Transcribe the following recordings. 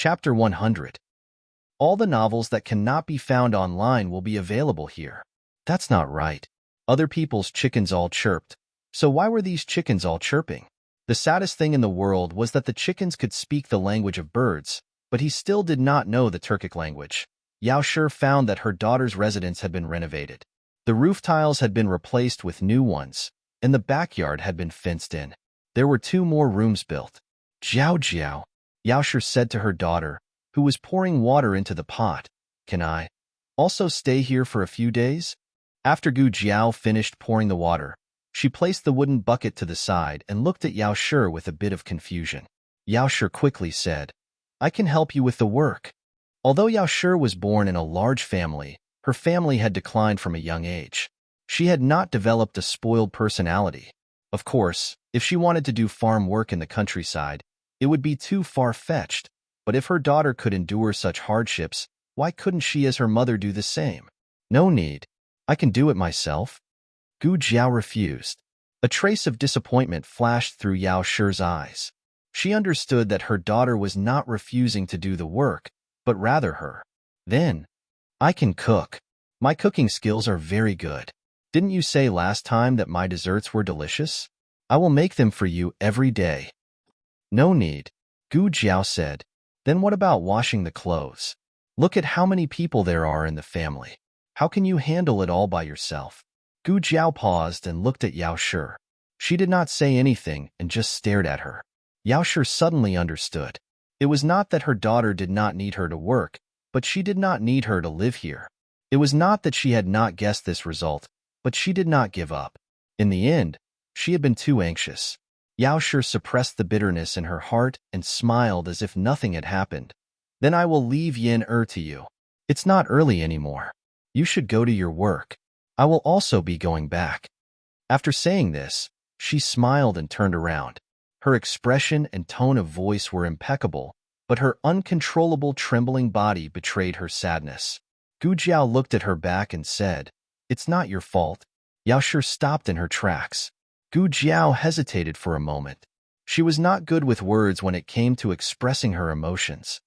Chapter 100. All the novels that cannot be found online will be available here. That's not right. Other people's chickens all chirped. So why were these chickens all chirping? The saddest thing in the world was that the chickens could speak the language of birds, but he still did not know the Turkic language. Yao Shi found that her daughter's residence had been renovated. The roof tiles had been replaced with new ones, and the backyard had been fenced in. There were 2 more rooms built. Jiao Jiao, Yao Shi said to her daughter, who was pouring water into the pot, "Can I also stay here for a few days?" After Gu Jiao finished pouring the water, she placed the wooden bucket to the side and looked at Yao Shi with a bit of confusion. Yao Shi quickly said, "I can help you with the work." Although Yao Shi was born in a large family, her family had declined from a young age. She had not developed a spoiled personality. Of course, if she wanted to do farm work in the countryside, it would be too far-fetched, but if her daughter could endure such hardships, why couldn't she as her mother do the same? No need. I can do it myself. Gu Jiao refused. A trace of disappointment flashed through Yao Shi's eyes. She understood that her daughter was not refusing to do the work, but rather her. Then, "I can cook. My cooking skills are very good. Didn't you say last time that my desserts were delicious? I will make them for you every day." "No need," Gu Jiao said. "Then what about washing the clothes? Look at how many people there are in the family. How can you handle it all by yourself?" Gu Jiao paused and looked at Yao Shi. She did not say anything and just stared at her. Yao Shi suddenly understood. It was not that her daughter did not need her to work, but she did not need her to live here. It was not that she had not guessed this result, but she did not give up. In the end, she had been too anxious. Yao Shi suppressed the bitterness in her heart and smiled as if nothing had happened. "Then I will leave Yin to you. It's not early anymore. You should go to your work. I will also be going back." After saying this, she smiled and turned around. Her expression and tone of voice were impeccable, but her uncontrollable trembling body betrayed her sadness. Gu Jiao looked at her back and said, "It's not your fault." Yao Shi stopped in her tracks. Gu Jiao hesitated for a moment. She was not good with words when it came to expressing her emotions.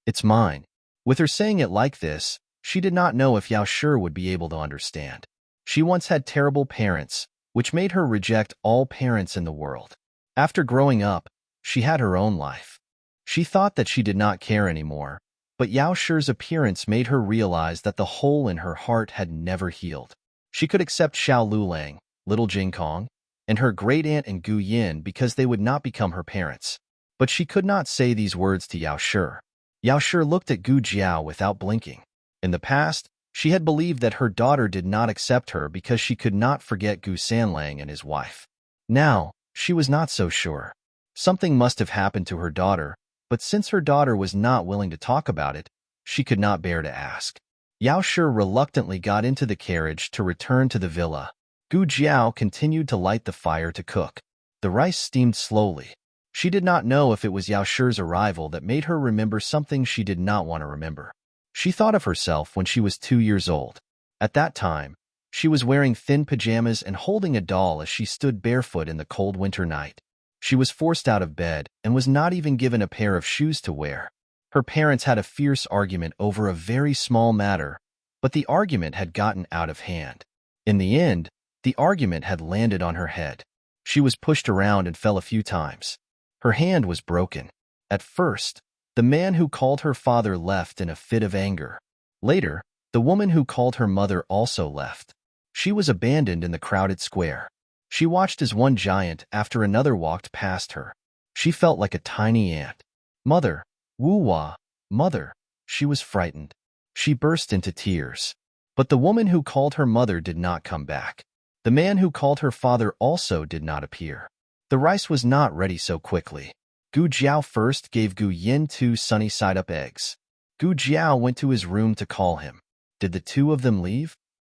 "It's mine." With her saying it like this, she did not know if Yao Shi would be able to understand. She once had terrible parents, which made her reject all parents in the world. After growing up, she had her own life. She thought that she did not care anymore, but Yao Shi's appearance made her realize that the hole in her heart had never healed. She could accept Xiao Lulang, little Jing Kong, and her great-aunt and Gu Yin because they would not become her parents. But she could not say these words to Yao Shi. Yao Shi looked at Gu Jiao without blinking. In the past, she had believed that her daughter did not accept her because she could not forget Gu Sanlang and his wife. Now, she was not so sure. Something must have happened to her daughter, but since her daughter was not willing to talk about it, she could not bear to ask. Yao Shi reluctantly got into the carriage to return to the villa. Gu Jiao continued to light the fire to cook. The rice steamed slowly. She did not know if it was Yao Shi's arrival that made her remember something she did not want to remember. She thought of herself when she was 2 years old. At that time, she was wearing thin pajamas and holding a doll as she stood barefoot in the cold winter night. She was forced out of bed and was not even given a pair of shoes to wear. Her parents had a fierce argument over a very small matter, but the argument had gotten out of hand. In the end, the argument had landed on her head. She was pushed around and fell a few times. Her hand was broken. At first, the man who called her father left in a fit of anger. Later, the woman who called her mother also left. She was abandoned in the crowded square. She watched as one giant after another walked past her. She felt like a tiny ant. "Mother, Wu-Wa, mother." She was frightened. She burst into tears. But the woman who called her mother did not come back. The man who called her father also did not appear. The rice was not ready so quickly. Gu Jiao first gave Gu Yin 2 sunny-side-up eggs. Gu Jiao went to his room to call him. Did the 2 of them leave?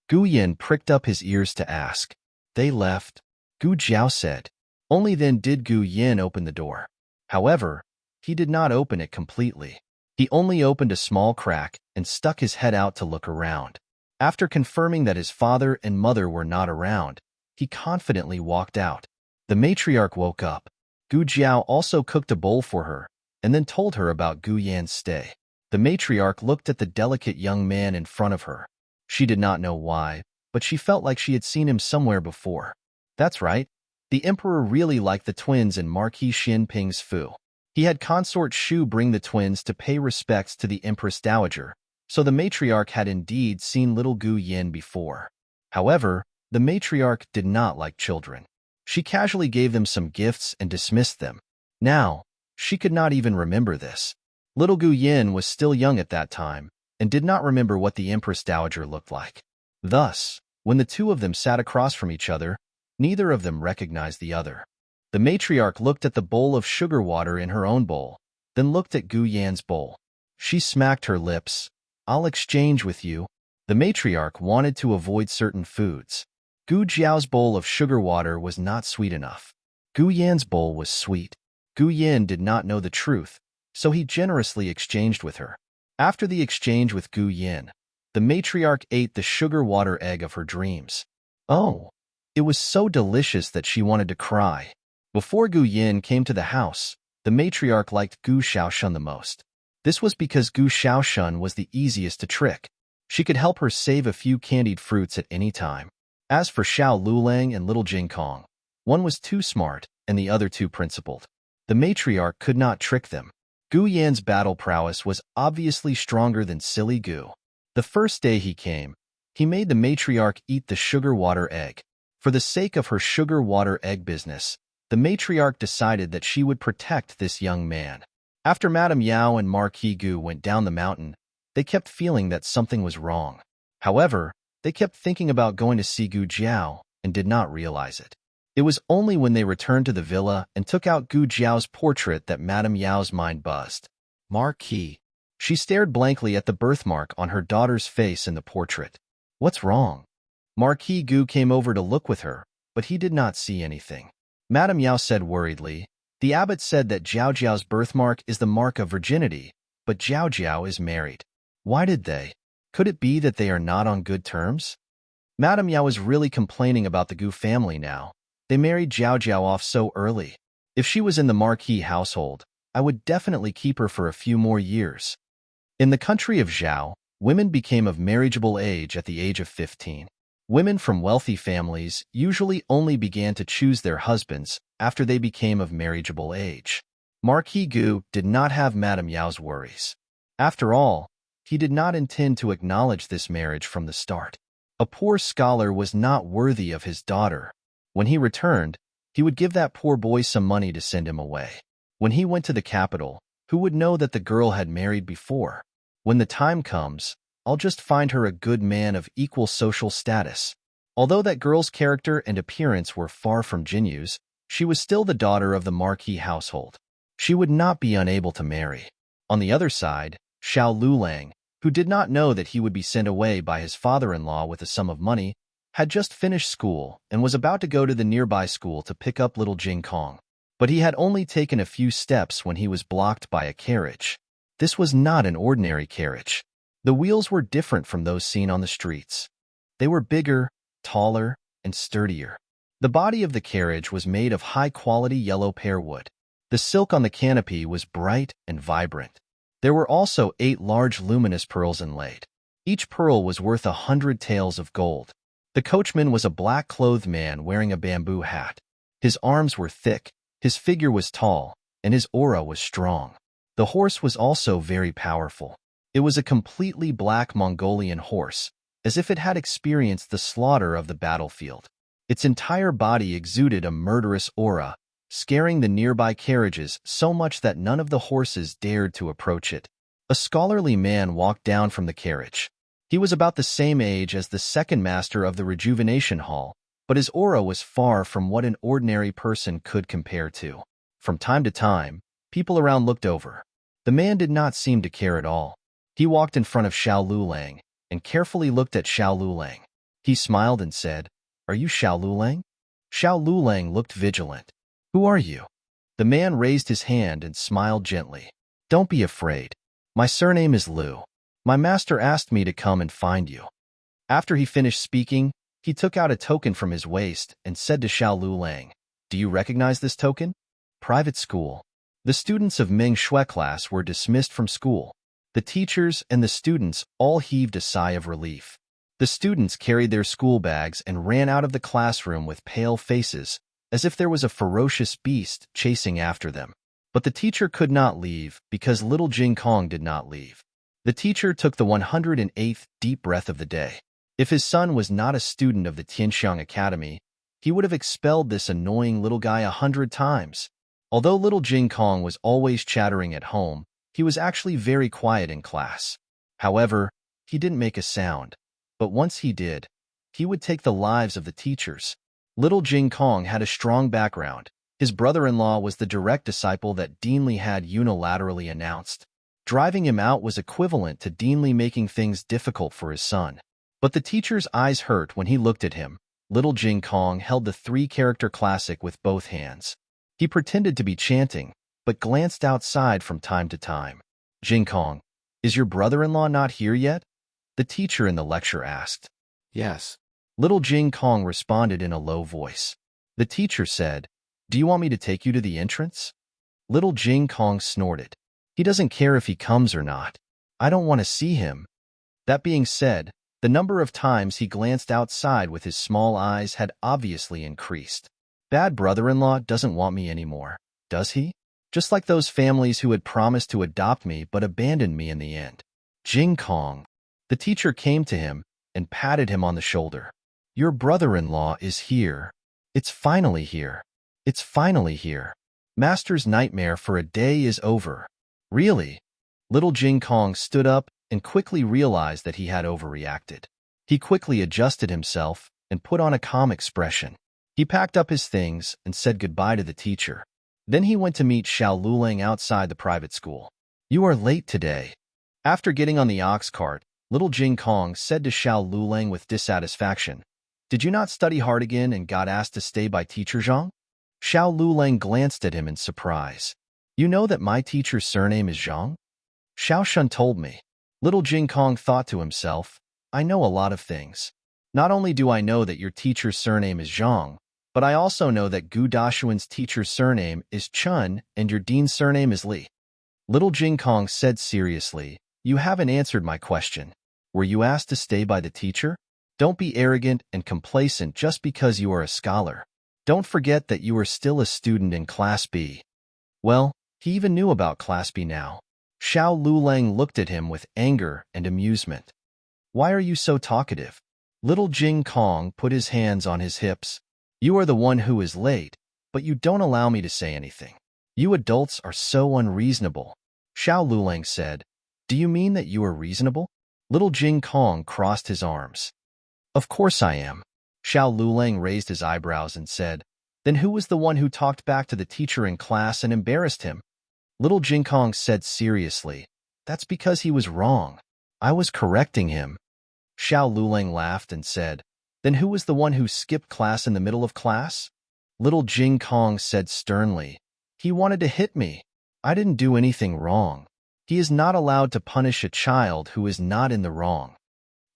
Gu Yin pricked up his ears to ask. "They left," Gu Jiao said. Only then did Gu Yin open the door. However, he did not open it completely. He only opened a small crack and stuck his head out to look around. After confirming that his father and mother were not around, he confidently walked out. The matriarch woke up. Gu Jiao also cooked a bowl for her, and then told her about Gu Yan's stay. The matriarch looked at the delicate young man in front of her. She did not know why, but she felt like she had seen him somewhere before. That's right. The emperor really liked the twins in Marquis Xinping's fu. He had consort Shu bring the twins to pay respects to the Empress Dowager, so the matriarch had indeed seen little Gu Yin before. However, the matriarch did not like children. She casually gave them some gifts and dismissed them. Now, she could not even remember this. Little Gu Yin was still young at that time and did not remember what the Empress Dowager looked like. Thus, when the two of them sat across from each other, neither of them recognized the other. The matriarch looked at the bowl of sugar water in her own bowl, then looked at Gu Yan's bowl. She smacked her lips. I'll exchange with you. The matriarch wanted to avoid certain foods. Gu Jiao's bowl of sugar water was not sweet enough. Gu Yan's bowl was sweet. Gu Yan did not know the truth, so he generously exchanged with her. After the exchange with Gu Yan, the matriarch ate the sugar water egg of her dreams. Oh, it was so delicious that she wanted to cry. Before Gu Yan came to the house, the matriarch liked Gu Xiaoshun the most. This was because Gu Xiaoshun was the easiest to trick. She could help her save a few candied fruits at any time. As for Xiao Lulang and little Jing Kong, one was too smart and the other too principled. The matriarch could not trick them. Gu Yan's battle prowess was obviously stronger than silly Gu. The first day he came, he made the matriarch eat the sugar water egg. For the sake of her sugar water egg business, the matriarch decided that she would protect this young man. After Madame Yao and Marquis Gu went down the mountain, they kept feeling that something was wrong. However, they kept thinking about going to see Gu Jiao and did not realize it. It was only when they returned to the villa and took out Gu Jiao's portrait that Madame Yao's mind buzzed. Marquis. She stared blankly at the birthmark on her daughter's face in the portrait. What's wrong? Marquis Gu came over to look with her, but he did not see anything. Madame Yao said worriedly, the abbot said that Jiao Jiao's birthmark is the mark of virginity, but Jiao Jiao is married. Why did they? Could it be that they are not on good terms? Madame Yao was really complaining about the Gu family now. They married Jiao Jiao off so early. If she was in the Marquis household, I would definitely keep her for a few more years. In the country of Zhao, women became of marriageable age at the age of 15. Women from wealthy families usually only began to choose their husbands after they became of marriageable age. Marquis Gu did not have Madame Yao's worries. After all, he did not intend to acknowledge this marriage from the start. A poor scholar was not worthy of his daughter. When he returned, he would give that poor boy some money to send him away. When he went to the capital, who would know that the girl had married before? When the time comes, I'll just find her a good man of equal social status. Although that girl's character and appearance were far from Jinyu's, she was still the daughter of the Marquis household. She would not be unable to marry. On the other side, Xiao Lulang, who did not know that he would be sent away by his father-in-law with a sum of money, had just finished school and was about to go to the nearby school to pick up little Jing Kong. But he had only taken a few steps when he was blocked by a carriage. This was not an ordinary carriage. The wheels were different from those seen on the streets. They were bigger, taller, and sturdier. The body of the carriage was made of high-quality yellow pear wood. The silk on the canopy was bright and vibrant. There were also 8 large luminous pearls inlaid. Each pearl was worth 100 taels of gold. The coachman was a black-clothed man wearing a bamboo hat. His arms were thick, his figure was tall, and his aura was strong. The horse was also very powerful. It was a completely black Mongolian horse, as if it had experienced the slaughter of the battlefield. Its entire body exuded a murderous aura, scaring the nearby carriages so much that none of the horses dared to approach it. A scholarly man walked down from the carriage. He was about the same age as the second master of the Rejuvenation Hall, but his aura was far from what an ordinary person could compare to. From time to time, people around looked over. The man did not seem to care at all. He walked in front of Xiao Lulang and carefully looked at Xiao Lulang. He smiled and said, "Are you Xiao Lulang?" Xiao Lulang looked vigilant. "Who are you?" The man raised his hand and smiled gently. "Don't be afraid. My surname is Lu. My master asked me to come and find you." After he finished speaking, he took out a token from his waist and said to Xiao Lulang, "Do you recognize this token?" Private school. The students of Ming Shui class were dismissed from school. The teachers and the students all heaved a sigh of relief. The students carried their school bags and ran out of the classroom with pale faces, as if there was a ferocious beast chasing after them. But the teacher could not leave because little Jing Kong did not leave. The teacher took the 108th deep breath of the day. If his son was not a student of the Tianxiang Academy, he would have expelled this annoying little guy 100 times. Although little Jing Kong was always chattering at home, he was actually very quiet in class. However, he didn't make a sound. But once he did, he would take the lives of the teachers. Little Jing Kong had a strong background. His brother-in-law was the direct disciple that Dean Li had unilaterally announced. Driving him out was equivalent to Dean Li making things difficult for his son. But the teacher's eyes hurt when he looked at him. Little Jing Kong held the three-character classic with both hands. He pretended to be chanting, but glanced outside from time to time. Jing Kong, is your brother-in-law not here yet? The teacher in the lecture asked. Yes. Little Jing Kong responded in a low voice. The teacher said, do you want me to take you to the entrance? Little Jing Kong snorted. He doesn't care if he comes or not. I don't want to see him. That being said, the number of times he glanced outside with his small eyes had obviously increased. Bad brother-in-law doesn't want me anymore, does he? Just like those families who had promised to adopt me but abandoned me in the end. Jing Kong. The teacher came to him and patted him on the shoulder. Your brother-in-law is here. It's finally here. It's finally here. Master's nightmare for a day is over. Really? Little Jing Kong stood up and quickly realized that he had overreacted. He quickly adjusted himself and put on a calm expression. He packed up his things and said goodbye to the teacher. Then he went to meet Xiao Lulang outside the private school. You are late today. After getting on the ox cart, little Jing Kong said to Xiao Lulang with dissatisfaction, did you not study hard again and got asked to stay by teacher Zhang? Xiao Lulang glanced at him in surprise. You know that my teacher's surname is Zhang? Xiao Shun told me. Little Jing Kong thought to himself, I know a lot of things. Not only do I know that your teacher's surname is Zhang, but I also know that Gu Dashuan's teacher's surname is Chun and your dean's surname is Li. Little Jing Kong said seriously, you haven't answered my question. Were you asked to stay by the teacher? Don't be arrogant and complacent just because you are a scholar. Don't forget that you are still a student in Class B. Well, he even knew about Class B now. Xiao Lulang looked at him with anger and amusement. Why are you so talkative? Little Jing Kong put his hands on his hips. You are the one who is late, but you don't allow me to say anything. You adults are so unreasonable. Xiao Lulang said, do you mean that you are reasonable? Little Jing Kong crossed his arms. Of course I am. Xiao Lulang raised his eyebrows and said, then who was the one who talked back to the teacher in class and embarrassed him? Little Jing Kong said seriously, that's because he was wrong. I was correcting him. Xiao Lulang laughed and said, then who was the one who skipped class in the middle of class? Little Jing Kong said sternly, he wanted to hit me. I didn't do anything wrong. He is not allowed to punish a child who is not in the wrong.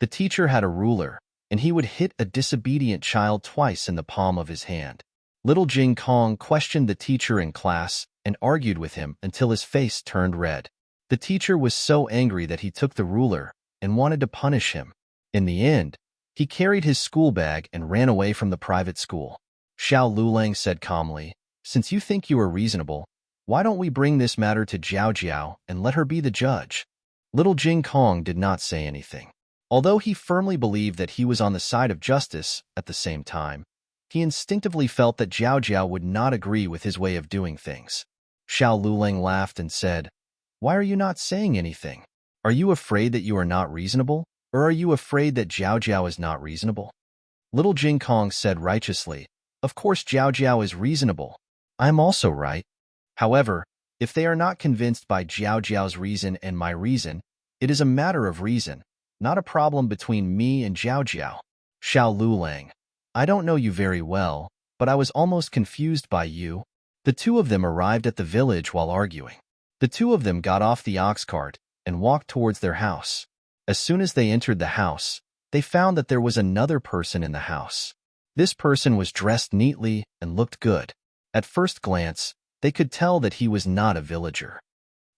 The teacher had a ruler, and he would hit a disobedient child twice in the palm of his hand. Little Jing Kong questioned the teacher in class and argued with him until his face turned red. The teacher was so angry that he took the ruler and wanted to punish him. In the end, he carried his school bag and ran away from the private school. Xiao Lulang said calmly, since you think you are reasonable, why don't we bring this matter to Jiao Jiao and let her be the judge? Little Jing Kong did not say anything. Although he firmly believed that he was on the side of justice at the same time, he instinctively felt that Jiao Jiao would not agree with his way of doing things. Xiao Lulang laughed and said, why are you not saying anything? Are you afraid that you are not reasonable? Or are you afraid that Jiao Jiao is not reasonable? Little Jing Kong said righteously, of course Jiao Jiao is reasonable. I am also right. However, if they are not convinced by Jiao Jiao's reason and my reason, it is a matter of reason, not a problem between me and Jiao Jiao. Xiao Lulang, I don't know you very well, but I was almost confused by you. The two of them arrived at the village while arguing. The two of them got off the ox cart and walked towards their house. As soon as they entered the house, they found that there was another person in the house. This person was dressed neatly and looked good. At first glance, They could tell that he was not a villager.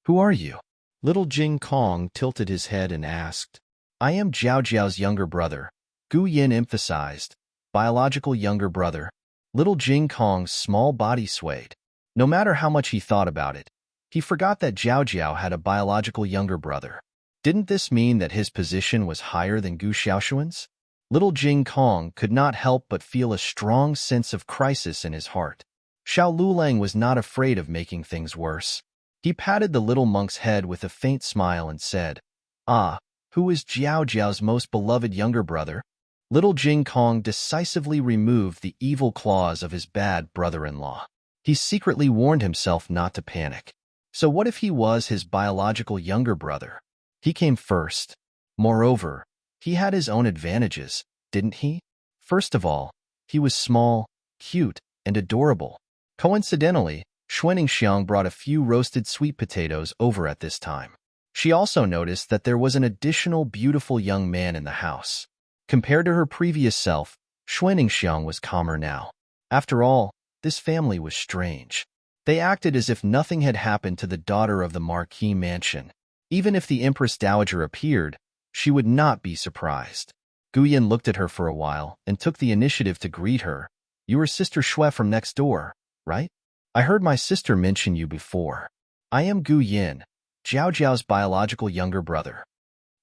"Who are you?" Little Jing Kong tilted his head and asked. "I am Jiao Jiao's younger brother," Gu Yin emphasized. "Biological younger brother." Little Jing Kong's small body swayed. No matter how much he thought about it, he forgot that Jiao Jiao had a biological younger brother. Didn't this mean that his position was higher than Gu Xiaoshuan's? Little Jing Kong could not help but feel a strong sense of crisis in his heart. Xiao Lulang was not afraid of making things worse. He patted the little monk's head with a faint smile and said, "Ah, who is Jiao Jiao's most beloved younger brother?" Little Jing Kong decisively removed the evil claws of his bad brother-in-law. He secretly warned himself not to panic. So what if he was his biological younger brother? He came first. Moreover, he had his own advantages, didn't he? First of all, he was small, cute, and adorable. Coincidentally, Xuaningxiang brought a few roasted sweet potatoes over at this time. She also noticed that there was an additional beautiful young man in the house. Compared to her previous self, Xuaningxiang was calmer now. After all, this family was strange. They acted as if nothing had happened to the daughter of the Marquis mansion. Even if the Empress Dowager appeared, she would not be surprised. Guyan looked at her for a while and took the initiative to greet her. "You are Sister Xue from next door, right? I heard my sister mention you before. I am Gu Yin, Jiao Jiao's biological younger brother."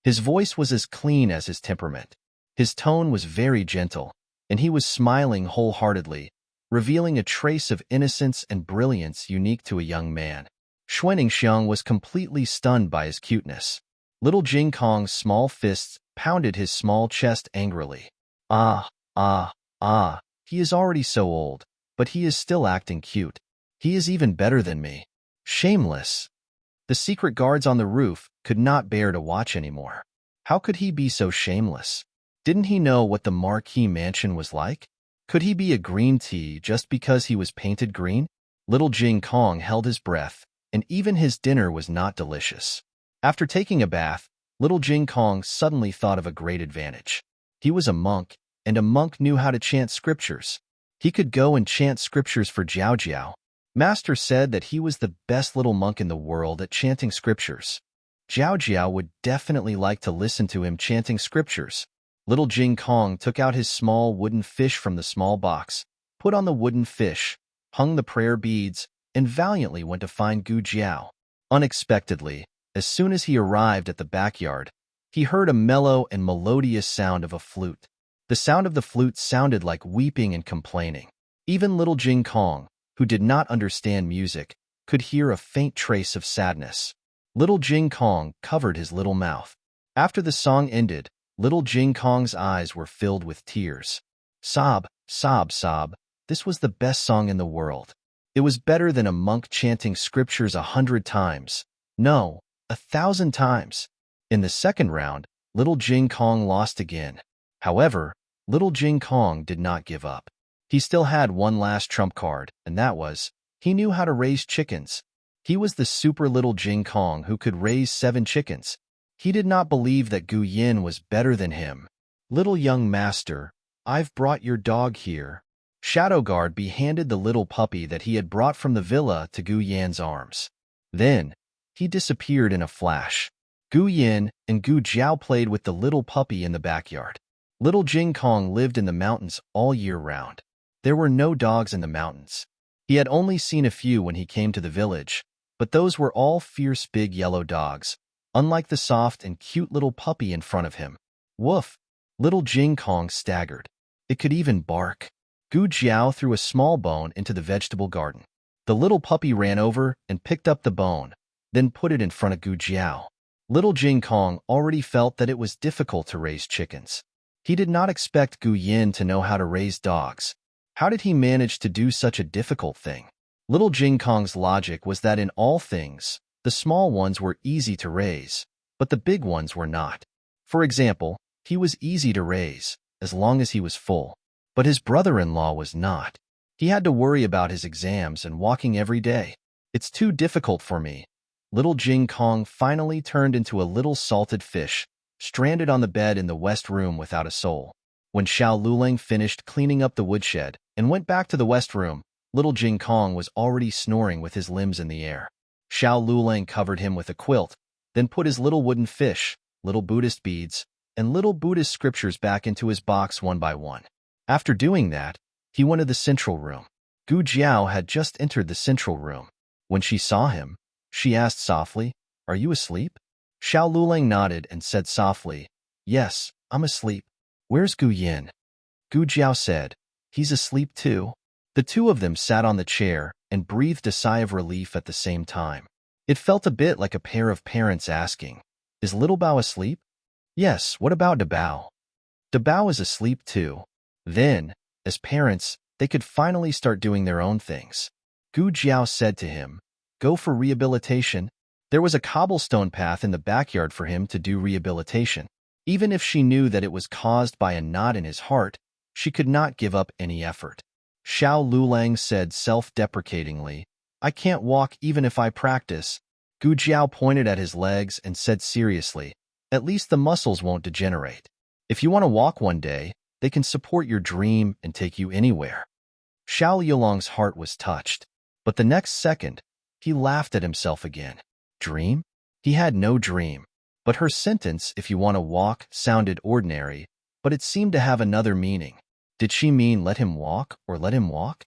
His voice was as clean as his temperament. His tone was very gentle, and he was smiling wholeheartedly, revealing a trace of innocence and brilliance unique to a young man. Xuaningxiang was completely stunned by his cuteness. Little Jing Kong's small fists pounded his small chest angrily. Ah, he is already so old, but he is still acting cute. He is even better than me. Shameless. The secret guards on the roof could not bear to watch anymore. How could he be so shameless? Didn't he know what the Marquis mansion was like? Could he be a green tea just because he was painted green? Little Jing Kong held his breath, and even his dinner was not delicious. After taking a bath, Little Jing Kong suddenly thought of a great advantage. He was a monk, and a monk knew how to chant scriptures. He could go and chant scriptures for Jiao Jiao. Master said that he was the best little monk in the world at chanting scriptures. Jiao Jiao would definitely like to listen to him chanting scriptures. Little Jing Kong took out his small wooden fish from the small box, put on the wooden fish, hung the prayer beads, and valiantly went to find Gu Jiao. Unexpectedly, as soon as he arrived at the backyard, he heard a mellow and melodious sound of a flute. The sound of the flute sounded like weeping and complaining. Even Little Jing Kong, who did not understand music, could hear a faint trace of sadness. Little Jing Kong covered his little mouth. After the song ended, Little Jing Kong's eyes were filled with tears. Sob, sob, sob. This was the best song in the world. It was better than a monk chanting scriptures 100 times. No, 1,000 times. In the second round, Little Jing Kong lost again. However, Little Jing Kong did not give up. He still had one last trump card, and that was, he knew how to raise chickens. He was the super Little Jing Kong who could raise 7 chickens. He did not believe that Gu Yin was better than him. "Little young master, I've brought your dog here." Shadow Guard handed the little puppy that he had brought from the villa to Gu Yan's arms. Then, he disappeared in a flash. Gu Yin and Gu Jiao played with the little puppy in the backyard. Little Jing Kong lived in the mountains all year round. There were no dogs in the mountains. He had only seen a few when he came to the village, but those were all fierce big yellow dogs, unlike the soft and cute little puppy in front of him. Woof! Little Jing Kong staggered. It could even bark. Gu Jiao threw a small bone into the vegetable garden. The little puppy ran over and picked up the bone, then put it in front of Gu Jiao. Little Jing Kong already felt that it was difficult to raise chickens. He did not expect Gu Yin to know how to raise dogs. How did he manage to do such a difficult thing? Little Jing Kong's logic was that in all things, the small ones were easy to raise, but the big ones were not. For example, he was easy to raise, as long as he was full. But his brother-in-law was not. He had to worry about his exams and walking every day. "It's too difficult for me." Little Jing Kong finally turned into a little salted fish, stranded on the bed in the west room without a soul. When Xiao Lulang finished cleaning up the woodshed and went back to the west room, Little Jing Kong was already snoring with his limbs in the air. Xiao Lulang covered him with a quilt, then put his little wooden fish, little Buddhist beads, and little Buddhist scriptures back into his box one by one. After doing that, he went to the central room. Gu Jiao had just entered the central room. When she saw him, she asked softly, "Are you asleep?" Xiao Lulang nodded and said softly, "Yes, I'm asleep." "Where's Gu Yin?" Gu Jiao said, "He's asleep too." The two of them sat on the chair and breathed a sigh of relief at the same time. It felt a bit like a pair of parents asking, "Is little Bao asleep?" "Yes, what about Da Bao?" "Da Bao is asleep too." Then, as parents, they could finally start doing their own things. Gu Jiao said to him, "Go for rehabilitation." There was a cobblestone path in the backyard for him to do rehabilitation. Even if she knew that it was caused by a knot in his heart, she could not give up any effort. Xiao Lulang said self-deprecatingly, "I can't walk even if I practice." Gu Jiao pointed at his legs and said seriously, "At least the muscles won't degenerate. If you want to walk one day, they can support your dream and take you anywhere." Xiao Yulong's heart was touched, but the next second, he laughed at himself again. Dream? He had no dream. But her sentence, "if you want to walk," sounded ordinary, but it seemed to have another meaning. Did she mean let him walk or let him walk?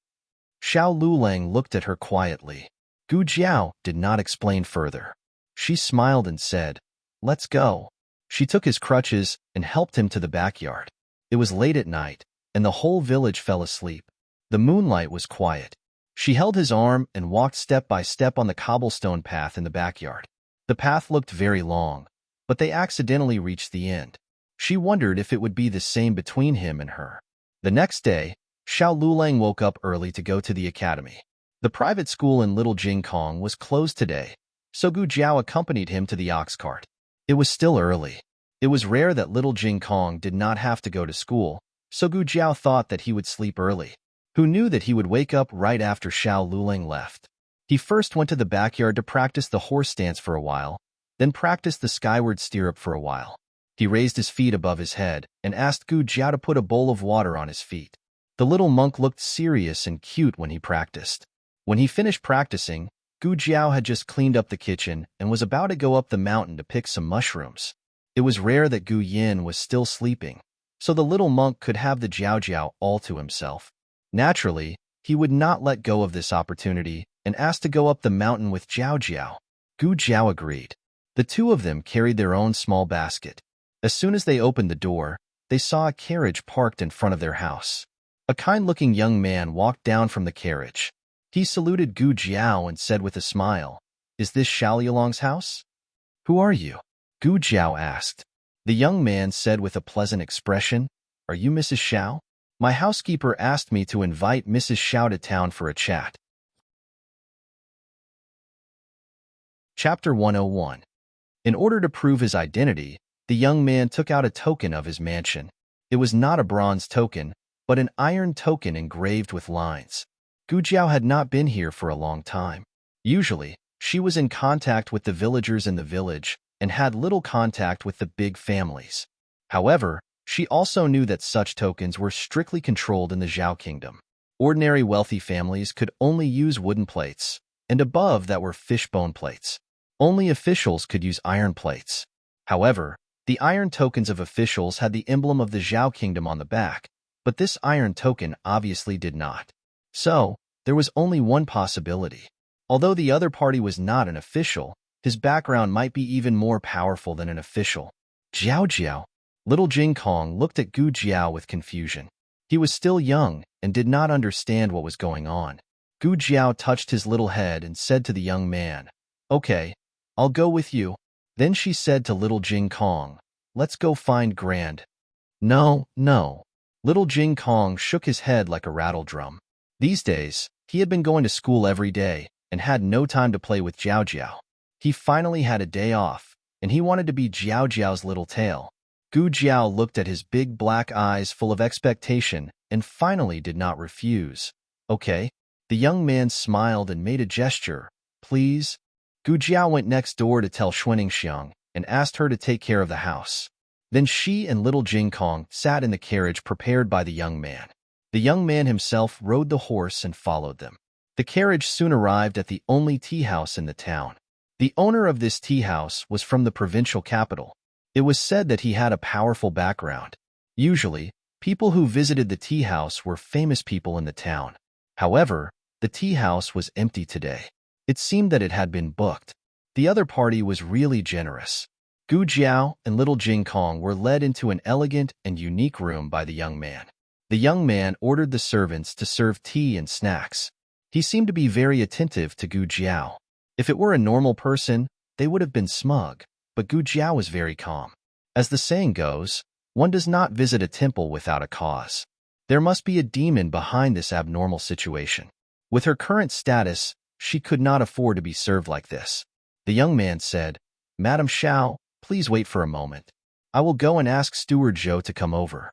Xiao Lulang looked at her quietly. Gu Jiao did not explain further. She smiled and said, "Let's go." She took his crutches and helped him to the backyard. It was late at night, and the whole village fell asleep. The moonlight was quiet. She held his arm and walked step by step on the cobblestone path in the backyard. The path looked very long, but they accidentally reached the end. She wondered if it would be the same between him and her. The next day, Xiao Lulang woke up early to go to the academy. The private school in Little Jing Kong was closed today, so Gu Jiao accompanied him to the ox cart. It was still early. It was rare that Little Jing Kong did not have to go to school, so Gu Jiao thought that he would sleep early. Who knew that he would wake up right after Xiao Lulang left? He first went to the backyard to practice the horse stance for a while, then practiced the skyward stirrup for a while. He raised his feet above his head and asked Gu Jiao to put a bowl of water on his feet. The little monk looked serious and cute when he practiced. When he finished practicing, Gu Jiao had just cleaned up the kitchen and was about to go up the mountain to pick some mushrooms. It was rare that Gu Yin was still sleeping, so the little monk could have the Jiao Jiao all to himself. Naturally, he would not let go of this opportunity and asked to go up the mountain with Jiao Jiao. Gu Jiao agreed. The two of them carried their own small basket. As soon as they opened the door, they saw a carriage parked in front of their house. A kind-looking young man walked down from the carriage. He saluted Gu Jiao and said with a smile, "Is this Xiao Yulong's house?" "Who are you?" Gu Jiao asked. The young man said with a pleasant expression, "Are you Mrs. Xiao? My housekeeper asked me to invite Mrs. Xiao to town for a chat." Chapter 101. In order to prove his identity, the young man took out a token of his mansion. It was not a bronze token, but an iron token engraved with lines. Gu Jiao had not been here for a long time. Usually, she was in contact with the villagers in the village and had little contact with the big families. However, she also knew that such tokens were strictly controlled in the Zhao Kingdom. Ordinary wealthy families could only use wooden plates, and above that were fishbone plates. Only officials could use iron plates. However, the iron tokens of officials had the emblem of the Zhao Kingdom on the back, but this iron token obviously did not. So, there was only one possibility. Although the other party was not an official, his background might be even more powerful than an official. Jiao Jiao. Little Jing Kong looked at Gu Jiao with confusion. He was still young and did not understand what was going on. Gu Jiao touched his little head and said to the young man, "Okay, I'll go with you." Then she said to Little Jing Kong, "Let's go find Grand." "No, no." Little Jing Kong shook his head like a rattle drum. These days, he had been going to school every day and had no time to play with Jiao Jiao. He finally had a day off, and he wanted to be Jiao Jiao's little tail. Gu Jiao looked at his big black eyes full of expectation and finally did not refuse. "Okay." The young man smiled and made a gesture. "Please." Gu Jiao went next door to tell Xuaningxiang and asked her to take care of the house. Then she and Little Jing Kong sat in the carriage prepared by the young man. The young man himself rode the horse and followed them. The carriage soon arrived at the only tea house in the town. The owner of this tea house was from the provincial capital. It was said that he had a powerful background. Usually, people who visited the tea house were famous people in the town. However, the tea house was empty today. It seemed that it had been booked. The other party was really generous. Gu Jiao and little Jing Kong were led into an elegant and unique room by the young man. The young man ordered the servants to serve tea and snacks. He seemed to be very attentive to Gu Jiao. If it were a normal person, they would have been smug, but Gu Jiao was very calm. As the saying goes, one does not visit a temple without a cause. There must be a demon behind this abnormal situation. With her current status, she could not afford to be served like this. The young man said, "Madam Xiao, please wait for a moment. I will go and ask Steward Zhou to come over."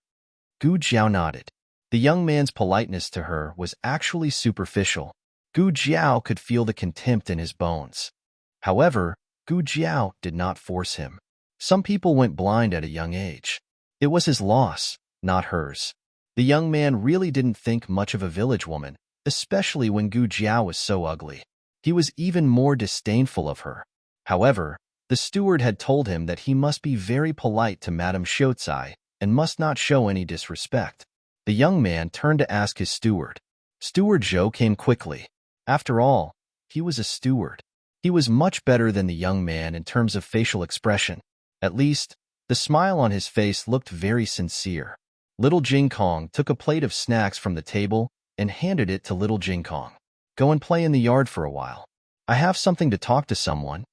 Gu Jiao nodded. The young man's politeness to her was actually superficial. Gu Jiao could feel the contempt in his bones. However, Gu Jiao did not force him. Some people went blind at a young age. It was his loss, not hers. The young man really didn't think much of a village woman, especially when Gu Jiao was so ugly. He was even more disdainful of her. However, the steward had told him that he must be very polite to Madame Xiaocai and must not show any disrespect. The young man turned to ask his steward. Steward Zhou came quickly. After all, he was a steward. He was much better than the young man in terms of facial expression. At least, the smile on his face looked very sincere. Little Jing Kong took a plate of snacks from the table and handed it to little Jing Kong. "Go and play in the yard for a while. I have something to talk to someone."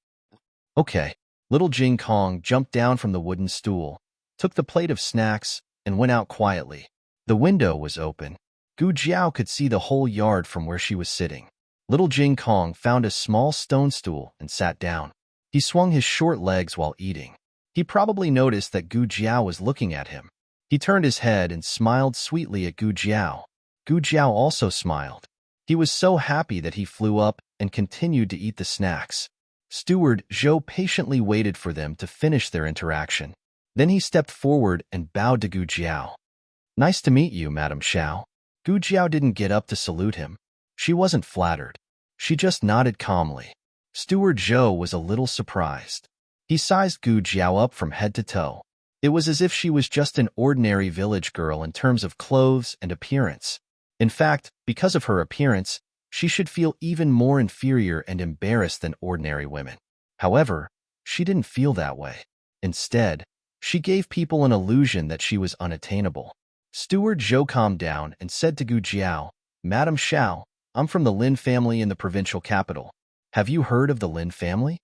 "Okay." Little Jing Kong jumped down from the wooden stool, took the plate of snacks, and went out quietly. The window was open. Gu Jiao could see the whole yard from where she was sitting. Little Jing Kong found a small stone stool and sat down. He swung his short legs while eating. He probably noticed that Gu Jiao was looking at him. He turned his head and smiled sweetly at Gu Jiao. Gu Jiao also smiled. He was so happy that he flew up and continued to eat the snacks. Steward Zhou patiently waited for them to finish their interaction. Then he stepped forward and bowed to Gu Jiao. "Nice to meet you, Madam Xiao." Gu Jiao didn't get up to salute him. She wasn't flattered. She just nodded calmly. Steward Zhou was a little surprised. He sized Gu Jiao up from head to toe. It was as if she was just an ordinary village girl in terms of clothes and appearance. In fact, because of her appearance, she should feel even more inferior and embarrassed than ordinary women. However, she didn't feel that way. Instead, she gave people an illusion that she was unattainable. Steward Zhou calmed down and said to Gu Jiao, "Madam Xiao, I'm from the Lin family in the provincial capital. Have you heard of the Lin family?"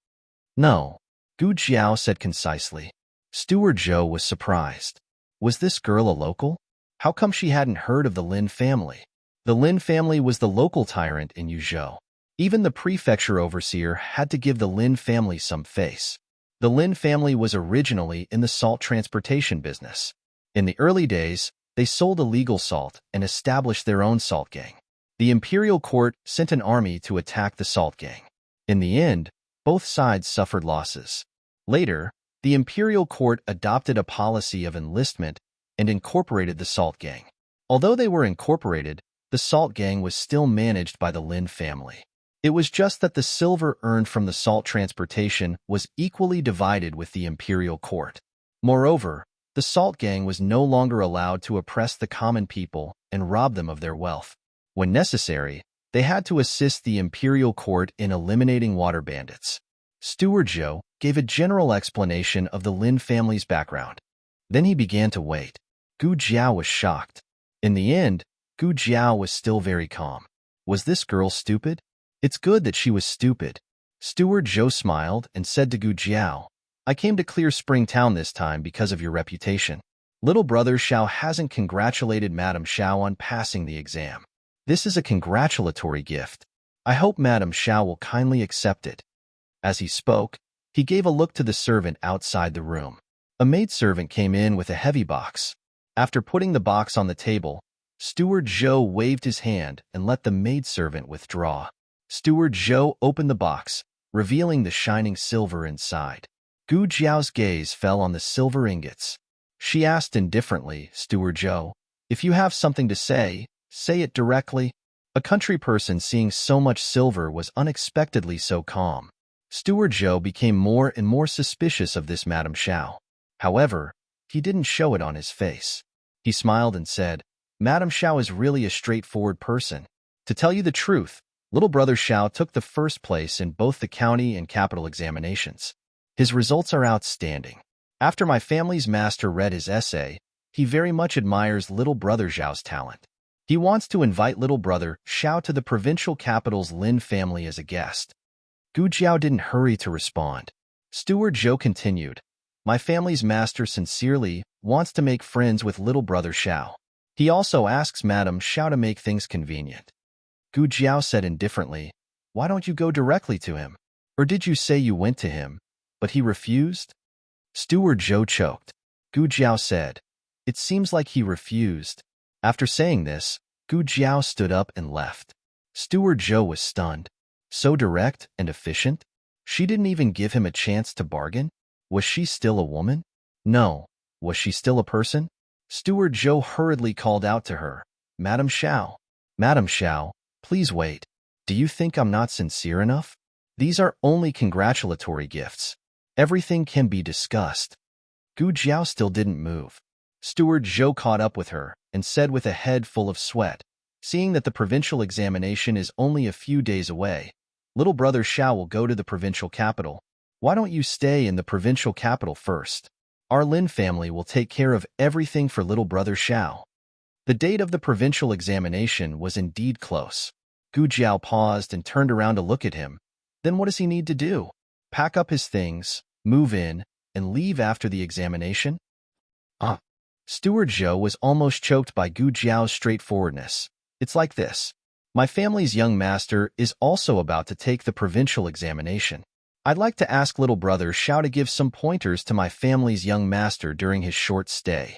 "No," Gu Jiao said concisely. Steward Zhou was surprised. Was this girl a local? How come she hadn't heard of the Lin family? The Lin family was the local tyrant in Yuzhou. Even the prefecture overseer had to give the Lin family some face. The Lin family was originally in the salt transportation business. In the early days, they sold illegal salt and established their own salt gang. The imperial court sent an army to attack the salt gang. In the end, both sides suffered losses. Later, the imperial court adopted a policy of enlistment and incorporated the salt gang. Although they were incorporated, the salt gang was still managed by the Lin family. It was just that the silver earned from the salt transportation was equally divided with the imperial court. Moreover, the salt gang was no longer allowed to oppress the common people and rob them of their wealth. When necessary, they had to assist the imperial court in eliminating water bandits. Steward Zhou gave a general explanation of the Lin family's background. Then he began to wait. Gu Jiao was shocked. In the end, Gu Jiao was still very calm. Was this girl stupid? It's good that she was stupid. Steward Zhou smiled and said to Gu Jiao, "I came to clear Springtown this time because of your reputation. Little brother Xiao hasn't congratulated Madam Xiao on passing the exam. This is a congratulatory gift. I hope Madam Xiao will kindly accept it." As he spoke, he gave a look to the servant outside the room. A maidservant came in with a heavy box. After putting the box on the table, Steward Zhou waved his hand and let the maidservant withdraw. Steward Zhou opened the box, revealing the shining silver inside. Gu Jiao's gaze fell on the silver ingots. She asked indifferently, "Steward Zhou, if you have something to say, Say it directly. A country person seeing so much silver was unexpectedly so calm. Steward Zhou became more and more suspicious of this Madame Xiao. However, he didn't show it on his face. He smiled and said, Madame Xiao is really a straightforward person. To tell you the truth, little brother Xiao took the first place in both the county and capital examinations. His results are outstanding. After my family's master read his essay, he very much admires little brother Zhao's talent. He wants to invite little brother Xiao to the provincial capital's Lin family as a guest. Gu Jiao didn't hurry to respond. Steward Zhou continued, My family's master sincerely wants to make friends with little brother Xiao. He also asks Madame Xiao to make things convenient. Gu Jiao said indifferently, Why don't you go directly to him? Or did you say you went to him, but he refused? Steward Zhou choked. Gu Jiao said, It seems like he refused. After saying this, Gu Jiao stood up and left. Steward Zhou was stunned. So direct and efficient? She didn't even give him a chance to bargain? Was she still a woman? No. Was she still a person? Steward Zhou hurriedly called out to her, Madame Xiao. Madame Xiao, please wait. Do you think I'm not sincere enough? These are only congratulatory gifts. Everything can be discussed. Gu Jiao still didn't move. Steward Zhou caught up with her and said with a head full of sweat, Seeing that the provincial examination is only a few days away, little brother Xiao will go to the provincial capital. Why don't you stay in the provincial capital first? Our Lin family will take care of everything for little brother Xiao. The date of the provincial examination was indeed close. Gu Jiao paused and turned around to look at him. Then what does he need to do? Pack up his things, move in, and leave after the examination? Steward Zhou was almost choked by Gu Jiao's straightforwardness. It's like this. My family's young master is also about to take the provincial examination. I'd like to ask little brother Xiao to give some pointers to my family's young master during his short stay.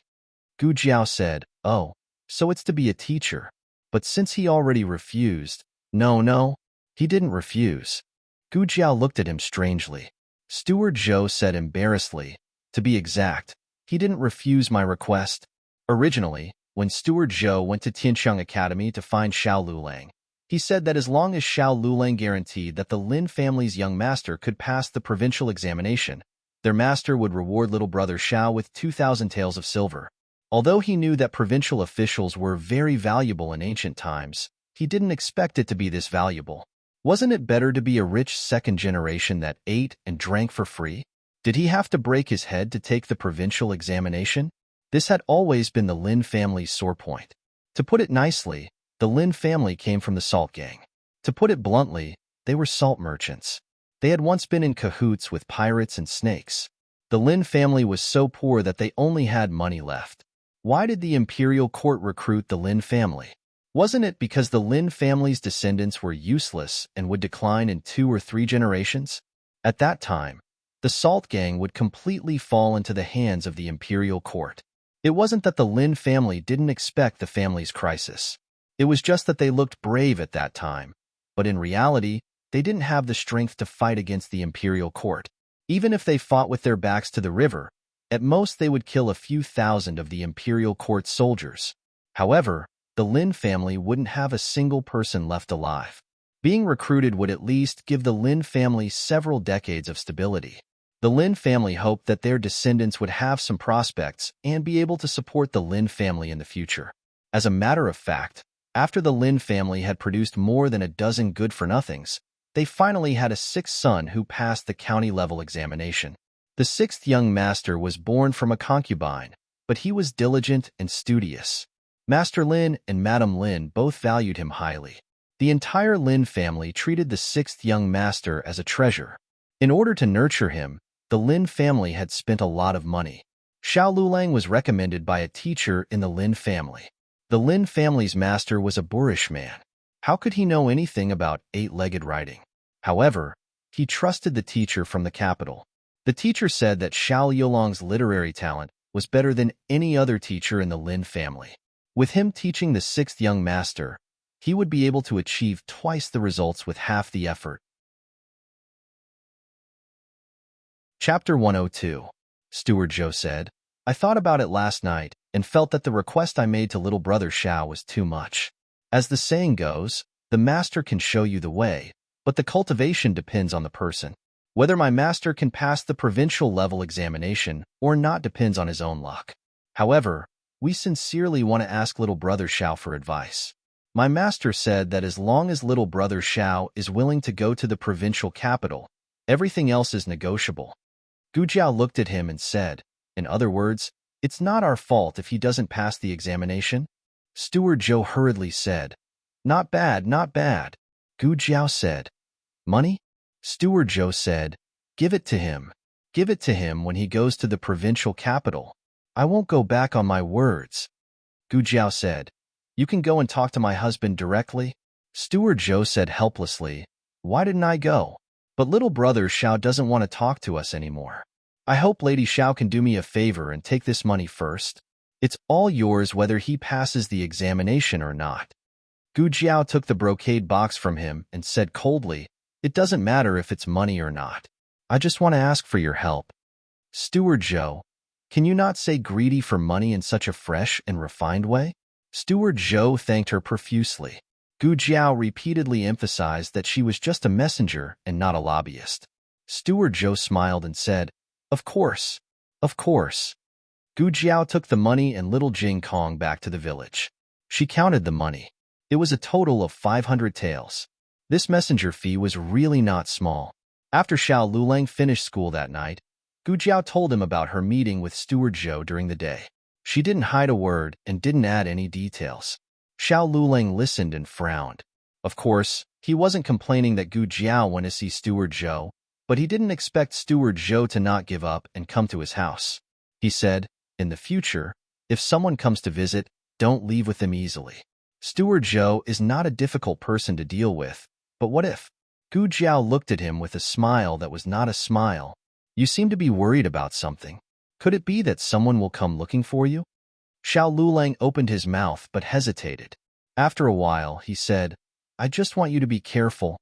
Gu Jiao said, Oh, so it's to be a teacher. But since he already refused, No, he didn't refuse. Gu Jiao looked at him strangely. Steward Zhou said embarrassedly, To be exact, he didn't refuse my request. Originally, when Steward Zhou went to Tiancheng Academy to find Xiao Lulang, he said that as long as Xiao Lulang guaranteed that the Lin family's young master could pass the provincial examination, their master would reward little brother Xiao with 2,000 taels of silver. Although he knew that provincial officials were very valuable in ancient times, he didn't expect it to be this valuable. Wasn't it better to be a rich second generation that ate and drank for free? Did he have to break his head to take the provincial examination? This had always been the Lin family's sore point. To put it nicely, the Lin family came from the salt gang. To put it bluntly, they were salt merchants. They had once been in cahoots with pirates and snakes. The Lin family was so poor that they only had money left. Why did the imperial court recruit the Lin family? Wasn't it because the Lin family's descendants were useless and would decline in 2 or 3 generations? At that time, the Salt Gang would completely fall into the hands of the imperial court. It wasn't that the Lin family didn't expect the family's crisis. It was just that they looked brave at that time, but in reality, they didn't have the strength to fight against the imperial court. Even if they fought with their backs to the river, at most they would kill a few thousand of the imperial court soldiers. However, the Lin family wouldn't have a single person left alive. Being recruited would at least give the Lin family several decades of stability. The Lin family hoped that their descendants would have some prospects and be able to support the Lin family in the future. As a matter of fact, after the Lin family had produced more than a dozen good-for-nothings, they finally had a 6th son who passed the county-level examination. The 6th young master was born from a concubine, but he was diligent and studious. Master Lin and Madame Lin both valued him highly. The entire Lin family treated the 6th young master as a treasure. In order to nurture him, the Lin family had spent a lot of money. Xiao Lulang was recommended by a teacher in the Lin family. The Lin family's master was a boorish man. How could he know anything about 8-legged riding? However, he trusted the teacher from the capital. The teacher said that Xiao Luolang's literary talent was better than any other teacher in the Lin family. With him teaching the 6th young master, he would be able to achieve twice the results with half the effort. Chapter 102. Steward Zhou said, I thought about it last night and felt that the request I made to little brother Xiao was too much. As the saying goes, the master can show you the way, but the cultivation depends on the person. Whether my master can pass the provincial level examination or not depends on his own luck. However, we sincerely want to ask little brother Xiao for advice. My master said that as long as little brother Xiao is willing to go to the provincial capital, everything else is negotiable. Gu Jiao looked at him and said, in other words, it's not our fault if he doesn't pass the examination. Steward Zhou hurriedly said, not bad, not bad. Gu Jiao said, money? Steward Zhou said, give it to him. Give it to him when he goes to the provincial capital. I won't go back on my words. Gu Jiao said, you can go and talk to my husband directly. Steward Zhou said helplessly, why didn't I go? But little brother Xiao doesn't want to talk to us anymore. I hope Lady Xiao can do me a favor and take this money first. It's all yours whether he passes the examination or not. Gu Jiao took the brocade box from him and said coldly, it doesn't matter if it's money or not. I just want to ask for your help. Steward Zhou, can you not say greedy for money in such a fresh and refined way? Steward Zhou thanked her profusely. Gu Jiao repeatedly emphasized that she was just a messenger and not a lobbyist. Steward Zhou smiled and said, of course, of course. Gu Jiao took the money and little Jing Kong back to the village. She counted the money. It was a total of 500 taels. This messenger fee was really not small. After Xiao Lulang finished school that night, Gu Jiao told him about her meeting with Steward Zhou during the day. She didn't hide a word and didn't add any details. Xiao Lulang listened and frowned. Of course, he wasn't complaining that Gu Jiao went to see Steward Zhou, but he didn't expect Steward Zhou to not give up and come to his house. He said, in the future, if someone comes to visit, don't leave with them easily. Steward Zhou is not a difficult person to deal with, but what if? Gu Jiao looked at him with a smile that was not a smile. You seem to be worried about something. Could it be that someone will come looking for you? Xiao Lulang opened his mouth but hesitated. After a while, he said, I just want you to be careful.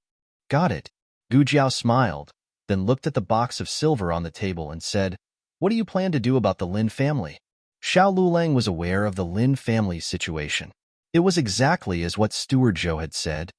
Got it. Gu Jiao smiled, then looked at the box of silver on the table and said, what do you plan to do about the Lin family? Xiao Lulang was aware of the Lin family's situation. It was exactly as what Steward Zhou had said.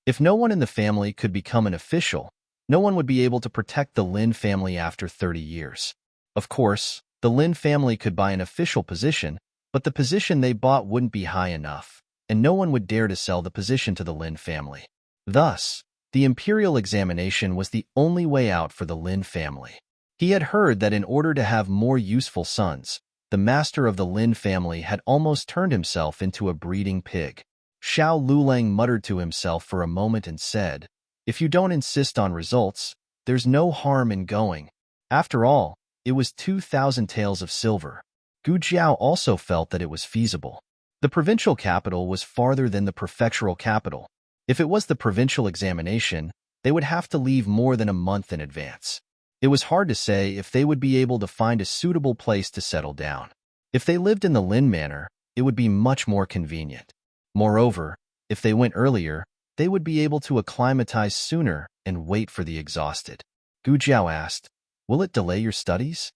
If no one in the family could become an official, no one would be able to protect the Lin family after 30 years. Of course, the Lin family could buy an official position, but the position they bought wouldn't be high enough, and no one would dare to sell the position to the Lin family. Thus, the imperial examination was the only way out for the Lin family. He had heard that in order to have more useful sons, the master of the Lin family had almost turned himself into a breeding pig. Xiao Lulang muttered to himself for a moment and said, if you don't insist on results, there's no harm in going. After all, it was 2,000 taels of silver. Gu Jiao also felt that it was feasible. The provincial capital was farther than the prefectural capital. If it was the provincial examination, they would have to leave more than a month in advance. It was hard to say if they would be able to find a suitable place to settle down. If they lived in the Lin Manor, it would be much more convenient. Moreover, if they went earlier, they would be able to acclimatize sooner and wait for the exhausted. Gu Jiao asked, will it delay your studies?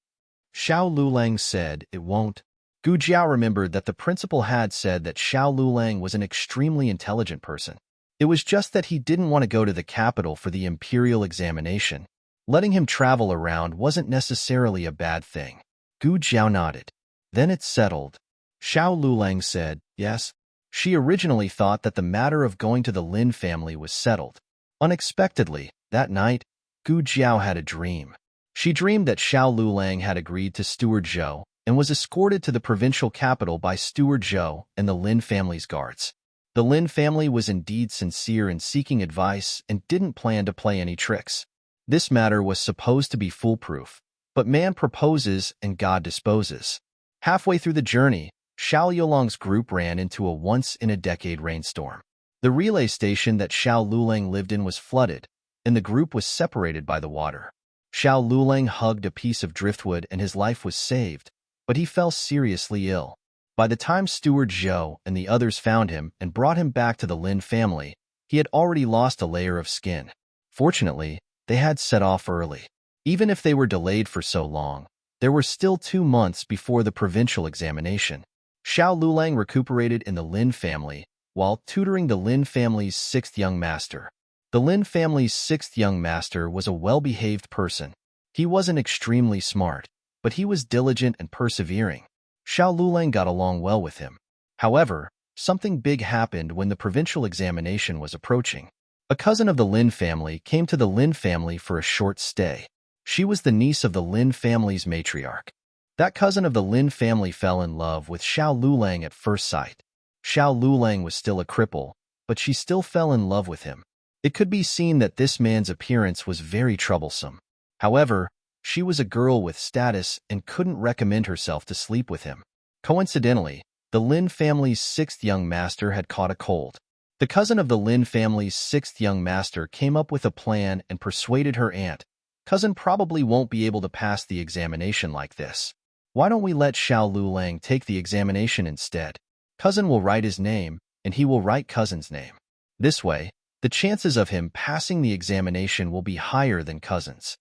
Xiao Lulang said it won't. Gu Jiao remembered that the principal had said that Xiao Lulang was an extremely intelligent person. It was just that he didn't want to go to the capital for the imperial examination. Letting him travel around wasn't necessarily a bad thing. Gu Jiao nodded. Then it's settled. Xiao Lulang said, yes. She originally thought that the matter of going to the Lin family was settled. Unexpectedly, that night, Gu Jiao had a dream. She dreamed that Xiao Lulang had agreed to Steward Zhou and was escorted to the provincial capital by Steward Zhou and the Lin family's guards. The Lin family was indeed sincere in seeking advice and didn't plan to play any tricks. This matter was supposed to be foolproof, but man proposes and God disposes. Halfway through the journey, Xiao Yolong's group ran into a once-in-a-decade rainstorm. The relay station that Xiao Lulang lived in was flooded, and the group was separated by the water. Xiao Lulang hugged a piece of driftwood and his life was saved, but he fell seriously ill. By the time Steward Zhou and the others found him and brought him back to the Lin family, he had already lost a layer of skin. Fortunately, they had set off early. Even if they were delayed for so long, there were still 2 months before the provincial examination. Xiao Lulang recuperated in the Lin family while tutoring the Lin family's sixth young master. The Lin family's sixth young master was a well-behaved person. He wasn't extremely smart, but he was diligent and persevering. Xiao Lulang got along well with him. However, something big happened when the provincial examination was approaching. A cousin of the Lin family came to the Lin family for a short stay. She was the niece of the Lin family's matriarch. That cousin of the Lin family fell in love with Xiao Lulang at first sight. Xiao Lulang was still a cripple, but she still fell in love with him. It could be seen that this man's appearance was very troublesome. However, she was a girl with status and couldn't recommend herself to sleep with him. Coincidentally, the Lin family's sixth young master had caught a cold. The cousin of the Lin family's sixth young master came up with a plan and persuaded her aunt, "Cousin probably won't be able to pass the examination like this. Why don't we let Xiao Lulang take the examination instead? Cousin will write his name, and he will write cousin's name. This way, the chances of him passing the examination will be higher than cousin's."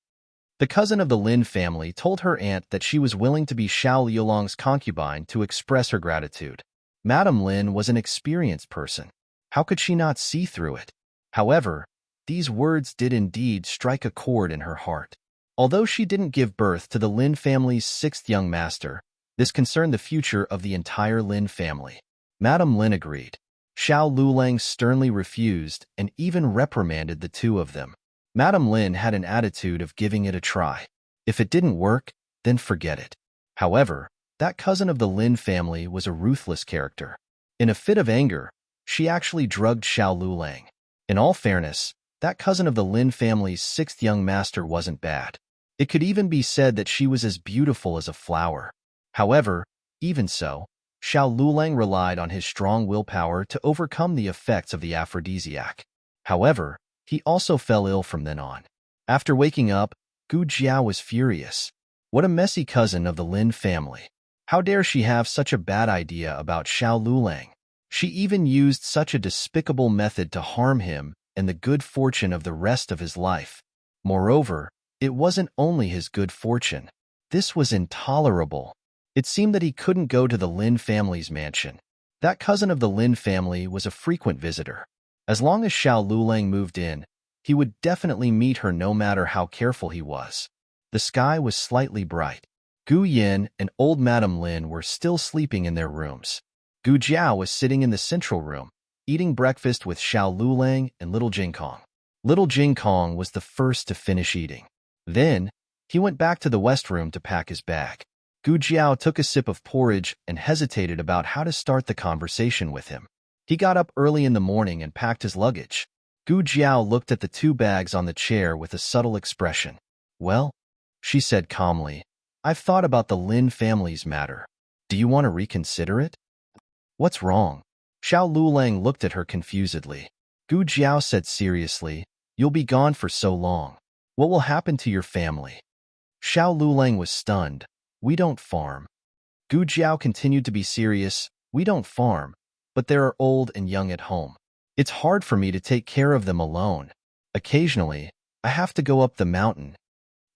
The cousin of the Lin family told her aunt that she was willing to be Xiao Liulang's concubine to express her gratitude. Madame Lin was an experienced person. How could she not see through it? However, these words did indeed strike a chord in her heart. Although she didn't give birth to the Lin family's sixth young master, this concerned the future of the entire Lin family. Madame Lin agreed. Xiao Lulang sternly refused and even reprimanded the two of them. Madame Lin had an attitude of giving it a try. If it didn't work, then forget it. However, that cousin of the Lin family was a ruthless character. In a fit of anger, she actually drugged Xiao Lulang. In all fairness, that cousin of the Lin family's sixth young master wasn't bad. It could even be said that she was as beautiful as a flower. However, even so, Xiao Lulang relied on his strong willpower to overcome the effects of the aphrodisiac. However, he also fell ill from then on. After waking up, Gu Jiao was furious. What a messy cousin of the Lin family. How dare she have such a bad idea about Xiao Lulang? She even used such a despicable method to harm him and the good fortune of the rest of his life. Moreover, it wasn't only his good fortune. This was intolerable. It seemed that he couldn't go to the Lin family's mansion. That cousin of the Lin family was a frequent visitor. As long as Xiao Lulang moved in, he would definitely meet her no matter how careful he was. The sky was slightly bright. Gu Yin and old Madame Lin were still sleeping in their rooms. Gu Jiao was sitting in the central room, eating breakfast with Xiao Lulang and little Jingkong. Little Jingkong was the first to finish eating. Then, he went back to the west room to pack his bag. Gu Jiao took a sip of porridge and hesitated about how to start the conversation with him. He got up early in the morning and packed his luggage. Gu Jiao looked at the two bags on the chair with a subtle expression. "Well," she said calmly, "I've thought about the Lin family's matter. Do you want to reconsider it?" "What's wrong?" Xiao Lulang looked at her confusedly. Gu Jiao said seriously, "You'll be gone for so long. What will happen to your family?" Xiao Lulang was stunned. "We don't farm." Gu Jiao continued to be serious. "We don't farm, but there are old and young at home. It's hard for me to take care of them alone. Occasionally, I have to go up the mountain."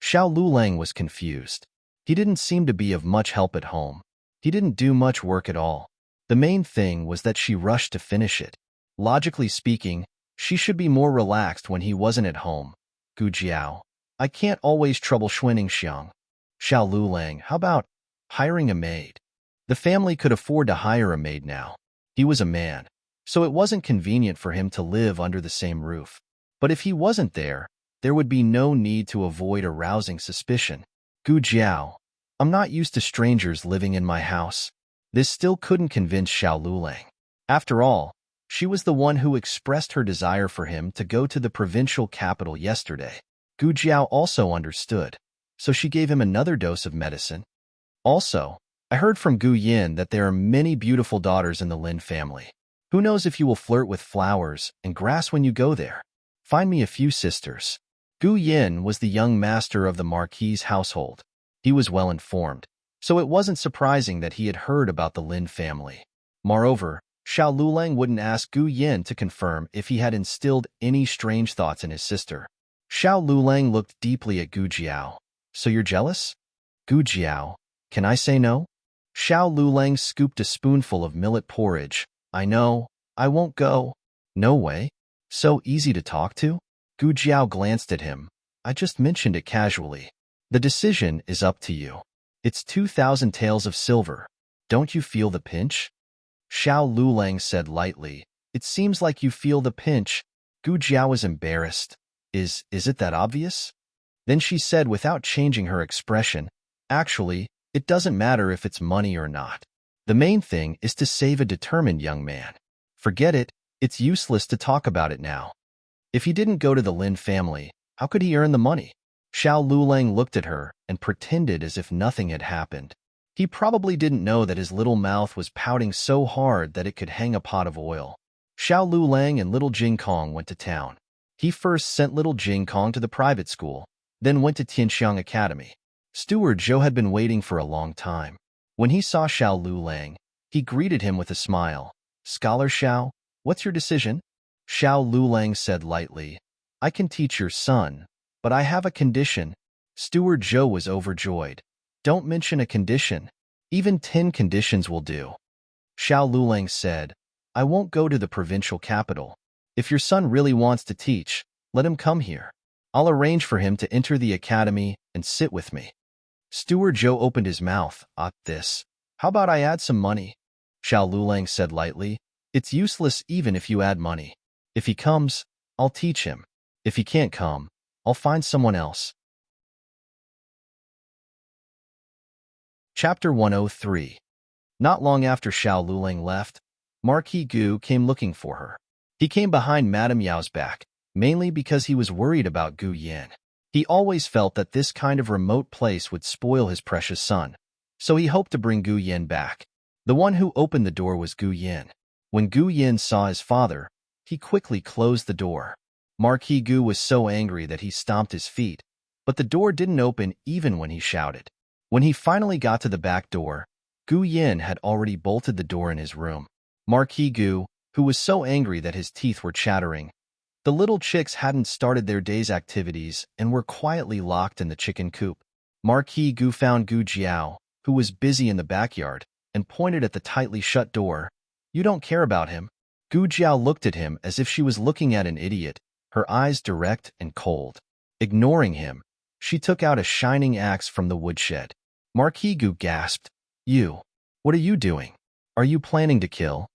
Xiao Lulang was confused. He didn't seem to be of much help at home. He didn't do much work at all. The main thing was that she rushed to finish it. Logically speaking, she should be more relaxed when he wasn't at home. "Gu Jiao, I can't always trouble Xuaning Xiang." "Xiao Lulang, how about hiring a maid?" The family could afford to hire a maid now. He was a man, so it wasn't convenient for him to live under the same roof. But if he wasn't there, there would be no need to avoid arousing suspicion. "Gu Jiao, I'm not used to strangers living in my house." This still couldn't convince Xiao Lulang. After all, she was the one who expressed her desire for him to go to the provincial capital yesterday. Gu Jiao also understood, so she gave him another dose of medicine. "Also, I heard from Gu Yin that there are many beautiful daughters in the Lin family. Who knows if you will flirt with flowers and grass when you go there? Find me a few sisters." Gu Yin was the young master of the Marquis's household. He was well informed, so it wasn't surprising that he had heard about the Lin family. Moreover, Xiao Lulang wouldn't ask Gu Yin to confirm if he had instilled any strange thoughts in his sister. Xiao Lulang looked deeply at Gu Jiao. "So you're jealous?" "Gu Jiao, can I say no?" Xiao Lulang scooped a spoonful of millet porridge. "I know, I won't go. No way. So easy to talk to? Gu Jiao glanced at him. I just mentioned it casually. The decision is up to you. It's 2,000 taels of silver. Don't you feel the pinch? Xiao Lulang said lightly. It seems like you feel the pinch. Gu Jiao was embarrassed. Is it that obvious? Then she said without changing her expression, actually, it doesn't matter if it's money or not. The main thing is to save a determined young man. Forget it, it's useless to talk about it now. If he didn't go to the Lin family, how could he earn the money? Xiao Lulang looked at her and pretended as if nothing had happened. He probably didn't know that his little mouth was pouting so hard that it could hang a pot of oil. Xiao Lulang and little Jing Kong went to town. He first sent little Jing Kong to the private school, then went to Tianxiang Academy. Steward Zhou had been waiting for a long time. When he saw Xiao Lulang, he greeted him with a smile. Scholar Xiao, what's your decision? Xiao Lulang said lightly, I can teach your son, but I have a condition. Steward Zhou was overjoyed. Don't mention a condition. Even 10 conditions will do. Xiao Lulang said, I won't go to the provincial capital. If your son really wants to teach, let him come here. I'll arrange for him to enter the academy and sit with me. Steward Zhou opened his mouth. This. How about I add some money? Xiao Lulang said lightly, it's useless even if you add money. If he comes, I'll teach him. If he can't come, I'll find someone else. Chapter 103. Not long after Xiao Lulang left, Marquis Gu came looking for her. He came behind Madame Yao's back, mainly because he was worried about Gu Yan. He always felt that this kind of remote place would spoil his precious son, so he hoped to bring Gu Yan back. The one who opened the door was Gu Yan. When Gu Yan saw his father, he quickly closed the door. Marquis Gu was so angry that he stomped his feet, but the door didn't open even when he shouted. When he finally got to the back door, Gu Yan had already bolted the door in his room. Marquis Gu, who was so angry that his teeth were chattering, the little chicks hadn't started their day's activities and were quietly locked in the chicken coop. Marquis Gu found Gu Jiao, who was busy in the backyard, and pointed at the tightly shut door. You don't care about him. Gu Jiao looked at him as if she was looking at an idiot, her eyes direct and cold. Ignoring him, she took out a shining axe from the woodshed. Marquis Gu gasped. You. What are you doing? Are you planning to kill?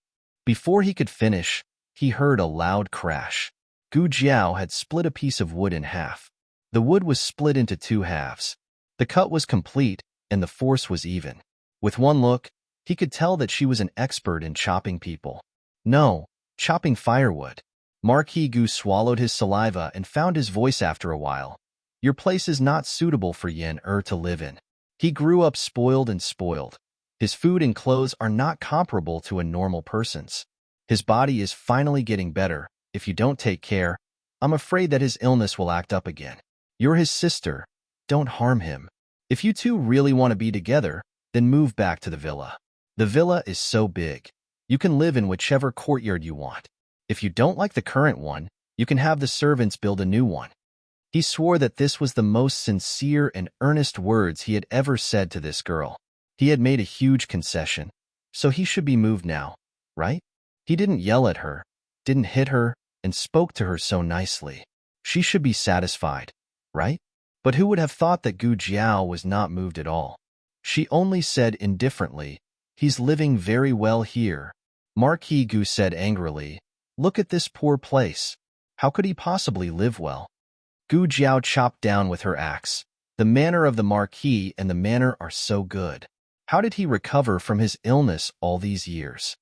Before he could finish, he heard a loud crash. Gu Jiao had split a piece of wood in half. The wood was split into 2 halves. The cut was complete, and the force was even. With one look, he could tell that she was an expert in chopping people. No, chopping firewood. Marquis Gu swallowed his saliva and found his voice after a while. Your place is not suitable for Yan to live in. He grew up spoiled and spoiled. His food and clothes are not comparable to a normal person's. His body is finally getting better. If you don't take care, I'm afraid that his illness will act up again. You're his sister. Don't harm him. If you two really want to be together, then move back to the villa. The villa is so big. You can live in whichever courtyard you want. If you don't like the current one, you can have the servants build a new one. He swore that this was the most sincere and earnest words he had ever said to this girl. He had made a huge concession, so he should be moved now, right? He didn't yell at her, didn't hit her, and spoke to her so nicely. She should be satisfied, right? But who would have thought that Gu Jiao was not moved at all? She only said indifferently, he's living very well here. Marquis Gu said angrily, look at this poor place. How could he possibly live well? Gu Jiao chopped down with her axe. The manner of the Marquis and the manner are so good. How did he recover from his illness all these years?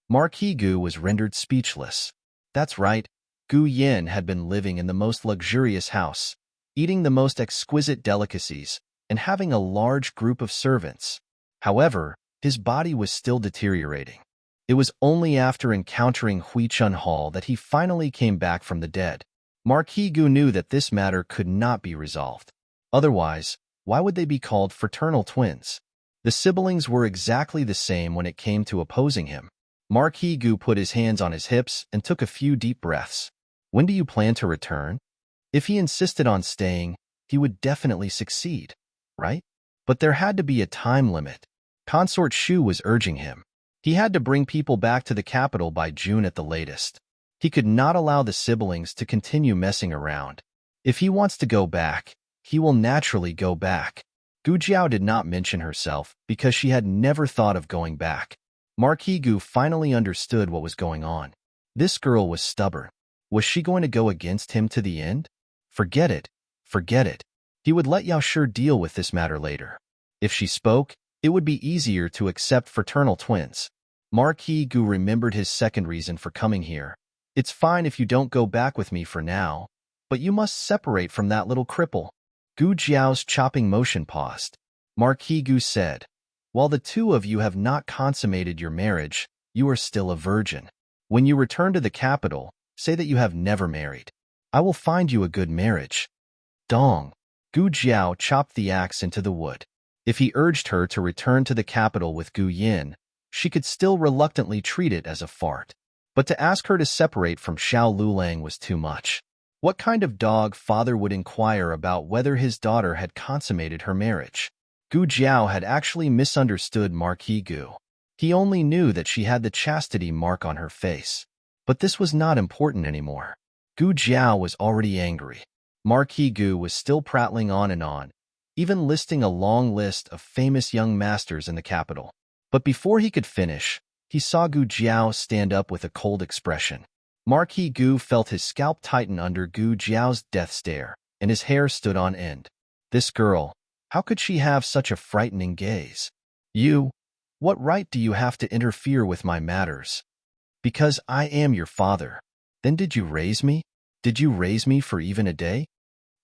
Marquis Gu was rendered speechless. That's right, Gu Yan had been living in the most luxurious house, eating the most exquisite delicacies, and having a large group of servants. However, his body was still deteriorating. It was only after encountering Huichun Hall that he finally came back from the dead. Marquis Gu knew that this matter could not be resolved. Otherwise, why would they be called fraternal twins? The siblings were exactly the same when it came to opposing him. Marquis Gu put his hands on his hips and took a few deep breaths. When do you plan to return? If he insisted on staying, he would definitely succeed, right? But there had to be a time limit. Consort Shu was urging him. He had to bring people back to the capital by June at the latest. He could not allow the siblings to continue messing around. If he wants to go back, he will naturally go back. Gu Jiao did not mention herself because she had never thought of going back. Marquis Gu finally understood what was going on. This girl was stubborn. Was she going to go against him to the end? Forget it. Forget it. He would let Yao Shi deal with this matter later. If she spoke, it would be easier to accept fraternal twins. Marquis Gu remembered his second reason for coming here. It's fine if you don't go back with me for now, but you must separate from that little cripple. Gu Jiao's chopping motion paused. Marquis Gu said, while the two of you have not consummated your marriage, you are still a virgin. When you return to the capital, say that you have never married. I will find you a good marriage. Dong. Gu Jiao chopped the axe into the wood. If he urged her to return to the capital with Gu Yin, she could still reluctantly treat it as a fart. But to ask her to separate from Xiao Lulang was too much. What kind of dog father would inquire about whether his daughter had consummated her marriage? Gu Jiao had actually misunderstood Marquis Gu. He only knew that she had the chastity mark on her face. But this was not important anymore. Gu Jiao was already angry. Marquis Gu was still prattling on, even listing a long list of famous young masters in the capital. But before he could finish, he saw Gu Jiao stand up with a cold expression. Marquis Gu felt his scalp tighten under Gu Jiao's death stare, and his hair stood on end. This girl, how could she have such a frightening gaze? You, what right do you have to interfere with my matters? Because I am your father. Then did you raise me? Did you raise me for even a day?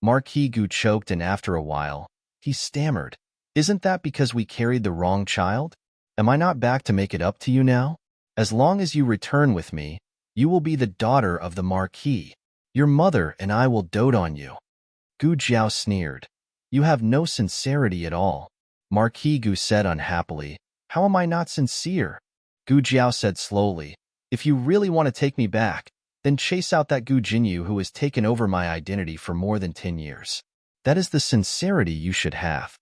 Marquis Gu choked, and after a while, he stammered. Isn't that because we carried the wrong child? Am I not back to make it up to you now? As long as you return with me, you will be the daughter of the Marquis. Your mother and I will dote on you. Gu Jiao sneered. You have no sincerity at all. Marquis Gu said unhappily. How am I not sincere? Gu Jiao said slowly. If you really want to take me back, then chase out that Gu Jinyu who has taken over my identity for more than 10 years. That is the sincerity you should have.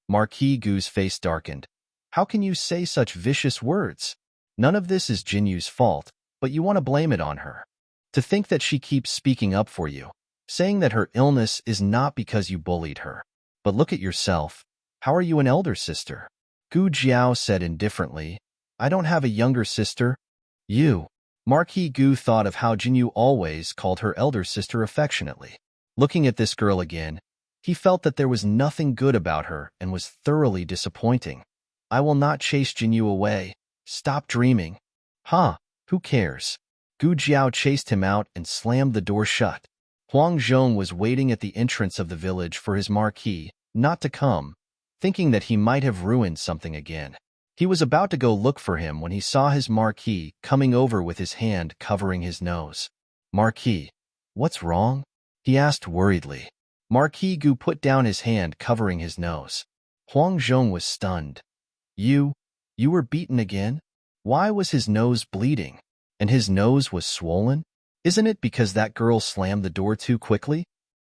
Marquis Gu's face darkened. How can you say such vicious words? None of this is Jinyu's fault, but you want to blame it on her. To think that she keeps speaking up for you, saying that her illness is not because you bullied her. But look at yourself. How are you an elder sister? Gu Jiao said indifferently. I don't have a younger sister. You. Marquis Gu thought of how Jinyu always called her elder sister affectionately. Looking at this girl again, he felt that there was nothing good about her and was thoroughly disappointing. I will not chase Jinyu away. Stop dreaming. Huh, who cares? Gu Jiao chased him out and slammed the door shut. Huang Zhong was waiting at the entrance of the village for his marquis not to come, thinking that he might have ruined something again. He was about to go look for him when he saw his marquis coming over with his hand covering his nose. Marquis, what's wrong? He asked worriedly. Marquis Gu put down his hand covering his nose. Huang Zhong was stunned. You were beaten again? Why was his nose bleeding? And his nose was swollen? Isn't it because that girl slammed the door too quickly?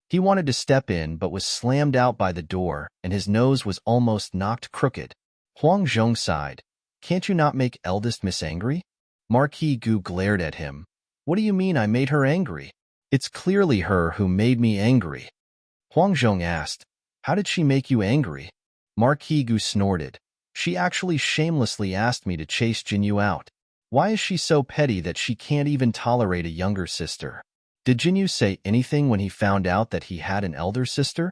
He wanted to step in but was slammed out by the door, and his nose was almost knocked crooked. Huang Zhong sighed. Can't you not make eldest miss angry? Marquis Gu glared at him. What do you mean I made her angry? It's clearly her who made me angry. Huang Zhong asked, how did she make you angry? Marquis Gu snorted. She actually shamelessly asked me to chase Jinyu out. Why is she so petty that she can't even tolerate a younger sister? Did Jinyu say anything when he found out that he had an elder sister?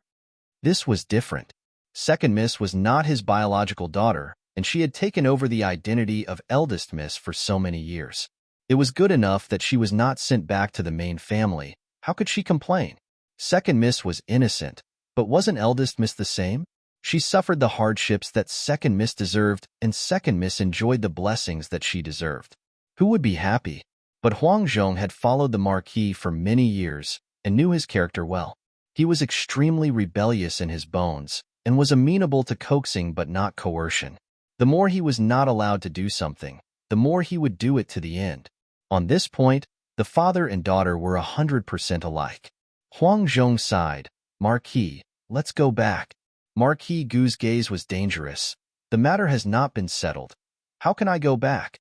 This was different. Second Miss was not his biological daughter, and she had taken over the identity of eldest Miss for so many years. It was good enough that she was not sent back to the main family. How could she complain? Second Miss was innocent, but wasn't eldest Miss the same? She suffered the hardships that Second Miss deserved, and Second Miss enjoyed the blessings that she deserved. Who would be happy? But Huang Zhong had followed the Marquis for many years and knew his character well. He was extremely rebellious in his bones and was amenable to coaxing but not coercion. The more he was not allowed to do something, the more he would do it to the end. On this point, the father and daughter were 100% alike. Huang Zhong sighed. Marquis, let's go back. Marquis Gu's gaze was dangerous. The matter has not been settled. How can I go back?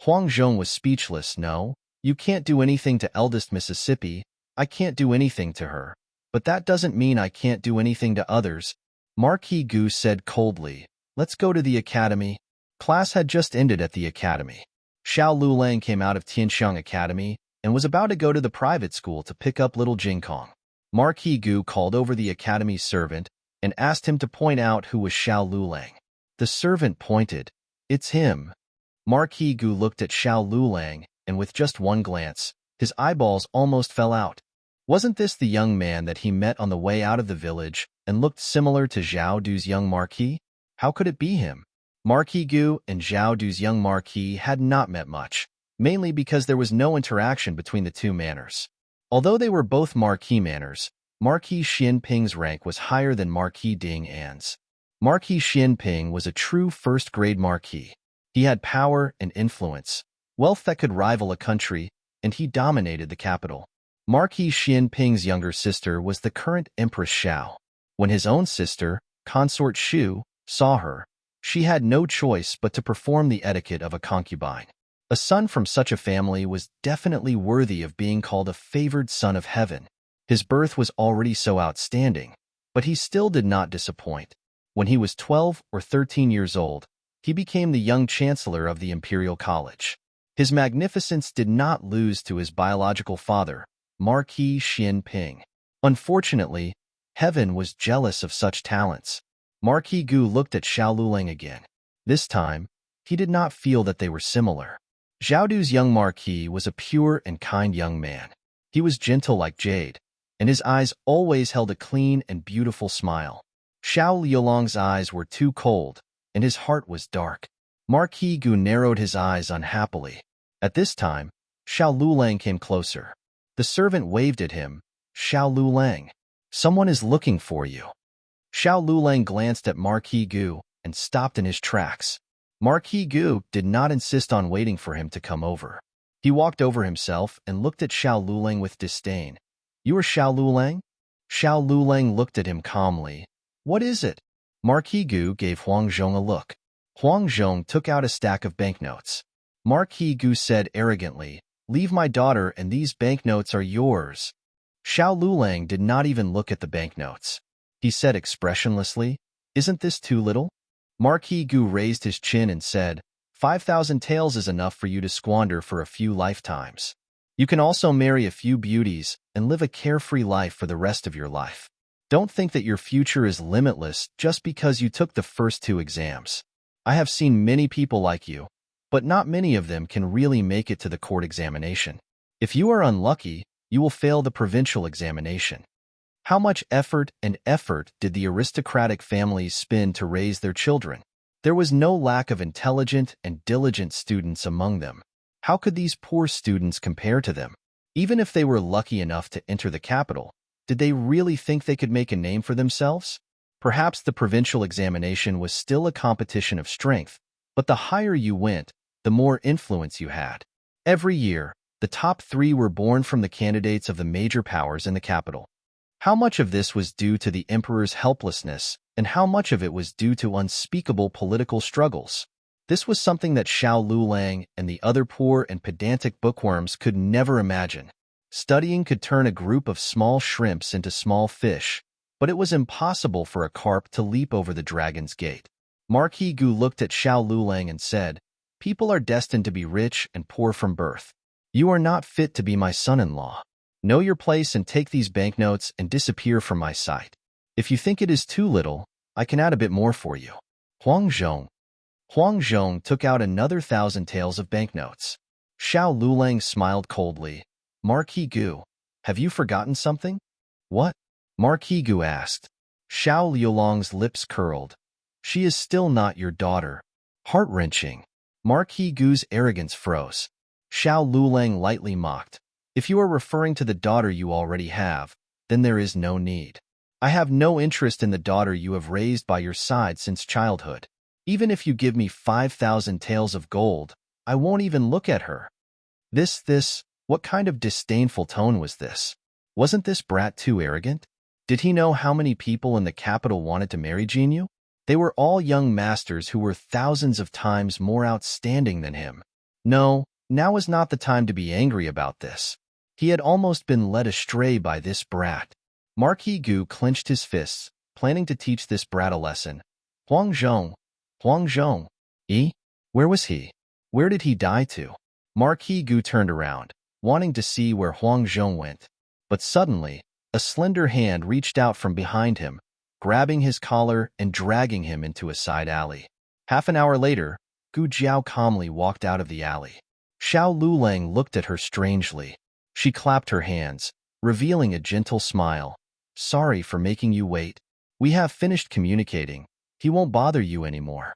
Huang Zhong was speechless. No, you can't do anything to eldest Mississippi. I can't do anything to her. But that doesn't mean I can't do anything to others. Marquis Gu said coldly. Let's go to the academy. Class had just ended at the academy. Xiao Lulang came out of Tianxiang Academy and was about to go to the private school to pick up little Jingkong. Marquis Gu called over the academy's servant and asked him to point out who was Xiao Lulang. The servant pointed. It's him. Marquis Gu looked at Xiao Lulang, and with just one glance, his eyeballs almost fell out. Wasn't this the young man that he met on the way out of the village and looked similar to Zhao Du's young marquis? How could it be him? Marquis Gu and Zhao Du's young marquis had not met much, mainly because there was no interaction between the two manors. Although they were both marquis manors, Marquis Xianping's rank was higher than Marquis Ding An's. Marquis Xianping was a true first-grade marquis. He had power and influence, wealth that could rival a country, and he dominated the capital. Marquis Xianping's younger sister was the current Empress Xiao. When his own sister, Consort Xu, saw her, she had no choice but to perform the etiquette of a concubine. A son from such a family was definitely worthy of being called a favored son of heaven. His birth was already so outstanding, but he still did not disappoint. When he was 12 or 13 years old, he became the young chancellor of the Imperial College. His magnificence did not lose to his biological father, Marquis Xianping. Unfortunately, heaven was jealous of such talents. Marquis Gu looked at Xiao Lulang again. This time, he did not feel that they were similar. Zhao Du's young marquis was a pure and kind young man. He was gentle like jade, and his eyes always held a clean and beautiful smile. Xiao Liulong's eyes were too cold, and his heart was dark. Marquis Gu narrowed his eyes unhappily. At this time, Xiao Lulang came closer. The servant waved at him. Xiao Lulang, someone is looking for you. Xiao Lulang glanced at Marquis Gu and stopped in his tracks. Marquis Gu did not insist on waiting for him to come over. He walked over himself and looked at Xiao Lulang with disdain. You are Xiao Lulang? Xiao Lulang looked at him calmly. What is it? Marquis Gu gave Huang Zhong a look. Huang Zhong took out a stack of banknotes. Marquis Gu said arrogantly, Leave my daughter and these banknotes are yours. Xiao Lulang did not even look at the banknotes. He said expressionlessly, Isn't this too little? Marquis Gu raised his chin and said, 5,000 taels is enough for you to squander for a few lifetimes. You can also marry a few beauties and live a carefree life for the rest of your life. Don't think that your future is limitless just because you took the first 2 exams. I have seen many people like you, but not many of them can really make it to the court examination. If you are unlucky, you will fail the provincial examination. How much effort did the aristocratic families spend to raise their children? There was no lack of intelligent and diligent students among them. How could these poor students compare to them? Even if they were lucky enough to enter the capital, did they really think they could make a name for themselves? Perhaps the provincial examination was still a competition of strength, but the higher you went, the more influence you had. Every year, the top 3 were born from the candidates of the major powers in the capital. How much of this was due to the emperor's helplessness, and how much of it was due to unspeakable political struggles? This was something that Xiao Lulang and the other poor and pedantic bookworms could never imagine. Studying could turn a group of small shrimps into small fish, but it was impossible for a carp to leap over the dragon's gate. Marquis Gu looked at Xiao Lulang and said, People are destined to be rich and poor from birth. You are not fit to be my son-in-law. Know your place and take these banknotes and disappear from my sight. If you think it is too little, I can add a bit more for you. Huang Zhong took out another 1,000 taels of banknotes. Xiao Lulang smiled coldly. Marquis Gu, have you forgotten something? What? Marquis Gu asked. Xiao Liulong's lips curled. She is still not your daughter. Heart-wrenching. Marquis Gu's arrogance froze. Xiao Lulang lightly mocked. If you are referring to the daughter you already have, then there is no need. I have no interest in the daughter you have raised by your side since childhood. Even if you give me 5,000 taels of gold, I won't even look at her. What kind of disdainful tone was this? Wasn't this brat too arrogant? Did he know how many people in the capital wanted to marry Jinyu? They were all young masters who were thousands of times more outstanding than him. No, now was not the time to be angry about this. He had almost been led astray by this brat. Marquis Gu clenched his fists, planning to teach this brat a lesson. Huang Zhong. Huang Zhong. Where was he? Where did he die to? Marquis Gu turned around, wanting to see where Huang Zhong went. But suddenly, a slender hand reached out from behind him, grabbing his collar and dragging him into a side alley. Half an hour later, Gu Jiao calmly walked out of the alley. Xiao Lulang looked at her strangely. She clapped her hands, revealing a gentle smile. Sorry for making you wait. We have finished communicating. He won't bother you anymore.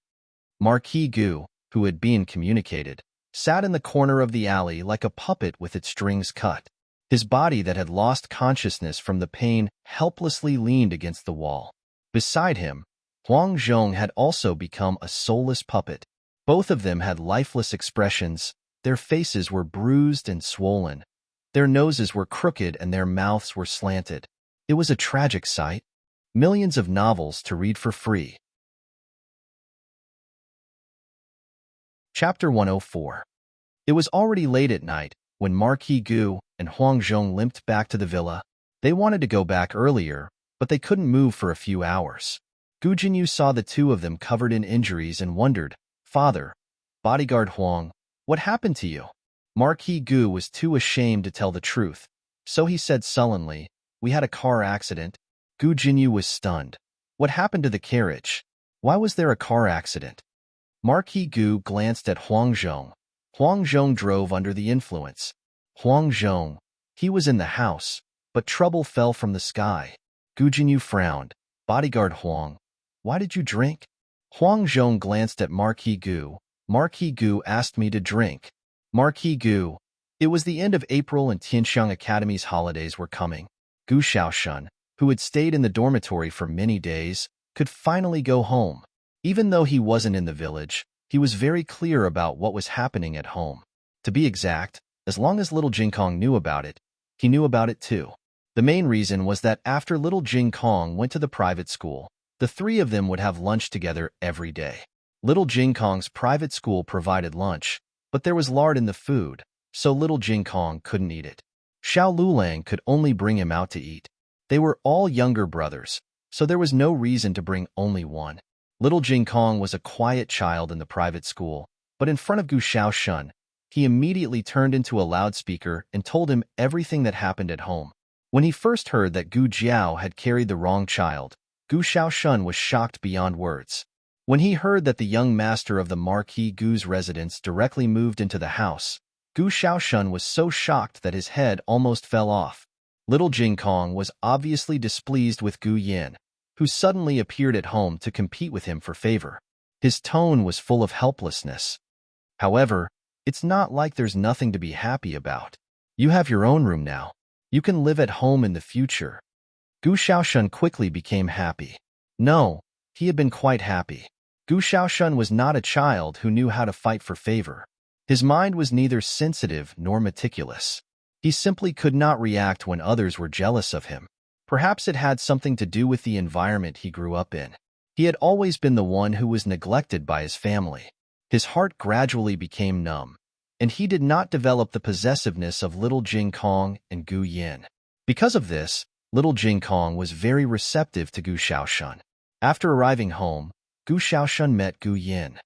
Marquis Gu, who had been communicated, sat in the corner of the alley like a puppet with its strings cut. His body that had lost consciousness from the pain helplessly leaned against the wall. Beside him, Huang Zhong had also become a soulless puppet. Both of them had lifeless expressions. Their faces were bruised and swollen. Their noses were crooked and their mouths were slanted. It was a tragic sight. Millions of novels to read for free. Chapter 104. It was already late at night when Marquis Gu and Huang Zhong limped back to the villa. They wanted to go back earlier, but they couldn't move for a few hours. Gu Jinyu saw the two of them covered in injuries and wondered, Father, bodyguard Huang, what happened to you? Marquis Gu was too ashamed to tell the truth, so he said sullenly, We had a car accident. Gu Jinyu was stunned. What happened to the carriage? Why was there a car accident? Marquis Gu glanced at Huang Zhong. Huang Zhong drove under the influence. Huang Zhong. He was in the house, but trouble fell from the sky. Gu Jinyu frowned. Bodyguard Huang, why did you drink? Huang Zhong glanced at Marquis Gu. Marquis Gu asked me to drink. Marquis Gu. It was the end of April and Tianxiang Academy's holidays were coming. Gu Xiaoshun, who had stayed in the dormitory for many days, could finally go home. Even though he wasn't in the village, he was very clear about what was happening at home. To be exact, as long as little Jingkong knew about it, he knew about it too. The main reason was that after little Jingkong went to the private school, the three of them would have lunch together every day. Little Jingkong's private school provided lunch, but there was lard in the food, so little Jingkong couldn't eat it. Xiao Lulang could only bring him out to eat. They were all younger brothers, so there was no reason to bring only one. Little Jingkong was a quiet child in the private school, but in front of Gu Xiaoshun, he immediately turned into a loudspeaker and told him everything that happened at home. When he first heard that Gu Jiao had carried the wrong child, Gu Xiaoshun was shocked beyond words. When he heard that the young master of the Marquis Gu's residence directly moved into the house, Gu Xiaoshun was so shocked that his head almost fell off. Little Jingkong was obviously displeased with Gu Yin, who suddenly appeared at home to compete with him for favor. His tone was full of helplessness. However, it's not like there's nothing to be happy about. You have your own room now. You can live at home in the future. Gu Xiaoshun quickly became happy. No, he had been quite happy. Gu Xiaoshun was not a child who knew how to fight for favor. His mind was neither sensitive nor meticulous. He simply could not react when others were jealous of him. Perhaps it had something to do with the environment he grew up in. He had always been the one who was neglected by his family. His heart gradually became numb, and he did not develop the possessiveness of little Jingkong and Gu Yin. Because of this, little Jingkong was very receptive to Gu Xiaoshun. After arriving home, Gu Xiaoshun met Gu Yin.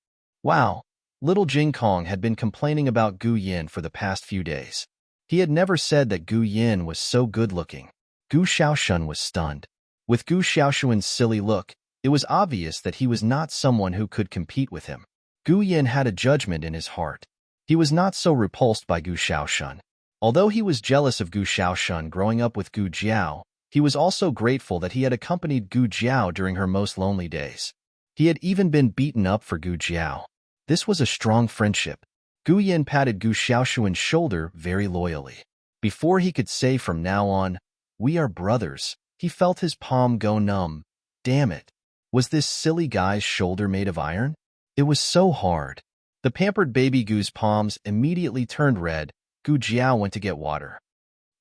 Wow, little Jingkong had been complaining about Gu Yin for the past few days. He had never said that Gu Yin was so good-looking. Gu Xiaoshun was stunned. With Gu Xiaoshun's silly look, it was obvious that he was not someone who could compete with him. Gu Yin had a judgment in his heart. He was not so repulsed by Gu Xiaoshun. Although he was jealous of Gu Xiaoshun growing up with Gu Jiao, he was also grateful that he had accompanied Gu Jiao during her most lonely days. He had even been beaten up for Gu Jiao. This was a strong friendship. Gu Yin patted Gu Xiaoshun's shoulder very loyally. Before he could say from now on, "We are brothers," he felt his palm go numb. Damn it. Was this silly guy's shoulder made of iron? It was so hard. The pampered baby Gu's palms immediately turned red. Gu Jiao went to get water.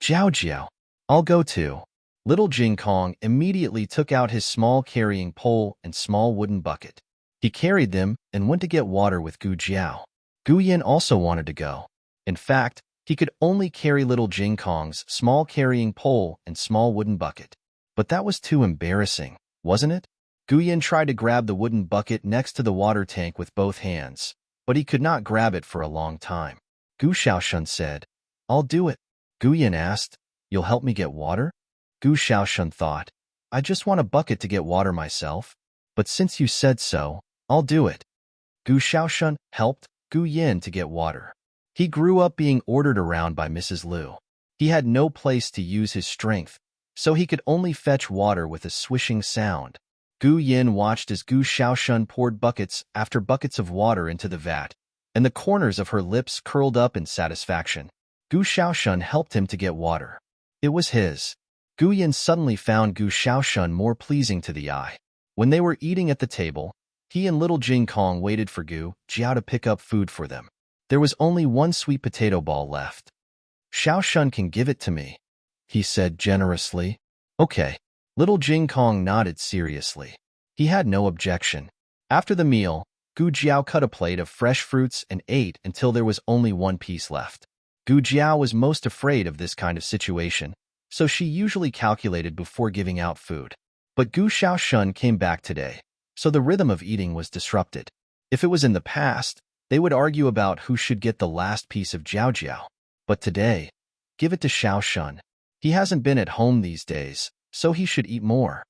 Jiao Jiao, I'll go too. Little Jing Kong immediately took out his small carrying pole and small wooden bucket. He carried them and went to get water with Gu Jiao. Gu Yin also wanted to go. In fact, he could only carry little Jing Kong's small carrying pole and small wooden bucket. But that was too embarrassing, wasn't it? Gu Yin tried to grab the wooden bucket next to the water tank with both hands, but he could not grab it for a long time. Gu Xiaoshun said, "I'll do it." Gu Yin asked, "You'll help me get water?" Gu Xiaoshun thought, "I just want a bucket to get water myself, but since you said so, I'll do it." Gu Xiaoshun helped Gu Yin to get water. He grew up being ordered around by Mrs. Liu. He had no place to use his strength, so he could only fetch water with a swishing sound. Gu Yin watched as Gu Xiaoshun poured buckets after buckets of water into the vat, and the corners of her lips curled up in satisfaction. Gu Xiaoshun helped him to get water. It was his. Gu Yin suddenly found Gu Xiaoshun more pleasing to the eye. When they were eating at the table, he and little Jing Kong waited for Gu Jiao to pick up food for them. There was only one sweet potato ball left. "Xiaoshun can give it to me," he said generously. "Okay." Little Jing Kong nodded seriously. He had no objection. After the meal, Gu Jiao cut a plate of fresh fruits and ate until there was only one piece left. Gu Jiao was most afraid of this kind of situation, so she usually calculated before giving out food. But Gu Xiaoshun came back today, so the rhythm of eating was disrupted. If it was in the past, they would argue about who should get the last piece of Jiao Jiao. But today, give it to Xiaoshun. He hasn't been at home these days, so he should eat more.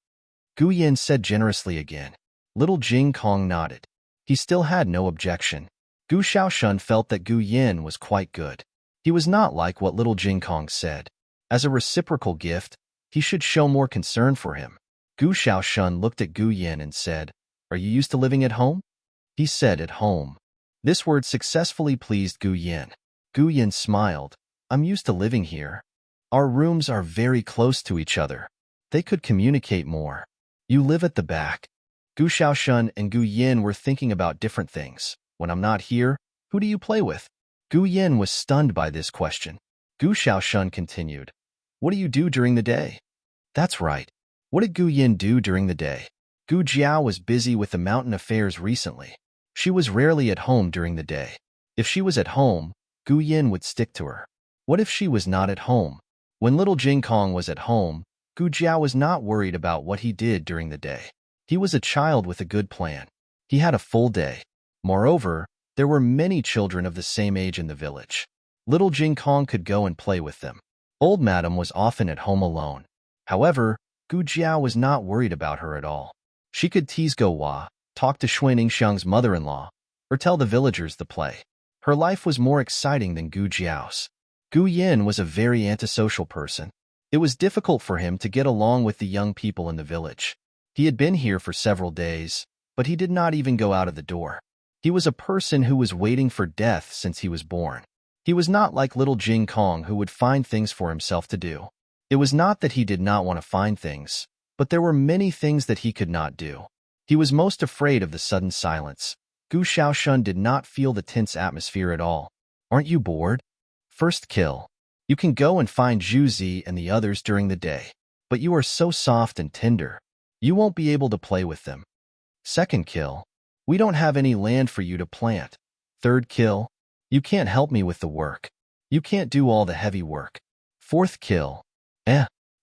Gu Yin said generously again. Little Jing Kong nodded. He still had no objection. Gu Xiaoshun felt that Gu Yin was quite good. He was not like what little Jing Kong said. As a reciprocal gift, he should show more concern for him. Gu Xiaoshun looked at Gu Yin and said, "Are you used to living at home?" He said at home. This word successfully pleased Gu Yin. Gu Yin smiled. "I'm used to living here. Our rooms are very close to each other. They could communicate more. You live at the back." Gu Xiaoshun and Gu Yin were thinking about different things. "When I'm not here, who do you play with?" Gu Yin was stunned by this question. Gu Xiaoshun continued, "What do you do during the day?" That's right. What did Gu Yin do during the day? Gu Jiao was busy with the mountain affairs recently. She was rarely at home during the day. If she was at home, Gu Yin would stick to her. What if she was not at home? When little Jing Kong was at home, Gu Jiao was not worried about what he did during the day. He was a child with a good plan. He had a full day. Moreover, there were many children of the same age in the village. Little Jing Kong could go and play with them. Old Madam was often at home alone. However, Gu Jiao was not worried about her at all. She could tease Go Hua, talk to Shui Ningxiang's mother-in-law, or tell the villagers to play. Her life was more exciting than Gu Jiao's. Gu Yin was a very antisocial person. It was difficult for him to get along with the young people in the village. He had been here for several days, but he did not even go out of the door. He was a person who was waiting for death since he was born. He was not like little Jing Kong who would find things for himself to do. It was not that he did not want to find things, but there were many things that he could not do. He was most afraid of the sudden silence. Gu Xiaoshun did not feel the tense atmosphere at all. "Aren't you bored?" First kill. You can go and find Zhu Zi and the others during the day, but you are so soft and tender. You won't be able to play with them. Second kill. We don't have any land for you to plant. Third kill. You can't help me with the work. You can't do all the heavy work. Fourth kill.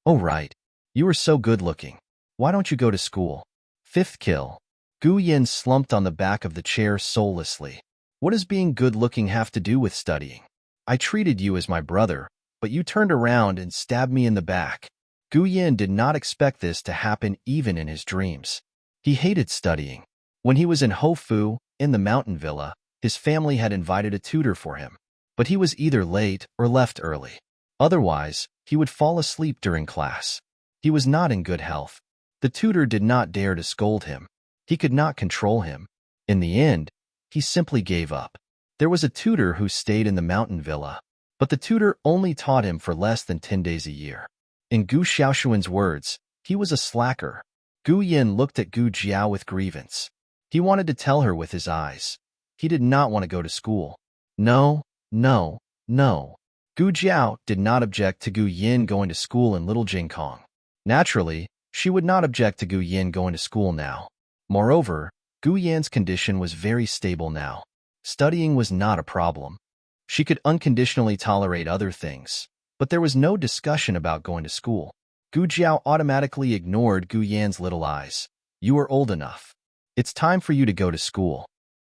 Oh right. You are so good looking. Why don't you go to school? Fifth kill. Gu Yin slumped on the back of the chair soullessly. What does being good-looking have to do with studying? I treated you as my brother, but you turned around and stabbed me in the back. Gu Yin did not expect this to happen even in his dreams. He hated studying. When he was in Hofu, in the mountain villa, his family had invited a tutor for him, but he was either late or left early. Otherwise, he would fall asleep during class. He was not in good health. The tutor did not dare to scold him. He could not control him. In the end, he simply gave up. There was a tutor who stayed in the mountain villa, but the tutor only taught him for less than 10 days a year. In Gu Xiaoshun's words, he was a slacker. Gu Yin looked at Gu Jiao with grievance. He wanted to tell her with his eyes. He did not want to go to school. No, no, no. Gu Jiao did not object to Gu Yin going to school in Little Jing Kong. Naturally, she would not object to Gu Yin going to school now. Moreover, Gu Yan's condition was very stable now. Studying was not a problem. She could unconditionally tolerate other things, but there was no discussion about going to school. Gu Jiao automatically ignored Gu Yan's little eyes. You are old enough. It's time for you to go to school.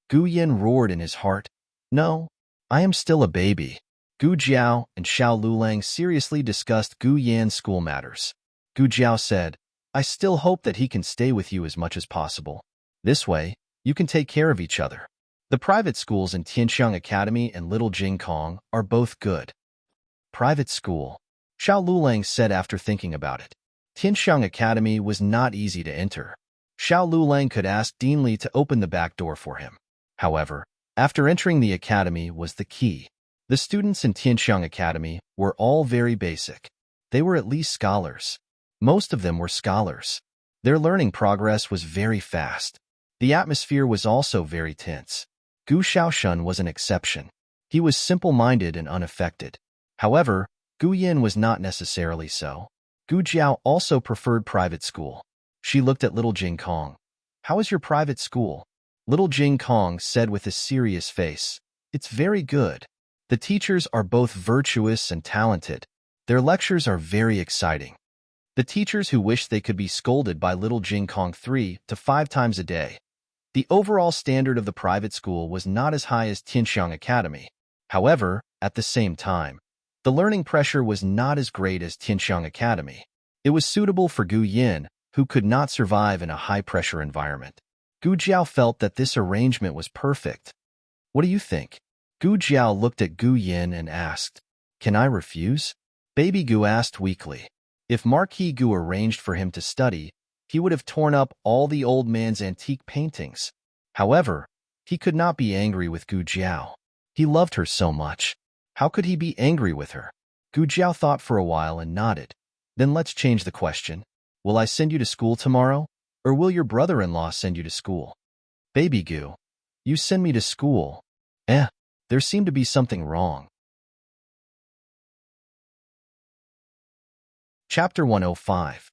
Gu Yin roared in his heart. No, I am still a baby. Gu Jiao and Xiao Lulang seriously discussed Gu Yan's school matters. Gu Jiao said, I still hope that he can stay with you as much as possible. This way, you can take care of each other. The private schools in Tianxiang Academy and Little Jingkong are both good. Private school, Xiao Lulang said after thinking about it. Tianxiang Academy was not easy to enter. Xiao Lulang could ask Dean Li to open the back door for him. However, after entering the academy was the key. The students in Tianxiang Academy were all very basic. They were at least scholars. Most of them were scholars. Their learning progress was very fast. The atmosphere was also very tense. Gu Xiaoshun was an exception. He was simple-minded and unaffected. However, Gu Yin was not necessarily so. Gu Jiao also preferred private school. She looked at Little Jingkong. How is your private school? Little Jingkong said with a serious face. It's very good. The teachers are both virtuous and talented. Their lectures are very exciting. The teachers who wish they could be scolded by Little Jingkong 3 to 5 times a day. The overall standard of the private school was not as high as Tianxiang Academy. However, at the same time, the learning pressure was not as great as Tianxiang Academy. It was suitable for Gu Yin, who could not survive in a high-pressure environment. Gu Jiao felt that this arrangement was perfect. What do you think? Gu Jiao looked at Gu Yin and asked, Can I refuse? Baby Gu asked weakly. If Marquis Gu arranged for him to study, he would have torn up all the old man's antique paintings. However, he could not be angry with Gu Jiao. He loved her so much. How could he be angry with her? Gu Jiao thought for a while and nodded. Then let's change the question. Will I send you to school tomorrow? Or will your brother-in-law send you to school? Baby Gu, you send me to school. There seemed to be something wrong. Chapter 105.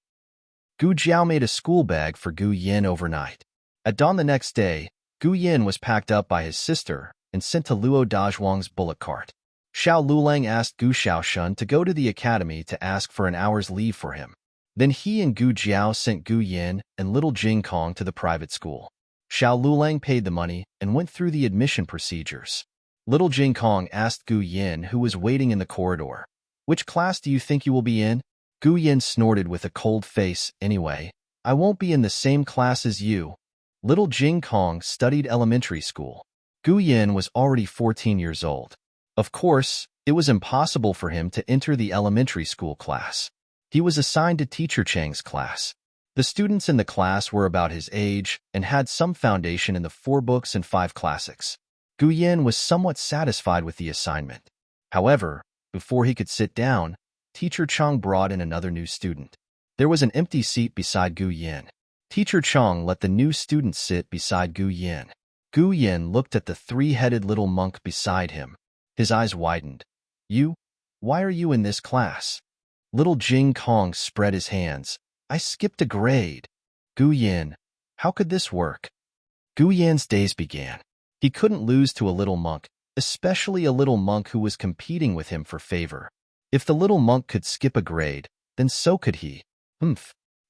Gu Jiao made a school bag for Gu Yin overnight. At dawn the next day, Gu Yin was packed up by his sister and sent to Luo Dazhuang's bullock cart. Xiao Lulang asked Gu Xiaoshun to go to the academy to ask for an hour's leave for him. Then he and Gu Jiao sent Gu Yin and Little Jingkong to the private school. Xiao Lulang paid the money and went through the admission procedures. Little Jingkong asked Gu Yin, who was waiting in the corridor, Which class do you think you will be in? Gu Yin snorted with a cold face. Anyway, I won't be in the same class as you. Little Jingkong studied elementary school. Gu Yin was already 14 years old. Of course, it was impossible for him to enter the elementary school class. He was assigned to Teacher Chang's class. The students in the class were about his age and had some foundation in the 4 books and 5 classics. Gu Yin was somewhat satisfied with the assignment. However, before he could sit down, Teacher Chang brought in another new student. There was an empty seat beside Gu Yin. Teacher Chang let the new student sit beside Gu Yin. Gu Yin looked at the 3-headed little monk beside him. His eyes widened. Why are you in this class? Little Jing Kong spread his hands. I skipped a grade. Gu Yin, how could this work? Gu Yin's days began. He couldn't lose to a little monk, especially a little monk who was competing with him for favor. If the little monk could skip a grade, then so could he.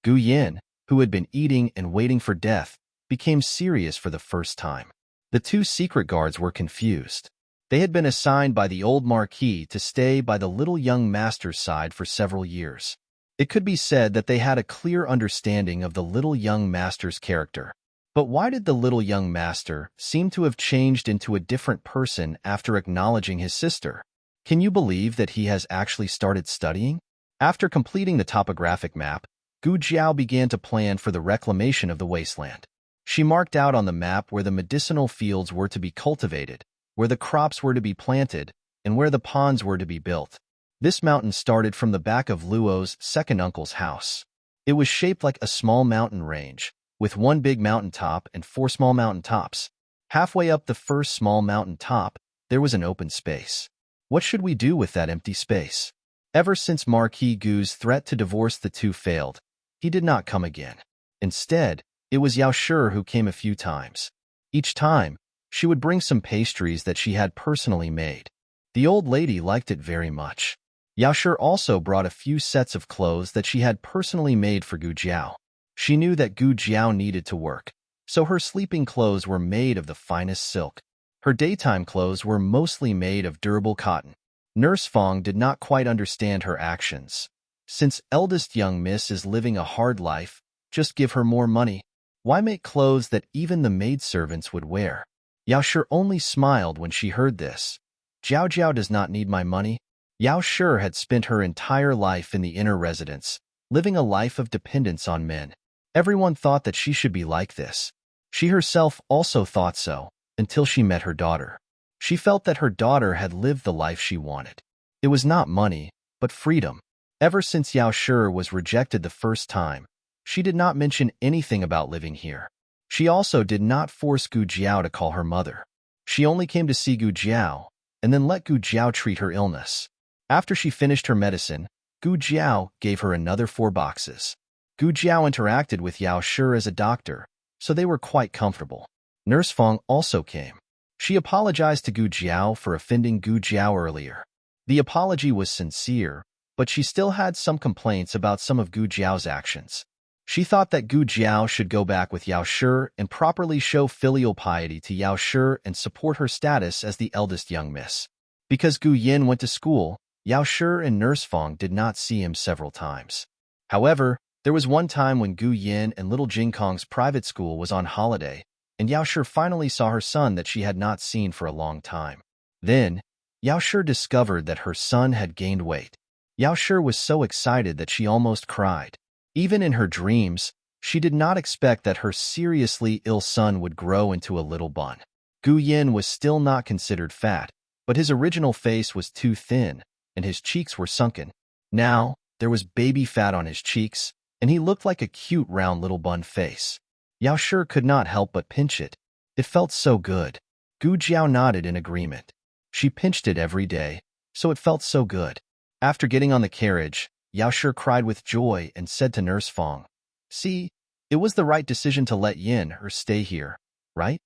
Gu Yin, who had been eating and waiting for death, became serious for the first time. The 2 secret guards were confused. They had been assigned by the old Marquis to stay by the little young master's side for several years. It could be said that they had a clear understanding of the little young master's character. But why did the little young master seem to have changed into a different person after acknowledging his sister? Can you believe that he has actually started studying? After completing the topographic map, Gu Jiao began to plan for the reclamation of the wasteland. She marked out on the map where the medicinal fields were to be cultivated, where the crops were to be planted, and where the ponds were to be built. This mountain started from the back of Luo's second uncle's house. It was shaped like a small mountain range, with 1 big mountain top and 4 small mountain tops. Halfway up the first small mountain top, there was an open space. What should we do with that empty space? Ever since Marquis Gu's threat to divorce the two failed, he did not come again. Instead, it was Yao Shi who came a few times. Each time, she would bring some pastries that she had personally made. The old lady liked it very much. Yao Shi also brought a few sets of clothes that she had personally made for Gu Jiao. She knew that Gu Jiao needed to work, so her sleeping clothes were made of the finest silk. Her daytime clothes were mostly made of durable cotton. Nurse Fong did not quite understand her actions. Since eldest young miss is living a hard life, just give her more money. Why make clothes that even the maidservants would wear? Yao Shi only smiled when she heard this. Jiao Jiao does not need my money. Yao Shi had spent her entire life in the inner residence, living a life of dependence on men. Everyone thought that she should be like this. She herself also thought so, until she met her daughter. She felt that her daughter had lived the life she wanted. It was not money, but freedom. Ever since Yao Shi was rejected the first time, she did not mention anything about living here. She also did not force Gu Jiao to call her mother. She only came to see Gu Jiao, and then let Gu Jiao treat her illness. After she finished her medicine, Gu Jiao gave her another 4 boxes. Gu Jiao interacted with Yao Shi as a doctor, so they were quite comfortable. Nurse Fong also came. She apologized to Gu Jiao for offending Gu Jiao earlier. The apology was sincere, but she still had some complaints about some of Gu Jiao's actions. She thought that Gu Jiao should go back with Yao Shi and properly show filial piety to Yao Shi and support her status as the eldest young miss. Because Gu Yin went to school, Yao Shi and Nurse Fong did not see him several times. However, there was one time when Gu Yin and little Jing Kong's private school was on holiday, and Yao Shi finally saw her son that she had not seen for a long time. Then, Yao Shi discovered that her son had gained weight. Yao Shi was so excited that she almost cried. Even in her dreams, she did not expect that her seriously ill son would grow into a little bun. Gu Yin was still not considered fat, but his original face was too thin, and his cheeks were sunken. Now, there was baby fat on his cheeks, and he looked like a cute round little bun face. Yao Shi could not help but pinch it. It felt so good. Gu Jiao nodded in agreement. She pinched it every day, so it felt so good. After getting on the carriage, Yao Shi cried with joy and said to Nurse Fong, "See, it was the right decision to let Yin her stay here, right?"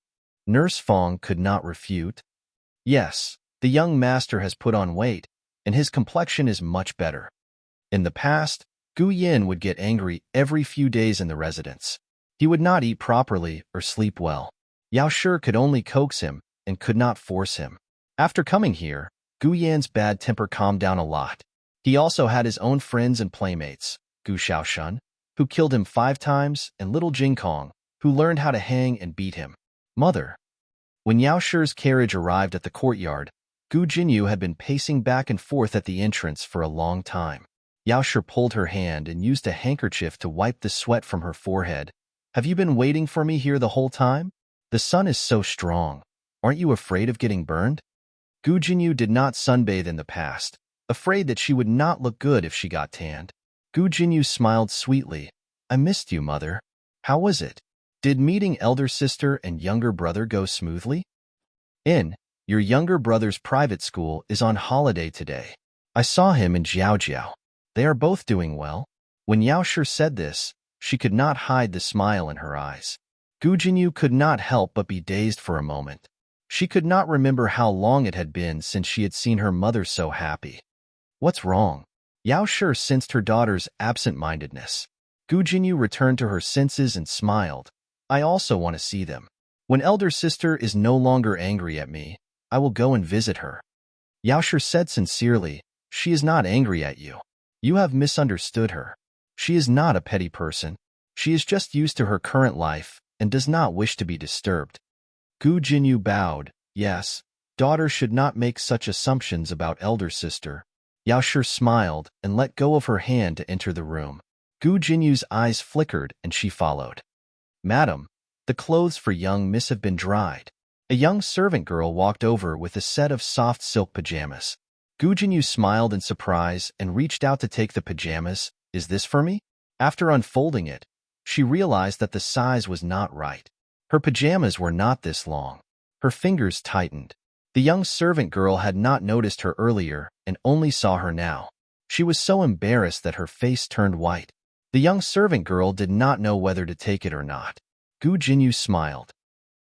Nurse Fong could not refute. Yes, the young master has put on weight, and his complexion is much better. In the past, Gu Yin would get angry every few days in the residence. He would not eat properly or sleep well. Yao Shi could only coax him and could not force him. After coming here, Gu Yan's bad temper calmed down a lot. He also had his own friends and playmates, Gu Xiaoshun, who killed him 5 times, and little Jing Kong, who learned how to hang and beat him. Mother. When Yao Shi's carriage arrived at the courtyard, Gu Jinyu had been pacing back and forth at the entrance for a long time. Yao Shi pulled her hand and used a handkerchief to wipe the sweat from her forehead. "Have you been waiting for me here the whole time? The sun is so strong. Aren't you afraid of getting burned?" Gu Jinyu did not sunbathe in the past, afraid that she would not look good if she got tanned. Gu Jinyu smiled sweetly. "I missed you, mother. How was it? Did meeting elder sister and younger brother go smoothly?" Your younger brother's private school is on holiday today. I saw him in Jiaojiao. They are both doing well." When Yao Shi said this, she could not hide the smile in her eyes. Gu Jinyu could not help but be dazed for a moment. She could not remember how long it had been since she had seen her mother so happy. "What's wrong?" Yao Shi sensed her daughter's absent-mindedness. Gu Jinyu returned to her senses and smiled. "I also want to see them. When elder sister is no longer angry at me, I will go and visit her." Yao Shi said sincerely, "She is not angry at you. You have misunderstood her. She is not a petty person. She is just used to her current life and does not wish to be disturbed." Gu Jinyu bowed. "Yes, daughter should not make such assumptions about elder sister." Yao Shi smiled and let go of her hand to enter the room. Gu Jinyu's eyes flickered and she followed. "Madam, the clothes for young miss have been dried." A young servant girl walked over with a set of soft silk pajamas. Gu Jinyu smiled in surprise and reached out to take the pajamas. "Is this for me?" After unfolding it, she realized that the size was not right. Her pajamas were not this long. Her fingers tightened. The young servant girl had not noticed her earlier and only saw her now. She was so embarrassed that her face turned white. The young servant girl did not know whether to take it or not. Gu Jinyu smiled.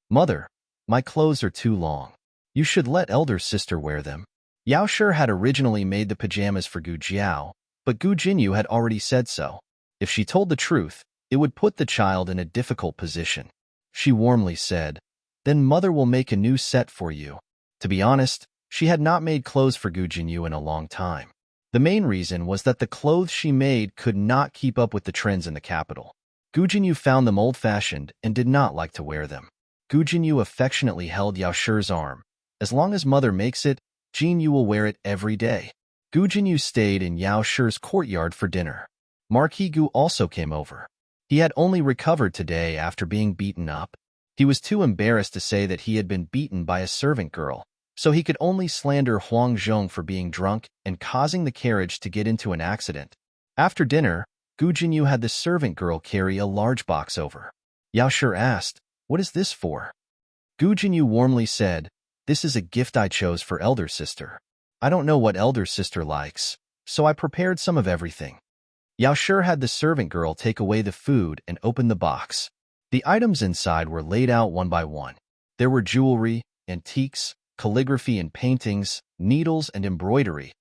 Mother, my clothes are too long. You should let elder sister wear them. Yao Shi had originally made the pajamas for Gu Jiao, but Gu Jinyu had already said so. If she told the truth, it would put the child in a difficult position. She warmly said, Then mother will make a new set for you. To be honest, she had not made clothes for Gu Jinyu in a long time. The main reason was that the clothes she made could not keep up with the trends in the capital. Gu Jinyu found them old-fashioned and did not like to wear them. Gu Jinyu affectionately held Yao Shi's arm. As long as mother makes it, Jinyu will wear it every day. Gu Jinyu stayed in Yao Shi's courtyard for dinner. Marquis Gu also came over. He had only recovered today after being beaten up. He was too embarrassed to say that he had been beaten by a servant girl, so he could only slander Huang Zhong for being drunk and causing the carriage to get into an accident. After dinner, Gu Jinyu had the servant girl carry a large box over. Yao Shi asked, What is this for? Gu Jinyu warmly said, This is a gift I chose for elder sister. I don't know what elder sister likes, so I prepared some of everything. Yao Shi had the servant girl take away the food and open the box. The items inside were laid out one by one. There were jewelry, antiques, calligraphy and paintings, needles and embroidery.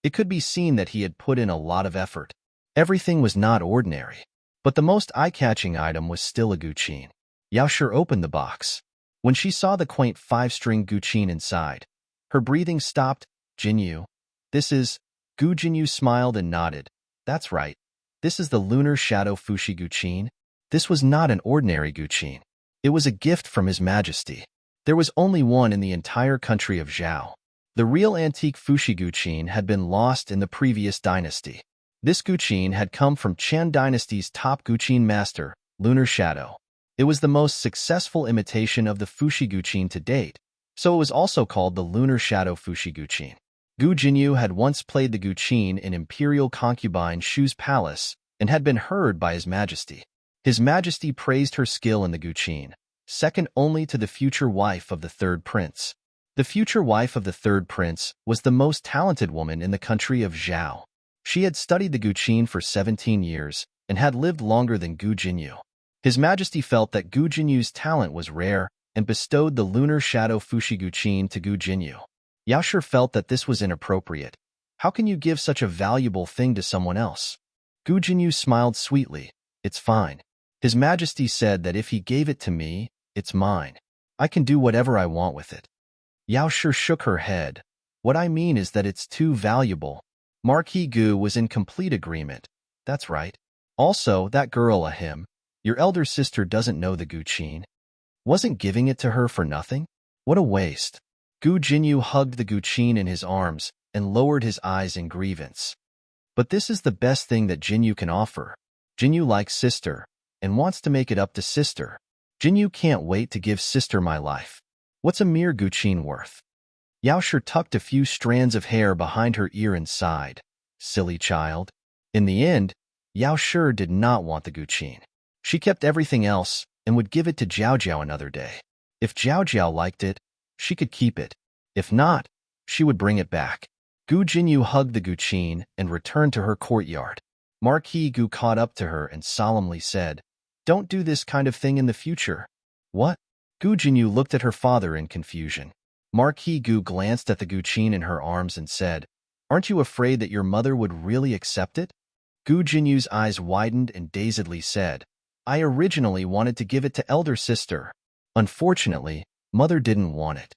It could be seen that he had put in a lot of effort. Everything was not ordinary, but the most eye-catching item was still a guqin. Yao Shi opened the box. When she saw the quaint 5-string guqin inside, her breathing stopped. Jinyu, this is... Gu Jinyu smiled and nodded. That's right. This is the Lunar Shadow Fushi guqin. This was not an ordinary guqin. It was a gift from His Majesty. There was only one in the entire country of Zhao. The real antique Fushi guqin had been lost in the previous dynasty. This guqin had come from Qian dynasty's top guqin master, Lunar Shadow. It was the most successful imitation of the Fushi guqin to date, so it was also called the Lunar Shadow Fushi guqin. Gu Jinyu had once played the guqin in Imperial concubine Shu's palace and had been heard by His Majesty. His Majesty praised her skill in the guqin, second only to the future wife of the third prince. The future wife of the third prince was the most talented woman in the country of Zhao. She had studied the guqin for 17 years and had lived longer than Gu Jinyu. His Majesty felt that Gu Jinyu's talent was rare and bestowed the Lunar Shadow Fushi guqin to Gu Jinyu. Yao Shi felt that this was inappropriate. How can you give such a valuable thing to someone else? Gu Jinyu smiled sweetly. It's fine. His Majesty said that if he gave it to me, it's mine. I can do whatever I want with it. Yao Shi shook her head. What I mean is that it's too valuable. Marquis Gu was in complete agreement. That's right. Also, that girl, him. Your elder sister doesn't know the guqin. Wasn't giving it to her for nothing? What a waste. Gu Jinyu hugged the guqin in his arms and lowered his eyes in grievance. But this is the best thing that Jinyu can offer. Jinyu likes sister and wants to make it up to sister. Jinyu can't wait to give sister my life. What's a mere guqin worth? Yao Shi tucked a few strands of hair behind her ear and sighed. Silly child. In the end, Yao Shi did not want the guqin. She kept everything else and would give it to Jiao Jiao another day. If Jiao Jiao liked it, she could keep it. If not, she would bring it back. Gu Jinyu hugged the guqin and returned to her courtyard. Marquis Gu caught up to her and solemnly said, Don't do this kind of thing in the future. What? Gu Jinyu looked at her father in confusion. Marquis Gu glanced at the guqin in her arms and said, Aren't you afraid that your mother would really accept it? Gu Jinyu's eyes widened and dazedly said, I originally wanted to give it to elder sister. Unfortunately, mother didn't want it.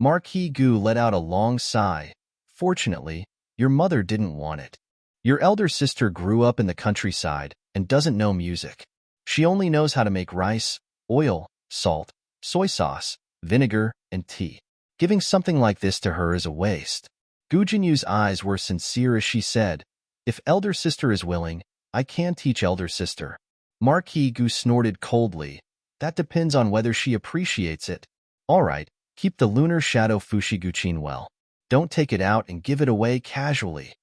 Marquis Gu let out a long sigh. Fortunately, your mother didn't want it. Your elder sister grew up in the countryside and doesn't know music. She only knows how to make rice, oil, salt, soy sauce, vinegar, and tea. Giving something like this to her is a waste. Gu Jinyu's eyes were sincere as she said, If elder sister is willing, I can teach elder sister. Marquis Gu snorted coldly. That depends on whether she appreciates it. All right, keep the Lunar Shadow Fushi guqin well. Don't take it out and give it away casually.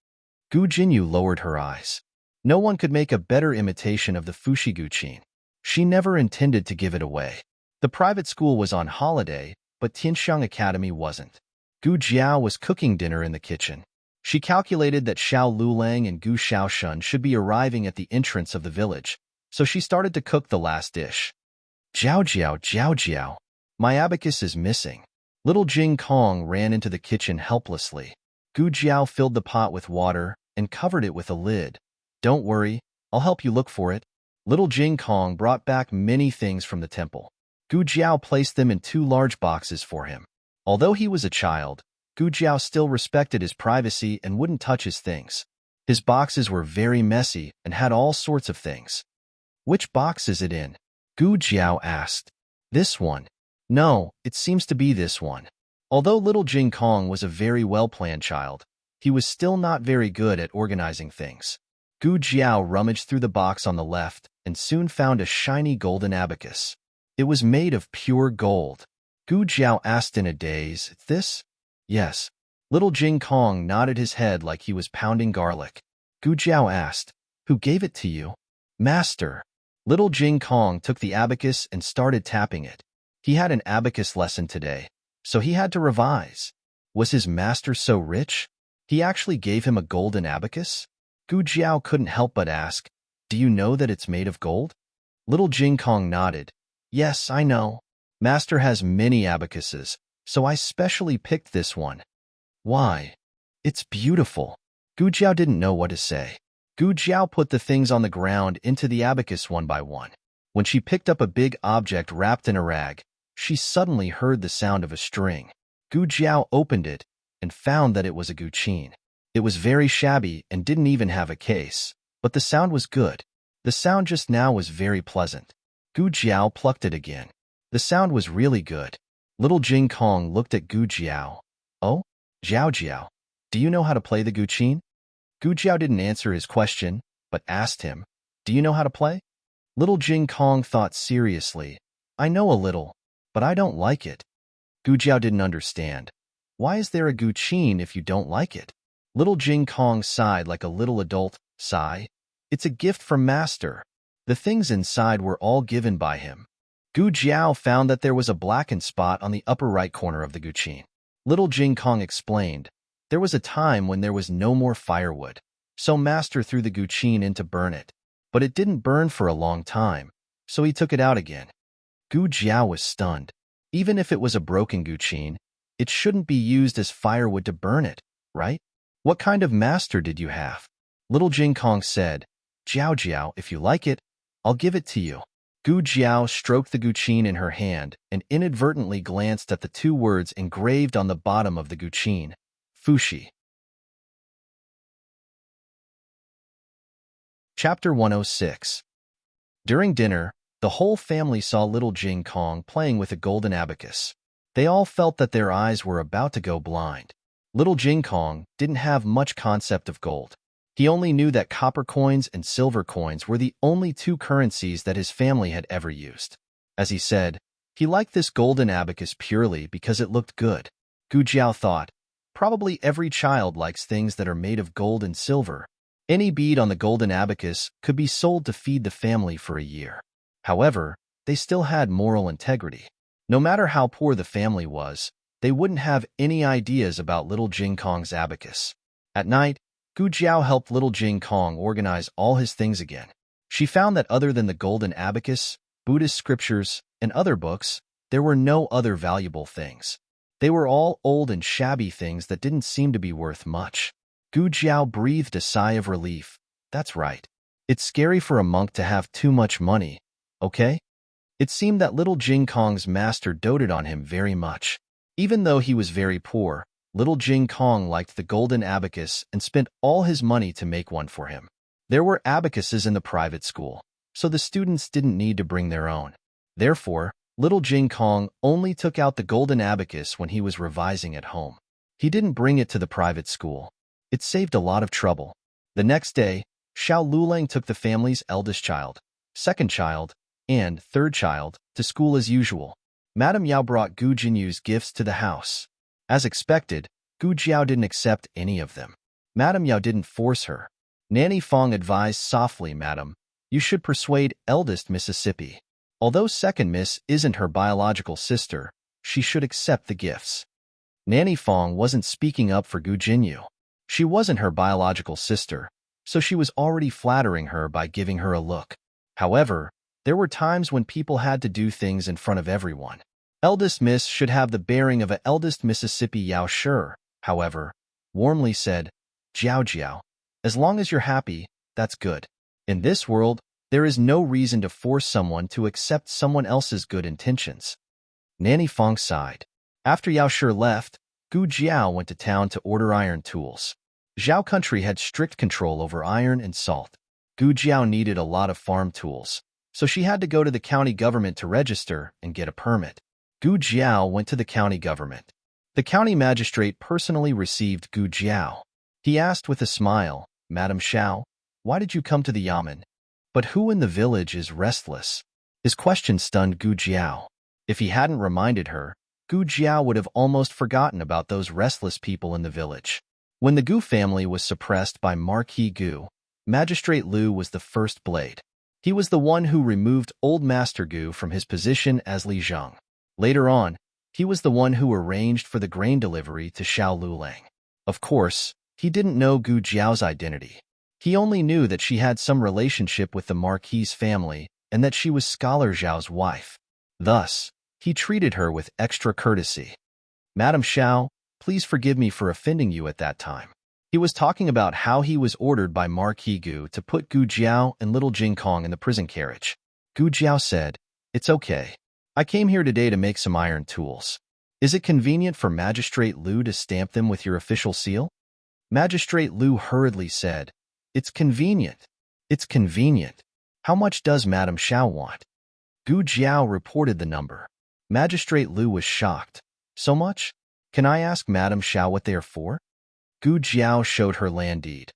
Gu Jinyu lowered her eyes. No one could make a better imitation of the Fushi guqin. She never intended to give it away. The private school was on holiday, but Tianxiang Academy wasn't. Gu Jiao was cooking dinner in the kitchen. She calculated that Xiao Lulang and Gu Xiaoshun should be arriving at the entrance of the village, so she started to cook the last dish. Jiao Jiao, Jiao Jiao. My abacus is missing. Little Jing Kong ran into the kitchen helplessly. Gu Jiao filled the pot with water and covered it with a lid. Don't worry, I'll help you look for it. Little Jing Kong brought back many things from the temple. Gu Jiao placed them in 2 large boxes for him. Although he was a child, Gu Jiao still respected his privacy and wouldn't touch his things. His boxes were very messy and had all sorts of things. Which box is it in? Gu Jiao asked. This one. No, it seems to be this one. Although little Jing Kong was a very well-planned child, he was still not very good at organizing things. Gu Jiao rummaged through the box on the left and soon found a shiny golden abacus. It was made of pure gold. Gu Jiao asked in a daze, "This?" "Yes." Little Jing Kong nodded his head like he was pounding garlic. Gu Jiao asked, "Who gave it to you?" "Master." Little Jing Kong took the abacus and started tapping it. He had an abacus lesson today, so he had to revise. Was his master so rich? He actually gave him a golden abacus? Gu Jiao couldn't help but ask, "Do you know that it's made of gold?" Little Jing Kong nodded. "Yes, I know. Master has many abacuses, so I specially picked this one." "Why?" "It's beautiful." Gu Jiao didn't know what to say. Gu Jiao put the things on the ground into the abacus one by one. When she picked up a big object wrapped in a rag, she suddenly heard the sound of a string. Gu Jiao opened it and found that it was a guqin. It was very shabby and didn't even have a case, but the sound was good. The sound just now was very pleasant. Gu Jiao plucked it again. The sound was really good. Little Jing Kong looked at Gu Jiao. "Oh, Jiao Jiao, do you know how to play the guqin?" Gu Jiao didn't answer his question, but asked him, "Do you know how to play?" Little Jing Kong thought seriously. "I know a little, but I don't like it." Gu Jiao didn't understand. "Why is there a guqin if you don't like it?" Little Jing Kong sighed like a little adult sigh. "It's a gift from Master." The things inside were all given by him. Gu Jiao found that there was a blackened spot on the upper right corner of the guqin. Little Jing Kong explained, "There was a time when there was no more firewood, so Master threw the guqin in to burn it. But it didn't burn for a long time, so he took it out again." Gu Jiao was stunned. Even if it was a broken guqin, it shouldn't be used as firewood to burn it, right? "What kind of master did you have?" Little Jing Kong said, "Jiao Jiao, if you like it, I'll give it to you." Gu Jiao stroked the guqin in her hand and inadvertently glanced at the 2 words engraved on the bottom of the guqin, Fushi. Chapter 106. During dinner, the whole family saw little Jing Kong playing with a golden abacus. They all felt that their eyes were about to go blind. Little Jing Kong didn't have much concept of gold. He only knew that copper coins and silver coins were the only 2 currencies that his family had ever used. As he said, he liked this golden abacus purely because it looked good. Gu Jiao thought, probably every child likes things that are made of gold and silver. Any bead on the golden abacus could be sold to feed the family for a year. However, they still had moral integrity. No matter how poor the family was, they wouldn't have any ideas about little Jing Kong's abacus. At night, Gu Jiao helped little Jing Kong organize all his things again. She found that other than the golden abacus, Buddhist scriptures, and other books, there were no other valuable things. They were all old and shabby things that didn't seem to be worth much. Gu Jiao breathed a sigh of relief. That's right. It's scary for a monk to have too much money, okay? It seemed that little Jing Kong's master doted on him very much. Even though he was very poor, little Jing Kong liked the golden abacus and spent all his money to make one for him. There were abacuses in the private school, so the students didn't need to bring their own. Therefore, little Jing Kong only took out the golden abacus when he was revising at home. He didn't bring it to the private school. It saved a lot of trouble. The next day, Xiao Lulang took the family's eldest child, second child, and third child to school as usual. Madame Yao brought Gu Jinyu's gifts to the house. As expected, Gu Jiao didn't accept any of them. Madame Yao didn't force her. Nanny Fong advised softly, "Madam, you should persuade eldest Mississippi. Although second Miss isn't her biological sister, she should accept the gifts." Nanny Fong wasn't speaking up for Gu Jinyu. She wasn't her biological sister, so she was already flattering her by giving her a look. However, there were times when people had to do things in front of everyone. Eldest Miss should have the bearing of a eldest Mississippi Yao sure, however, warmly said, Jiao Jiao, as long as you're happy, that's good. In this world, there is no reason to force someone to accept someone else's good intentions. Nanny Fong sighed. After Yao Shi left, Gu Jiao went to town to order iron tools. Zhao country had strict control over iron and salt. Gu Jiao needed a lot of farm tools, so she had to go to the county government to register and get a permit. Gu Jiao went to the county government. The county magistrate personally received Gu Jiao. He asked with a smile, Madam Xiao, why did you come to the yamen? But who in the village is restless? His question stunned Gu Jiao. If he hadn't reminded her, Gu Jiao would have almost forgotten about those restless people in the village. When the Gu family was suppressed by Marquis Gu, Magistrate Liu was the first blade. He was the one who removed Old Master Gu from his position as Li Zheng. Later on, he was the one who arranged for the grain delivery to Xiao Lulang. Of course, he didn't know Gu Jiao's identity. He only knew that she had some relationship with the Marquis family and that she was Scholar Zhao's wife. Thus, he treated her with extra courtesy. Madam Xiao, please forgive me for offending you at that time. He was talking about how he was ordered by Marquis Gu to put Gu Jiao and little Jing Kong in the prison carriage. Gu Jiao said, It's okay. I came here today to make some iron tools. Is it convenient for Magistrate Liu to stamp them with your official seal? Magistrate Liu hurriedly said, It's convenient. It's convenient. How much does Madam Xiao want? Gu Jiao reported the number. Magistrate Liu was shocked. So much? Can I ask Madam Xiao what they are for? Gu Jiao showed her land deed.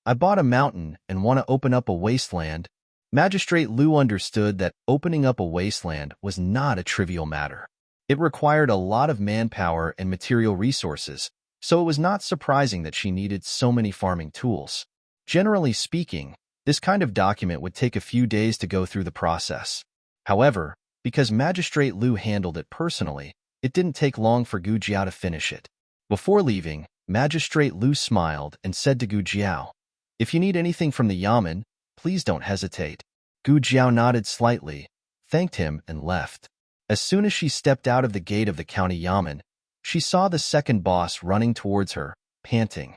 I bought a mountain and want to open up a wasteland. Magistrate Liu understood that opening up a wasteland was not a trivial matter. It required a lot of manpower and material resources, so it was not surprising that she needed so many farming tools. Generally speaking, this kind of document would take a few days to go through the process. However, because Magistrate Liu handled it personally, it didn't take long for Gu Jiao to finish it. Before leaving, Magistrate Liu smiled and said to Gu Jiao, If you need anything from the yamen, please don't hesitate. Gu Jiao nodded slightly, thanked him, and left. As soon as she stepped out of the gate of the county yamen, she saw the second boss running towards her, panting.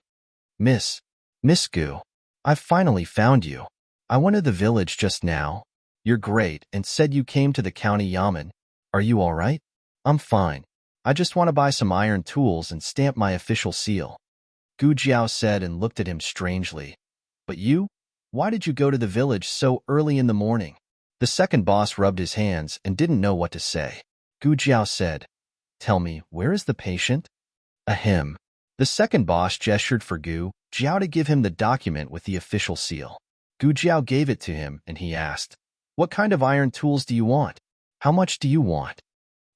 Miss Gu, I've finally found you. I went to the village just now. You're great and said you came to the county yamen. Are you all right? I'm fine. I just want to buy some iron tools and stamp my official seal. Gu Jiao said and looked at him strangely. But you? Why did you go to the village so early in the morning? The second boss rubbed his hands and didn't know what to say. Gu Jiao said, Tell me, where is the patient? Ahem. The second boss gestured for Gu Jiao to give him the document with the official seal. Gu Jiao gave it to him and he asked, What kind of iron tools do you want? How much do you want?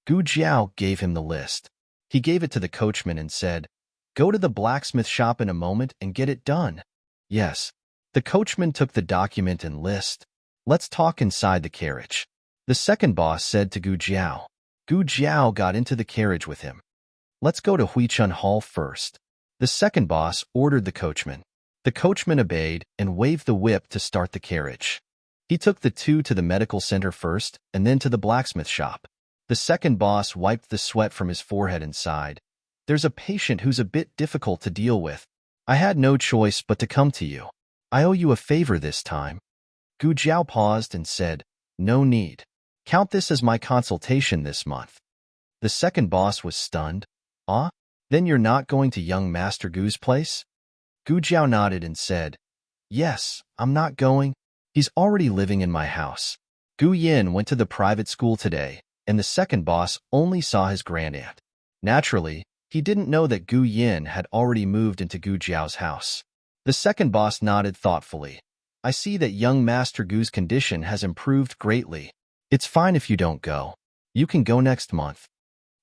Gu Jiao gave him the list. He gave it to the coachman and said, Go to the blacksmith shop in a moment and get it done. Yes. The coachman took the document and list. Let's talk inside the carriage. The second boss said to Gu Jiao. Gu Jiao got into the carriage with him. Let's go to Huichun Hall first. The second boss ordered the coachman. The coachman obeyed and waved the whip to start the carriage. He took the two to the medical center first and then to the blacksmith shop. The second boss wiped the sweat from his forehead and sighed. There's a patient who's a bit difficult to deal with. I had no choice but to come to you. I owe you a favor this time. Gu Jiao paused and said, No need. Count this as my consultation this month. The second boss was stunned. Ah? Then you're not going to young Master Gu's place? Gu Jiao nodded and said, Yes, I'm not going. He's already living in my house. Gu Yin went to the private school today, and the second boss only saw his grandaunt. Naturally, he didn't know that Gu Yin had already moved into Gu Jiao's house. The second boss nodded thoughtfully. I see that young Master Gu's condition has improved greatly. It's fine if you don't go. You can go next month.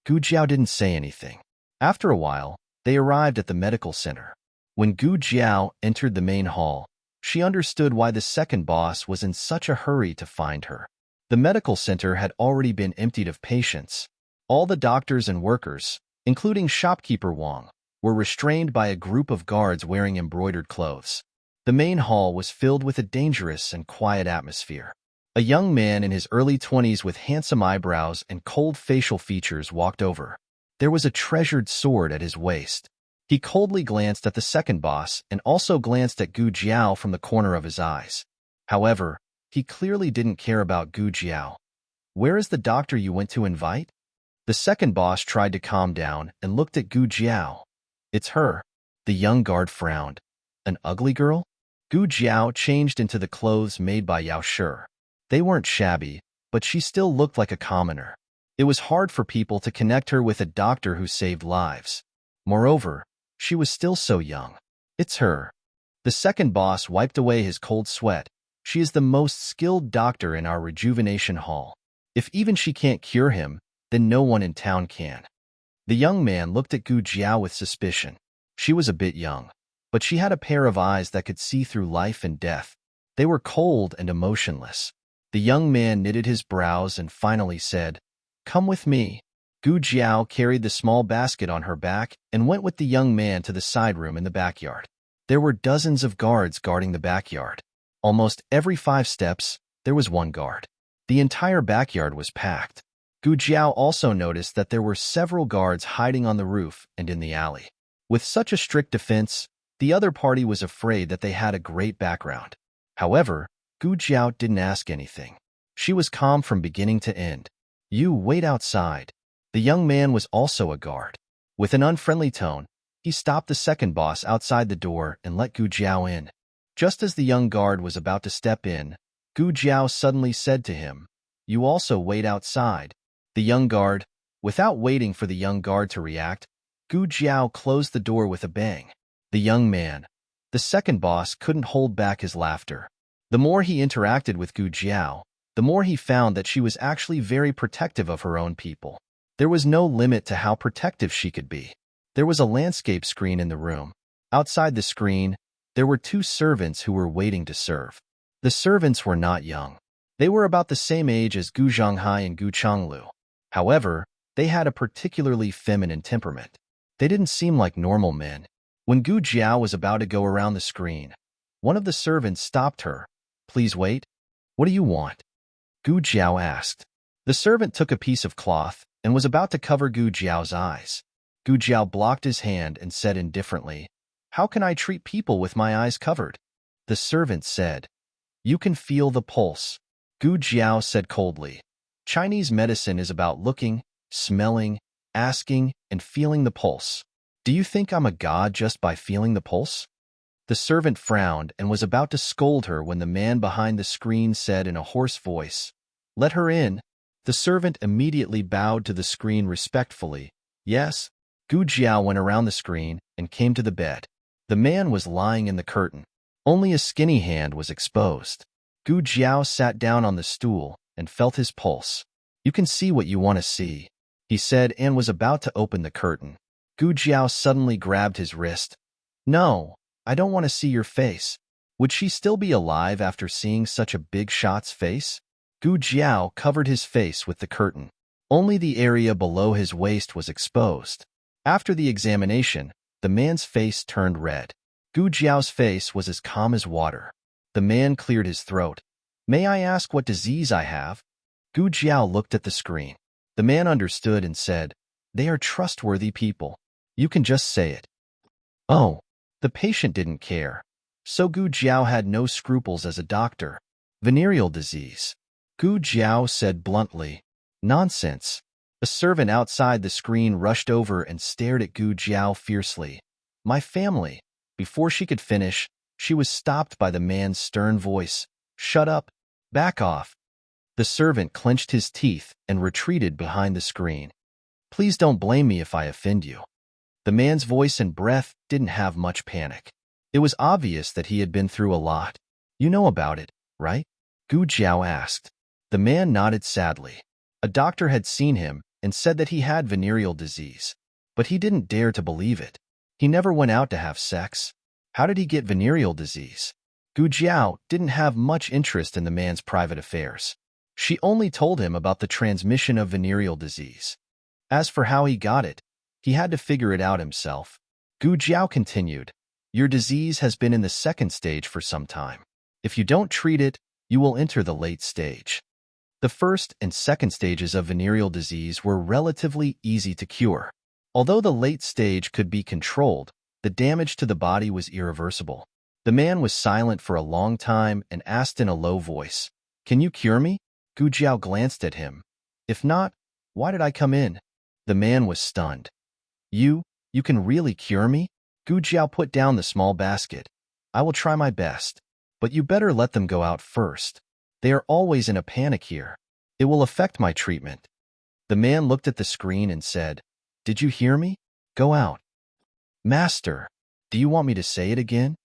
Gu Jiao didn't say anything. After a while, they arrived at the medical center. When Gu Jiao entered the main hall, she understood why the second boss was in such a hurry to find her. The medical center had already been emptied of patients. All the doctors and workers, including shopkeeper Wang, were restrained by a group of guards wearing embroidered clothes. The main hall was filled with a dangerous and quiet atmosphere. A young man in his early 20s with handsome eyebrows and cold facial features walked over. There was a treasured sword at his waist. He coldly glanced at the second boss and also glanced at Gu Jiao from the corner of his eyes. However, he clearly didn't care about Gu Jiao. "Where is the doctor you went to invite?" The second boss tried to calm down and looked at Gu Jiao. "It's her." The young guard frowned. "An ugly girl?" Gu Jiao changed into the clothes made by Yao Shi. They weren't shabby, but she still looked like a commoner. It was hard for people to connect her with a doctor who saved lives. Moreover, she was still so young. "It's her." The second boss wiped away his cold sweat. "She is the most skilled doctor in our rejuvenation hall. If even she can't cure him, then no one in town can." The young man looked at Gu Jiao with suspicion. She was a bit young, but she had a pair of eyes that could see through life and death. They were cold and emotionless. The young man knitted his brows and finally said, "Come with me." Gu Jiao carried the small basket on her back and went with the young man to the side room in the backyard. There were dozens of guards guarding the backyard. Almost every 5 steps, there was one guard. The entire backyard was packed. Gu Jiao also noticed that there were several guards hiding on the roof and in the alley. With such a strict defense, the other party was afraid that they had a great background. However, Gu Jiao didn't ask anything. She was calm from beginning to end. "You wait outside." The young man was also a guard. With an unfriendly tone, he stopped the second boss outside the door and let Gu Jiao in. Just as the young guard was about to step in, Gu Jiao suddenly said to him, "You also wait outside." The young guard, without waiting for the young guard to react, Gu Jiao closed the door with a bang. The young man, the second boss, couldn't hold back his laughter. The more he interacted with Gu Jiao, the more he found that she was actually very protective of her own people. There was no limit to how protective she could be. There was a landscape screen in the room. Outside the screen, there were 2 servants who were waiting to serve. The servants were not young. They were about the same age as Gu Zhonghai and Gu Changlu. However, they had a particularly feminine temperament. They didn't seem like normal men. When Gu Jiao was about to go around the screen, one of the servants stopped her. "Please wait." "What do you want?" Gu Jiao asked. The servant took a piece of cloth and was about to cover Gu Jiao's eyes. Gu Jiao blocked his hand and said indifferently, "How can I treat people with my eyes covered?" The servant said, "You can feel the pulse." Gu Jiao said coldly, "Chinese medicine is about looking, smelling, asking, and feeling the pulse. Do you think I'm a god just by feeling the pulse?" The servant frowned and was about to scold her when the man behind the screen said in a hoarse voice, "Let her in." The servant immediately bowed to the screen respectfully. "Yes." Gu Jiao went around the screen and came to the bed. The man was lying in the curtain. Only a skinny hand was exposed. Gu Jiao sat down on the stool and felt his pulse. "You can see what you want to see," he said, and was about to open the curtain. Gu Jiao suddenly grabbed his wrist. "No, I don't want to see your face." Would she still be alive after seeing such a big shot's face? Gu Jiao covered his face with the curtain. Only the area below his waist was exposed. After the examination, the man's face turned red. Gu Jiao's face was as calm as water. The man cleared his throat. "May I ask what disease I have?" Gu Jiao looked at the screen. The man understood and said, "They are trustworthy people. You can just say it." Oh, the patient didn't care. So Gu Jiao had no scruples as a doctor. "Venereal disease," Gu Jiao said bluntly. "Nonsense." A servant outside the screen rushed over and stared at Gu Jiao fiercely. "My family." Before she could finish, she was stopped by the man's stern voice. "Shut up. Back off." The servant clenched his teeth and retreated behind the screen. "Please don't blame me if I offend you." The man's voice and breath didn't have much panic. It was obvious that he had been through a lot. "You know about it, right?" Gu Jiao asked. The man nodded sadly. A doctor had seen him and said that he had venereal disease, but he didn't dare to believe it. He never went out to have sex. How did he get venereal disease? Gu Jiao didn't have much interest in the man's private affairs. She only told him about the transmission of venereal disease. As for how he got it, he had to figure it out himself. Gu Jiao continued, your disease has been in the second stage for some time. If you don't treat it, you will enter the late stage. The first and second stages of venereal disease were relatively easy to cure. Although the late stage could be controlled, the damage to the body was irreversible. The man was silent for a long time and asked in a low voice, can you cure me? Gu Jiao glanced at him. If not, why did I come in? The man was stunned. You can really cure me? Gu Jiao put down the small basket. I will try my best, but you better let them go out first. They are always in a panic here. It will affect my treatment. The man looked at the screen and said, did you hear me? Go out. Master, do you want me to say it again?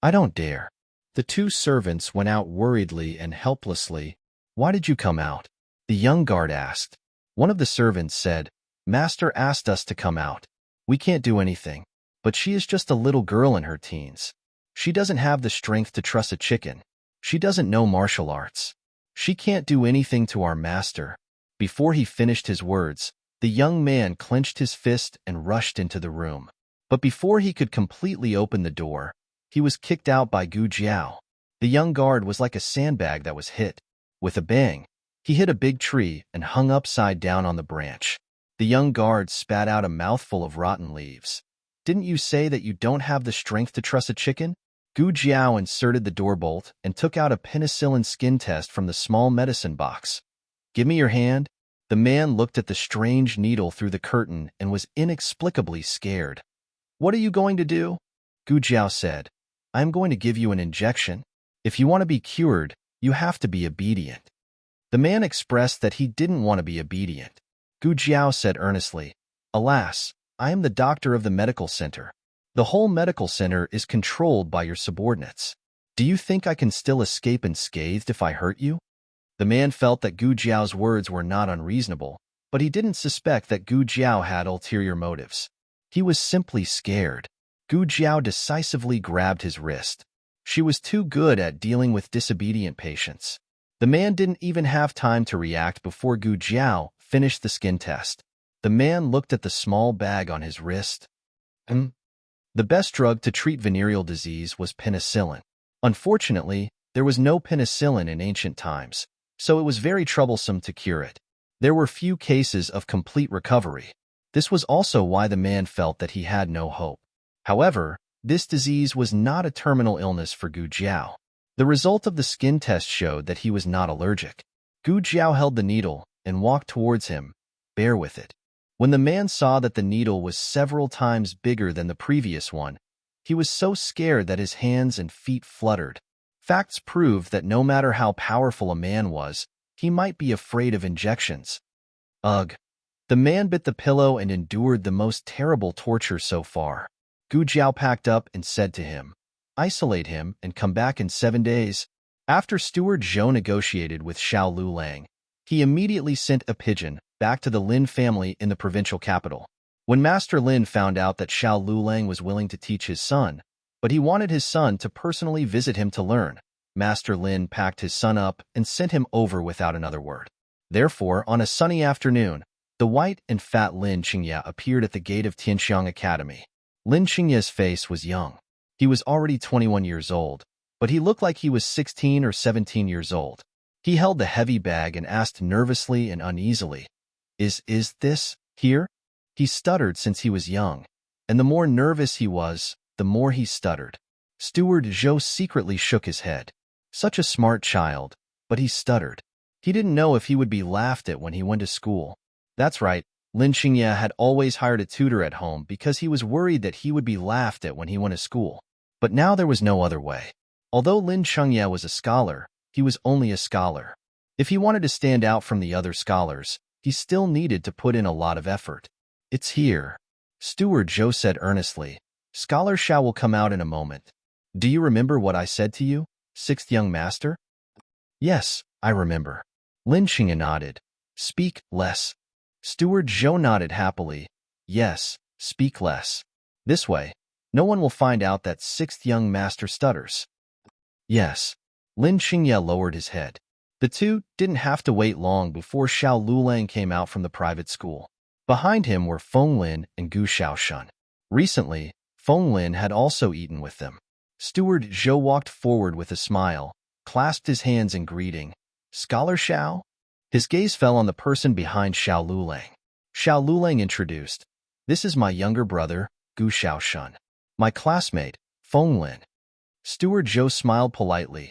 I don't dare. The two servants went out worriedly and helplessly. Why did you come out? The young guard asked. One of the servants said, Master asked us to come out. We can't do anything. But she is just a little girl in her teens. She doesn't have the strength to truss a chicken. She doesn't know martial arts. She can't do anything to our master. Before he finished his words, the young man clenched his fist and rushed into the room. But before he could completely open the door, he was kicked out by Gu Jiao. The young guard was like a sandbag that was hit. With a bang, he hit a big tree and hung upside down on the branch. The young guard spat out a mouthful of rotten leaves. Didn't you say that you don't have the strength to truss a chicken? Gu Jiao inserted the door bolt and took out a penicillin skin test from the small medicine box. Give me your hand. The man looked at the strange needle through the curtain and was inexplicably scared. What are you going to do? Gu Jiao said, I am going to give you an injection. If you want to be cured, you have to be obedient. The man expressed that he didn't want to be obedient. Gu Jiao said earnestly, Alas, I am the doctor of the medical center. The whole medical center is controlled by your subordinates. Do you think I can still escape unscathed if I hurt you? The man felt that Gu Jiao's words were not unreasonable, but he didn't suspect that Gu Jiao had ulterior motives. He was simply scared. Gu Jiao decisively grabbed his wrist. She was too good at dealing with disobedient patients. The man didn't even have time to react before Gu Jiao finished the skin test. The man looked at the small bag on his wrist. The best drug to treat venereal disease was penicillin. Unfortunately, there was no penicillin in ancient times, so it was very troublesome to cure it. There were few cases of complete recovery. This was also why the man felt that he had no hope. However, this disease was not a terminal illness for Gu Jiao. The result of the skin test showed that he was not allergic. Gu Jiao held the needle and walked towards him. Bear with it. When the man saw that the needle was several times bigger than the previous one, he was so scared that his hands and feet fluttered. Facts proved that no matter how powerful a man was, he might be afraid of injections. Ugh. The man bit the pillow and endured the most terrible torture so far. Gu Jiao packed up and said to him, Isolate him and come back in 7 days. After Steward Zhou negotiated with Xiao Lulang, he immediately sent a pigeon back to the Lin family in the provincial capital. When Master Lin found out that Xiao Lulang was willing to teach his son, but he wanted his son to personally visit him to learn, Master Lin packed his son up and sent him over without another word. Therefore, on a sunny afternoon, the white and fat Lin Qingye appeared at the gate of Tianxiang Academy. Lin Qingye's face was young. He was already 21 years old, but he looked like he was 16 or 17 years old. He held the heavy bag and asked nervously and uneasily, Is this here? He stuttered since he was young, and the more nervous he was, the more he stuttered. Steward Zhou secretly shook his head. Such a smart child, but he stuttered. He didn't know if he would be laughed at when he went to school. That's right, Lin Qingye had always hired a tutor at home because he was worried that he would be laughed at when he went to school. But now there was no other way. Although Lin Qingye was a scholar, he was only a scholar. If he wanted to stand out from the other scholars, he still needed to put in a lot of effort. It's here. Steward Zhou said earnestly. Scholar Xiao will come out in a moment. Do you remember what I said to you, sixth young master? Yes, I remember. Lin Qingye nodded. Speak less. Steward Zhou nodded happily. Yes, speak less. This way, no one will find out that sixth young master stutters. Yes. Lin Qingye lowered his head. The two didn't have to wait long before Xiao Lulang came out from the private school. Behind him were Feng Lin and Gu Xiaoshan. Recently, Feng Lin had also eaten with them. Steward Zhou walked forward with a smile, clasped his hands in greeting. Scholar Xiao? His gaze fell on the person behind Xiao Lulang. Xiao Lulang introduced, "This is my younger brother, Gu Xiaoshun. My classmate, Feng Lin." Steward Zhou smiled politely.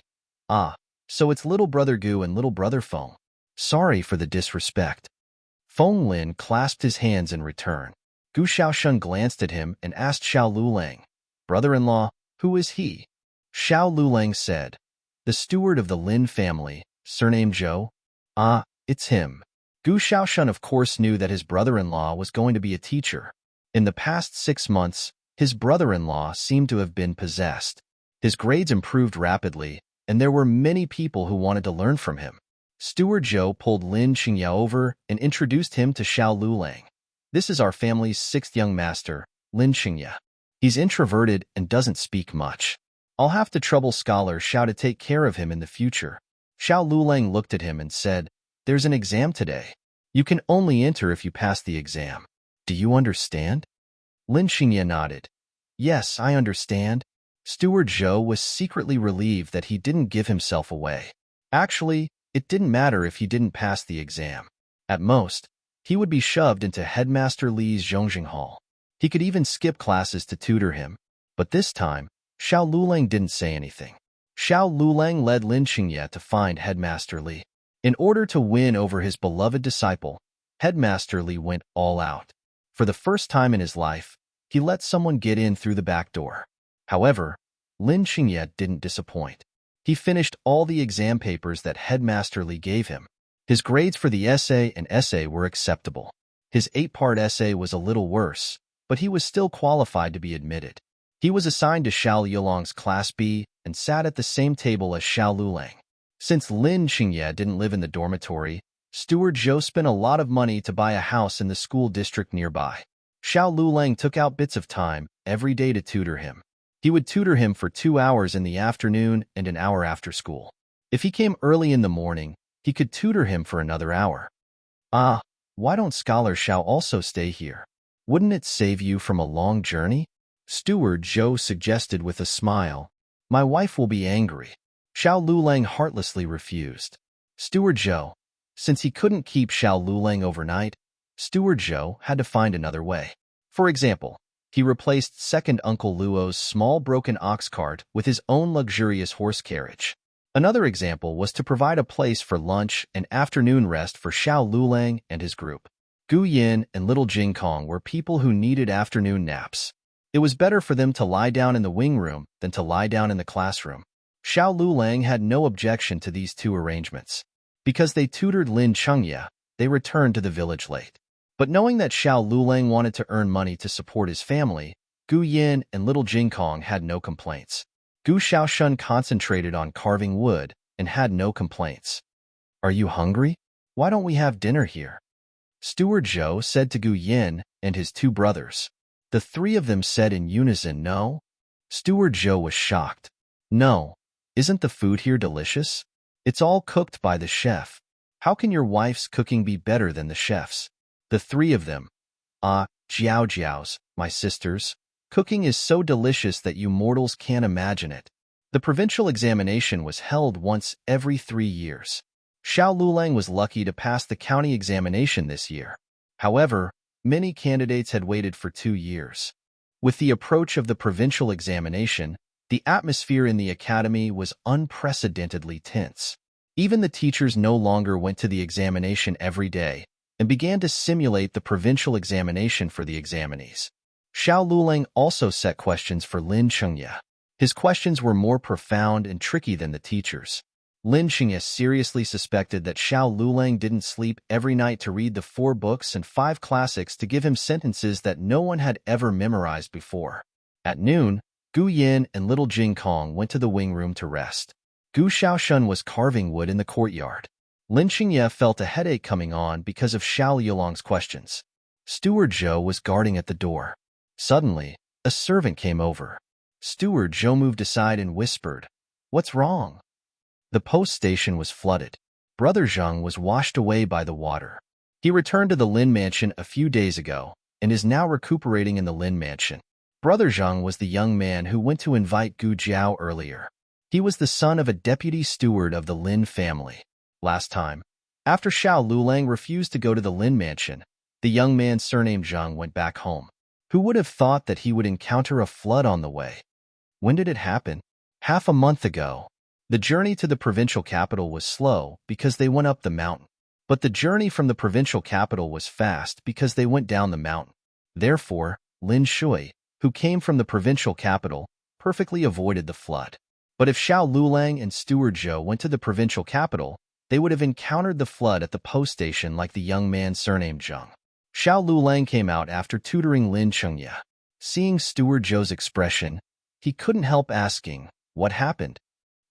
"Ah, so it's little brother Gu and little brother Feng. Sorry for the disrespect." Feng Lin clasped his hands in return. Gu Xiaoshun glanced at him and asked Xiao Lulang, "Brother-in-law, who is he?" Xiao Lulang said, "The steward of the Lin family, surnamed Zhou." "Ah, it's him." Gu Xiaoshun of course knew that his brother-in-law was going to be a teacher. In the past 6 months, his brother-in-law seemed to have been possessed. His grades improved rapidly, and there were many people who wanted to learn from him. Steward Zhou pulled Lin Qingya over and introduced him to Xiao Lulang. "This is our family's 6th young master, Lin Qingya. He's introverted and doesn't speak much. I'll have to trouble Scholar Xiao to take care of him in the future." Xiao Lulang looked at him and said, "There's an exam today. You can only enter if you pass the exam. Do you understand?" Lin Qingya nodded. "Yes, I understand." Steward Zhou was secretly relieved that he didn't give himself away. Actually, it didn't matter if he didn't pass the exam. At most, he would be shoved into Headmaster Li's Zhongjing Hall. He could even skip classes to tutor him. But this time, Xiao Lulang didn't say anything. Xiao Lulang led Lin Qingya to find Headmaster Li. In order to win over his beloved disciple, Headmaster Li went all out. For the first time in his life, he let someone get in through the back door. However, Lin Qingya didn't disappoint. He finished all the exam papers that Headmaster Li gave him. His grades for the essay and essay were acceptable. His 8-part essay was a little worse, but he was still qualified to be admitted. He was assigned to Xiao Yulong's Class B and sat at the same table as Xiao Lulang. Since Lin Qingya didn't live in the dormitory, Steward Zhou spent a lot of money to buy a house in the school district nearby. Xiao Lulang took out bits of time every day to tutor him. He would tutor him for 2 hours in the afternoon and an hour after school. If he came early in the morning, he could tutor him for another hour. "Ah, why don't Scholar Xiao also stay here? Wouldn't it save you from a long journey?" Steward Zhou suggested with a smile. "My wife will be angry." Xiao Lulang heartlessly refused. Steward Zhou, since he couldn't keep Xiao Lulang overnight, Steward Zhou had to find another way. For example, he replaced second Uncle Luo's small broken ox cart with his own luxurious horse carriage. Another example was to provide a place for lunch and afternoon rest for Xiao Lulang and his group. Gu Yin and little Jing Kong were people who needed afternoon naps. It was better for them to lie down in the wing room than to lie down in the classroom. Xiao Lulang had no objection to these two arrangements. Because they tutored Lin Qingya, they returned to the village late. But knowing that Xiao Lulang wanted to earn money to support his family, Gu Yin and little Jing Kong had no complaints. Gu Xiaoshun concentrated on carving wood and had no complaints. "Are you hungry? Why don't we have dinner here?" Steward Zhou said to Gu Yin and his 2 brothers. The 3 of them said in unison, "No." Steward Zhou was shocked. "No, isn't the food here delicious? It's all cooked by the chef. How can your wife's cooking be better than the chef's?" The 3 of them, "Ah, Jiao's, my sisters, cooking is so delicious that you mortals can't imagine it." The provincial examination was held once every 3 years. Xiao Lulang was lucky to pass the county examination this year. However, many candidates had waited for 2 years. With the approach of the provincial examination, the atmosphere in the academy was unprecedentedly tense. Even the teachers no longer went to the examination every day and began to simulate the provincial examination for the examinees. Xiao Lulang also set questions for Lin Qingya. His questions were more profound and tricky than the teachers. Lin Qingya seriously suspected that Xiao Lulang didn't sleep every night to read the 4 books and 5 classics to give him sentences that no one had ever memorized before. At noon, Gu Yin and little Jing Kong went to the wing room to rest. Gu Xiaoshun was carving wood in the courtyard. Lin Qingya felt a headache coming on because of Xiao Yulong's questions. Steward Zhou was guarding at the door. Suddenly, a servant came over. Steward Zhou moved aside and whispered, "What's wrong?" The post station was flooded. Brother Zheng was washed away by the water. He returned to the Lin mansion a few days ago and is now recuperating in the Lin mansion. Brother Zheng was the young man who went to invite Gu Jiao earlier. He was the son of a deputy steward of the Lin family. Last time, after Xiao Lulang refused to go to the Lin mansion, the young man surnamed Zheng went back home. Who would have thought that he would encounter a flood on the way? When did it happen? Half a month ago. The journey to the provincial capital was slow because they went up the mountain. But the journey from the provincial capital was fast because they went down the mountain. Therefore, Lin Shui, who came from the provincial capital, perfectly avoided the flood. But if Xiao Lulang and Steward Zhou went to the provincial capital, they would have encountered the flood at the post station like the young man surnamed Zheng. Xiao Lulang came out after tutoring Lin Chengye. Seeing Steward Zhou's expression, he couldn't help asking, "What happened?"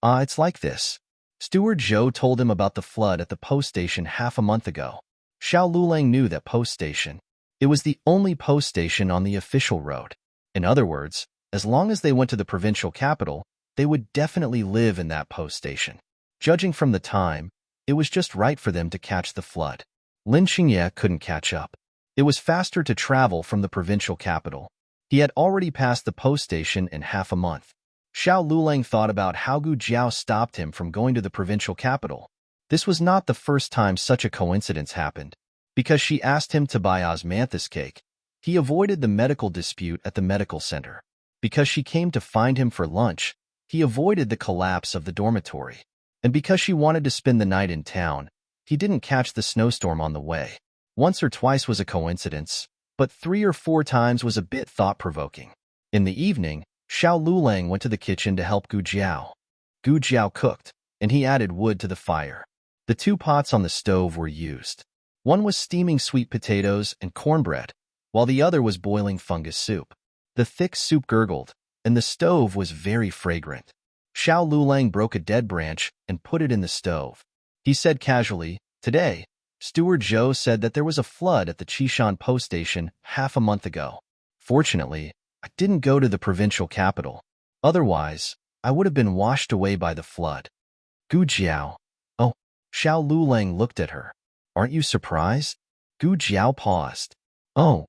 It's like this. Steward Zhou told him about the flood at the post station half a month ago. Xiao Lulang knew that post station. It was the only post station on the official road. In other words, as long as they went to the provincial capital, they would definitely live in that post station. Judging from the time, it was just right for them to catch the flood. Lin Xingye couldn't catch up. It was faster to travel from the provincial capital. He had already passed the post station in half a month. Xiao Lulang thought about how Gu Jiao stopped him from going to the provincial capital. This was not the first time such a coincidence happened. Because she asked him to buy osmanthus cake, he avoided the medical dispute at the medical center. Because she came to find him for lunch, he avoided the collapse of the dormitory. And because she wanted to spend the night in town, he didn't catch the snowstorm on the way. Once or twice was a coincidence, but 3 or 4 times was a bit thought-provoking. In the evening, Xiao Lulang went to the kitchen to help Gu Jiao. Gu Jiao cooked, and he added wood to the fire. The 2 pots on the stove were used. One was steaming sweet potatoes and cornbread, while the other was boiling fungus soup. The thick soup gurgled, and the stove was very fragrant. Xiao Lulang broke a dead branch and put it in the stove. He said casually, "Today, Steward Zhou said that there was a flood at the Qishan post station half a month ago. Fortunately, I didn't go to the provincial capital. Otherwise, I would have been washed away by the flood." Gu Jiao. Oh, Xiao Lulang looked at her. "Aren't you surprised?" Gu Jiao paused. "Oh,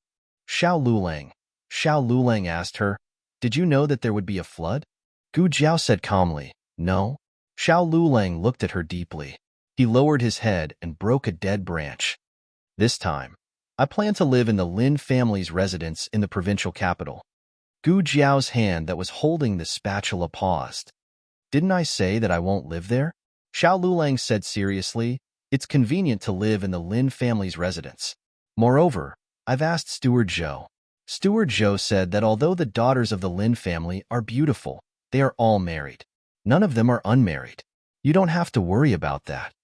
Xiao Lulang." Xiao Lulang asked her, "Did you know that there would be a flood?" Gu Jiao said calmly, "No." Xiao Lulang looked at her deeply. He lowered his head and broke a dead branch. "This time, I plan to live in the Lin family's residence in the provincial capital." Gu Jiao's hand that was holding the spatula paused. "Didn't I say that I won't live there?" Xiao Lulang said seriously, "It's convenient to live in the Lin family's residence. Moreover, I've asked Steward Zhou. Steward Zhou said that although the daughters of the Lin family are beautiful, they are all married. None of them are unmarried. You don't have to worry about that."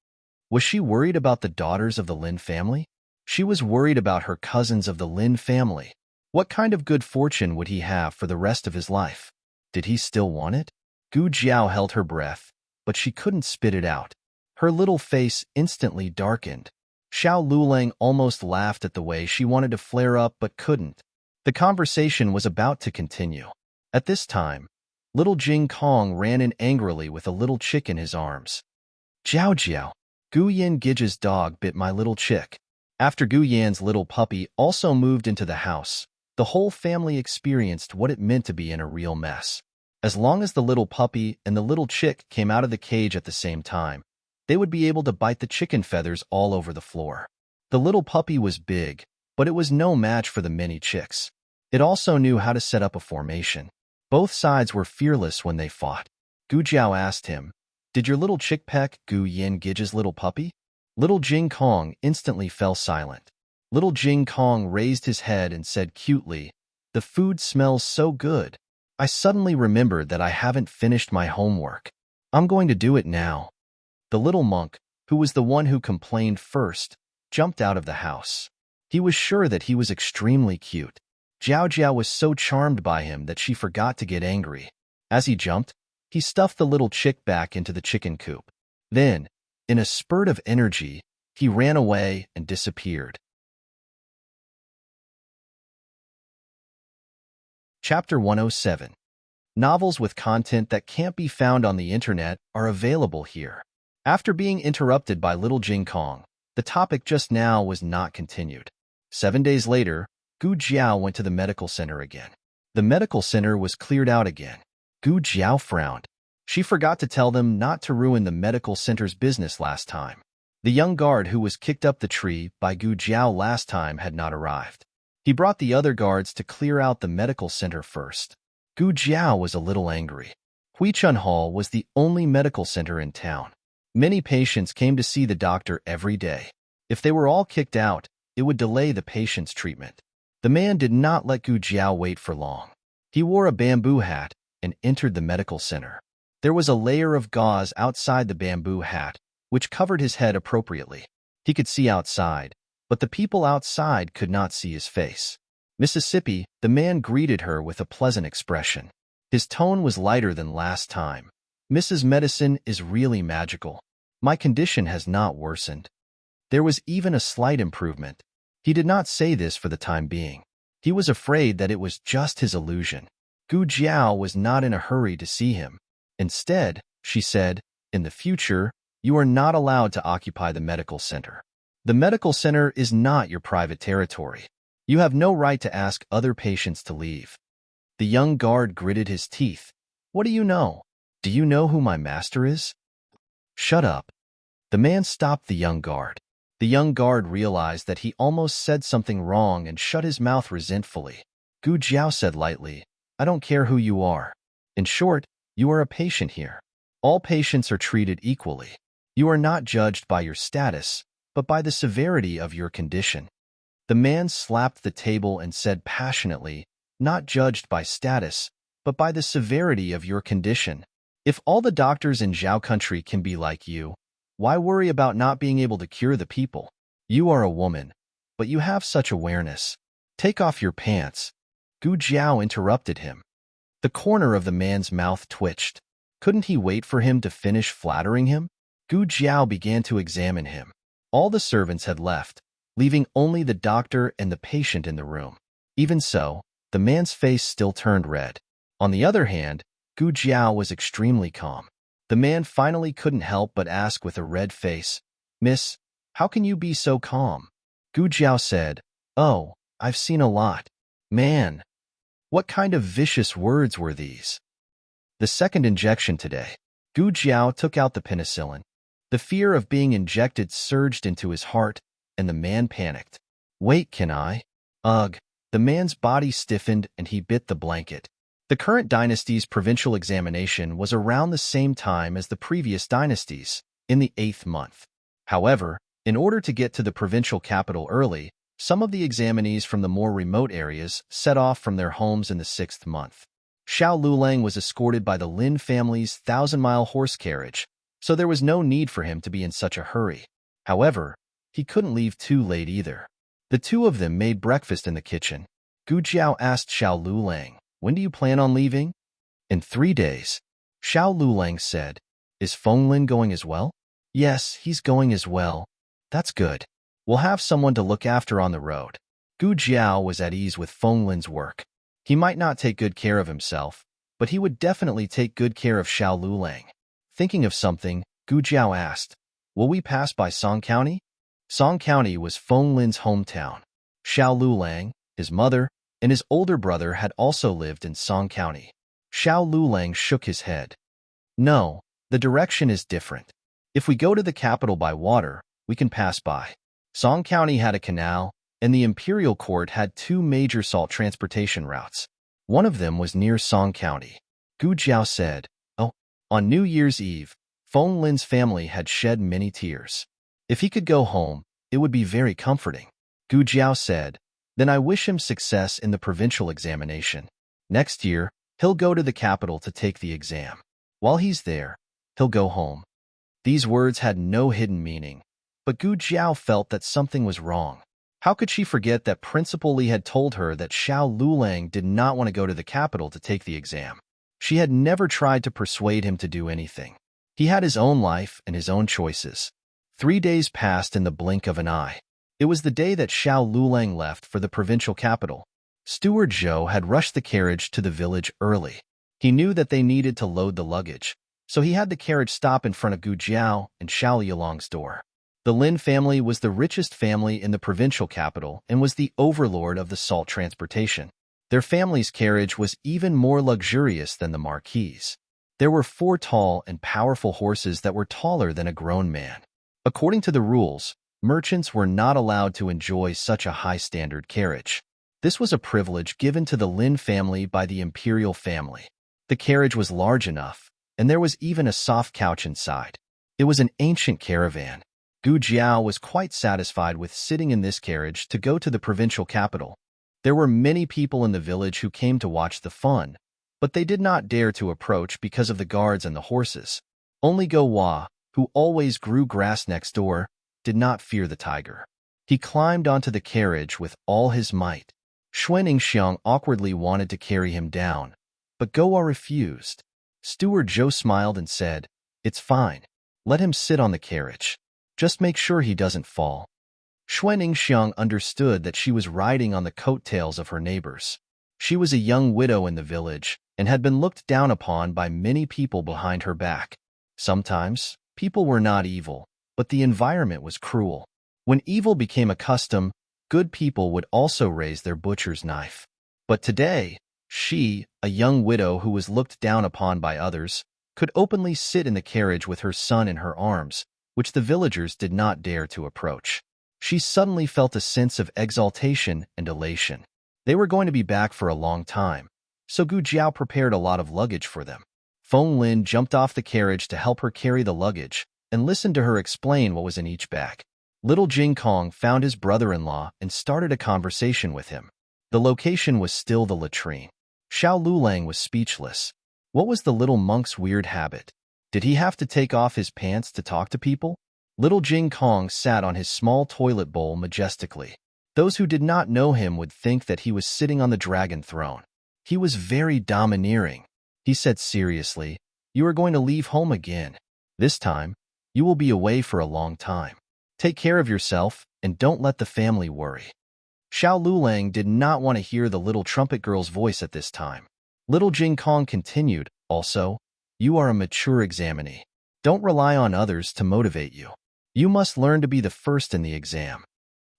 Was she worried about the daughters of the Lin family? She was worried about her cousins of the Lin family. What kind of good fortune would he have for the rest of his life? Did he still want it? Gu Jiao held her breath, but she couldn't spit it out. Her little face instantly darkened. Xiao Lulang almost laughed at the way she wanted to flare up but couldn't. The conversation was about to continue. At this time, little Jing Kong ran in angrily with a little chick in his arms. "Jiao Jiao, Gu Yan Gij's dog bit my little chick." After Gu Yan's little puppy also moved into the house, the whole family experienced what it meant to be in a real mess. As long as the little puppy and the little chick came out of the cage at the same time, they would be able to bite the chicken feathers all over the floor. The little puppy was big, but it was no match for the many chicks. It also knew how to set up a formation. Both sides were fearless when they fought. Gu Jiao asked him, "Did your little chick peck Gu Yan Gij's little puppy?" Little Jing Kong instantly fell silent. Little Jing Kong raised his head and said cutely, "The food smells so good. I suddenly remembered that I haven't finished my homework. I'm going to do it now." The little monk, who was the one who complained first, jumped out of the house. He was sure that he was extremely cute. Jiao Jiao was so charmed by him that she forgot to get angry. As he jumped, he stuffed the little chick back into the chicken coop. Then, in a spurt of energy, he ran away and disappeared. Chapter 107. Novels with content that can't be found on the internet are available here. After being interrupted by little Jing Kong, the topic just now was not continued. 7 days later, Gu Jiao went to the medical center again. The medical center was cleared out again. Gu Jiao frowned. She forgot to tell them not to ruin the medical center's business last time. The young guard who was kicked up the tree by Gu Jiao last time had not arrived. He brought the other guards to clear out the medical center first. Gu Jiao was a little angry. Huichun Hall was the only medical center in town. Many patients came to see the doctor every day. If they were all kicked out, it would delay the patient's treatment. The man did not let Gu Jiao wait for long. He wore a bamboo hat and entered the medical center. There was a layer of gauze outside the bamboo hat, which covered his head appropriately. He could see outside, but the people outside could not see his face. Mississippi, the man greeted her with a pleasant expression. His tone was lighter than last time. Mrs. Medicine is really magical. My condition has not worsened. There was even a slight improvement. He did not say this for the time being. He was afraid that it was just his illusion. Gu Jiao was not in a hurry to see him. Instead, she said, in the future, you are not allowed to occupy the medical center. The medical center is not your private territory. You have no right to ask other patients to leave. The young guard gritted his teeth. What do you know? Do you know who my master is? Shut up. The man stopped the young guard. The young guard realized that he almost said something wrong and shut his mouth resentfully. Gu Jiao said lightly, I don't care who you are. In short, you are a patient here. All patients are treated equally. You are not judged by your status, but by the severity of your condition. The man slapped the table and said passionately, not judged by status, but by the severity of your condition. If all the doctors in Zhao country can be like you, why worry about not being able to cure the people? You are a woman, but you have such awareness. Take off your pants. Gu Jiao interrupted him. The corner of the man's mouth twitched. Couldn't he wait for him to finish flattering him? Gu Jiao began to examine him. All the servants had left, leaving only the doctor and the patient in the room. Even so, the man's face still turned red. On the other hand, Gu Jiao was extremely calm. The man finally couldn't help but ask with a red face, Miss, how can you be so calm? Gu Jiao said, Oh, I've seen a lot. Man, what kind of vicious words were these? The second injection today. Gu Jiao took out the penicillin. The fear of being injected surged into his heart, and the man panicked. Wait, can I? Ugh. The man's body stiffened and he bit the blanket. The current dynasty's provincial examination was around the same time as the previous dynasties, in the 8th month. However, in order to get to the provincial capital early, some of the examinees from the more remote areas set off from their homes in the 6th month. Xiao Lulang was escorted by the Lin family's 1,000-mile horse carriage, so there was no need for him to be in such a hurry. However, he couldn't leave too late either. The two of them made breakfast in the kitchen. Gu Jiao asked Xiao Lulang, When do you plan on leaving? In 3 days. Xiao Lulang said, Is Fenglin going as well? Yes, he's going as well. That's good. We'll have someone to look after on the road. Gu Jiao was at ease with Fenglin's work. He might not take good care of himself, but he would definitely take good care of Xiao Lulang. Thinking of something, Gu Jiao asked, Will we pass by Song County? Song County was Fenglin's hometown. Xiao Lulang, his mother, and his older brother had also lived in Song County. Xiao Lulang shook his head. No, the direction is different. If we go to the capital by water, we can pass by. Song County had a canal, and the imperial court had 2 major salt transportation routes. One of them was near Song County. Gu Jiao said, Oh, on New Year's Eve, Fenglin's family had shed many tears. If he could go home, it would be very comforting. Gu Jiao said, Then I wish him success in the provincial examination. Next year, he'll go to the capital to take the exam. While he's there, he'll go home. These words had no hidden meaning, but Gu Jiao felt that something was wrong. How could she forget that Principal Li had told her that Xiao Lulang did not want to go to the capital to take the exam? She had never tried to persuade him to do anything. He had his own life and his own choices. 3 days passed in the blink of an eye. It was the day that Xiao Lulang left for the provincial capital. Steward Zhou had rushed the carriage to the village early. He knew that they needed to load the luggage, so he had the carriage stop in front of Gu Jiao and Xiao Yulong's door. The Lin family was the richest family in the provincial capital and was the overlord of the salt transportation. Their family's carriage was even more luxurious than the marquis's. There were 4 tall and powerful horses that were taller than a grown man. According to the rules, merchants were not allowed to enjoy such a high-standard carriage. This was a privilege given to the Lin family by the imperial family. The carriage was large enough, and there was even a soft couch inside. It was an ancient caravan. Gu Jiao was quite satisfied with sitting in this carriage to go to the provincial capital. There were many people in the village who came to watch the fun, but they did not dare to approach because of the guards and the horses. Only Go Hua, who always grew grass next door, did not fear the tiger. He climbed onto the carriage with all his might. Xuan Xiang awkwardly wanted to carry him down, but Go Hua refused. Steward Zhou smiled and said, "It's fine. Let him sit on the carriage. Just make sure he doesn't fall." Xuan Xiang understood that she was riding on the coattails of her neighbors. She was a young widow in the village and had been looked down upon by many people behind her back. Sometimes, people were not evil, but the environment was cruel. When evil became a custom, good people would also raise their butcher's knife. But today, she, a young widow who was looked down upon by others, could openly sit in the carriage with her son in her arms, which the villagers did not dare to approach. She suddenly felt a sense of exaltation and elation. They were going to be back for a long time, so Gu Jiao prepared a lot of luggage for them. Feng Lin jumped off the carriage to help her carry the luggage and listened to her explain what was in each bag. Little Jing Kong found his brother-in-law and started a conversation with him. The location was still the latrine. Xiao Lulang was speechless. What was the little monk's weird habit? Did he have to take off his pants to talk to people? Little Jing Kong sat on his small toilet bowl majestically. Those who did not know him would think that he was sitting on the dragon throne. He was very domineering. He said seriously, "You are going to leave home again. This time, you will be away for a long time. Take care of yourself and don't let the family worry." Xiao Lulang did not want to hear the little trumpet girl's voice at this time. Little Jing Kong continued, "Also, you are a mature examinee. Don't rely on others to motivate you. You must learn to be the first in the exam."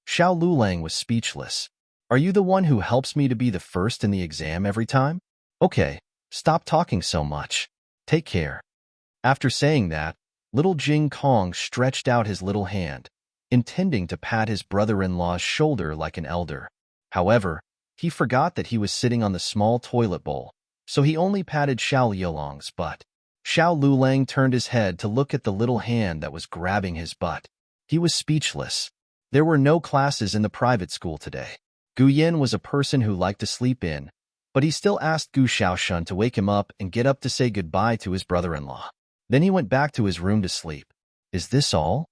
Xiao Lulang was speechless. "Are you the one who helps me to be the first in the exam every time? Okay, stop talking so much. Take care." After saying that, little Jing Kong stretched out his little hand, intending to pat his brother-in-law's shoulder like an elder. However, he forgot that he was sitting on the small toilet bowl, so he only patted Xiao Liulang's butt. Xiao Lulang turned his head to look at the little hand that was grabbing his butt. He was speechless. There were no classes in the private school today. Gu Yin was a person who liked to sleep in, but he still asked Gu Xiaoshun to wake him up and get up to say goodbye to his brother-in-law. Then he went back to his room to sleep. "Is this all?"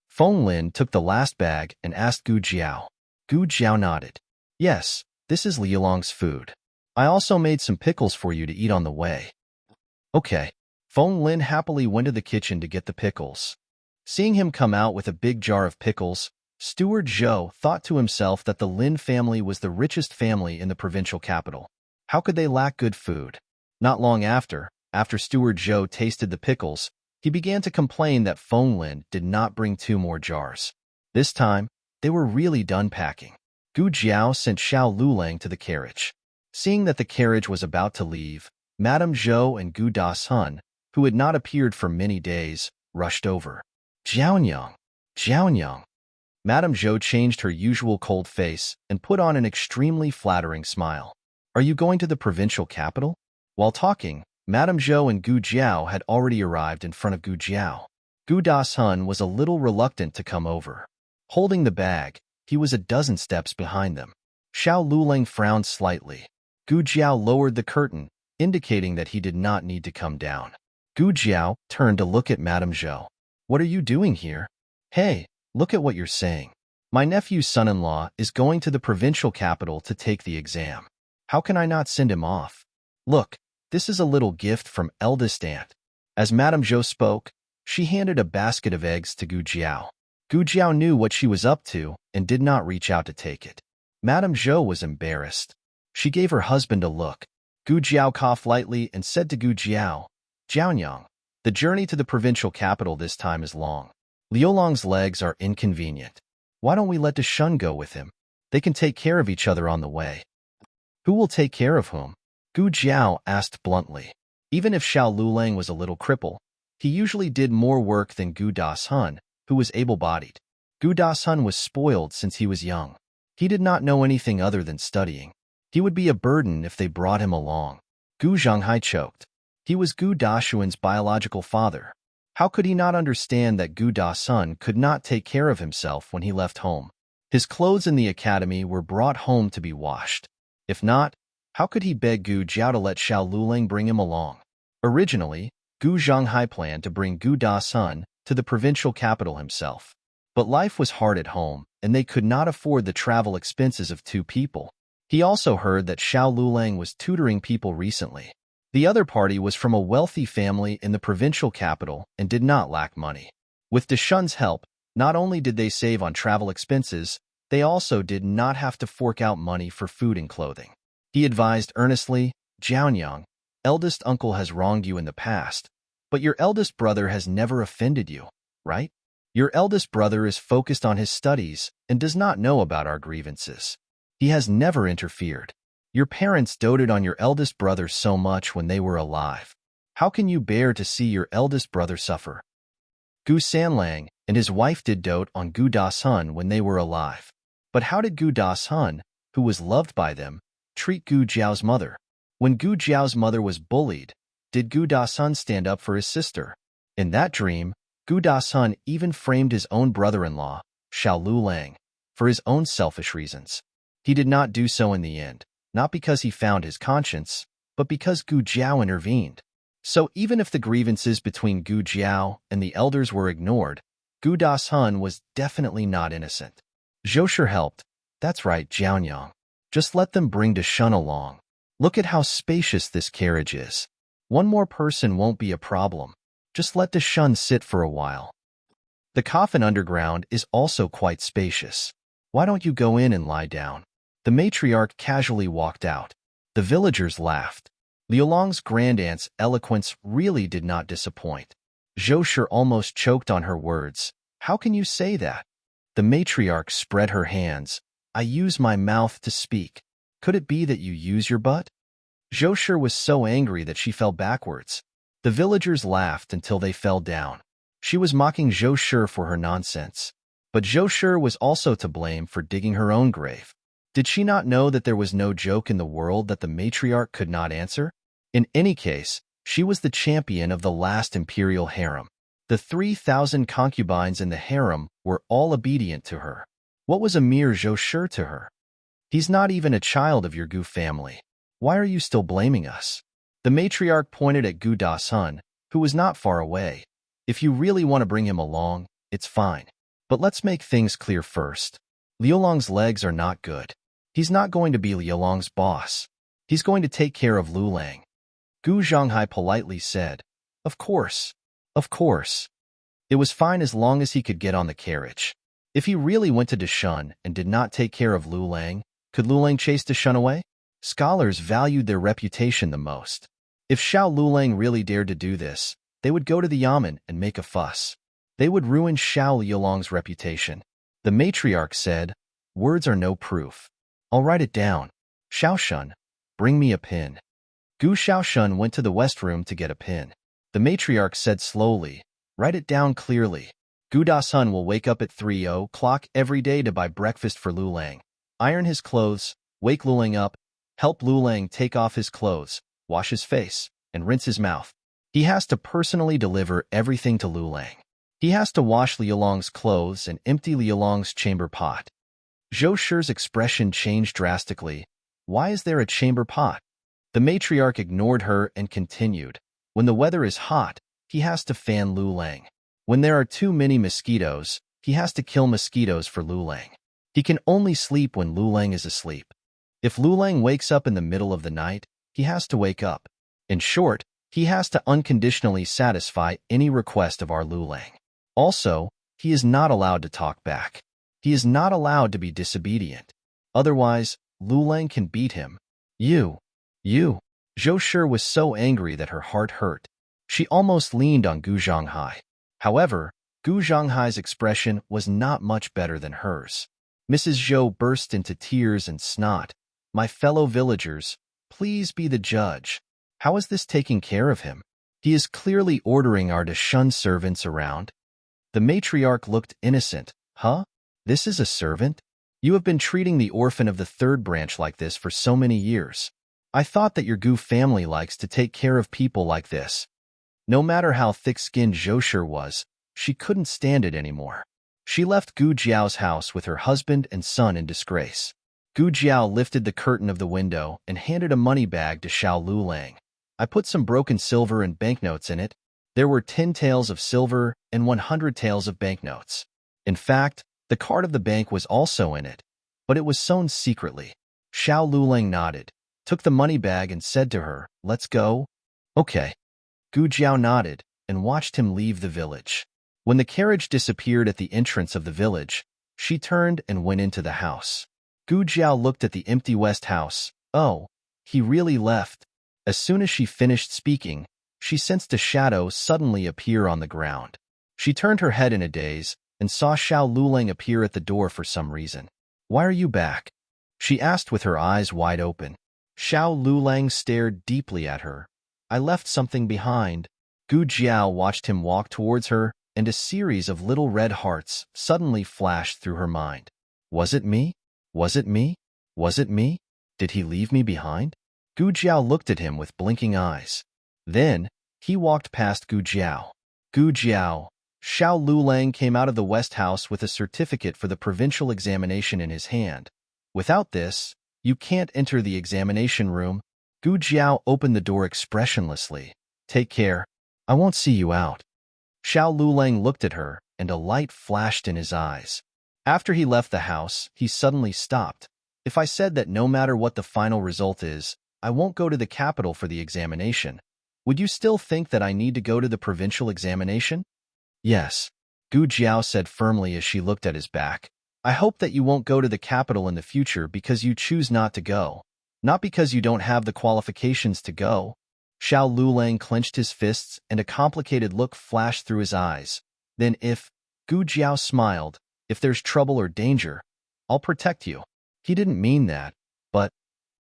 Feng Lin took the last bag and asked Gu Jiao. Gu Jiao nodded. "Yes, this is Liulang's food. I also made some pickles for you to eat on the way." "Okay." Feng Lin happily went to the kitchen to get the pickles. Seeing him come out with a big jar of pickles, Steward Zhou thought to himself that the Lin family was the richest family in the provincial capital. How could they lack good food? Not long after Steward Zhou tasted the pickles, he began to complain that Feng Lin did not bring 2 more jars. This time, they were really done packing. Gu Jiao sent Xiao Lulang to the carriage. Seeing that the carriage was about to leave, Madame Zhou and Gu Da-sun, who had not appeared for many days, rushed over. "Jiaonyang, Jiaonyang." Madame Zhou changed her usual cold face and put on an extremely flattering smile. "Are you going to the provincial capital?" While talking, Madame Zhou and Gu Jiao had already arrived in front of Gu Jiao. Gu Da-sun was a little reluctant to come over. Holding the bag, he was a dozen steps behind them. Xiao Lulang frowned slightly. Gu Jiao lowered the curtain, indicating that he did not need to come down. Gu Jiao turned to look at Madame Zhou. "What are you doing here?" "Hey, look at what you're saying. My nephew's son-in-law is going to the provincial capital to take the exam. How can I not send him off? Look, this is a little gift from eldest aunt." As Madame Zhou spoke, she handed a basket of eggs to Gu Jiao. Gu Jiao knew what she was up to and did not reach out to take it. Madame Zhou was embarrassed. She gave her husband a look. Gu Jiao coughed lightly and said to Gu Jiao, "Jiaonyang, the journey to the provincial capital this time is long. Liulang's legs are inconvenient. Why don't we let Shun go with him? They can take care of each other on the way." Who will take care of whom? Gu Jiao asked bluntly. Even if Xiao Lulang was a little cripple, he usually did more work than Gu Dasun, who was able-bodied. Gu Dasun was spoiled since he was young. He did not know anything other than studying. He would be a burden if they brought him along. Gu Zhanghai choked. He was Gu Dashuan's biological father. How could he not understand that Gu Dasun could not take care of himself when he left home? His clothes in the academy were brought home to be washed. If not, how could he beg Gu Jiao to let Xiao Lulang bring him along? Originally, Gu Zhanghai planned to bring Gu Dasun to the provincial capital himself. But life was hard at home, and they could not afford the travel expenses of two people. He also heard that Xiao Lulang was tutoring people recently. The other party was from a wealthy family in the provincial capital and did not lack money. With Deshun's help, not only did they save on travel expenses, they also did not have to fork out money for food and clothing. He advised earnestly, Jianyang, eldest uncle has wronged you in the past, but your eldest brother has never offended you, right? Your eldest brother is focused on his studies and does not know about our grievances. He has never interfered. Your parents doted on your eldest brother so much when they were alive. How can you bear to see your eldest brother suffer? Gu Sanlang and his wife did dote on Gu Dasun when they were alive. But how did Gu Dasun, who was loved by them, treat Gu Jiao's mother? When Gu Jiao's mother was bullied, did Gu Dasun stand up for his sister? In that dream, Gu Dasun even framed his own brother-in-law, Xiao Lulang, for his own selfish reasons. He did not do so in the end, not because he found his conscience, but because Gu Jiao intervened. So even if the grievances between Gu Jiao and the elders were ignored, Gu Dasun was definitely not innocent. Zhou helped. That's right, Jianyang. Just let them bring Deshun along. Look at how spacious this carriage is. One more person won't be a problem. Just let Deshun sit for a while. The coffin underground is also quite spacious. Why don't you go in and lie down? The matriarch casually walked out. The villagers laughed. Liulong's grandaunt's eloquence really did not disappoint. Zhou almost choked on her words. How can you say that? The matriarch spread her hands. I use my mouth to speak. Could it be that you use your butt? Zhou was so angry that she fell backwards. The villagers laughed until they fell down. She was mocking Zhou for her nonsense. But Zhou was also to blame for digging her own grave. Did she not know that there was no joke in the world that the matriarch could not answer? In any case, she was the champion of the last imperial harem. The 3,000 concubines in the harem were all obedient to her. What was a mere Zhou to her? He's not even a child of your Gu family. Why are you still blaming us? The matriarch pointed at Gu Dasun, who was not far away. If you really want to bring him along, it's fine. But let's make things clear first. Liulong's legs are not good. He's not going to be Liulong's boss. He's going to take care of Lulang. Gu Zhanghai politely said, Of course. Of course. It was fine as long as he could get on the carriage. If he really went to Deshun and did not take care of Lulang, could Lulang chase Deshun away? Scholars valued their reputation the most. If Xiao Lulang really dared to do this, they would go to the Yamen and make a fuss. They would ruin Xiao Liulong's reputation. The matriarch said, Words are no proof. I'll write it down. Xiaoshun, bring me a pen. Gu Xiaoshun went to the west room to get a pen. The matriarch said slowly, Write it down clearly. Gu Dasun will wake up at 3:00 every day to buy breakfast for Lulang. Iron his clothes, wake Lulang up, help Lulang take off his clothes, wash his face, and rinse his mouth. He has to personally deliver everything to Lulang. He has to wash Liulong's clothes and empty Liulong's chamber pot. Zhou Shi's expression changed drastically. Why is there a chamber pot? The matriarch ignored her and continued. When the weather is hot, he has to fan Lulang. When there are too many mosquitoes, he has to kill mosquitoes for Lulang. He can only sleep when Lulang is asleep. If Lulang wakes up in the middle of the night, he has to wake up. In short, he has to unconditionally satisfy any request of our Lulang. Also, he is not allowed to talk back. He is not allowed to be disobedient. Otherwise, Lulang can beat him. You. Zhou was so angry that her heart hurt. She almost leaned on Gu Zhanghai. However, Gu Zhanghai's expression was not much better than hers. Mrs. Zhou burst into tears and snot. My fellow villagers, please be the judge. How is this taking care of him? He is clearly ordering our to shun servants around. The matriarch looked innocent. Huh? This is a servant? You have been treating the orphan of the third branch like this for so many years. I thought that your Gu family likes to take care of people like this. No matter how thick-skinned Zhoushir was, she couldn't stand it anymore. She left Gu Jiao's house with her husband and son in disgrace. Gu Jiao lifted the curtain of the window and handed a money bag to Xiao Lulang. I put some broken silver and banknotes in it. There were 10 taels of silver and 100 taels of banknotes. In fact, the card of the bank was also in it, but it was sewn secretly. Xiao Lulang nodded, took the money bag and said to her, "Let's go." Okay. Gu Jiao nodded and watched him leave the village. When the carriage disappeared at the entrance of the village, she turned and went into the house. Gu Jiao looked at the empty west house. Oh, he really left. As soon as she finished speaking, she sensed a shadow suddenly appear on the ground. She turned her head in a daze and saw Xiao Lulang appear at the door for some reason. "Why are you back?" she asked with her eyes wide open. Xiao Lulang stared deeply at her. "I left something behind." Gu Jiao watched him walk towards her, and a series of little red hearts suddenly flashed through her mind. Was it me? Was it me? Was it me? Did he leave me behind? Gu Jiao looked at him with blinking eyes. Then, he walked past Gu Jiao. Gu Jiao. Xiao Lulang came out of the West House with a certificate for the provincial examination in his hand. Without this, you can't enter the examination room. Gu Jiao opened the door expressionlessly. Take care. I won't see you out. Xiao Lulang looked at her, and a light flashed in his eyes. After he left the house, he suddenly stopped. If I said that no matter what the final result is, I won't go to the capital for the examination, would you still think that I need to go to the provincial examination? Yes, Gu Jiao said firmly as she looked at his back. I hope that you won't go to the capital in the future because you choose not to go, not because you don't have the qualifications to go. Xiao Lulang clenched his fists and a complicated look flashed through his eyes. Then Gu Jiao smiled, if there's trouble or danger, I'll protect you. He didn't mean that, but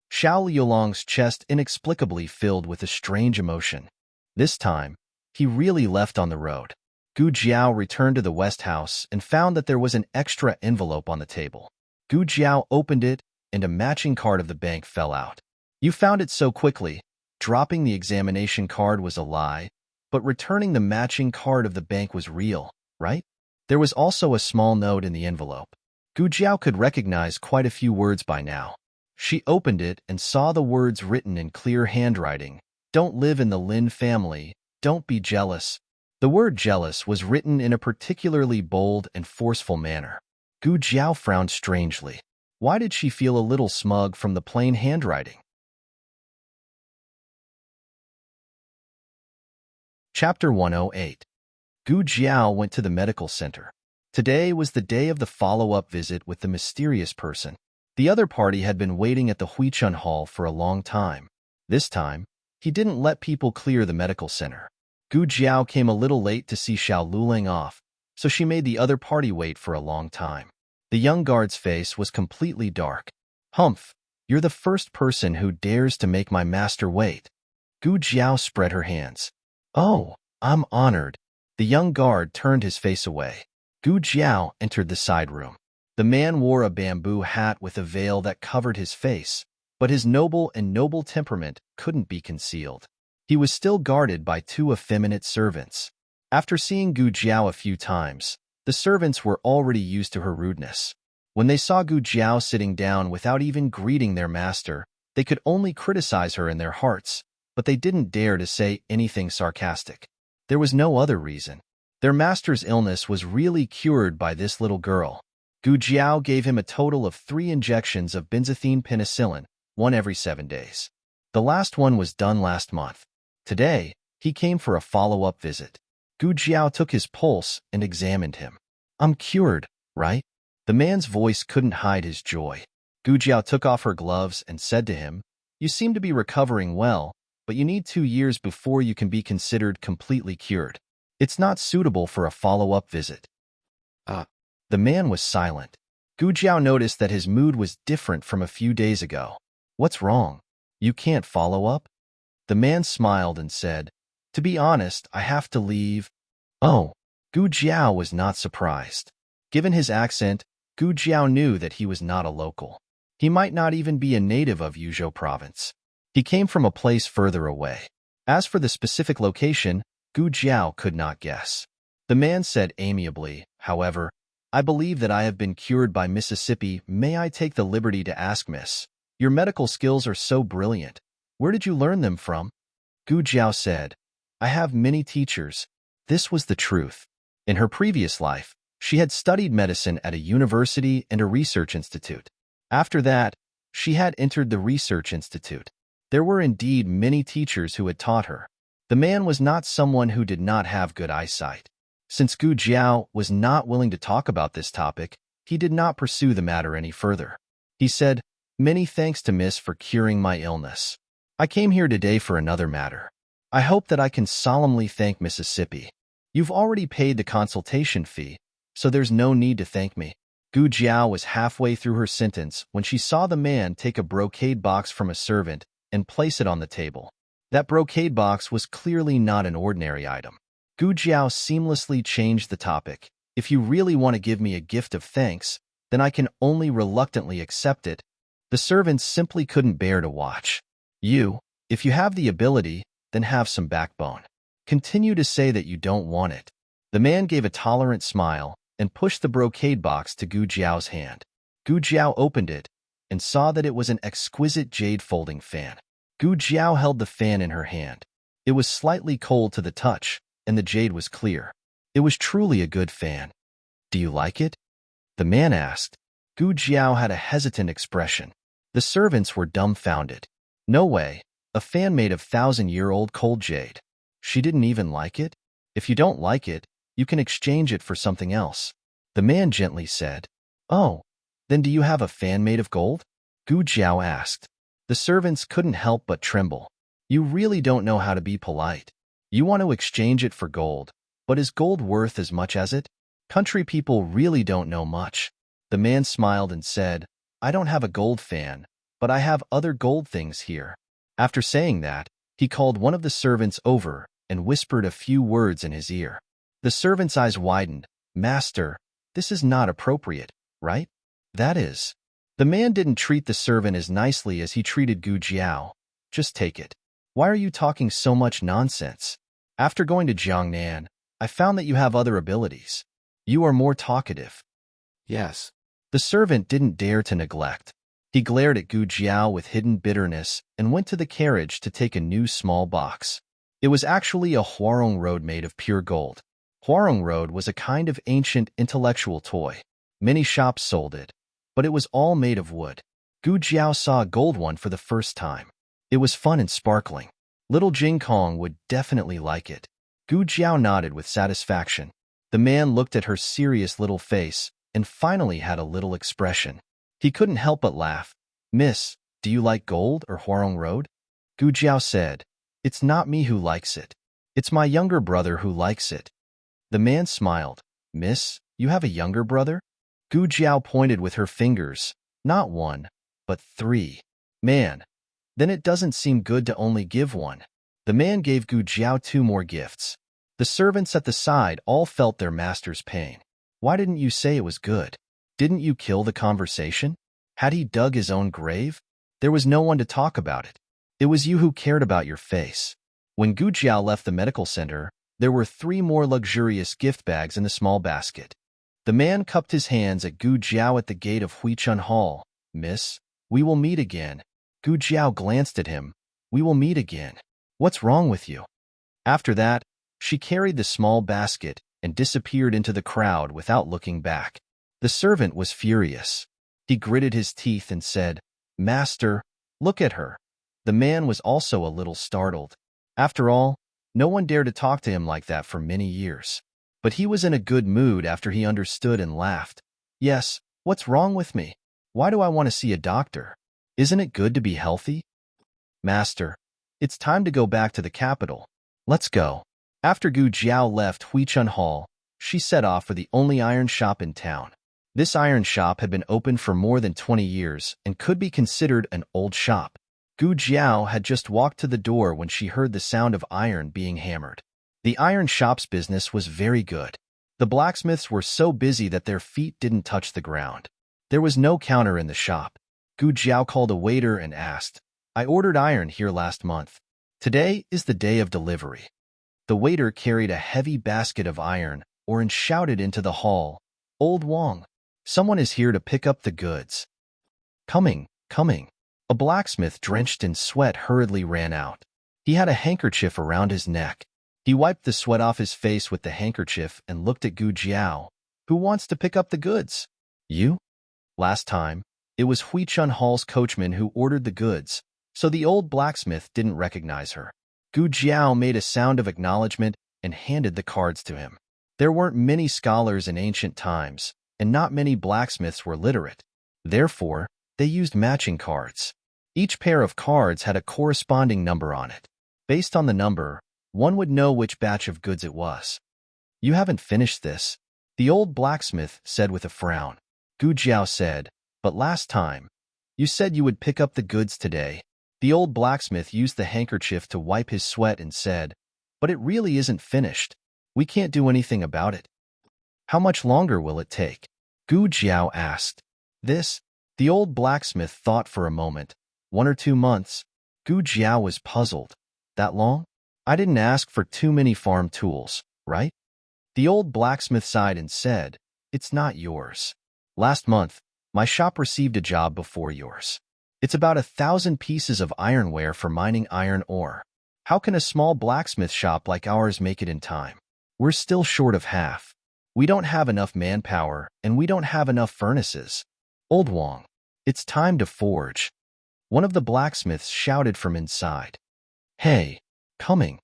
Xiao Luolang's chest inexplicably filled with a strange emotion. This time, he really left on the road. Gu Jiao returned to the West House and found that there was an extra envelope on the table. Gu Jiao opened it, and a matching card of the bank fell out. You found it so quickly. Dropping the examination card was a lie, but returning the matching card of the bank was real, right? There was also a small note in the envelope. Gu Jiao could recognize quite a few words by now. She opened it and saw the words written in clear handwriting. Don't live in the Lin family. Don't be jealous. The word jealous was written in a particularly bold and forceful manner. Gu Jiao frowned strangely. Why did she feel a little smug from the plain handwriting? Chapter 108. Gu Jiao went to the medical center. Today was the day of the follow-up visit with the mysterious person. The other party had been waiting at the Huichun Hall for a long time. This time, he didn't let people clear the medical center. Gu Jiao came a little late to see Xiao Lulang off, so she made the other party wait for a long time. The young guard's face was completely dark. Humph, you're the first person who dares to make my master wait. Gu Jiao spread her hands. Oh, I'm honored. The young guard turned his face away. Gu Jiao entered the side room. The man wore a bamboo hat with a veil that covered his face, but his noble temperament couldn't be concealed. He was still guarded by 2 effeminate servants. After seeing Gu Jiao a few times, the servants were already used to her rudeness. When they saw Gu Jiao sitting down without even greeting their master, they could only criticize her in their hearts, but they didn't dare to say anything sarcastic. There was no other reason. Their master's illness was really cured by this little girl. Gu Jiao gave him a total of 3 injections of benzathine penicillin, 1 every 7 days. The last one was done last month. Today, he came for a follow-up visit. Gu Jiao took his pulse and examined him. I'm cured, right? The man's voice couldn't hide his joy. Gu Jiao took off her gloves and said to him, You seem to be recovering well, but you need 2 years before you can be considered completely cured. It's not suitable for a follow-up visit. The man was silent. Gu Jiao noticed that his mood was different from a few days ago. What's wrong? You can't follow up? The man smiled and said, To be honest, I have to leave. Oh, Gu Jiao was not surprised. Given his accent, Gu Jiao knew that he was not a local. He might not even be a native of Yuzhou province. He came from a place further away. As for the specific location, Gu Jiao could not guess. The man said amiably, However, I believe that I have been cured by Mississippi. May I take the liberty to ask, Miss? Your medical skills are so brilliant. Where did you learn them from? Gu Jiao said, I have many teachers. This was the truth. In her previous life, she had studied medicine at a university and a research institute. After that, she had entered the research institute. There were indeed many teachers who had taught her. The man was not someone who did not have good eyesight. Since Gu Jiao was not willing to talk about this topic, he did not pursue the matter any further. He said, Many thanks to Miss for curing my illness. I came here today for another matter. I hope that I can solemnly thank Mississippi. You've already paid the consultation fee, so there's no need to thank me. Gu Jiao was halfway through her sentence when she saw the man take a brocade box from a servant and place it on the table. That brocade box was clearly not an ordinary item. Gu Jiao seamlessly changed the topic. If you really want to give me a gift of thanks, then I can only reluctantly accept it. The servants simply couldn't bear to watch. If you have the ability, then have some backbone. Continue to say that you don't want it. The man gave a tolerant smile and pushed the brocade box to Gu Jiao's hand. Gu Jiao opened it and saw that it was an exquisite jade folding fan. Gu Jiao held the fan in her hand. It was slightly cold to the touch, and the jade was clear. It was truly a good fan. Do you like it? The man asked. Gu Jiao had a hesitant expression. The servants were dumbfounded. No way, a fan made of 1,000-year-old cold jade. She didn't even like it? If you don't like it, you can exchange it for something else. The man gently said. Oh, then do you have a fan made of gold? Gu Jiao asked. The servants couldn't help but tremble. You really don't know how to be polite. You want to exchange it for gold, but is gold worth as much as it? Country people really don't know much. The man smiled and said, I don't have a gold fan, but I have other gold things here. After saying that, he called one of the servants over and whispered a few words in his ear. The servant's eyes widened. Master, this is not appropriate, right? That is. The man didn't treat the servant as nicely as he treated Gu Jiao. Just take it. Why are you talking so much nonsense? After going to Jiangnan, I found that you have other abilities. You are more talkative. Yes. The servant didn't dare to neglect. He glared at Gu Jiao with hidden bitterness and went to the carriage to take a new small box. It was actually a Huarong Road made of pure gold. Huarong Road was a kind of ancient intellectual toy. Many shops sold it, but it was all made of wood. Gu Jiao saw a gold one for the first time. It was fun and sparkling. Little Jing Kong would definitely like it. Gu Jiao nodded with satisfaction. The man looked at her serious little face and finally had a little expression. He couldn't help but laugh. Miss, do you like gold or Huarong Road? Gu Jiao said, It's not me who likes it. It's my younger brother who likes it. The man smiled. Miss, you have a younger brother? Gu Jiao pointed with her fingers. Not one, but 3. Man, then it doesn't seem good to only give one. The man gave Gu Jiao 2 more gifts. The servants at the side all felt their master's pain. Why didn't you say it was good? Didn't you kill the conversation? Had he dug his own grave? There was no one to talk about it. It was you who cared about your face. When Gu Jiao left the medical center, there were 3 more luxurious gift bags in the small basket. The man cupped his hands at Gu Jiao at the gate of Huichun Hall. Miss, we will meet again. Gu Jiao glanced at him. We will meet again. What's wrong with you? After that, she carried the small basket and disappeared into the crowd without looking back. The servant was furious. He gritted his teeth and said, Master, look at her. The man was also a little startled. After all, no one dared to talk to him like that for many years. But he was in a good mood after he understood and laughed. Yes, what's wrong with me? Why do I want to see a doctor? Isn't it good to be healthy? Master, it's time to go back to the capital. Let's go. After Gu Jiao left Huichun Hall, she set off for the only iron shop in town. This iron shop had been open for more than 20 years and could be considered an old shop. Gu Jiao had just walked to the door when she heard the sound of iron being hammered. The iron shop's business was very good. The blacksmiths were so busy that their feet didn't touch the ground. There was no counter in the shop. Gu Jiao called a waiter and asked, "I ordered iron here last month. Today is the day of delivery." The waiter carried a heavy basket of iron and shouted into the hall, "Old Wang, someone is here to pick up the goods." "Coming, coming." A blacksmith drenched in sweat hurriedly ran out. He had a handkerchief around his neck. He wiped the sweat off his face with the handkerchief and looked at Gu Jiao. "Who wants to pick up the goods?" "You?" Last time, it was Hui Chun Hall's coachman who ordered the goods, so the old blacksmith didn't recognize her. Gu Jiao made a sound of acknowledgement and handed the cards to him. There weren't many scholars in ancient times, and not many blacksmiths were literate. Therefore, they used matching cards. Each pair of cards had a corresponding number on it. Based on the number, one would know which batch of goods it was. "You haven't finished this," the old blacksmith said with a frown. Gu Jiao said, "But last time, you said you would pick up the goods today." The old blacksmith used the handkerchief to wipe his sweat and said, "But it really isn't finished. We can't do anything about it." "How much longer will it take?" Gu Jiao asked. The old blacksmith thought for a moment. 1 or 2 months. Gu Jiao was puzzled. "That long? I didn't ask for too many farm tools, right?" The old blacksmith sighed and said, "It's not yours. Last month, my shop received a job before yours. It's about 1,000 pieces of ironware for mining iron ore. How can a small blacksmith shop like ours make it in time? We're still short of half. We don't have enough manpower, and we don't have enough furnaces. Old Wang, it's time to forge." One of the blacksmiths shouted from inside. "Hey, coming."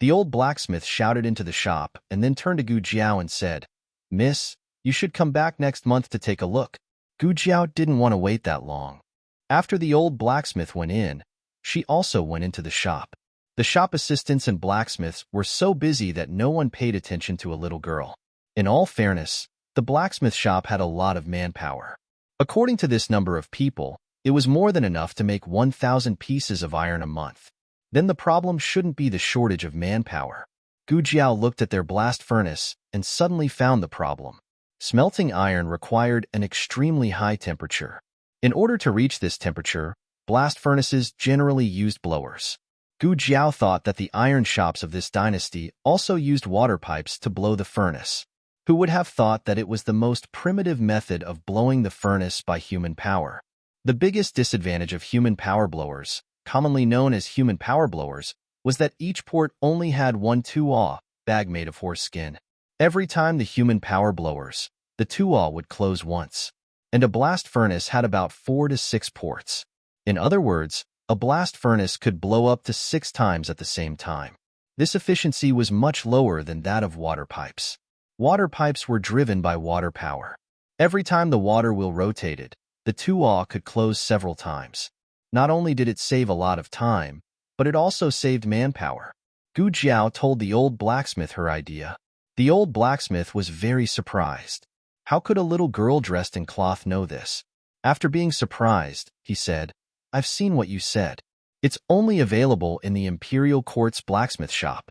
The old blacksmith shouted into the shop and then turned to Gu Jiao and said, "Miss, you should come back next month to take a look." Gu Jiao didn't want to wait that long. After the old blacksmith went in, she also went into the shop. The shop assistants and blacksmiths were so busy that no one paid attention to a little girl. In all fairness, the blacksmith shop had a lot of manpower. According to this number of people, it was more than enough to make 1,000 pieces of iron a month. Then the problem shouldn't be the shortage of manpower. Gu Jiao looked at their blast furnace and suddenly found the problem. Smelting iron required an extremely high temperature. In order to reach this temperature, blast furnaces generally used blowers. Gu Jiao thought that the iron shops of this dynasty also used water pipes to blow the furnace. Who would have thought that it was the most primitive method of blowing the furnace by human power? The biggest disadvantage of human power blowers, commonly known as human power blowers, was that each port only had one tuo bag made of horse skin. Every time the human power blowers, the tuo would close once, and a blast furnace had about 4 to 6 ports. In other words, a blast furnace could blow up to 6 times at the same time. This efficiency was much lower than that of water pipes. Water pipes were driven by water power. Every time the water wheel rotated, the tuo could close several times. Not only did it save a lot of time, but it also saved manpower. Gu Jiao told the old blacksmith her idea. The old blacksmith was very surprised. How could a little girl dressed in cloth know this? After being surprised, he said, "I've seen what you said. It's only available in the Imperial Court's blacksmith shop.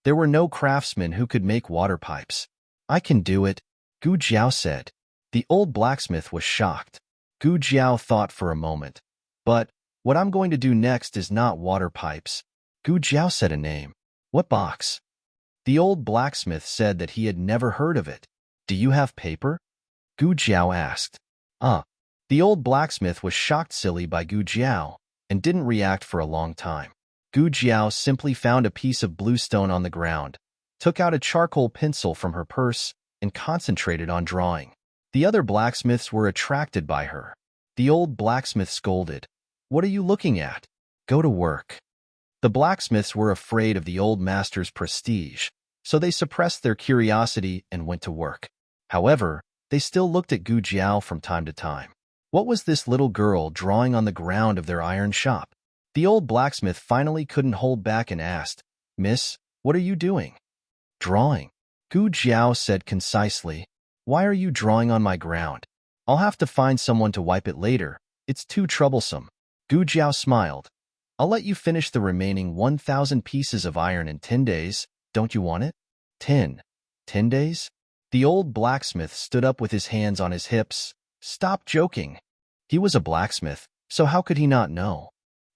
There were no craftsmen who could make water pipes. I can do it," Gu Jiao said. The old blacksmith was shocked. Gu Jiao thought for a moment. "But what I'm going to do next is not water pipes." Gu Jiao said a name. "What box?" The old blacksmith said that he had never heard of it. "Do you have paper?" Gu Jiao asked. The old blacksmith was shocked silly by Gu Jiao and didn't react for a long time. Gu Jiao simply found a piece of blue stone on the ground, took out a charcoal pencil from her purse, and concentrated on drawing. The other blacksmiths were attracted by her. The old blacksmith scolded, "What are you looking at? Go to work." The blacksmiths were afraid of the old master's prestige, so they suppressed their curiosity and went to work. However, they still looked at Gu Jiao from time to time. What was this little girl drawing on the ground of their iron shop? The old blacksmith finally couldn't hold back and asked, "Miss, what are you doing?" "Drawing," Gu Jiao said concisely. Why are you drawing on my ground? I'll have to find someone to wipe it later. It's too troublesome. Gu Jiao smiled. I'll let you finish the remaining 1,000 pieces of iron in 10 days. Don't you want it? 10. 10 days? The old blacksmith stood up with his hands on his hips. Stop joking. He was a blacksmith, so how could he not know?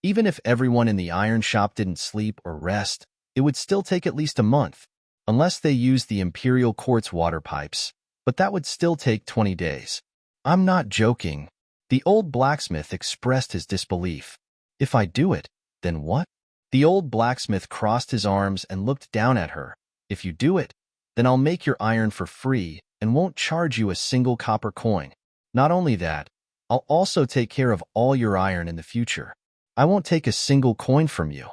Even if everyone in the iron shop didn't sleep or rest, it would still take at least a month, unless they used the imperial quartz water pipes, but that would still take 20 days. I'm not joking. The old blacksmith expressed his disbelief. If I do it, then what? The old blacksmith crossed his arms and looked down at her. If you do it, then I'll make your iron for free and won't charge you a single copper coin. Not only that, I'll also take care of all your iron in the future. I won't take a single coin from you.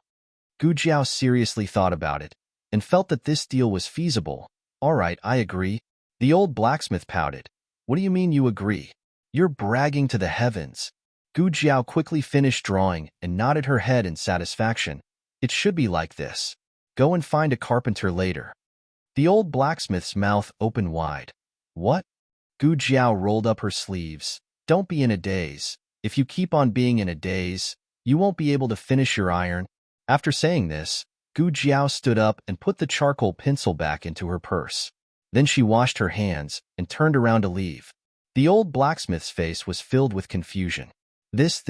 Gu Jiao seriously thought about it and felt that this deal was feasible. All right, I agree. The old blacksmith pouted. What do you mean you agree? You're bragging to the heavens. Gu Jiao quickly finished drawing and nodded her head in satisfaction. It should be like this. Go and find a carpenter later. The old blacksmith's mouth opened wide. What? Gu Jiao rolled up her sleeves. Don't be in a daze. If you keep on being in a daze, you won't be able to finish your iron. After saying this, Gu Jiao stood up and put the charcoal pencil back into her purse. Then she washed her hands and turned around to leave. The old blacksmith's face was filled with confusion. This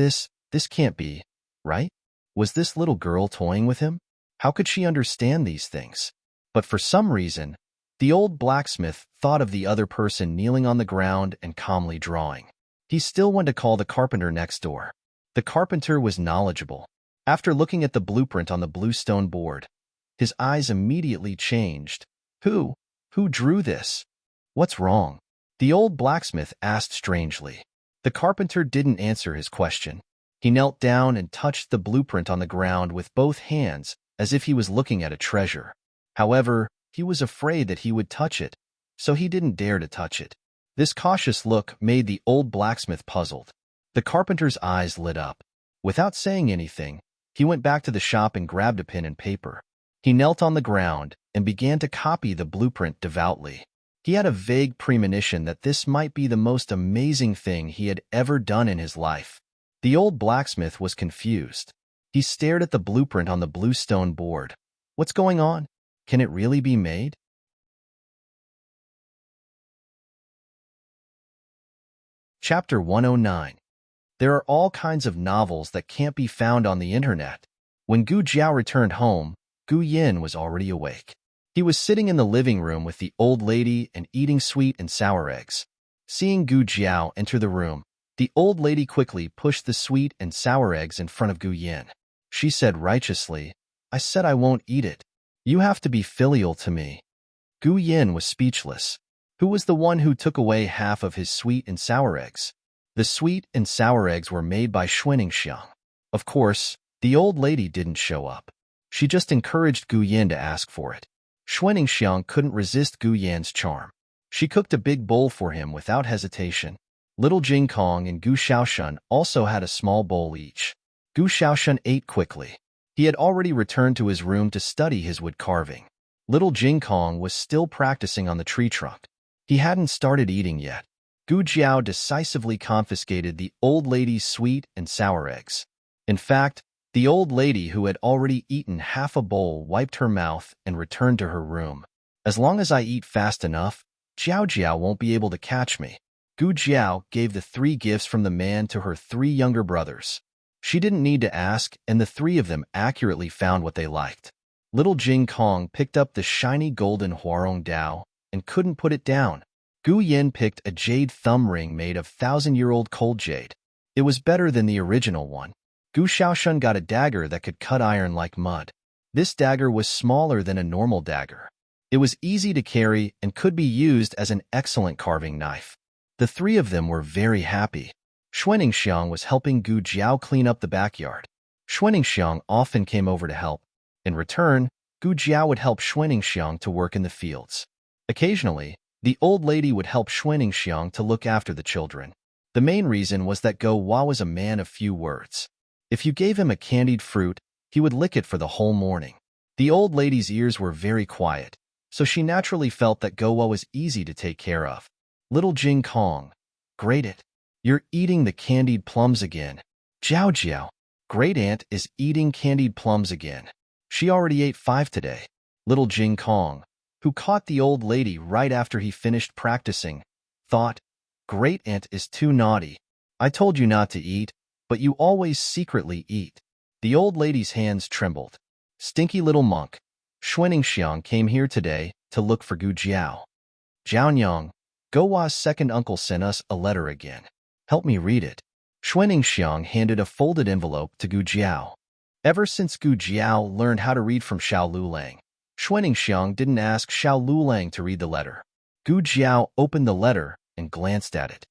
can't be, right? Was this little girl toying with him? How could she understand these things? But for some reason, the old blacksmith thought of the other person kneeling on the ground and calmly drawing. He still went to call the carpenter next door. The carpenter was knowledgeable. After looking at the blueprint on the blue stone board, his eyes immediately changed. Who drew this? What's wrong? The old blacksmith asked strangely. The carpenter didn't answer his question. He knelt down and touched the blueprint on the ground with both hands as if he was looking at a treasure. However, he was afraid that he would touch it, so he didn't dare to touch it. This cautious look made the old blacksmith puzzled. The carpenter's eyes lit up. Without saying anything, he went back to the shop and grabbed a pen and paper. He knelt on the ground and began to copy the blueprint devoutly. He had a vague premonition that this might be the most amazing thing he had ever done in his life. The old blacksmith was confused. He stared at the blueprint on the blue stone board. What's going on? Can it really be made? Chapter 109. There are all kinds of novels that can't be found on the internet. When Gu Jiao returned home, Gu Yin was already awake. He was sitting in the living room with the old lady and eating sweet and sour eggs. Seeing Gu Jiao enter the room, the old lady quickly pushed the sweet and sour eggs in front of Gu Yin. She said righteously, I said I won't eat it. You have to be filial to me. Gu Yin was speechless. Who was the one who took away half of his sweet and sour eggs? The sweet and sour eggs were made by Xiang. Of course, the old lady didn't show up. She just encouraged Gu Yin to ask for it. Xiang couldn't resist Gu Yin's charm. She cooked a big bowl for him without hesitation. Little Jing Kong and Gu Shaoshun also had a small bowl each. Gu Shaoshun ate quickly. He had already returned to his room to study his wood carving. Little Jing Kong was still practicing on the tree trunk. He hadn't started eating yet. Gu Jiao decisively confiscated the old lady's sweet and sour eggs. In fact, the old lady who had already eaten half a bowl wiped her mouth and returned to her room. As long as I eat fast enough, Jiao Jiao won't be able to catch me. Gu Jiao gave the 3 gifts from the man to her 3 younger brothers. She didn't need to ask, and the 3 of them accurately found what they liked. Little Jing Kong picked up the shiny golden Huarong Dao and couldn't put it down. Gu Yin picked a jade thumb ring made of 1,000-year-old cold jade. It was better than the original one. Gu Shaoshun got a dagger that could cut iron like mud. This dagger was smaller than a normal dagger. It was easy to carry and could be used as an excellent carving knife. The 3 of them were very happy. Xiang was helping Gu Jiao clean up the backyard. Xiang often came over to help. In return, Gu Jiao would help Xiang to work in the fields. Occasionally, the old lady would help Xiang to look after the children. The main reason was that Go Wa was a man of few words. If you gave him a candied fruit, he would lick it for the whole morning. The old lady's ears were very quiet, so she naturally felt that Go Wa was easy to take care of. Little Jing Kong. Great it. You're eating the candied plums again. Jiao Jiao. Great aunt is eating candied plums again. She already ate 5 today. Little Jing Kong, who caught the old lady right after he finished practicing, thought, Great aunt is too naughty. I told you not to eat, but you always secretly eat. The old lady's hands trembled. Stinky little monk. Xuaningxiang came here today to look for Gu Jiao. Jiaonyang, Gowa's second uncle sent us a letter again. Help me read it. Xuaningxiang handed a folded envelope to Gu Jiao. Ever since Gu Jiao learned how to read from Xiao Lulang, Xuaningxiang didn't ask Xiao Lulang to read the letter. Gu Jiao opened the letter and glanced at it.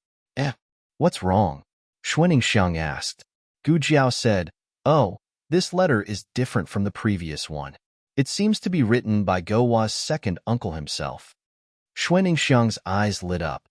What's wrong? Xuaningxiang asked. Gu Jiao said, Oh, this letter is different from the previous one. It seems to be written by Gowa's second uncle himself. Xuaningxiang's eyes lit up.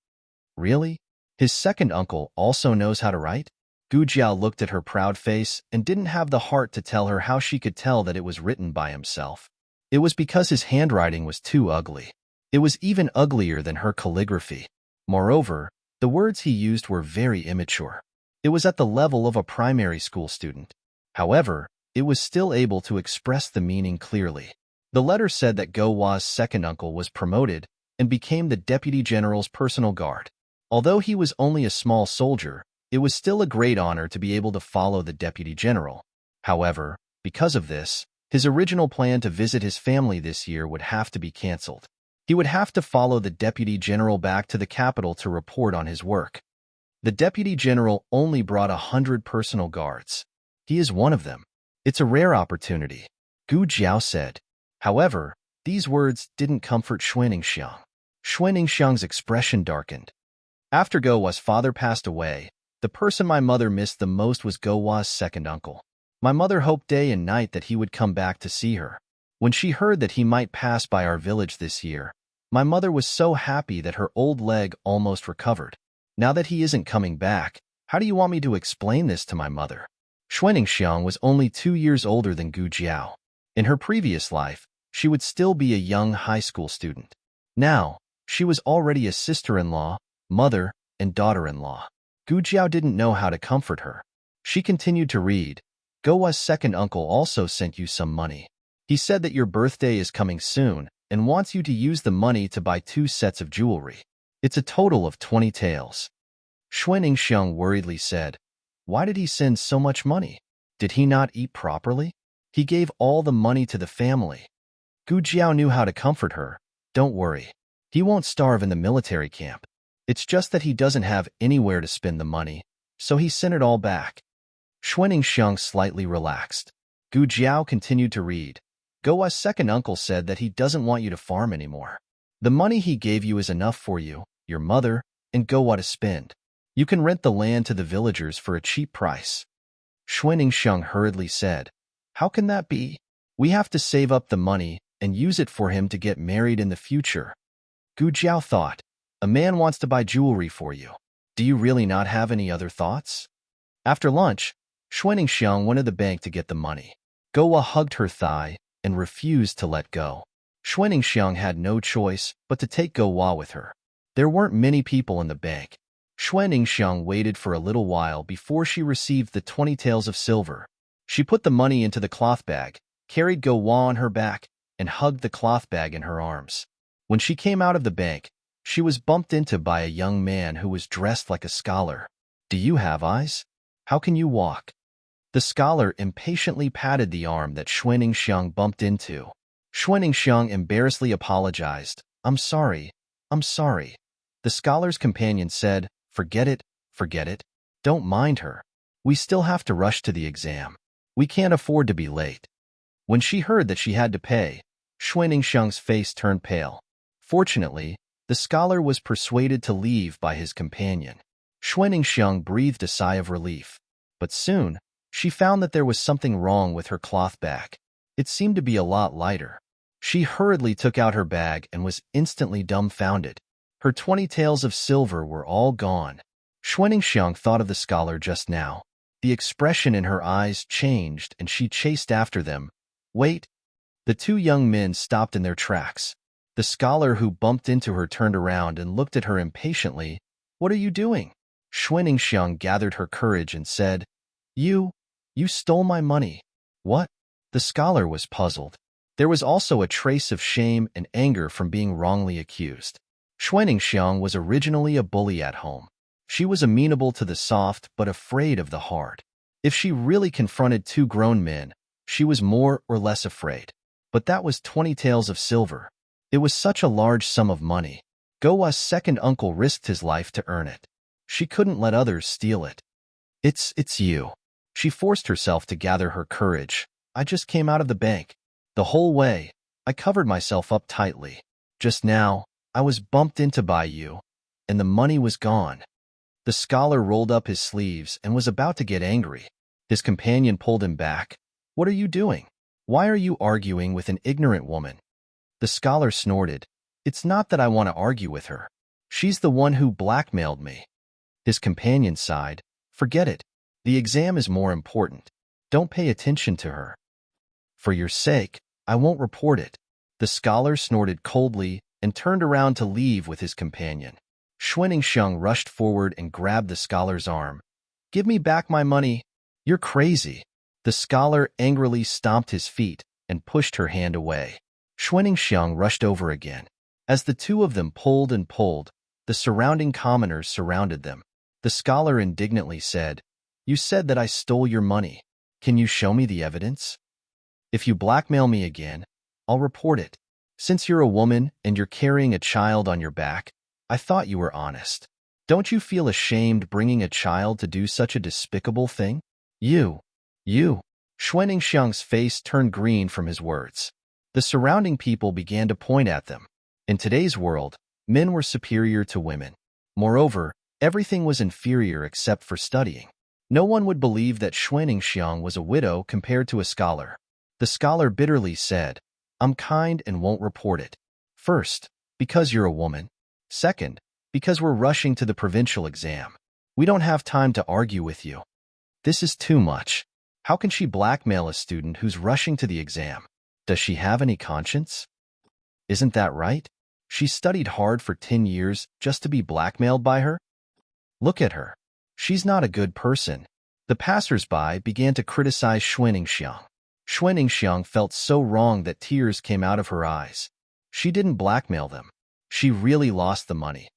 Really? His second uncle also knows how to write? Gu Jiao looked at her proud face and didn't have the heart to tell her how she could tell that it was written by himself. It was because his handwriting was too ugly. It was even uglier than her calligraphy. Moreover, the words he used were very immature. It was at the level of a primary school student. However, it was still able to express the meaning clearly. The letter said that Gowa's second uncle was promoted and became the deputy general's personal guard. Although he was only a small soldier, it was still a great honor to be able to follow the deputy general. However, because of this, his original plan to visit his family this year would have to be cancelled. He would have to follow the deputy general back to the capital to report on his work. The deputy general only brought 100 personal guards. He is one of them. It's a rare opportunity, Gu Jiao said. However, these words didn't comfort Xuaningxiang. Xuaningxiang's expression darkened. After Gowa's father passed away, the person my mother missed the most was Gowa's second uncle. My mother hoped day and night that he would come back to see her. When she heard that he might pass by our village this year, my mother was so happy that her old leg almost recovered. Now that he isn't coming back, how do you want me to explain this to my mother? Xuaningxiang was only 2 years older than Gu Jiao. In her previous life, she would still be a young high school student. Now, she was already a sister-in-law, mother, and daughter-in-law. Gu Jiao didn't know how to comfort her. She continued to read, Gowa's second uncle also sent you some money. He said that your birthday is coming soon and wants you to use the money to buy 2 sets of jewelry. It's a total of 20 taels. Xuaningxiang worriedly said, Why did he send so much money? Did he not eat properly? He gave all the money to the family. Gu Jiao knew how to comfort her. Don't worry. He won't starve in the military camp. It's just that he doesn't have anywhere to spend the money, so he sent it all back. Xuaningxiang slightly relaxed. Gu Jiao continued to read. Gowa's second uncle said that he doesn't want you to farm anymore. The money he gave you is enough for you, your mother, and Gowa to spend. You can rent the land to the villagers for a cheap price. Xuaningxiang hurriedly said, How can that be? We have to save up the money and use it for him to get married in the future. Gu Jiao thought, A man wants to buy jewelry for you. Do you really not have any other thoughts? After lunch, Xuaningxiang went to the bank to get the money. Gowa hugged her thigh and refused to let go. Xuaningxiang had no choice but to take Gowa with her. There weren't many people in the bank. Xuaningxiang waited for a little while before she received the 20 taels of silver. She put the money into the cloth bag, carried Gowa on her back, and hugged the cloth bag in her arms. When she came out of the bank, she was bumped into by a young man who was dressed like a scholar. Do you have eyes? How can you walk? The scholar impatiently patted the arm that Xuaningxiang bumped into. Xuaningxiang embarrassedly apologized. I'm sorry. The scholar's companion said, Forget it. Don't mind her. We still have to rush to the exam. We can't afford to be late. When she heard that she had to pay, Xuaningxiang's face turned pale. Fortunately, the scholar was persuaded to leave by his companion. Xuaningxiang breathed a sigh of relief. But soon, she found that there was something wrong with her cloth bag. It seemed to be a lot lighter. She hurriedly took out her bag and was instantly dumbfounded. Her 20 taels of silver were all gone. Xuaningxiang thought of the scholar just now. The expression in her eyes changed and she chased after them. Wait! The 2 young men stopped in their tracks. The scholar who bumped into her turned around and looked at her impatiently. What are you doing? Xuanxiang gathered her courage and said, You stole my money. What? The scholar was puzzled. There was also a trace of shame and anger from being wrongly accused. Xuanxiang was originally a bully at home. She was amenable to the soft but afraid of the hard. If she really confronted two grown men, she was more or less afraid. But that was 20 taels of silver. It was such a large sum of money. Gowa's second uncle risked his life to earn it. She couldn't let others steal it. It's you. She forced herself to gather her courage. I just came out of the bank. The whole way, I covered myself up tightly. Just now, I was bumped into by you, and the money was gone. The scholar rolled up his sleeves and was about to get angry. His companion pulled him back. What are you doing? Why are you arguing with an ignorant woman? The scholar snorted. It's not that I want to argue with her. She's the one who blackmailed me. His companion sighed. Forget it. The exam is more important. Don't pay attention to her. For your sake, I won't report it. The scholar snorted coldly and turned around to leave with his companion. Xuanxiang rushed forward and grabbed the scholar's arm. Give me back my money. You're crazy. The scholar angrily stomped his feet and pushed her hand away. Xuanxiang rushed over again. As the two of them pulled and pulled, the surrounding commoners surrounded them. The scholar indignantly said, You said that I stole your money. Can you show me the evidence? If you blackmail me again, I'll report it. Since you're a woman and you're carrying a child on your back, I thought you were honest. Don't you feel ashamed bringing a child to do such a despicable thing? You. Xuanxiang's face turned green from his words. The surrounding people began to point at them. In today's world, men were superior to women. Moreover, everything was inferior except for studying. No one would believe that Xuanxiang was a widow compared to a scholar. The scholar bitterly said, I'm kind and won't report it. First, because you're a woman. Second, because we're rushing to the provincial exam. We don't have time to argue with you. This is too much. How can she blackmail a student who's rushing to the exam? Does she have any conscience? Isn't that right? She studied hard for 10 years just to be blackmailed by her? Look at her. She's not a good person. The passers-by began to criticize Xuanxiang. Xuanxiang felt so wrong that tears came out of her eyes. She didn't blackmail them. She really lost the money.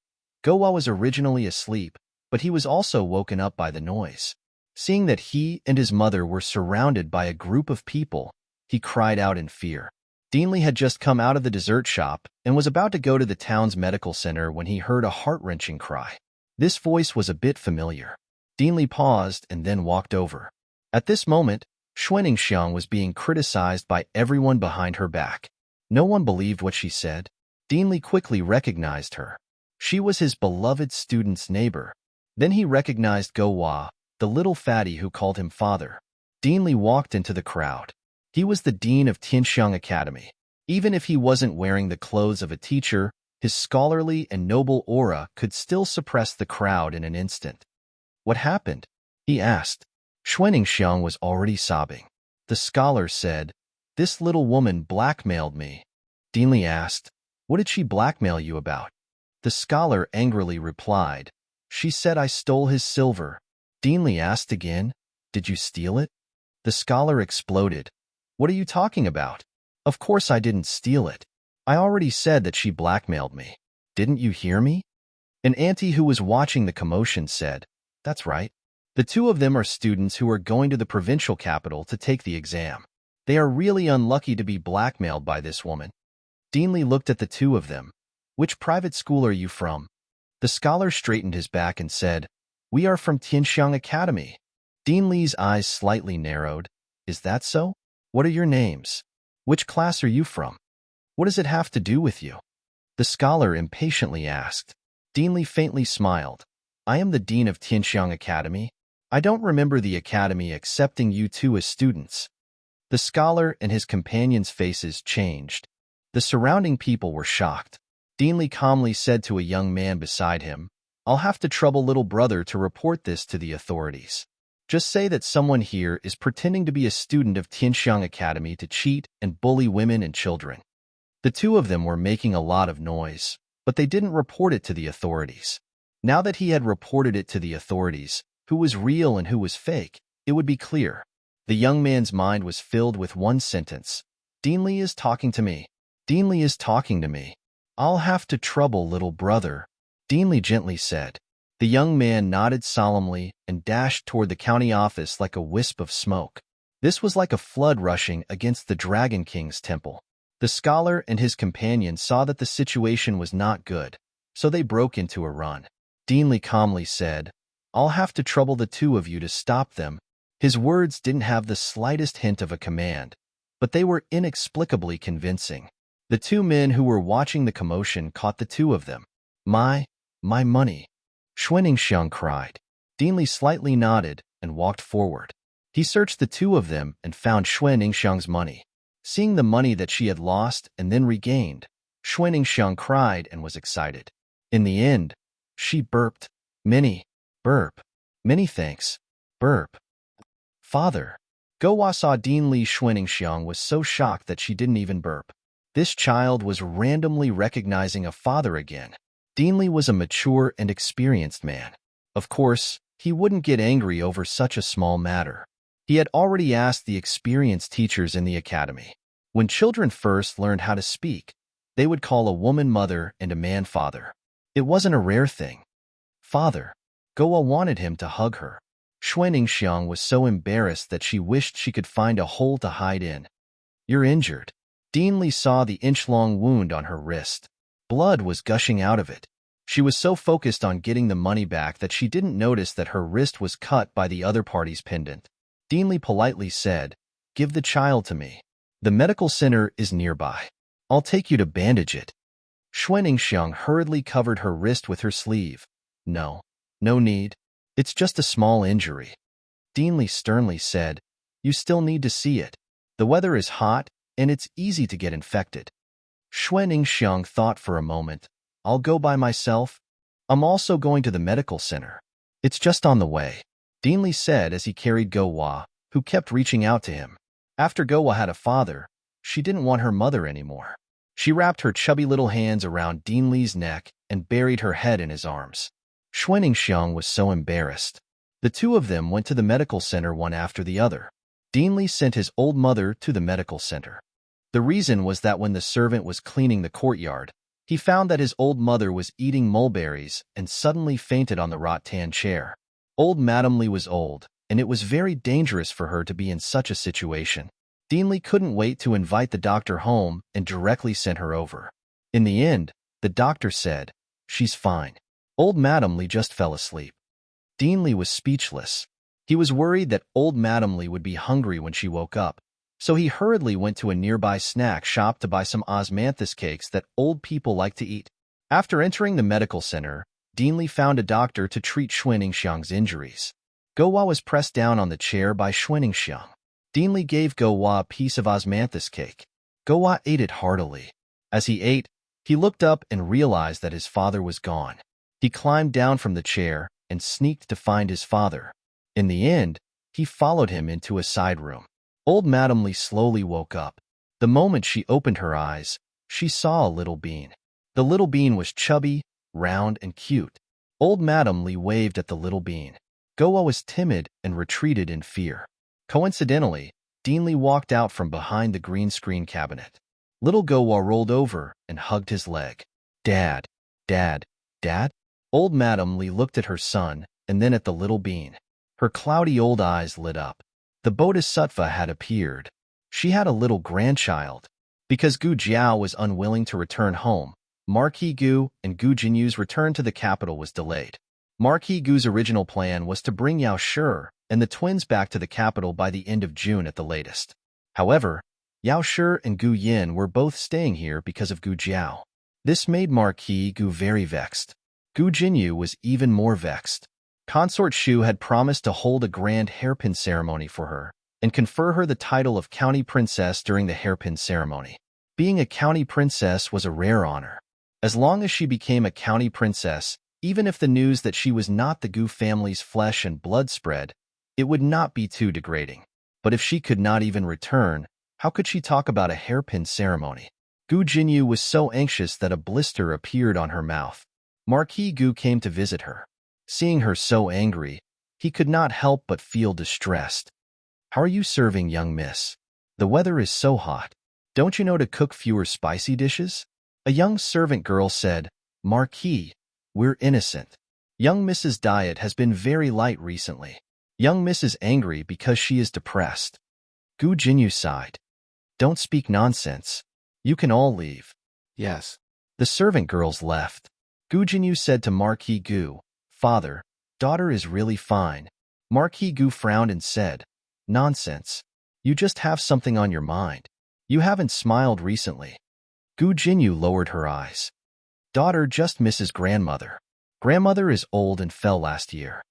Gowa was originally asleep, but he was also woken up by the noise. Seeing that he and his mother were surrounded by a group of people, he cried out in fear. Deanley had just come out of the dessert shop and was about to go to the town's medical center when he heard a heart-wrenching cry. This voice was a bit familiar. Deanley paused and then walked over. At this moment, Xuanxiang was being criticized by everyone behind her back. No one believed what she said. Deanley quickly recognized her. She was his beloved student's neighbor. Then he recognized Gowa, the little fatty who called him father. Deanley walked into the crowd. He was the dean of Tianxiang Academy. Even if he wasn't wearing the clothes of a teacher, his scholarly and noble aura could still suppress the crowd in an instant. What happened? He asked. Xuanxiang was already sobbing. The scholar said, This little woman blackmailed me. Deanley asked, What did she blackmail you about? The scholar angrily replied, She said I stole his silver. Deanley asked again, Did you steal it? The scholar exploded. What are you talking about? Of course I didn't steal it. I already said that she blackmailed me. Didn't you hear me? An auntie who was watching the commotion said, That's right. The two of them are students who are going to the provincial capital to take the exam. They are really unlucky to be blackmailed by this woman. Deanley looked at the two of them. Which private school are you from? The scholar straightened his back and said, We are from Tianxiang Academy. Deanley's eyes slightly narrowed. Is that so? What are your names? Which class are you from? What does it have to do with you? The scholar impatiently asked. Deanley faintly smiled. I am the dean of Tianxiang Academy. I don't remember the academy accepting you two as students. The scholar and his companions' faces changed. The surrounding people were shocked. Deanley calmly said to a young man beside him, I'll have to trouble little brother to report this to the authorities. Just say that someone here is pretending to be a student of Tianxiang Academy to cheat and bully women and children. The two of them were making a lot of noise, but they didn't report it to the authorities. Now that he had reported it to the authorities, who was real and who was fake, it would be clear. The young man's mind was filled with one sentence. Deanly is talking to me. Deanly is talking to me. I'll have to trouble little brother, Deanly gently said. The young man nodded solemnly and dashed toward the county office like a wisp of smoke. This was like a flood rushing against the Dragon King's temple. The scholar and his companion saw that the situation was not good, so they broke into a run. Deanly calmly said, I'll have to trouble the two of you to stop them. His words didn't have the slightest hint of a command, but they were inexplicably convincing. The two men who were watching the commotion caught the two of them. My money, Xuaningxiang cried. Deanly slightly nodded and walked forward. He searched the two of them and found Xuaningxiang's money. Seeing the money that she had lost and then regained, Xuaningxiang cried and was excited. In the end, she burped. Many thanks. Burp. Father. Gowa saw Deanly. Xuaningxiang was so shocked that she didn't even burp. This child was randomly recognizing a father again. Deanly was a mature and experienced man. Of course, he wouldn't get angry over such a small matter. He had already asked the experienced teachers in the academy. When children first learned how to speak, they would call a woman mother and a man father. It wasn't a rare thing. Father. Gowa wanted him to hug her. Xuaningxiang was so embarrassed that she wished she could find a hole to hide in. You're injured. Deanly saw the inch-long wound on her wrist. Blood was gushing out of it. She was so focused on getting the money back that she didn't notice that her wrist was cut by the other party's pendant. Deanly politely said, Give the child to me. The medical center is nearby. I'll take you to bandage it. Xuaningxiang hurriedly covered her wrist with her sleeve. No need. It's just a small injury. Deanly sternly said, You still need to see it. The weather is hot, and it's easy to get infected. Xuaningxiang thought for a moment. I'll go by myself. I'm also going to the medical center. It's just on the way, Deanly said as he carried Gowa, who kept reaching out to him. After Gowa had a father, she didn't want her mother anymore. She wrapped her chubby little hands around Deanly's neck and buried her head in his arms. Xuaningxiang was so embarrassed. The two of them went to the medical center one after the other. Deanly sent his old mother to the medical center. The reason was that when the servant was cleaning the courtyard, he found that his old mother was eating mulberries and suddenly fainted on the rattan chair. Old Madame Li was old, and it was very dangerous for her to be in such a situation. Deanly couldn't wait to invite the doctor home and directly sent her over. In the end, the doctor said, She's fine. Old Madame Li just fell asleep. Deanly was speechless. He was worried that old Madame Li would be hungry when she woke up, so he hurriedly went to a nearby snack shop to buy some osmanthus cakes that old people like to eat. After entering the medical center, Deanly found a doctor to treat Xuaningxiang's injuries. Gowa was pressed down on the chair by Xuaningxiang. Deanly gave Gowa a piece of osmanthus cake. Gowa ate it heartily. As he ate, he looked up and realized that his father was gone. He climbed down from the chair and sneaked to find his father. In the end, he followed him into a side room. Old Madame Li slowly woke up. The moment she opened her eyes, she saw a little bean. The little bean was chubby, round, and cute. Old Madame Li waved at the little bean. Gowa was timid and retreated in fear. Coincidentally, Deanly walked out from behind the green screen cabinet. Little Gowa rolled over and hugged his leg. Dad. Old Madame Li looked at her son and then at the little bean. Her cloudy old eyes lit up. The Bodhisattva had appeared. She had a little grandchild. Because Gu Jiao was unwilling to return home, Marquis Gu and Gu Jinyu's return to the capital was delayed. Marquis Gu's original plan was to bring Yao Shi and the twins back to the capital by the end of June at the latest. However, Yao Shi and Gu Yin were both staying here because of Gu Jiao. This made Marquis Gu very vexed. Gu Jinyu was even more vexed. Consort Shu had promised to hold a grand hairpin ceremony for her and confer her the title of county princess during the hairpin ceremony. Being a county princess was a rare honor. As long as she became a county princess, even if the news that she was not the Gu family's flesh and blood spread, it would not be too degrading. But if she could not even return, how could she talk about a hairpin ceremony? Gu Jinyu was so anxious that a blister appeared on her mouth. Marquis Gu came to visit her. Seeing her so angry, he could not help but feel distressed. "How are you serving, young miss? The weather is so hot. Don't you know to cook fewer spicy dishes?" A young servant girl said, "Marquis, we're innocent. Young Miss's diet has been very light recently. Young Miss is angry because she is depressed." Gu Jinyu sighed. "Don't speak nonsense. You can all leave." Yes. The servant girls left. Gu Jinyu said to Marquis Gu, "Father, daughter is really fine." Marquis Gu frowned and said, "Nonsense. You just have something on your mind. You haven't smiled recently." Gu Jinyu lowered her eyes. "Daughter just misses grandmother. Grandmother is old and fell last year.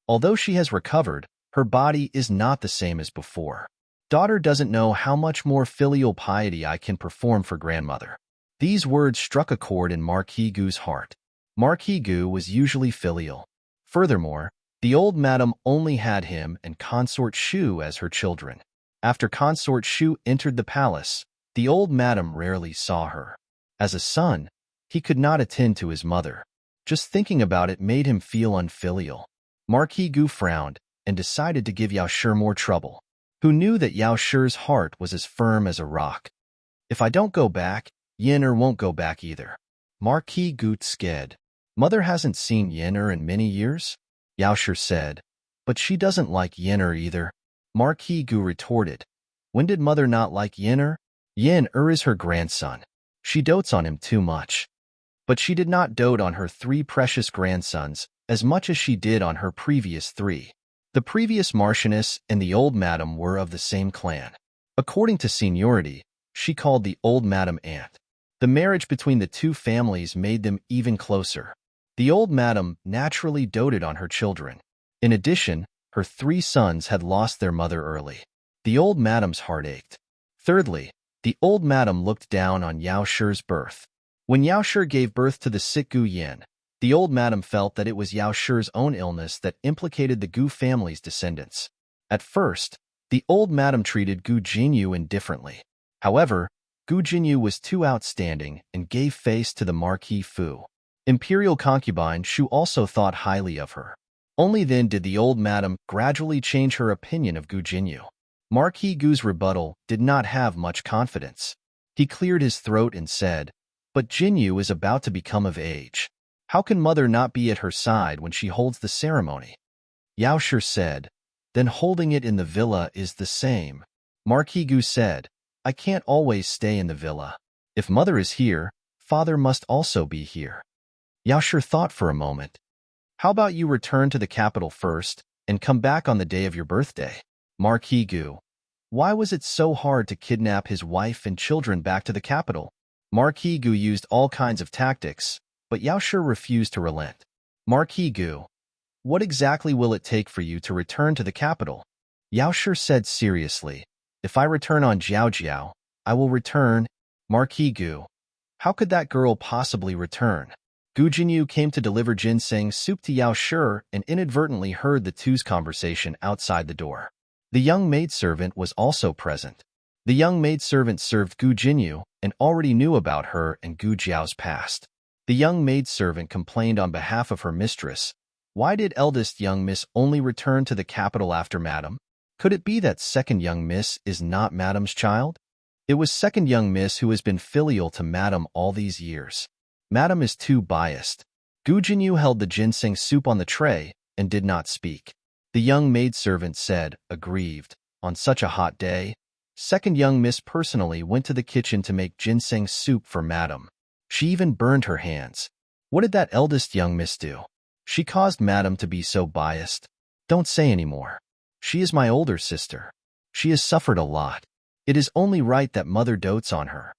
Although she has recovered, her body is not the same as before. Daughter doesn't know how much more filial piety I can perform for grandmother." These words struck a chord in Marquis Gu's heart. Marquis Gu was usually filial. Furthermore, the old madam only had him and Consort Shu as her children. After Consort Shu entered the palace, the old madam rarely saw her. As a son, he could not attend to his mother. Just thinking about it made him feel unfilial. Marquis Gu frowned and decided to give Yao Shi more trouble, who knew that Yao Shi's heart was as firm as a rock. "If I don't go back, Yin won't go back either." Marquis Gu sked. "Mother hasn't seen Yin in many years," Yao Shi said. "But she doesn't like Yin either." Marquis Gu retorted. "When did mother not like Yin? Yin is her grandson. She dotes on him too much." But she did not dote on her 3 precious grandsons as much as she did on her previous 3. The previous Marchioness and the old madam were of the same clan. According to seniority, she called the old madam aunt. The marriage between the 2 families made them even closer. The old madam naturally doted on her children. In addition, her 3 sons had lost their mother early. The old madam's heart ached. Thirdly, the old madam looked down on Yao Shi's birth. When Yao Shi gave birth to the sick Gu Yin, the old madam felt that it was Yao Shi's own illness that implicated the Gu family's descendants. At first, the old madam treated Gu Jinyu indifferently. However, Gu Jinyu was too outstanding and gave face to the Marquis Fu. Imperial concubine Shu also thought highly of her. Only then did the old madam gradually change her opinion of Gu Jinyu. Marquis Gu's rebuttal did not have much confidence. He cleared his throat and said, "But Jinyu is about to become of age. How can mother not be at her side when she holds the ceremony?" Yao Shi said, "Then holding it in the villa is the same." Marquis Gu said, "I can't always stay in the villa. If mother is here, father must also be here." Yao Shi thought for a moment. "How about you return to the capital first and come back on the day of your birthday?" Marquis Gu, why was it so hard to kidnap his wife and children back to the capital? Marquis Gu used all kinds of tactics, but Yao Shi refused to relent. Marquis Gu, what exactly will it take for you to return to the capital? Yao Shi said seriously, "If I return on Jiao, I will return." Marquis Gu, how could that girl possibly return? Gu Jinyu came to deliver ginseng soup to Yao Shi and inadvertently heard the two's conversation outside the door. The young maidservant was also present. The young maidservant served Gu Jinyu and already knew about her and Gu Jiao's past. The young maidservant complained on behalf of her mistress. Why did eldest young miss only return to the capital after madam? Could it be that second young miss is not madam's child? It was second young miss who has been filial to madam all these years. Madam is too biased. Gu Jinyu held the ginseng soup on the tray and did not speak. The young maidservant said, aggrieved, "On such a hot day?" Second young miss personally went to the kitchen to make ginseng soup for madam. She even burned her hands. What did that eldest young miss do? She caused madam to be so biased. Don't say any more. She is my older sister. She has suffered a lot. It is only right that mother dotes on her.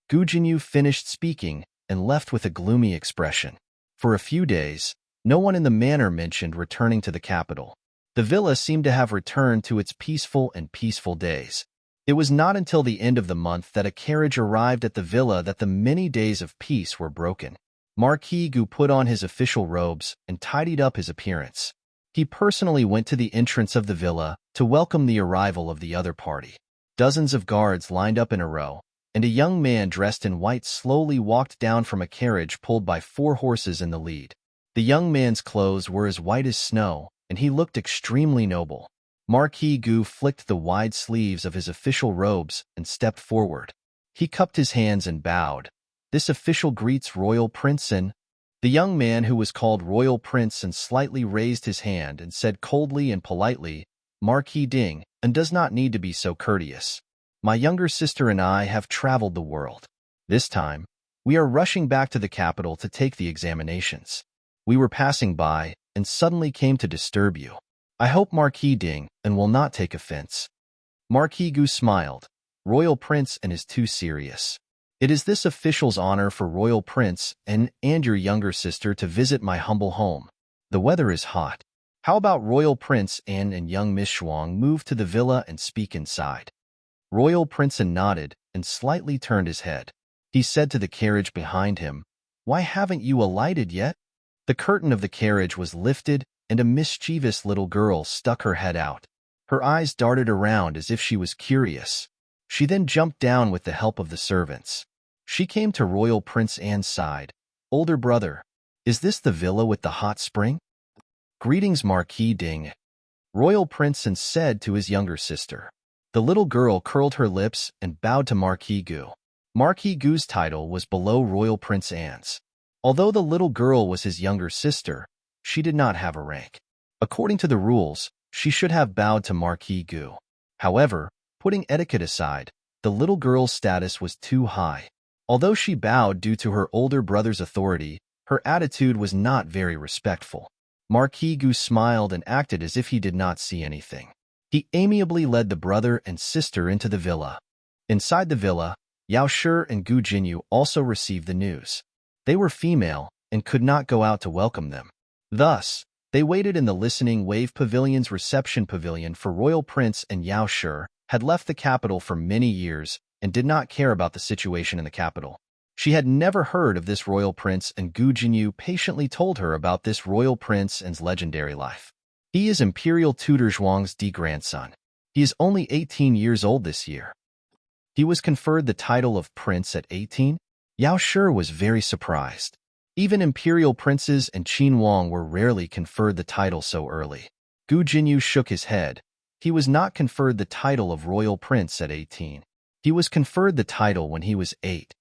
Gu Jinyu finished speaking and left with a gloomy expression. For a few days, no one in the manor mentioned returning to the capital. The villa seemed to have returned to its peaceful days. It was not until the end of the month that a carriage arrived at the villa that the many days of peace were broken. Marquis Gu put on his official robes and tidied up his appearance. He personally went to the entrance of the villa to welcome the arrival of the other party. Dozens of guards lined up in a row, and a young man dressed in white slowly walked down from a carriage pulled by 4 horses in the lead. The young man's clothes were as white as snow, and he looked extremely noble. Marquis Gu flicked the wide sleeves of his official robes and stepped forward. He cupped his hands and bowed. "This official greets Royal Prince and—" The young man who was called Royal Prince and slightly raised his hand and said coldly and politely, "Marquis Ding, and does not need to be so courteous. My younger sister and I have traveled the world. This time, we are rushing back to the capital to take the examinations. We were passing by and suddenly came to disturb you. I hope Marquis Ding and will not take offense." Marquis Gu smiled. "Royal Prince and is too serious. It is this official's honor for Royal Prince and your younger sister to visit my humble home. The weather is hot. How about Royal Prince and young Miss Shuang move to the villa and speak inside?" Royal Prince nodded and slightly turned his head. He said to the carriage behind him, "Why haven't you alighted yet?" The curtain of the carriage was lifted and a mischievous little girl stuck her head out. Her eyes darted around as if she was curious. She then jumped down with the help of the servants. She came to Royal Prince Anne's side. "Older brother, is this the villa with the hot spring?" "Greetings, Marquis Ding," Royal Prince Anne said to his younger sister. The little girl curled her lips and bowed to Marquis Gu. Marquis Gu's title was below Royal Prince Anne's. Although the little girl was his younger sister, she did not have a rank. According to the rules, she should have bowed to Marquis Gu. However, putting etiquette aside, the little girl's status was too high. Although she bowed due to her older brother's authority, her attitude was not very respectful. Marquis Gu smiled and acted as if he did not see anything. He amiably led the brother and sister into the villa. Inside the villa, Yao Shi and Gu Jinyu also received the news. They were female and could not go out to welcome them. Thus, they waited in the Listening Wave Pavilion's reception pavilion for Royal Prince and Yao Shi had left the capital for many years and did not care about the situation in the capital. She had never heard of this royal prince, and Gu Jinyu patiently told her about this royal prince and's legendary life. He is Imperial Tutor Zhuang's grandson. He is only 18 years old this year. He was conferred the title of prince at 18? Yao Shi was very surprised. Even imperial princes and Qin Wang were rarely conferred the title so early. Gu Jinyu shook his head. He was not conferred the title of royal prince at 18. He was conferred the title when he was 8.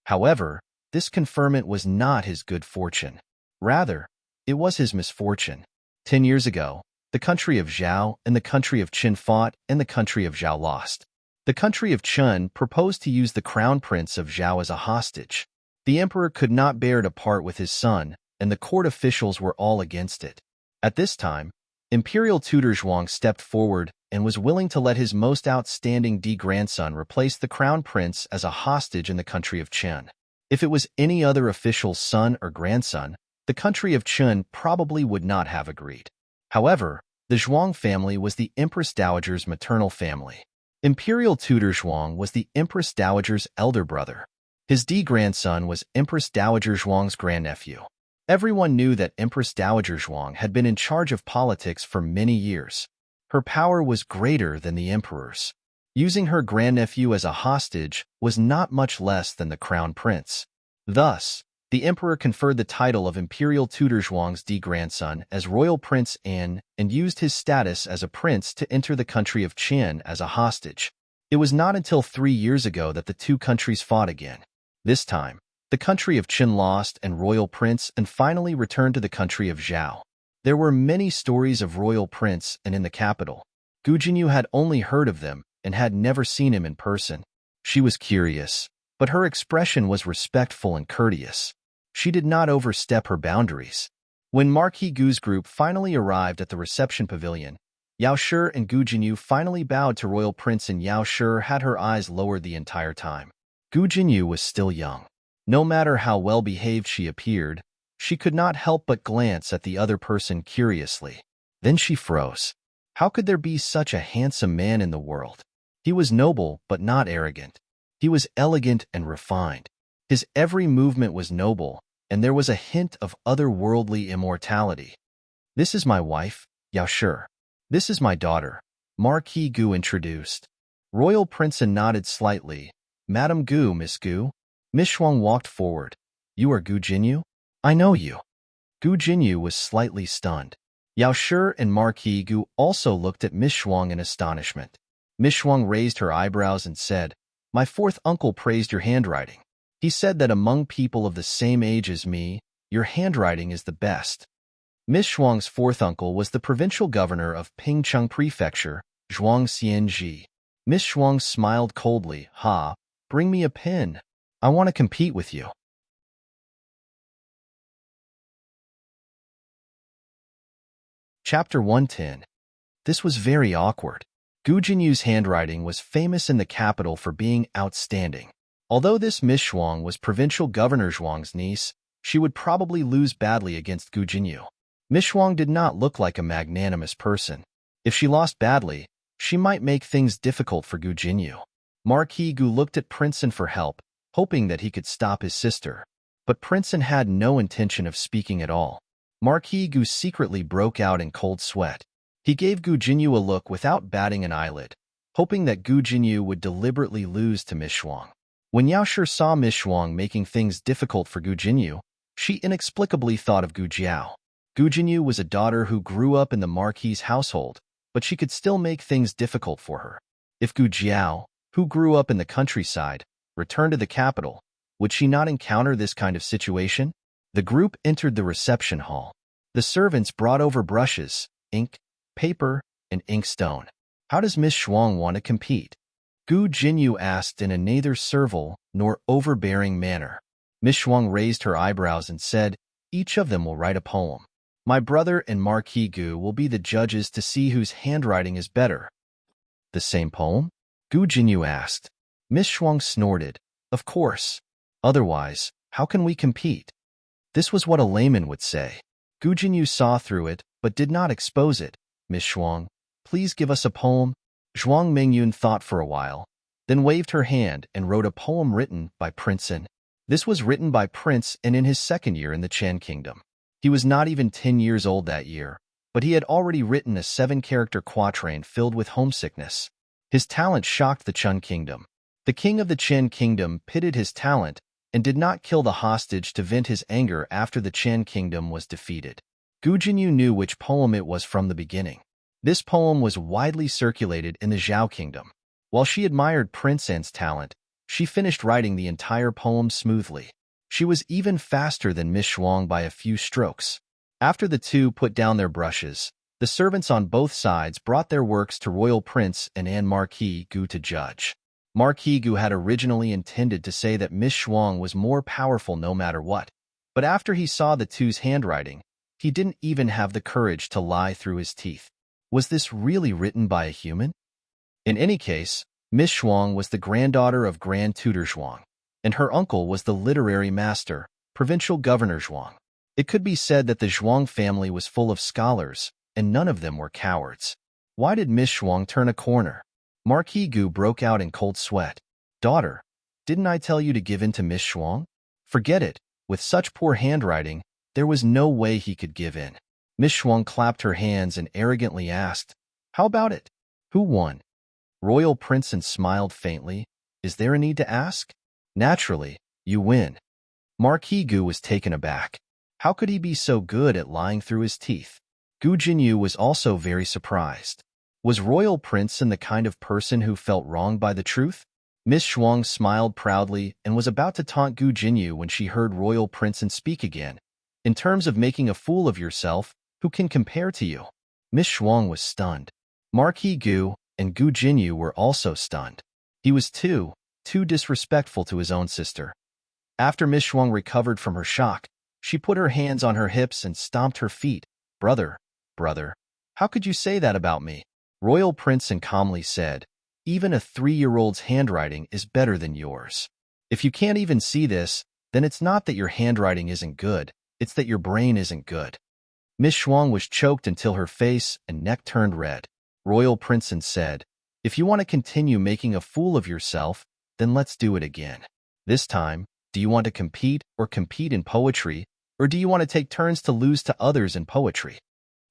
However, this conferment was not his good fortune. Rather, it was his misfortune. 10 years ago, the country of Zhao and the country of Qin fought, and the country of Zhao lost. The country of Qin proposed to use the crown prince of Zhao as a hostage. The emperor could not bear to part with his son, and the court officials were all against it. At this time, Imperial Tutor Zhuang stepped forward and was willing to let his most outstanding grandson replace the crown prince as a hostage in the country of Qin. If it was any other official's son or grandson, the country of Qin probably would not have agreed. However, the Zhuang family was the Empress Dowager's maternal family. Imperial Tutor Zhuang was the Empress Dowager's elder brother. His grandson was Empress Dowager Zhuang's grandnephew. Everyone knew that Empress Dowager Zhuang had been in charge of politics for many years. Her power was greater than the emperor's. Using her grandnephew as a hostage was not much less than the crown prince. Thus, the emperor conferred the title of Imperial Tutor Zhuang's grandson as Royal Prince and used his status as a prince to enter the country of Qin as a hostage. It was not until 3 years ago that the two countries fought again. This time, the country of Qin lost and Royal Prince and finally returned to the country of Zhao. There were many stories of Royal Prince and in the capital. Gu Jinyu had only heard of them and had never seen him in person. She was curious, but her expression was respectful and courteous. She did not overstep her boundaries. When Marquis Gu's group finally arrived at the reception pavilion, Yao Shi and Gu Jinyu finally bowed to Royal Prince, and Yao Shi had her eyes lowered the entire time. Gu Jinyu was still young. No matter how well-behaved she appeared, she could not help but glance at the other person curiously. Then she froze. How could there be such a handsome man in the world? He was noble but not arrogant. He was elegant and refined. His every movement was noble, and there was a hint of otherworldly immortality. "This is my wife, Yao Shi. This is my daughter," Marquis Gu introduced. Royal Prince nodded slightly, Madam Gu, Miss Gu. Miss Shuang walked forward. You are Gu Jinyu? I know you. Gu Jinyu was slightly stunned. Yao Shi and Marquis Gu also looked at Miss Shuang in astonishment. Miss Shuang raised her eyebrows and said, My fourth uncle praised your handwriting. He said that among people of the same age as me, your handwriting is the best. Miss Shuang's fourth uncle was the provincial governor of Pingcheng Prefecture, Zhuang Xianji. Miss Shuang smiled coldly. Ha, bring me a pen. I want to compete with you. Chapter 110. This was very awkward. Gu Jinyu's handwriting was famous in the capital for being outstanding. Although this Miss Shuang was provincial governor Zhuang's niece, she would probably lose badly against Gu Jinyu. Miss Shuang did not look like a magnanimous person. If she lost badly, she might make things difficult for Gu Jinyu. Marquis Gu looked at Princeton for help, hoping that he could stop his sister. But Princeton had no intention of speaking at all. Marquis Gu secretly broke out in cold sweat. He gave Gu Jinyu a look without batting an eyelid, hoping that Gu Jinyu would deliberately lose to Miss Shuang. When Yao Shi saw Miss Shuang making things difficult for Gu Jinyu, she inexplicably thought of Gu Jiao. Gu Jinyu was a daughter who grew up in the Marquis' household, but she could still make things difficult for her. If Gu Jiao, who grew up in the countryside, returned to the capital, would she not encounter this kind of situation? The group entered the reception hall. The servants brought over brushes, ink, paper, and inkstone. How does Miss Shuang want to compete? Gu Jinyu asked in a neither servile nor overbearing manner. Miss Shuang raised her eyebrows and said, Each of them will write a poem. My brother and Marquis Gu will be the judges to see whose handwriting is better. The same poem? Gu Jinyu asked. Miss Shuang snorted. Of course. Otherwise, how can we compete? This was what a layman would say. Gu Jinyu saw through it, but did not expose it. Miss Shuang, please give us a poem. Zhuang Mingyun thought for a while, then waved her hand and wrote a poem written by Princeton. This was written by Prince and in his second year in the Chen Kingdom. He was not even 10 years old that year, but he had already written a 7-character quatrain filled with homesickness. His talent shocked the Chen Kingdom. The king of the Chen Kingdom pitied his talent and did not kill the hostage to vent his anger after the Chen Kingdom was defeated. Gu Jinyu knew which poem it was from the beginning. This poem was widely circulated in the Zhao Kingdom. While she admired Prince An's talent, she finished writing the entire poem smoothly. She was even faster than Miss Shuang by a few strokes. After the two put down their brushes, the servants on both sides brought their works to Royal Prince and Marquis Gu to judge. Marquis Gu had originally intended to say that Miss Shuang was more powerful no matter what, but after he saw the two's handwriting, he didn't even have the courage to lie through his teeth. Was this really written by a human? In any case, Miss Shuang was the granddaughter of Grand Tutor Zhuang, and her uncle was the literary master, Provincial Governor Zhuang. It could be said that the Zhuang family was full of scholars, and none of them were cowards. Why did Miss Shuang turn a corner? Marquis Gu broke out in cold sweat. Daughter, didn't I tell you to give in to Miss Shuang? Forget it. With such poor handwriting, there was no way he could give in. Miss Shuang clapped her hands and arrogantly asked, How about it? Who won? Royal Princeton smiled faintly. Is there a need to ask? Naturally, you win. Marquis Gu was taken aback. How could he be so good at lying through his teeth? Gu Jinyu was also very surprised. Was Royal Princeton the kind of person who felt wronged by the truth? Miss Shuang smiled proudly and was about to taunt Gu Jinyu when she heard Royal Princeton speak again. In terms of making a fool of yourself, who can compare to you? Miss Shuang was stunned. Marquis Gu and Gu Jinyu were also stunned. He was too disrespectful to his own sister. After Miss Shuang recovered from her shock, she put her hands on her hips and stomped her feet. Brother, how could you say that about me? Royal Princeton calmly said, Even a 3-year-old's handwriting is better than yours. If you can't even see this, then it's not that your handwriting isn't good, it's that your brain isn't good. Miss Shuang was choked until her face and neck turned red. Royal Princeton said, If you want to continue making a fool of yourself, then let's do it again. This time, do you want to compete in poetry, or do you want to take turns to lose to others in poetry?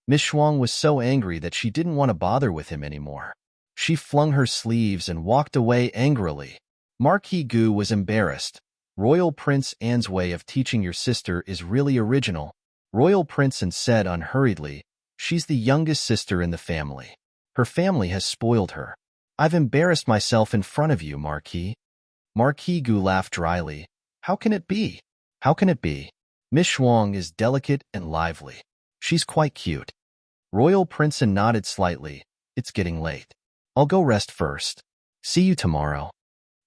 Miss Shuang was so angry that she didn't want to bother with him anymore. She flung her sleeves and walked away angrily. Marquis Gu was embarrassed. Royal Prince Anne's way of teaching your sister is really original. Royal Prince Anne said unhurriedly, she's the youngest sister in the family. Her family has spoiled her. I've embarrassed myself in front of you, Marquis. Marquis Gu laughed dryly. How can it be? How can it be? Miss Shuang is delicate and lively. She's quite cute. Royal Prince Anne nodded slightly. It's getting late. I'll go rest first. See you tomorrow.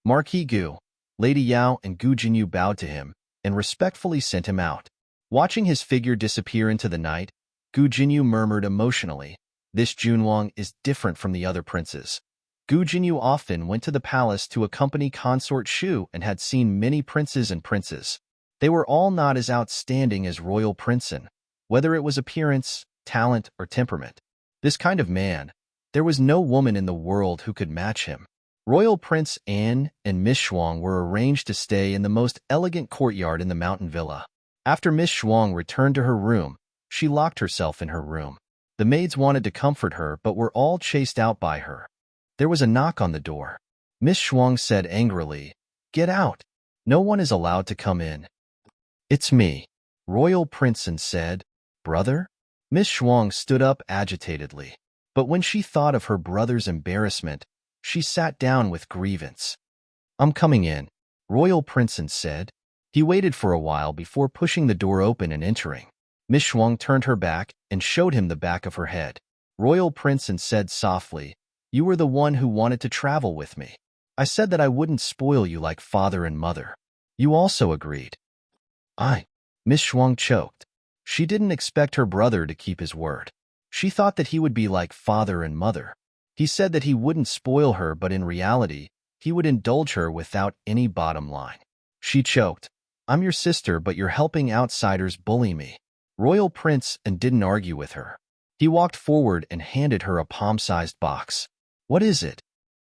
Marquis Gu, Lady Yao and Gu Jinyu bowed to him and respectfully sent him out. Watching his figure disappear into the night, Gu Jinyu murmured emotionally, this Junwang is different from the other princes. Gu Jinyu often went to the palace to accompany consort Shu and had seen many princes and princes. They were all not as outstanding as Royal Prince Anne, whether it was appearance, talent, or temperament. This kind of man, there was no woman in the world who could match him. Royal Prince Anne and Miss Shuang were arranged to stay in the most elegant courtyard in the mountain villa. After Miss Shuang returned to her room, she locked herself in her room. The maids wanted to comfort her but were all chased out by her. There was a knock on the door. Miss Shuang said angrily, "Get out. No one is allowed to come in." "It's me," Royal Prince Anne said. "Brother?" Miss Shuang stood up agitatedly. But when she thought of her brother's embarrassment, she sat down with grievance. "I'm coming in," Royal Prince Anne said. He waited for a while before pushing the door open and entering. Miss Shuang turned her back and showed him the back of her head. Royal Prince Anne said softly, "You were the one who wanted to travel with me. I said that I wouldn't spoil you like father and mother. You also agreed." Miss Shuang choked. She didn't expect her brother to keep his word. She thought that he would be like father and mother. He said that he wouldn't spoil her, but in reality, he would indulge her without any bottom line. She choked. "I'm your sister, but you're helping outsiders bully me." Royal Prince Anne didn't argue with her. He walked forward and handed her a palm-sized box. "What is it?"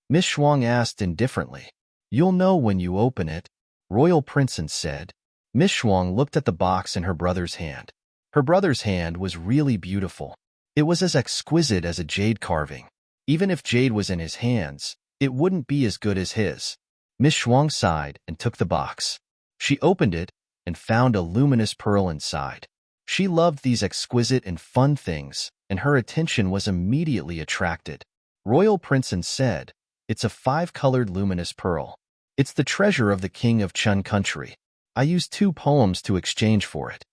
Miss Shuang asked indifferently. "You'll know when you open it," Royal Prince Anne said. Miss Shuang looked at the box in her brother's hand. Her brother's hand was really beautiful. It was as exquisite as a jade carving. Even if jade was in his hands, it wouldn't be as good as his. Miss Shuang sighed and took the box. She opened it and found a luminous pearl inside. She loved these exquisite and fun things, and her attention was immediately attracted. Royal Prince Anne said, "It's a 5-colored luminous pearl. It's the treasure of the king of Chun country. I used 2 poems to exchange for it."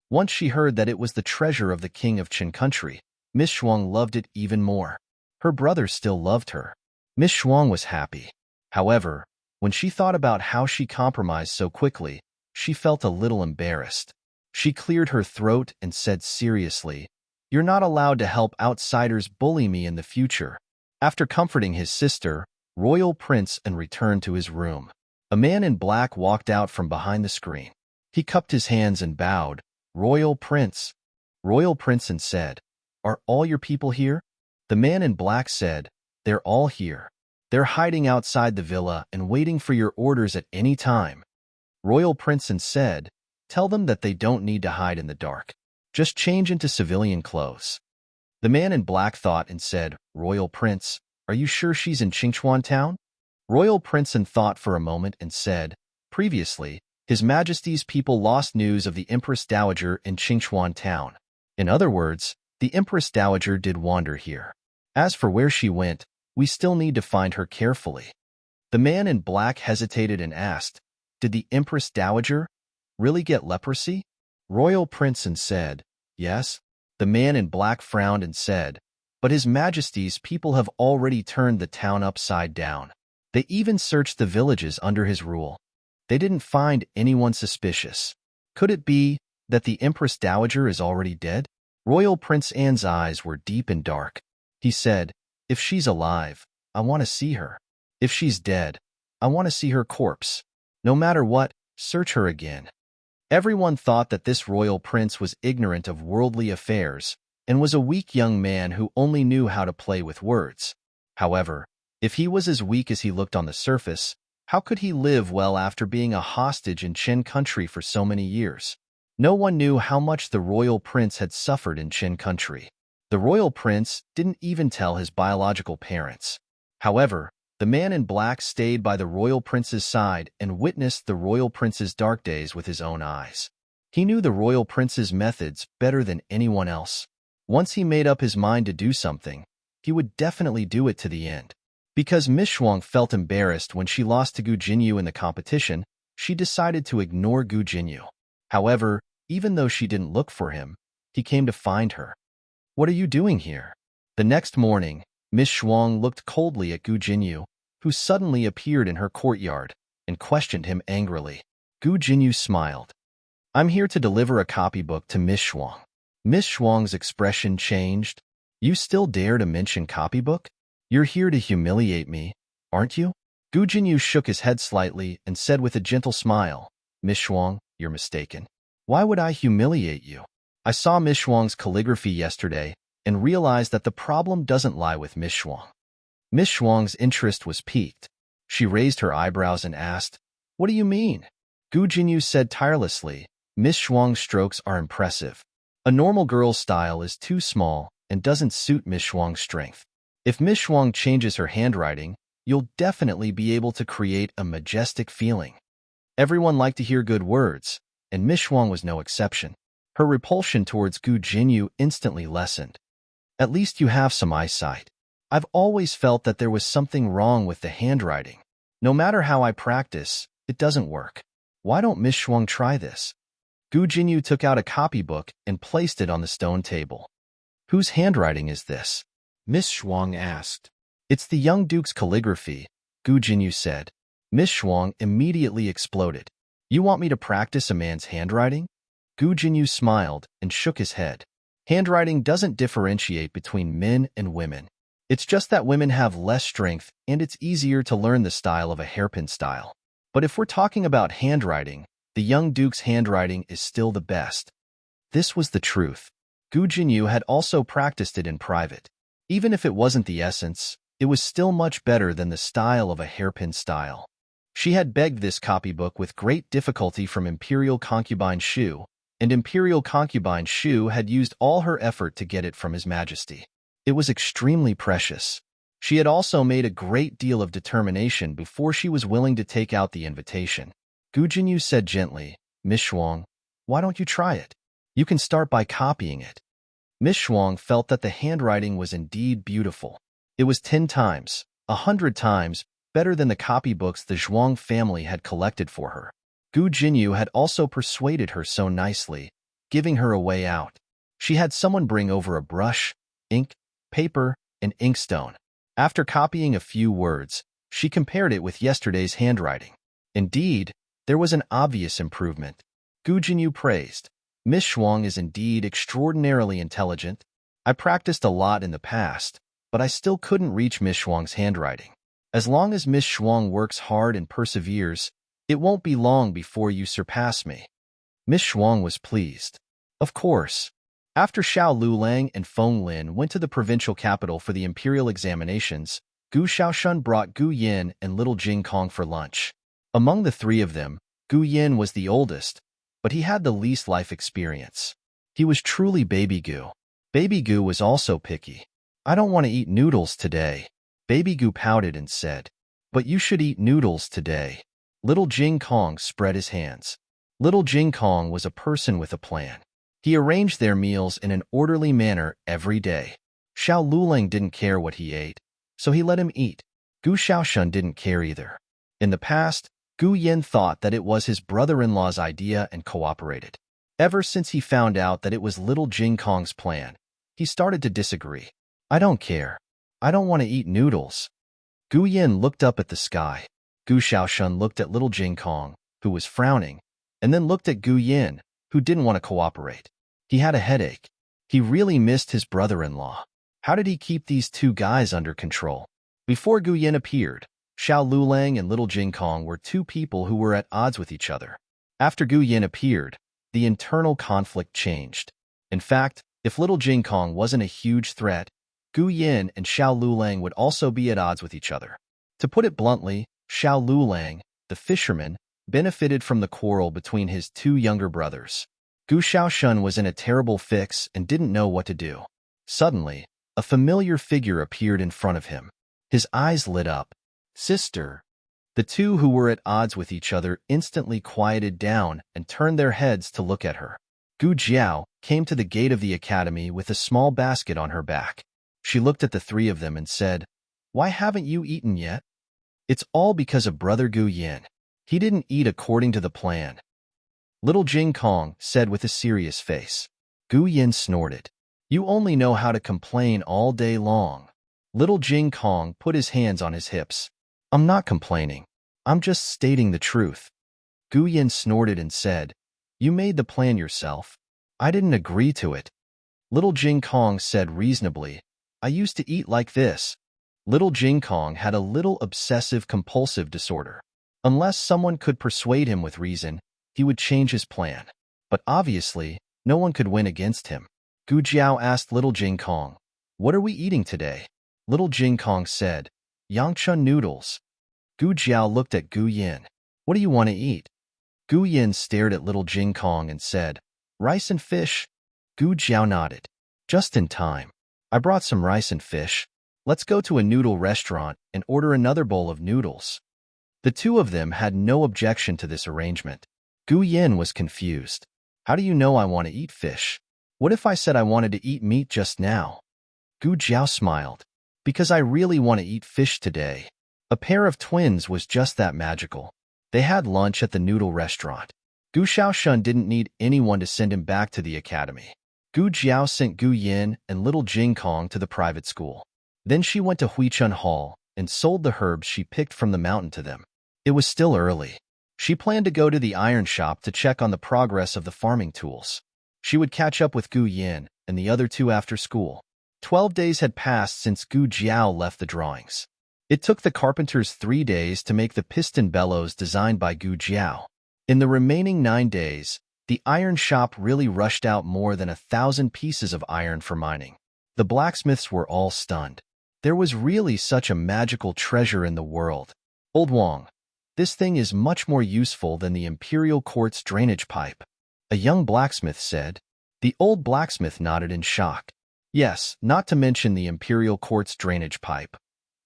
Once she heard that it was the treasure of the king of Chun country, Miss Shuang loved it even more. Her brother still loved her. Miss Shuang was happy. However, when she thought about how she compromised so quickly, she felt a little embarrassed. She cleared her throat and said seriously, "You're not allowed to help outsiders bully me in the future." After comforting his sister, Royal Prince Anne returned to his room. A man in black walked out from behind the screen. He cupped his hands and bowed. "Royal Prince." Royal Prince Anne said, "Are all your people here?" The man in black said, "They're all here. They're hiding outside the villa and waiting for your orders at any time." Royal Prince Anne said, "Tell them that they don't need to hide in the dark. Just change into civilian clothes." The man in black thought and said, "Royal Prince, are you sure she's in Qingchuan town?" Royal Prince Anne thought for a moment and said, "Previously, His Majesty's people lost news of the Empress Dowager in Qingchuan town. In other words, the Empress Dowager did wander here. As for where she went, we still need to find her carefully." The man in black hesitated and asked, "Did the Empress Dowager really get leprosy?" Royal Prince Anne said, "Yes." The man in black frowned and said, "But His Majesty's people have already turned the town upside down. They even searched the villages under his rule. They didn't find anyone suspicious. Could it be that the Empress Dowager is already dead?" Royal Prince Anne's eyes were deep and dark. He said, "If she's alive, I want to see her. If she's dead, I want to see her corpse. No matter what, search her again." Everyone thought that this royal prince was ignorant of worldly affairs and was a weak young man who only knew how to play with words. However, if he was as weak as he looked on the surface, how could he live well after being a hostage in Qin country for so many years? No one knew how much the royal prince had suffered in Qin country. The royal prince didn't even tell his biological parents. However, The man in black stayed by the royal prince's side and witnessed the royal prince's dark days with his own eyes. He knew the royal prince's methods better than anyone else. Once he made up his mind to do something, he would definitely do it to the end. Because Miss Shuang felt embarrassed when she lost to Gu Jinyu in the competition, she decided to ignore Gu Jinyu. However, even though she didn't look for him, he came to find her. "What are you doing here?" The next morning, Miss Shuang looked coldly at Gu Jinyu, who suddenly appeared in her courtyard, and questioned him angrily. Gu Jinyu smiled. "I'm here to deliver a copybook to Miss Shuang." Miss Shuang's expression changed. "You still dare to mention copybook? You're here to humiliate me, aren't you?" Gu Jinyu shook his head slightly and said with a gentle smile, "Miss Shuang, you're mistaken. Why would I humiliate you? I saw Miss Shuang's calligraphy yesterday and realized that the problem doesn't lie with Miss Shuang." Miss Shuang's interest was piqued. She raised her eyebrows and asked, "What do you mean?" Gu Jinyu said tirelessly, "Miss Shuang's strokes are impressive. A normal girl's style is too small and doesn't suit Miss Shuang's strength. If Miss Shuang changes her handwriting, you'll definitely be able to create a majestic feeling." Everyone liked to hear good words, and Miss Shuang was no exception. Her repulsion towards Gu Jinyu instantly lessened. "At least you have some eyesight. I've always felt that there was something wrong with the handwriting. No matter how I practice, it doesn't work. Why don't Miss Shuang try this?" Gu Jinyu took out a copybook and placed it on the stone table. "Whose handwriting is this?" Miss Shuang asked. "It's the young duke's calligraphy," Gu Jinyu said. Miss Shuang immediately exploded. "You want me to practice a man's handwriting?" Gu Jinyu smiled and shook his head. "Handwriting doesn't differentiate between men and women. It's just that women have less strength and it's easier to learn the style of a hairpin style. But if we're talking about handwriting, the young duke's handwriting is still the best." This was the truth. Gu Jinyu had also practiced it in private. Even if it wasn't the essence, it was still much better than the style of a hairpin style. She had begged this copybook with great difficulty from Imperial Concubine Shu, and Imperial Concubine Shu had used all her effort to get it from His Majesty. It was extremely precious. She had also made a great deal of determination before she was willing to take out the invitation. Gu Jinyu said gently, "Miss Shuang, why don't you try it? You can start by copying it." Miss Shuang felt that the handwriting was indeed beautiful. It was 10 times, 100 times, better than the copybooks the Zhuang family had collected for her. Gu Jinyu had also persuaded her so nicely, giving her a way out. She had someone bring over a brush, ink, paper, and inkstone. After copying a few words, she compared it with yesterday's handwriting. Indeed, there was an obvious improvement. Gu Jinyu praised, "Miss Shuang is indeed extraordinarily intelligent. I practiced a lot in the past, but I still couldn't reach Miss Shuang's handwriting. As long as Miss Shuang works hard and perseveres, it won't be long before you surpass me." Miss Shuang was pleased. Of course. After Xiao Lulang and Feng Lin went to the provincial capital for the imperial examinations, Gu Xiaoshun brought Gu Yin and little Jing Kong for lunch. Among the three of them, Gu Yin was the oldest, but he had the least life experience. He was truly Baby Gu. Baby Gu was also picky. "I don't want to eat noodles today." Baby Gu pouted and said, "But you should eat noodles today." Little Jing Kong spread his hands. Little Jing Kong was a person with a plan. He arranged their meals in an orderly manner every day. Xiao Lulang didn't care what he ate, so he let him eat. Gu Xiaoshun didn't care either. In the past, Gu Yin thought that it was his brother-in-law's idea and cooperated. Ever since he found out that it was little Jing Kong's plan, he started to disagree. "I don't care. I don't want to eat noodles." Gu Yin looked up at the sky. Gu Xiaoshun looked at little Jing Kong, who was frowning, and then looked at Gu Yin, who didn't want to cooperate. He had a headache. He really missed his brother-in-law. How did he keep these two guys under control? Before Gu Yin appeared, Xiao Lulang and little Jing Kong were two people who were at odds with each other. After Gu Yin appeared, the internal conflict changed. In fact, if little Jing Kong wasn't a huge threat, Gu Yin and Xiao Lulang would also be at odds with each other. To put it bluntly, Xiao Lulang, the fisherman, benefited from the quarrel between his two younger brothers. Gu Xiaoshun was in a terrible fix and didn't know what to do. Suddenly, a familiar figure appeared in front of him. His eyes lit up. Sister. The two who were at odds with each other instantly quieted down and turned their heads to look at her. Gu Jiao came to the gate of the academy with a small basket on her back. She looked at the three of them and said, "Why haven't you eaten yet?" "It's all because of Brother Gu Yin. He didn't eat according to the plan," Little Jing Kong said with a serious face. Gu Yin snorted. "You only know how to complain all day long." Little Jing Kong put his hands on his hips. "I'm not complaining. I'm just stating the truth." Gu Yin snorted and said, "You made the plan yourself. I didn't agree to it." Little Jing Kong said reasonably, "I used to eat like this." Little Jing Kong had a little obsessive-compulsive disorder. Unless someone could persuade him with reason, he would change his plan. But obviously, no one could win against him. Gu Jiao asked Little Jing Kong, "What are we eating today?" Little Jing Kong said, "Yangchun noodles." Gu Jiao looked at Gu Yin. "What do you want to eat?" Gu Yin stared at Little Jing Kong and said, "Rice and fish." Gu Jiao nodded. "Just in time. I brought some rice and fish. Let's go to a noodle restaurant and order another bowl of noodles." The two of them had no objection to this arrangement. Gu Yin was confused. "How do you know I want to eat fish? What if I said I wanted to eat meat just now?" Gu Jiao smiled. "Because I really want to eat fish today." A pair of twins was just that magical. They had lunch at the noodle restaurant. Gu Shaoshun didn't need anyone to send him back to the academy. Gu Jiao sent Gu Yin and Little Jing Kong to the private school. Then she went to Huichun Hall and sold the herbs she picked from the mountain to them. It was still early. She planned to go to the iron shop to check on the progress of the farming tools. She would catch up with Gu Yin and the other two after school. 12 days had passed since Gu Jiao left the drawings. It took the carpenters 3 days to make the piston bellows designed by Gu Jiao. In the remaining 9 days, the iron shop really rushed out more than 1,000 pieces of iron for mining. The blacksmiths were all stunned. There was really such a magical treasure in the world. "Old Wang, this thing is much more useful than the imperial quartz drainage pipe," a young blacksmith said. The old blacksmith nodded in shock. "Yes, not to mention the imperial quartz drainage pipe.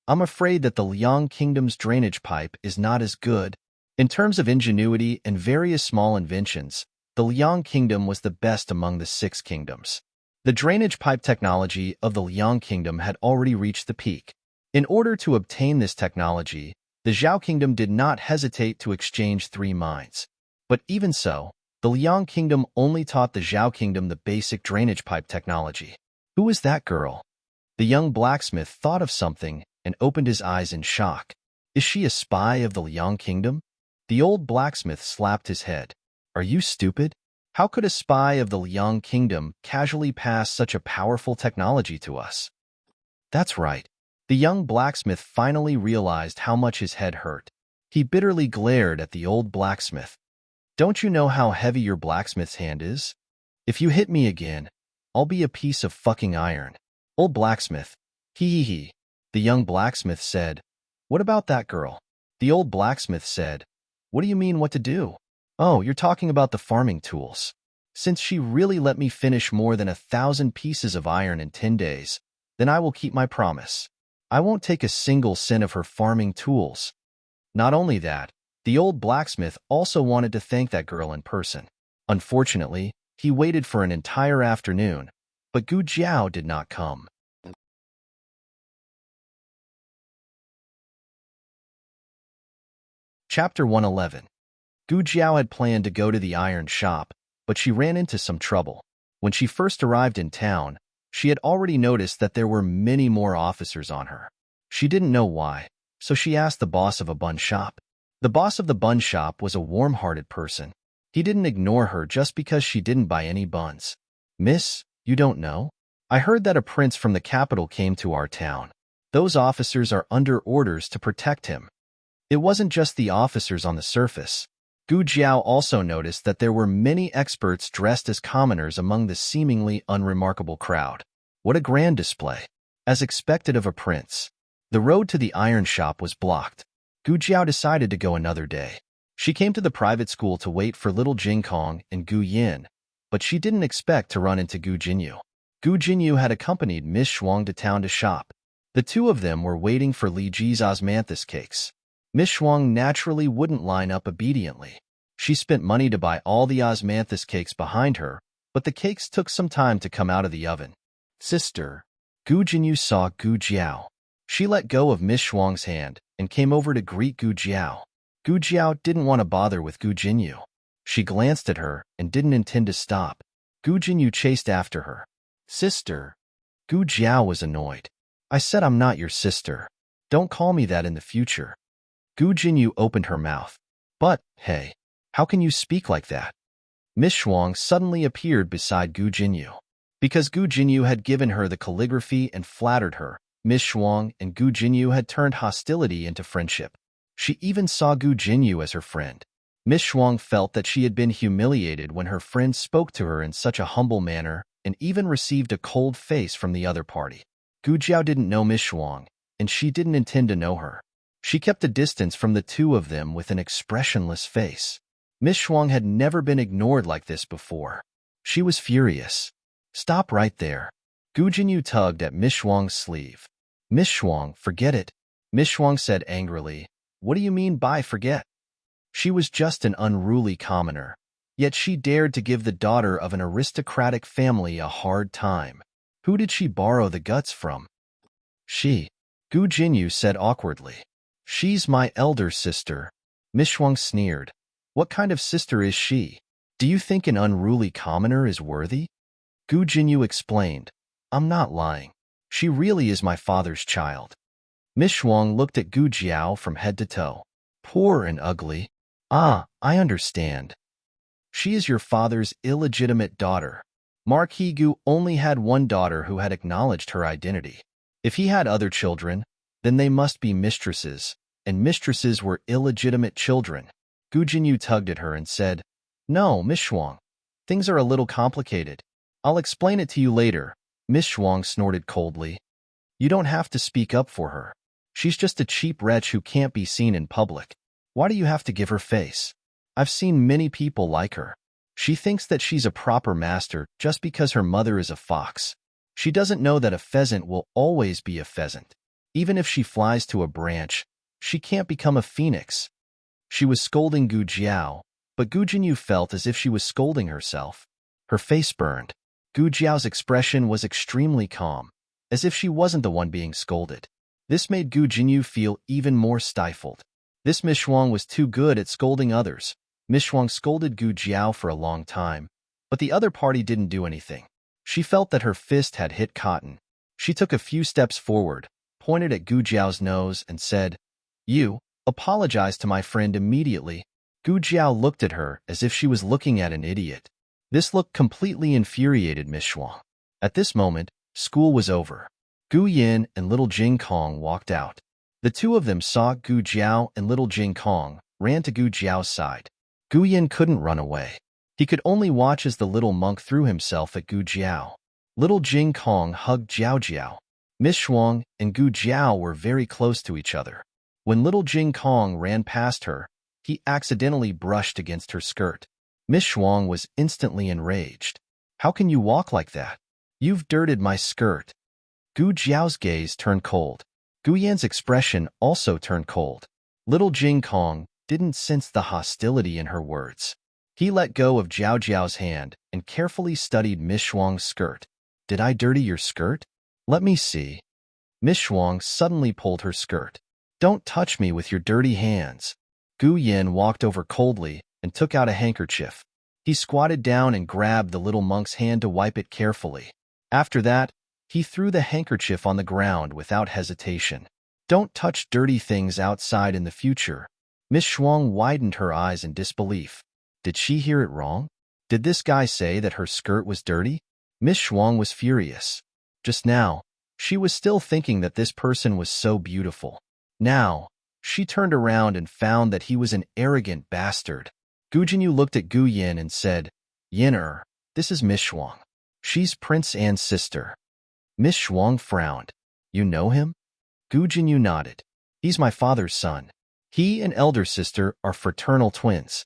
I'm afraid that the Liang Kingdom's drainage pipe is not as good." In terms of ingenuity and various small inventions, the Liang Kingdom was the best among the 6 kingdoms. The drainage pipe technology of the Liang Kingdom had already reached the peak. In order to obtain this technology, the Zhao Kingdom did not hesitate to exchange 3 mines. But even so, the Liang Kingdom only taught the Zhao Kingdom the basic drainage pipe technology. Who is that girl? The young blacksmith thought of something and opened his eyes in shock. Is she a spy of the Liang Kingdom? The old blacksmith slapped his head. Are you stupid? How could a spy of the Liang Kingdom casually pass such a powerful technology to us? That's right. The young blacksmith finally realized how much his head hurt. He bitterly glared at the old blacksmith. Don't you know how heavy your blacksmith's hand is? If you hit me again, I'll be a piece of fucking iron. Old blacksmith. Hee. The young blacksmith said, "What about that girl?" The old blacksmith said, "What do you mean what to do?" "Oh, you're talking about the farming tools. Since she really let me finish more than 1,000 pieces of iron in 10 days, then I will keep my promise. I won't take a single cent of her farming tools." Not only that, the old blacksmith also wanted to thank that girl in person. Unfortunately, he waited for an entire afternoon, but Gu Jiao did not come. Chapter 111. Gu Jiao had planned to go to the iron shop, but she ran into some trouble. When she first arrived in town, she had already noticed that there were many more officers on her. She didn't know why, so she asked the boss of a bun shop. The boss of the bun shop was a warm-hearted person. He didn't ignore her just because she didn't buy any buns. "Miss, you don't know? I heard that a prince from the capital came to our town. Those officers are under orders to protect him." It wasn't just the officers on the surface. Gu Jiao also noticed that there were many experts dressed as commoners among the seemingly unremarkable crowd. What a grand display! As expected of a prince. The road to the iron shop was blocked. Gu Jiao decided to go another day. She came to the private school to wait for little Jing Kong and Gu Yin, but she didn't expect to run into Gu Jinyu. Gu Jinyu had accompanied Miss Shuang to town to shop. The two of them were waiting for Li Ji's osmanthus cakes. Miss Shuang naturally wouldn't line up obediently. She spent money to buy all the osmanthus cakes behind her, but the cakes took some time to come out of the oven. Sister. Gu Jinyu saw Gu Jiao. She let go of Miss Shuang's hand and came over to greet Gu Jiao. Gu Jiao didn't want to bother with Gu Jinyu. She glanced at her and didn't intend to stop. Gu Jinyu chased after her. Sister. Gu Jiao was annoyed. I said I'm not your sister. Don't call me that in the future. Gu Jinyu opened her mouth. But, hey, how can you speak like that? Miss Shuang suddenly appeared beside Gu Jinyu. Because Gu Jinyu had given her the calligraphy and flattered her, Miss Shuang and Gu Jinyu had turned hostility into friendship. She even saw Gu Jinyu as her friend. Miss Shuang felt that she had been humiliated when her friend spoke to her in such a humble manner and even received a cold face from the other party. Gu Jiao didn't know Miss Shuang, and she didn't intend to know her. She kept a distance from the two of them with an expressionless face. Miss Shuang had never been ignored like this before. She was furious. Stop right there. Gu Jinyu tugged at Miss Shuang's sleeve. Miss Shuang, forget it. Miss Shuang said angrily. What do you mean by forget? She was just an unruly commoner. Yet she dared to give the daughter of an aristocratic family a hard time. Who did she borrow the guts from? She. Gu Jinyu said awkwardly. She's my elder sister. Miss Shuang sneered. What kind of sister is she? Do you think an unruly commoner is worthy? Gu Jinyu explained. I'm not lying. She really is my father's child. Miss Shuang looked at Gu Jiao from head to toe. Poor and ugly. Ah, I understand. She is your father's illegitimate daughter. Marquis Gu only had one daughter who had acknowledged her identity. If he had other children, then they must be mistresses, and mistresses were illegitimate children. Gu Jinyu tugged at her and said, No, Miss Shuang. Things are a little complicated. I'll explain it to you later. Miss Shuang snorted coldly. You don't have to speak up for her. She's just a cheap wretch who can't be seen in public. Why do you have to give her face? I've seen many people like her. She thinks that she's a proper master just because her mother is a fox. She doesn't know that a pheasant will always be a pheasant. Even if she flies to a branch, she can't become a phoenix. She was scolding Gu Jiao, but Gu Jinyu felt as if she was scolding herself. Her face burned. Gu Jiao's expression was extremely calm, as if she wasn't the one being scolded. This made Gu Jinyu feel even more stifled. This Miss Shuang was too good at scolding others. Miss Shuang scolded Gu Jiao for a long time, but the other party didn't do anything. She felt that her fist had hit cotton. She took a few steps forward, pointed at Gu Jiao's nose, and said, You, apologize to my friend immediately. Gu Jiao looked at her as if she was looking at an idiot. This look completely infuriated Miss Shuang. At this moment, school was over. Gu Yin and little Jing Kong walked out. The two of them saw Gu Jiao and little Jing Kong, ran to Gu Jiao's side. Gu Yin couldn't run away. He could only watch as the little monk threw himself at Gu Jiao. Little Jing Kong hugged Jiao Jiao. Miss Shuang and Gu Jiao were very close to each other. When little Jing Kong ran past her, he accidentally brushed against her skirt. Miss Shuang was instantly enraged. How can you walk like that? You've dirted my skirt. Gu Jiao's gaze turned cold. Gu Yan's expression also turned cold. Little Jing Kong didn't sense the hostility in her words. He let go of Jiao Jiao's hand and carefully studied Miss Shuang's skirt. Did I dirty your skirt? Let me see. Miss Shuang suddenly pulled her skirt. Don't touch me with your dirty hands. Gu Yin walked over coldly and took out a handkerchief. He squatted down and grabbed the little monk's hand to wipe it carefully. After that, he threw the handkerchief on the ground without hesitation. Don't touch dirty things outside in the future. Miss Shuang widened her eyes in disbelief. Did she hear it wrong? Did this guy say that her skirt was dirty? Miss Shuang was furious. Just now, she was still thinking that this person was so beautiful. Now, she turned around and found that he was an arrogant bastard. Gu Jinyu looked at Gu Yin and said, Yin, this is Miss Shuang. She's Prince An's sister. Miss Shuang frowned. You know him? Gu Jinyu nodded. He's my father's son. He and elder sister are fraternal twins.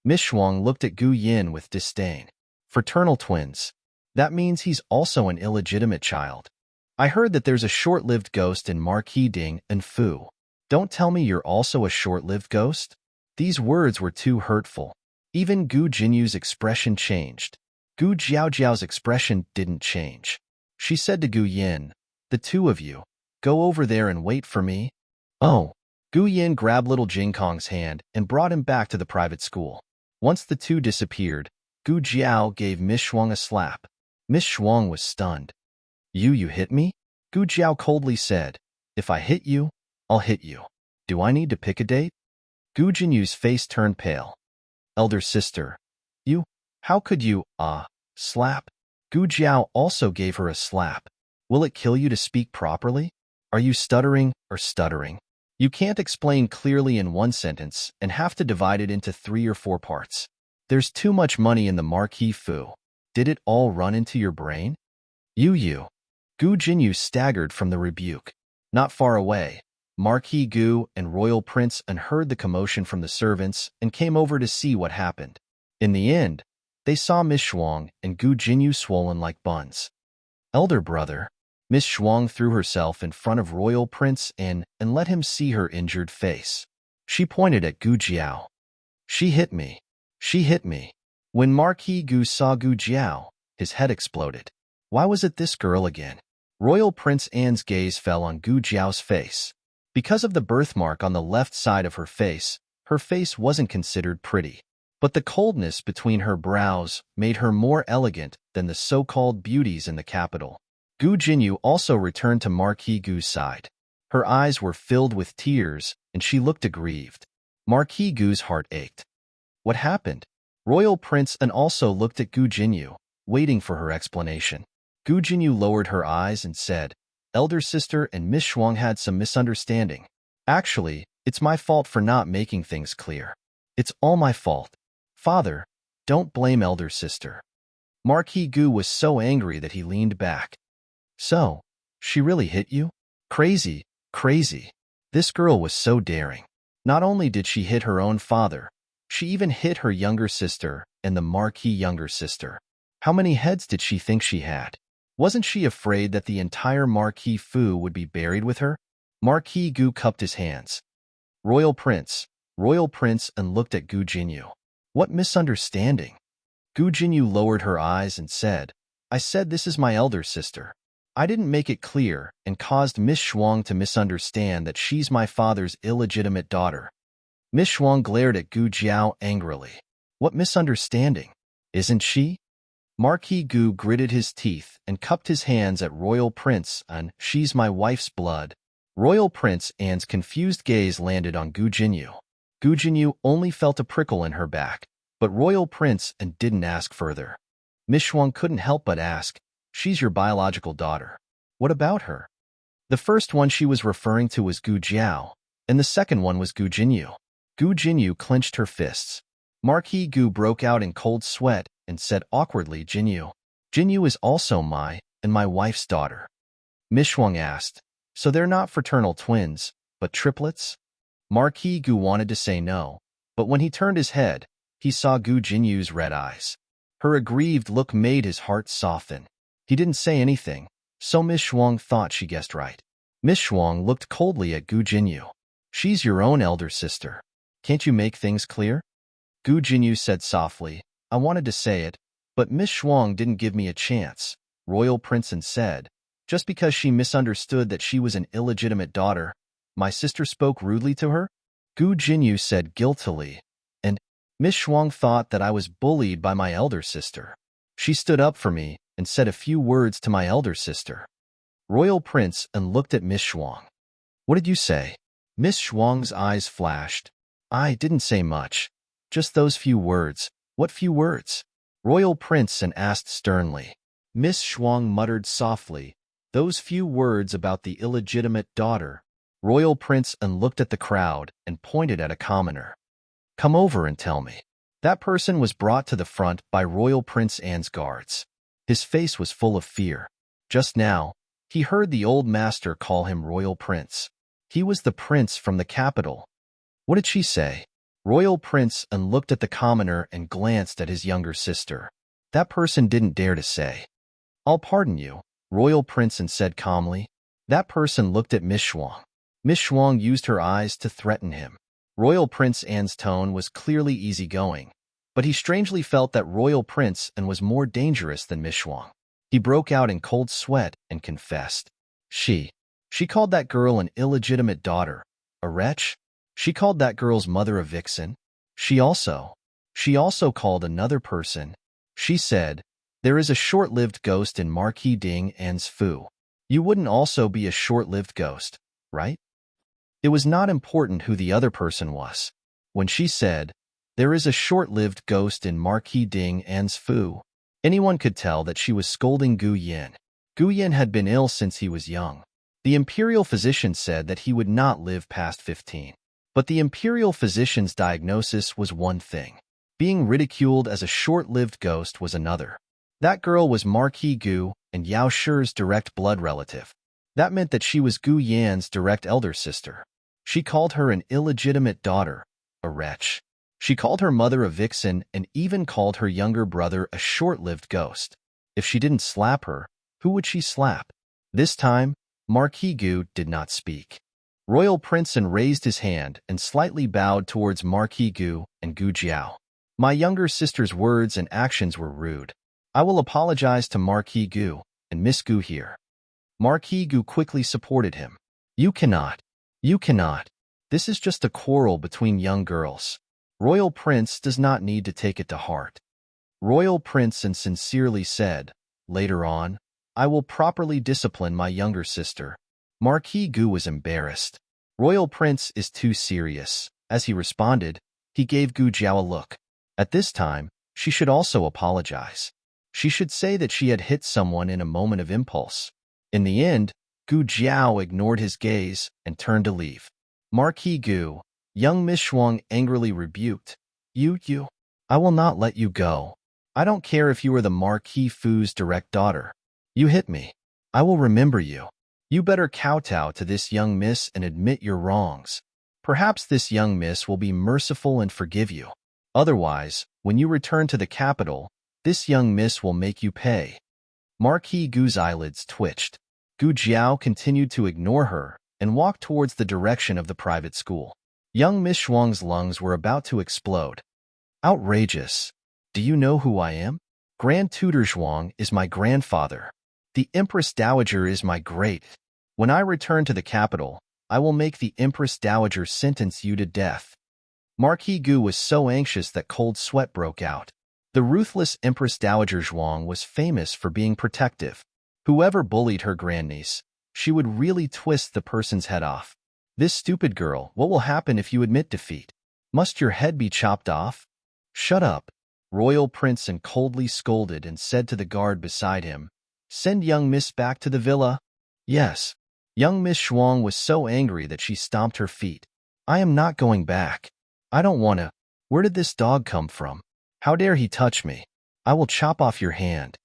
Miss Shuang looked at Gu Yin with disdain. Fraternal twins. That means he's also an illegitimate child. I heard that there's a short-lived ghost in Marquis Ding and Fu. Don't tell me you're also a short-lived ghost? These words were too hurtful. Even Gu Jinyu's expression changed. Gu Jiaojiao's expression didn't change. She said to Gu Yin, "The two of you, go over there and wait for me." Oh. Gu Yin grabbed little Jingkong's hand and brought him back to the private school. Once the two disappeared, Gu Jiao gave Miss Shuang a slap. Miss Shuang was stunned. You hit me?" Gu Jiao coldly said, "If I hit you, I'll hit you. Do I need to pick a date?" Gu Jinyu's face turned pale. "Elder sister, you, how could you, slap?" Gu Jiao also gave her a slap. "Will it kill you to speak properly? Are you stuttering or stuttering? You can't explain clearly in one sentence and have to divide it into 3 or 4 parts. There's too much money in the Marquis Fu. Did it all run into your brain?" You. Gu Jinyu staggered from the rebuke. Not far away, Marquis Gu and Royal Prince An heard the commotion from the servants and came over to see what happened. In the end, they saw Miss Shuang and Gu Jinyu swollen like buns. "Elder brother." Miss Shuang threw herself in front of Royal Prince An and let him see her injured face. She pointed at Gu Jiao. She hit me. She hit me." When Marquis Gu saw Gu Jiao, his head exploded. Why was it this girl again? Royal Prince Anne's gaze fell on Gu Jiao's face. Because of the birthmark on the left side of her face wasn't considered pretty. But the coldness between her brows made her more elegant than the so-called beauties in the capital. Gu Jinyu also returned to Marquis Gu's side. Her eyes were filled with tears, and she looked aggrieved. Marquis Gu's heart ached. What happened? Royal Prince An also looked at Gu Jinyu, waiting for her explanation. Gu Jinyu lowered her eyes and said, "Elder sister and Miss Shuang had some misunderstanding. Actually, it's my fault for not making things clear. It's all my fault. Father, don't blame elder sister." Marquis Gu was so angry that he leaned back. "So, she really hit you? Crazy, crazy." This girl was so daring. Not only did she hit her own father, she even hit her younger sister and the Marquis younger sister. How many heads did she think she had? Wasn't she afraid that the entire Marquis Fu would be buried with her? Marquis Gu cupped his hands. Royal Prince and looked at Gu Jinyu. What misunderstanding? Gu Jinyu lowered her eyes and said, "I said this is my elder sister. I didn't make it clear and caused Miss Shuang to misunderstand that she's my father's illegitimate daughter." Miss Shuang glared at Gu Jiao angrily. "What misunderstanding? Isn't she?" Marquis Gu gritted his teeth and cupped his hands at Royal Prince An. "She's my wife's blood." Royal Prince Anne's confused gaze landed on Gu Jinyu. Gu Jinyu only felt a prickle in her back, but Royal Prince An didn't ask further. Miss Shuang couldn't help but ask, "She's your biological daughter. What about her?" The first one she was referring to was Gu Jiao, and the second one was Gu Jinyu. Gu Jinyu clenched her fists. Marquis Gu broke out in cold sweat and said awkwardly, "Jinyu. Jinyu is also my wife's daughter." Miss Shuang asked, "So they're not fraternal twins, but triplets?" Marquis Gu wanted to say no, but when he turned his head, he saw Gu Jinyu's red eyes. Her aggrieved look made his heart soften. He didn't say anything, so Miss Shuang thought she guessed right. Miss Shuang looked coldly at Gu Jinyu. "She's your own elder sister. Can't you make things clear?" Gu Jinyu said softly, "I wanted to say it, but Miss Shuang didn't give me a chance." Royal Prince An said, "Just because she misunderstood that she was an illegitimate daughter, my sister spoke rudely to her?" Gu Jinyu said guiltily, "And Miss Shuang thought that I was bullied by my elder sister. She stood up for me and said a few words to my elder sister." Royal Prince An looked at Miss Shuang. "What did you say?" Miss Shuang's eyes flashed. "I didn't say much. Just those few words." "What few words?" Royal Prince An asked sternly. Miss Shuang muttered softly, "Those few words about the illegitimate daughter." Royal Prince An looked at the crowd and pointed at a commoner. "Come over and tell me." That person was brought to the front by Royal Prince Anne's guards. His face was full of fear. Just now, he heard the old master call him Royal Prince. He was the prince from the capital. What did she say? Royal Prince An looked at the commoner and glanced at his younger sister. That person didn't dare to say, "I'll pardon you," Royal Prince said calmly. That person looked at Miss Shuang. Miss Shuang used her eyes to threaten him. Royal Prince An's tone was clearly easygoing, but he strangely felt that Royal Prince An was more dangerous than Miss Shuang. He broke out in cold sweat and confessed. She called that girl an illegitimate daughter, a wretch. She called that girl's mother a vixen. She also called another person. She said, there is a short-lived ghost in Marquis Ding An's Fu. You wouldn't also be a short-lived ghost, right? It was not important who the other person was. When she said, there is a short-lived ghost in Marquis Ding An's Fu, anyone could tell that she was scolding Gu Yin. Gu Yin had been ill since he was young. The imperial physician said that he would not live past 15. But the imperial physician's diagnosis was one thing. Being ridiculed as a short-lived ghost was another. That girl was Marquis Gu and Yao Shi's direct blood relative. That meant that she was Gu Yan's direct elder sister. She called her an illegitimate daughter, a wretch. She called her mother a vixen and even called her younger brother a short-lived ghost. If she didn't slap her, who would she slap? This time, Marquis Gu did not speak. Royal Prince An raised his hand and slightly bowed towards Marquis Gu and Gu Jiao. My younger sister's words and actions were rude. I will apologize to Marquis Gu and Miss Gu here. Marquis Gu quickly supported him. You cannot. This is just a quarrel between young girls. Royal Prince does not need to take it to heart. Royal Prince An sincerely said, later on, I will properly discipline my younger sister. Marquis Gu was embarrassed. Royal Prince is too serious. As he responded, he gave Gu Jiao a look. At this time, she should also apologize. She should say that she had hit someone in a moment of impulse. In the end, Gu Jiao ignored his gaze and turned to leave. Marquis Gu, young Miss Shuang angrily rebuked. You, I will not let you go. I don't care if you are the Marquis Fu's direct daughter. You hit me. I will remember you. You better kowtow to this young miss and admit your wrongs. Perhaps this young miss will be merciful and forgive you. Otherwise, when you return to the capital, this young miss will make you pay. Marquis Gu's eyelids twitched. Gu Jiao continued to ignore her and walked towards the direction of the private school. Young Miss Shuang's lungs were about to explode. Outrageous. Do you know who I am? Grand Tutor Zhuang is my grandfather. The Empress Dowager is my great. When I return to the capital, I will make the Empress Dowager sentence you to death. Marquis Gu was so anxious that cold sweat broke out. The ruthless Empress Dowager Zhuang was famous for being protective. Whoever bullied her grandniece, she would really twist the person's head off. This stupid girl, what will happen if you admit defeat? Must your head be chopped off? Shut up. Royal Prince An coldly scolded and said to the guard beside him, Send young Miss back to the villa. Yes. Young Miss Shuang was so angry that she stomped her feet. I am not going back. I don't want to. Where did this dog come from? How dare he touch me? I will chop off your hand.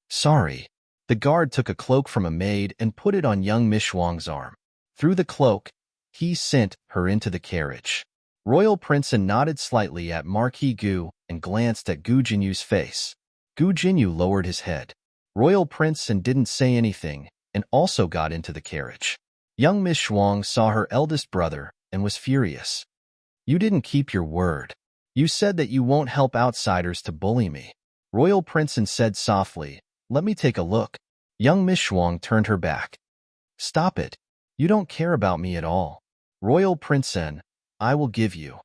Sorry. The guard took a cloak from a maid and put it on young Miss Shuang's arm. Through the cloak, he sent her into the carriage. Royal Prince An nodded slightly at Marquis Gu and glanced at Gu Jinyu's face. Gu Jinyu lowered his head. Royal Prince An didn't say anything and also got into the carriage. Young Miss Shuang saw her eldest brother and was furious. You didn't keep your word. You said that you won't help outsiders to bully me. Royal Prince An said softly, Let me take a look. Young Miss Shuang turned her back. Stop it. You don't care about me at all. Royal Prince An, I will give you.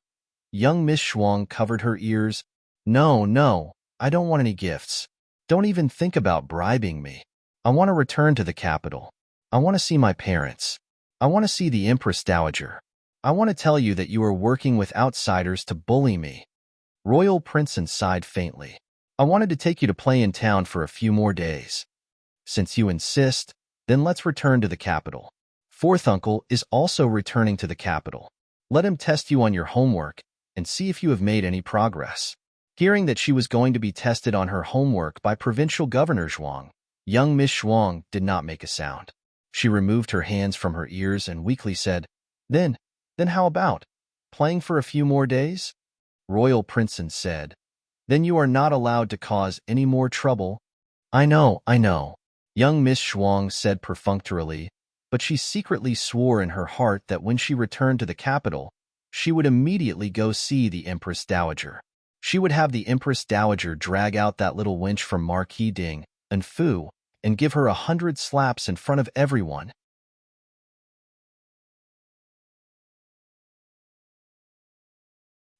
Young Miss Shuang covered her ears. No, I don't want any gifts. Don't even think about bribing me. I want to return to the capital. I want to see my parents. I want to see the Empress Dowager. I want to tell you that you are working with outsiders to bully me. Royal Prince An sighed faintly. I wanted to take you to play in town for a few more days. Since you insist, then let's return to the capital. Fourth uncle is also returning to the capital. Let him test you on your homework and see if you have made any progress. Hearing that she was going to be tested on her homework by Provincial Governor Zhuang, young Miss Shuang did not make a sound. She removed her hands from her ears and weakly said, Then how about playing for a few more days? Royal Prince An said, Then you are not allowed to cause any more trouble. I know. Young Miss Shuang said perfunctorily, but she secretly swore in her heart that when she returned to the capital, she would immediately go see the Empress Dowager. She would have the Empress Dowager drag out that little wench from Marquis Ding and Fu and give her 100 slaps in front of everyone.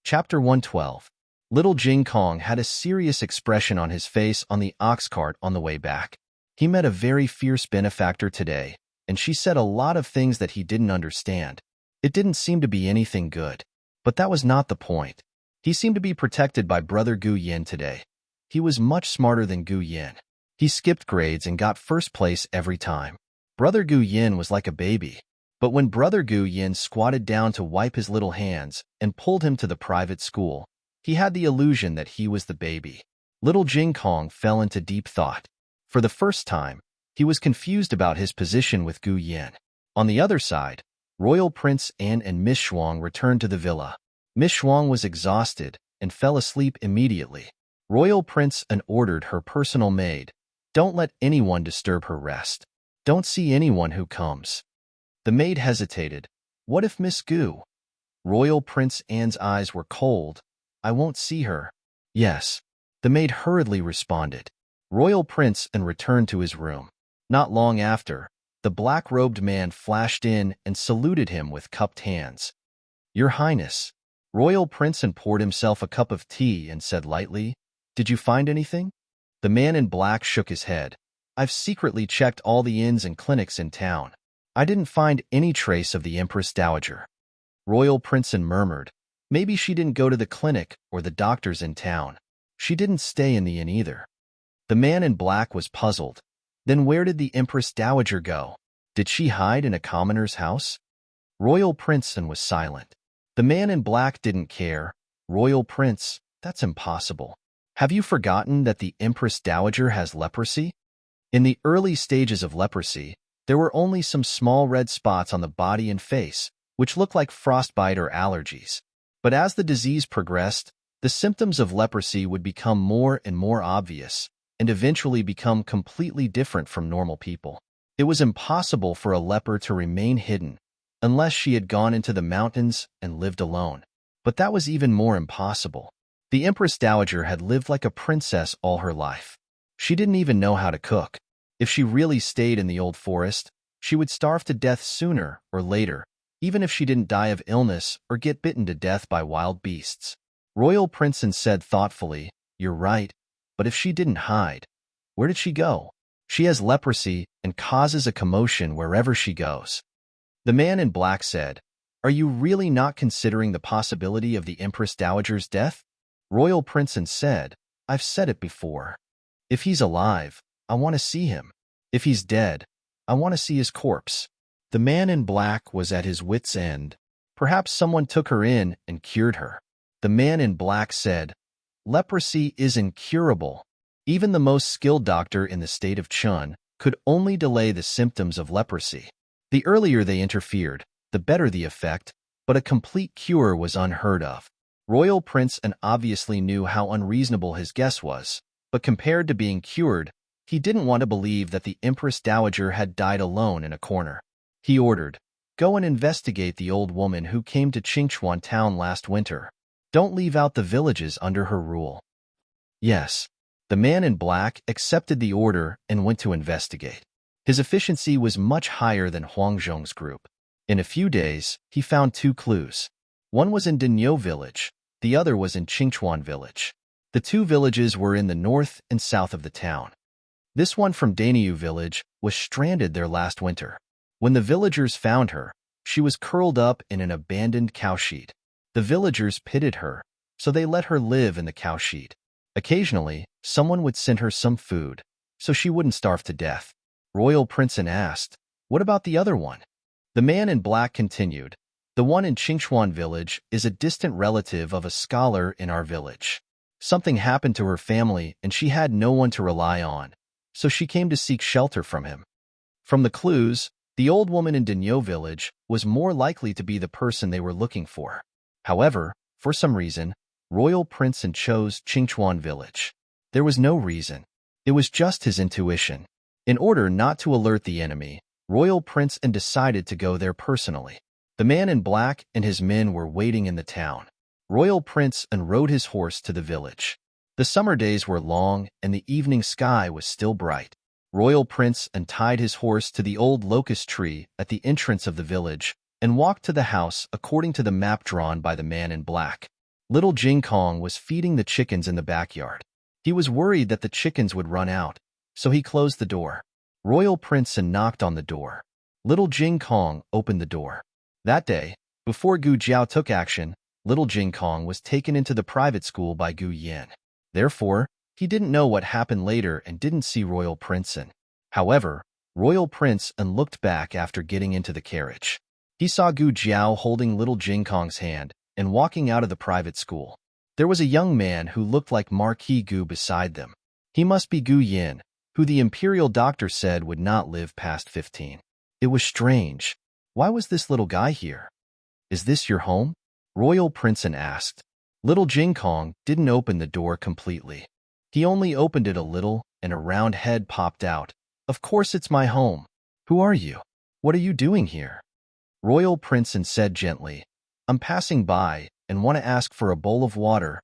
Chapter 112. Little Jing Kong had a serious expression on his face on the ox cart on the way back. He met a very fierce benefactor today, and she said a lot of things that he didn't understand. It didn't seem to be anything good. But that was not the point. He seemed to be protected by Brother Gu Yin today. He was much smarter than Gu Yin. He skipped grades and got first place every time. Brother Gu Yin was like a baby. But when Brother Gu Yin squatted down to wipe his little hands and pulled him to the private school, he had the illusion that he was the baby. Little Jing Kong fell into deep thought. For the first time, he was confused about his position with Gu Yin. On the other side, Royal Prince An and Miss Shuang returned to the villa. Miss Shuang was exhausted and fell asleep immediately. Royal Prince An ordered her personal maid, "Don't let anyone disturb her rest. Don't see anyone who comes." The maid hesitated. "What if Miss Gu?" Royal Prince An's eyes were cold. "I won't see her." "Yes." The maid hurriedly responded. Royal Prince An returned to his room. Not long after, the black-robed man flashed in and saluted him with cupped hands. "Your Highness." Royal Prince An poured himself a cup of tea and said lightly, "Did you find anything?" The man in black shook his head. "I've secretly checked all the inns and clinics in town. I didn't find any trace of the Empress Dowager." Royal Prince An murmured, "Maybe she didn't go to the clinic or the doctors in town. She didn't stay in the inn either." The man in black was puzzled. Then where did the Empress Dowager go? Did she hide in a commoner's house? Royal Prince An was silent. The man in black didn't care. "Royal Prince, that's impossible. Have you forgotten that the Empress Dowager has leprosy?" In the early stages of leprosy, there were only some small red spots on the body and face, which looked like frostbite or allergies. But as the disease progressed, the symptoms of leprosy would become more and more obvious, and eventually become completely different from normal people. It was impossible for a leper to remain hidden, unless she had gone into the mountains and lived alone. But that was even more impossible. The Empress Dowager had lived like a princess all her life. She didn't even know how to cook. If she really stayed in the old forest, she would starve to death sooner or later, even if she didn't die of illness or get bitten to death by wild beasts. Royal Prince An said thoughtfully, "You're right, but if she didn't hide, where did she go? She has leprosy and causes a commotion wherever she goes." The man in black said, "Are you really not considering the possibility of the Empress Dowager's death?" Royal Prince An said, "I've said it before. If he's alive, I want to see him. If he's dead, I want to see his corpse." The man in black was at his wit's end. Perhaps someone took her in and cured her. The man in black said, "Leprosy is incurable. Even the most skilled doctor in the state of Chun could only delay the symptoms of leprosy. The earlier they interfered, the better the effect, but a complete cure was unheard of." Royal Prince An obviously knew how unreasonable his guess was, but compared to being cured, he didn't want to believe that the Empress Dowager had died alone in a corner. He ordered, "Go and investigate the old woman who came to Qingchuan town last winter. Don't leave out the villages under her rule." Yes. The man in black accepted the order and went to investigate. His efficiency was much higher than Huang Zhong's group. In a few days, he found 2 clues. One was in Dinyo village, the other was in Qingchuan village. The 2 villages were in the north and south of the town. This one from Danyu village was stranded there last winter. When the villagers found her, she was curled up in an abandoned cowshed. The villagers pitied her, so they let her live in the cowshed. Occasionally, someone would send her some food, so she wouldn't starve to death. Royal Prince An asked, "What about the other one?" The man in black continued, "The one in Qingchuan village is a distant relative of a scholar in our village. Something happened to her family and she had no one to rely on, so she came to seek shelter from him." From the clues, the old woman in Dinyo village was more likely to be the person they were looking for. However, for some reason, Royal Prince An chose Qingchuan village. There was no reason. It was just his intuition. In order not to alert the enemy, Royal Prince and decided to go there personally. The man in black and his men were waiting in the town. Royal Prince and rode his horse to the village. The summer days were long and the evening sky was still bright. Royal Prince untied his horse to the old locust tree at the entrance of the village and walked to the house according to the map drawn by the man in black. Little Jing Kong was feeding the chickens in the backyard. He was worried that the chickens would run out, so he closed the door. Royal Prince and knocked on the door. Little Jing Kong opened the door. That day, before Gu Jiao took action, Little Jing Kong was taken into the private school by Gu Yan. Therefore, he didn't know what happened later and didn't see Royal Prince and. However, Royal Prince and looked back after getting into the carriage. He saw Gu Jiao holding Little Jing Kong's hand and walking out of the private school. There was a young man who looked like Marquis Gu beside them. He must be Gu Yan, who the imperial doctor said would not live past 15. It was strange. Why was this little guy here? Is this your home? Royal Prince asked. Little Jing Kong didn't open the door completely. He only opened it a little and a round head popped out. Of course it's my home. Who are you? What are you doing here? Royal Prince said gently, I'm passing by and want to ask for a bowl of water.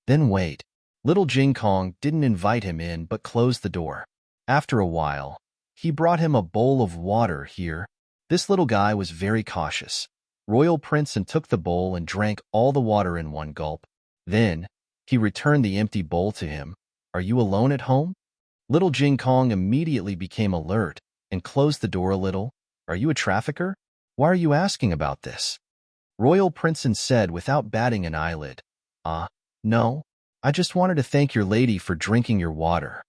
Then wait. Little Jing Kong didn't invite him in but closed the door. After a while, he brought him a bowl of water here. This little guy was very cautious. Royal Prince took the bowl and drank all the water in one gulp. Then, he returned the empty bowl to him. Are you alone at home? Little Jing Kong immediately became alert and closed the door a little. Are you a trafficker? Why are you asking about this? Royal Prince said without batting an eyelid. No. I just wanted to thank your lady for drinking your water.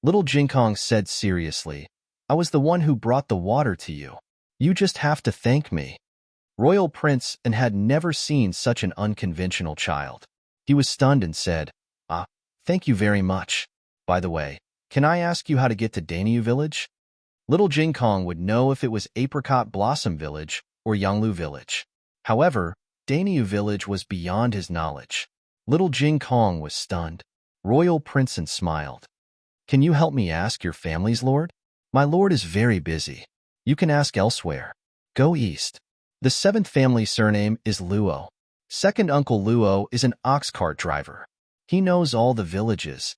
Little Jing Kong said seriously, I was the one who brought the water to you. You just have to thank me. Royal Prince had never seen such an unconventional child. He was stunned and said, thank you very much. By the way, can I ask you how to get to Danyu Village? Little Jing Kong would know if it was Apricot Blossom Village or Yanglu Village. However, Danyu Village was beyond his knowledge. Little Jing Kong was stunned. Royal Prince smiled. Can you help me ask your family's lord? My lord is very busy. You can ask elsewhere. Go east. The seventh family surname is Luo. Second uncle Luo is an ox cart driver. He knows all the villages.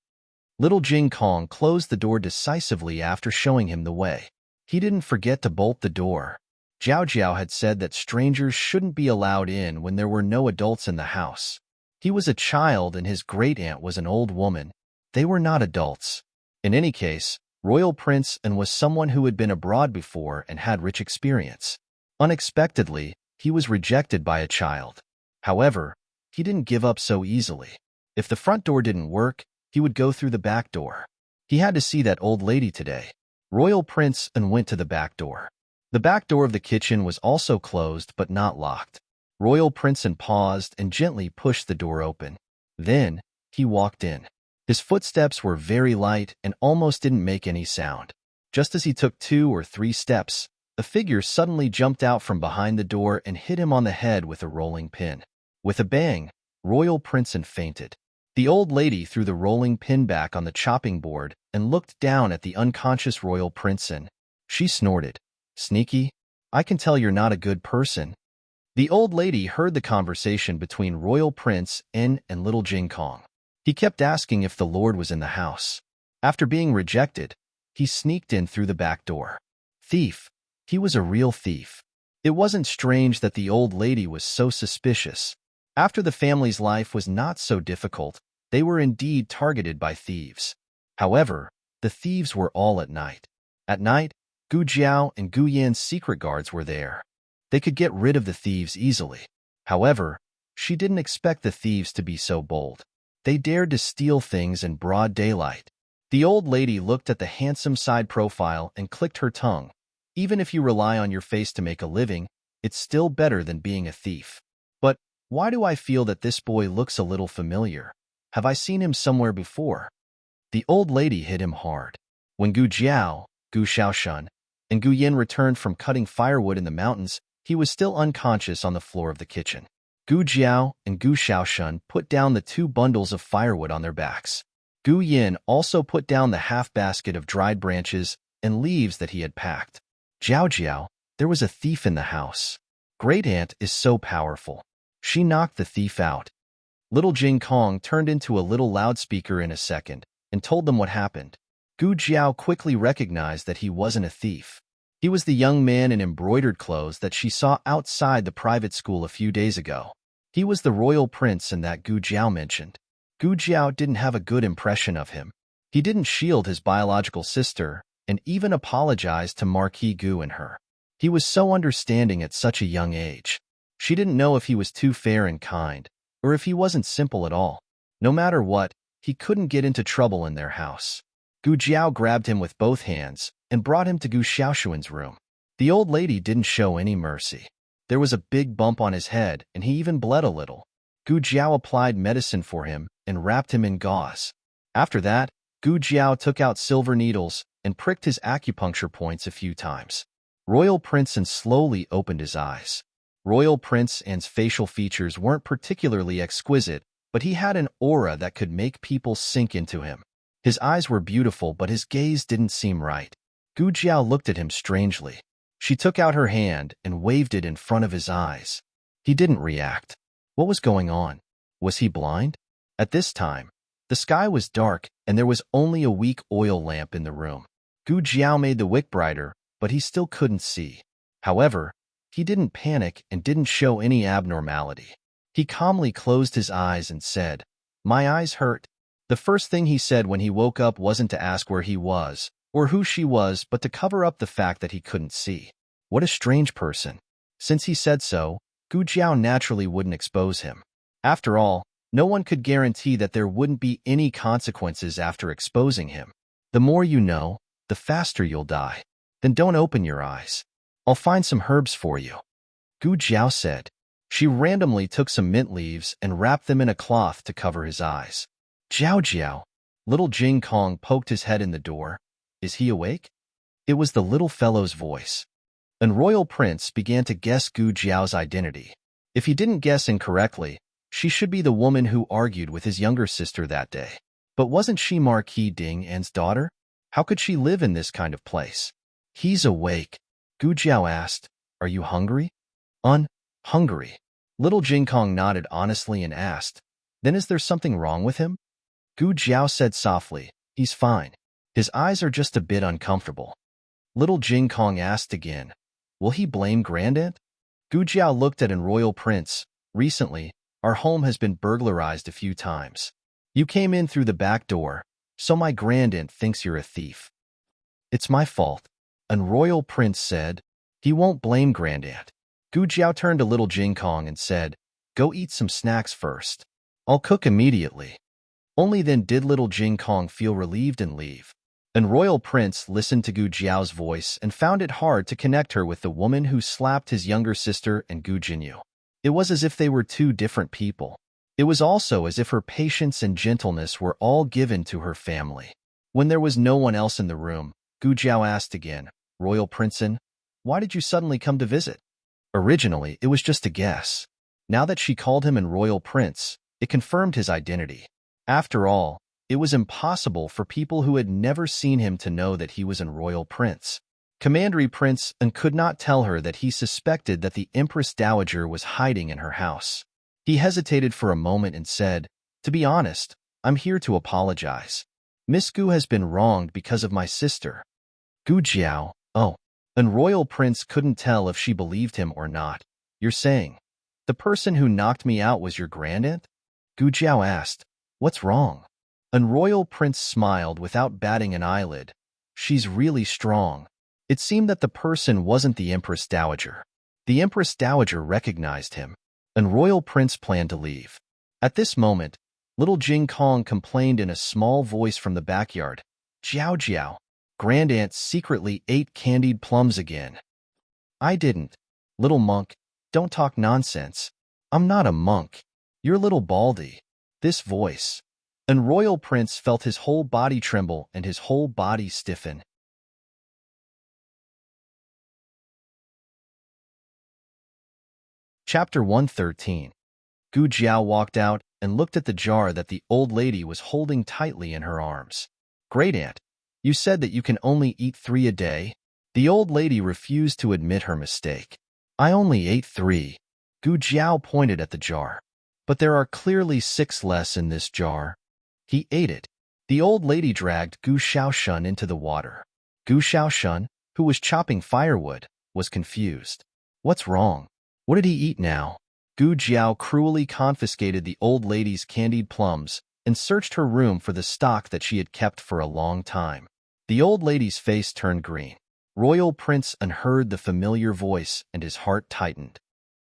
Little Jing Kong closed the door decisively after showing him the way. He didn't forget to bolt the door. Jiao Jiao had said that strangers shouldn't be allowed in when there were no adults in the house. He was a child and his great-aunt was an old woman. They were not adults. In any case, Royal Prince was someone who had been abroad before and had rich experience. Unexpectedly, he was rejected by a child. However, he didn't give up so easily. If the front door didn't work, he would go through the back door. He had to see that old lady today. Royal Prince went to the back door. The back door of the kitchen was also closed but not locked. Royal Prince paused and gently pushed the door open. Then, he walked in. His footsteps were very light and almost didn't make any sound. Just as he took 2 or 3 steps, a figure suddenly jumped out from behind the door and hit him on the head with a rolling pin. With a bang, Royal Prince fainted. The old lady threw the rolling pin back on the chopping board and looked down at the unconscious Royal Prince. She snorted. Sneaky, I can tell you're not a good person. The old lady heard the conversation between Royal Prince and Little Jing Kong. He kept asking if the Lord was in the house. After being rejected, he sneaked in through the back door. Thief. He was a real thief. It wasn't strange that the old lady was so suspicious. After the family's life was not so difficult, they were indeed targeted by thieves. However, the thieves were all at night. At night, Gu Jiao and Gu Yan's secret guards were there. They could get rid of the thieves easily. However, she didn't expect the thieves to be so bold. They dared to steal things in broad daylight. The old lady looked at the handsome side profile and clicked her tongue. Even if you rely on your face to make a living, it's still better than being a thief. But why do I feel that this boy looks a little familiar? Have I seen him somewhere before? The old lady hit him hard. When Gu Jiao, Gu Shaoshun, and Gu Yin returned from cutting firewood in the mountains, he was still unconscious on the floor of the kitchen. Gu Jiao and Gu Shaoshun put down the 2 bundles of firewood on their backs. Gu Yin also put down the half basket of dried branches and leaves that he had packed. Jiao Jiao, there was a thief in the house. Great Aunt is so powerful. She knocked the thief out. Little Jing Kong turned into a little loudspeaker in a second and told them what happened. Gu Jiao quickly recognized that he wasn't a thief. He was the young man in embroidered clothes that she saw outside the private school a few days ago. He was the royal prince and that Gu Jiao mentioned. Gu Jiao didn't have a good impression of him. He didn't shield his biological sister and even apologized to Marquis Gu and her. He was so understanding at such a young age. She didn't know if he was too fair and kind, or if he wasn't simple at all. No matter what, he couldn't get into trouble in their house. Gu Jiao grabbed him with both hands and brought him to Gu Xiaoshuan's room. The old lady didn't show any mercy. There was a big bump on his head, and he even bled a little. Gu Jiao applied medicine for him and wrapped him in gauze. After that, Gu Jiao took out silver needles and pricked his acupuncture points a few times. Royal Prince An slowly opened his eyes. Royal Prince An's facial features weren't particularly exquisite, but he had an aura that could make people sink into him. His eyes were beautiful, but his gaze didn't seem right. Gu Jiao looked at him strangely. She took out her hand and waved it in front of his eyes. He didn't react. What was going on? Was he blind? At this time, the sky was dark and there was only a weak oil lamp in the room. Gu Jiao made the wick brighter, but he still couldn't see. However, he didn't panic and didn't show any abnormality. He calmly closed his eyes and said, "My eyes hurt." The first thing he said when he woke up wasn't to ask where he was or who she was, but to cover up the fact that he couldn't see. What a strange person. Since he said so, Gu Jiao naturally wouldn't expose him. After all, no one could guarantee that there wouldn't be any consequences after exposing him. The more you know, the faster you'll die. Then don't open your eyes. I'll find some herbs for you, Gu Jiao said. She randomly took some mint leaves and wrapped them in a cloth to cover his eyes. Jiao Jiao. Little Jing Kong poked his head in the door. Is he awake? It was the little fellow's voice. An royal prince began to guess Gu Jiao's identity. If he didn't guess incorrectly, she should be the woman who argued with his younger sister that day. But wasn't she Marquis Ding An's daughter? How could she live in this kind of place? He's awake. Gu Jiao asked, "Are you hungry?" Hungry. Little Jing Kong nodded honestly and asked, "Then is there something wrong with him?" Gu Jiao said softly, "He's fine. His eyes are just a bit uncomfortable." Little Jing Kong asked again, "Will he blame Grandaunt?" Gu Jiao looked at an royal prince. "Recently, our home has been burglarized a few times. You came in through the back door, so my Grandaunt thinks you're a thief." "It's my fault," an royal prince said. "He won't blame Grandaunt." Gu Jiao turned to Little Jing Kong and said, "Go eat some snacks first. I'll cook immediately." Only then did Little Jing Kong feel relieved and leave. An royal prince listened to Gu Jiao's voice and found it hard to connect her with the woman who slapped his younger sister and Gu Jinyu. It was as if they were two different people. It was also as if her patience and gentleness were all given to her family. When there was no one else in the room, Gu Jiao asked again, "Royal Princein, why did you suddenly come to visit?" Originally, it was just a guess. Now that she called him an royal prince, it confirmed his identity. After all, it was impossible for people who had never seen him to know that he was a royal prince. Commandery Prince and could not tell her that he suspected that the Empress Dowager was hiding in her house. He hesitated for a moment and said, "To be honest, I'm here to apologize. Miss Gu has been wronged because of my sister." Gu Jiao, oh, and royal prince couldn't tell if she believed him or not. "You're saying, the person who knocked me out was your Grandaunt?" Gu Jiao asked, "What's wrong?" And royal prince smiled without batting an eyelid. "She's really strong." It seemed that the person wasn't the Empress Dowager. The Empress Dowager recognized him, and royal prince planned to leave. At this moment, Little Jing Kong complained in a small voice from the backyard, "Jiao Jiao, Grandaunt secretly ate candied plums again." "I didn't. Little monk, don't talk nonsense. I'm not a monk. You're little Baldy." This voice. And royal prince felt his whole body tremble and his whole body stiffen. Chapter 113. Gu Jiao walked out and looked at the jar that the old lady was holding tightly in her arms. "Great Aunt, You said that you can only eat 3 a day? The old lady refused to admit her mistake. I only ate 3. Gu Jiao pointed at the jar. But there are clearly 6 less in this jar. He ate it. The old lady dragged Gu Xiaoshun into the water. Gu Xiaoshun, who was chopping firewood, was confused. What's wrong? What did he eat now? Gu Jiao cruelly confiscated the old lady's candied plums and searched her room for the stock that she had kept for a long time. The old lady's face turned green. Royal Prince An heard the familiar voice and his heart tightened.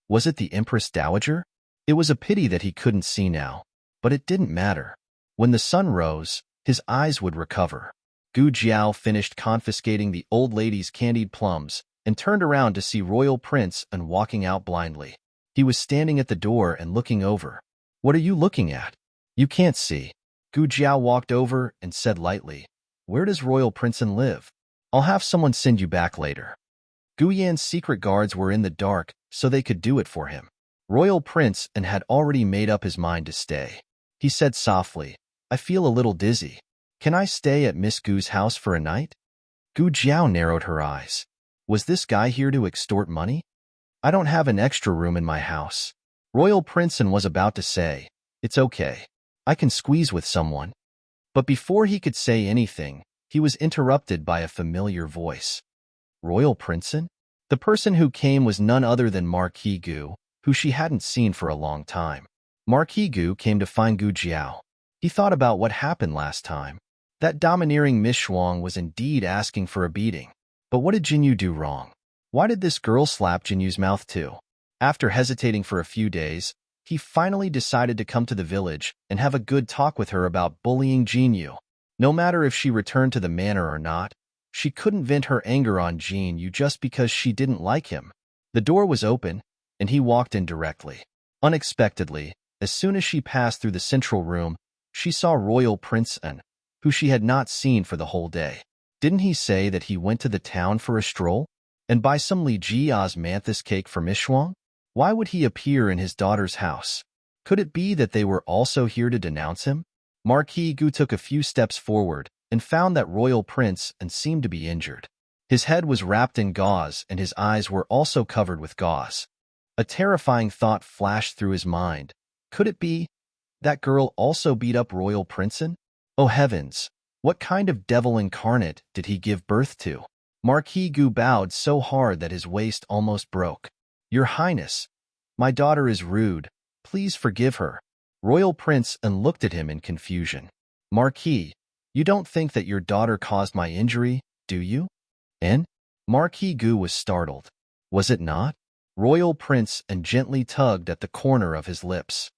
Was it the Empress Dowager? It was a pity that he couldn't see now, but it didn't matter. When the sun rose, his eyes would recover. Gu Jiao finished confiscating the old lady's candied plums and turned around to see Royal Prince An walking out blindly. He was standing at the door and looking over. What are you looking at? You can't see. Gu Jiao walked over and said lightly, Where does Royal Prince An live? I'll have someone send you back later. Gu Yan's secret guards were in the dark, so they could do it for him. Royal Prince An had already made up his mind to stay. He said softly, I feel a little dizzy. Can I stay at Miss Gu's house for a night? Gu Jiao narrowed her eyes. Was this guy here to extort money? I don't have an extra room in my house. Royal Prince An was about to say, It's okay. I can squeeze with someone. But before he could say anything, he was interrupted by a familiar voice. Royal Prince An? The person who came was none other than Marquis Gu, who she hadn't seen for a long time. Marquis Gu came to find Gu Jiao. He thought about what happened last time. That domineering Miss Shuang was indeed asking for a beating. But what did Jinyu do wrong? Why did this girl slap Jinyu's mouth too? After hesitating for a few days, he finally decided to come to the village and have a good talk with her about bullying Jinyu. No matter if she returned to the manor or not, she couldn't vent her anger on Jinyu just because she didn't like him. The door was open, and he walked in directly. Unexpectedly, as soon as she passed through the central room, she saw Royal Prince An, who she had not seen for the whole day. Didn't he say that he went to the town for a stroll? And buy some Li Ji osmanthus cake for Miss Shuang? Why would he appear in his daughter's house? Could it be that they were also here to denounce him? Marquis Gu took a few steps forward and found that Royal Prince An seemed to be injured. His head was wrapped in gauze and his eyes were also covered with gauze. A terrifying thought flashed through his mind. Could it be that girl also beat up Royal Prince An? Oh heavens! What kind of devil incarnate did he give birth to? Marquis Gu bowed so hard that his waist almost broke. Your Highness, my daughter is rude. Please forgive her. Royal Prince An looked at him in confusion. Marquis, you don't think that your daughter caused my injury, do you? And? Marquis Gu was startled. Was it not? Royal Prince An gently tugged at the corner of his lips.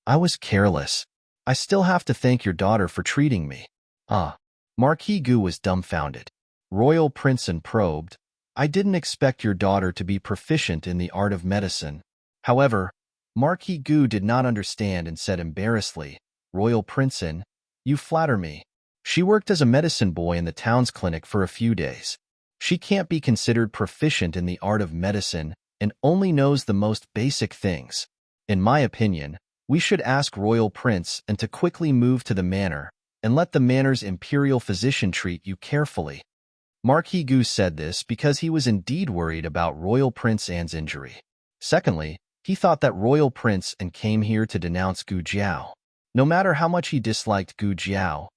I was careless. I still have to thank your daughter for treating me. Ah. Marquis Gu was dumbfounded. Royal Prince An probed. I didn't expect your daughter to be proficient in the art of medicine. However, Marquis Gu did not understand and said embarrassedly, Royal Prince An, you flatter me. She worked as a medicine boy in the town's clinic for a few days. She can't be considered proficient in the art of medicine and only knows the most basic things. In my opinion, we should ask Royal Prince An to quickly move to the manor and let the manor's imperial physician treat you carefully. Marquis Gu said this because he was indeed worried about Royal Prince An's injury. Secondly, he thought that Royal Prince An came here to denounce Gu Jiao. No matter how much he disliked Gu Jiao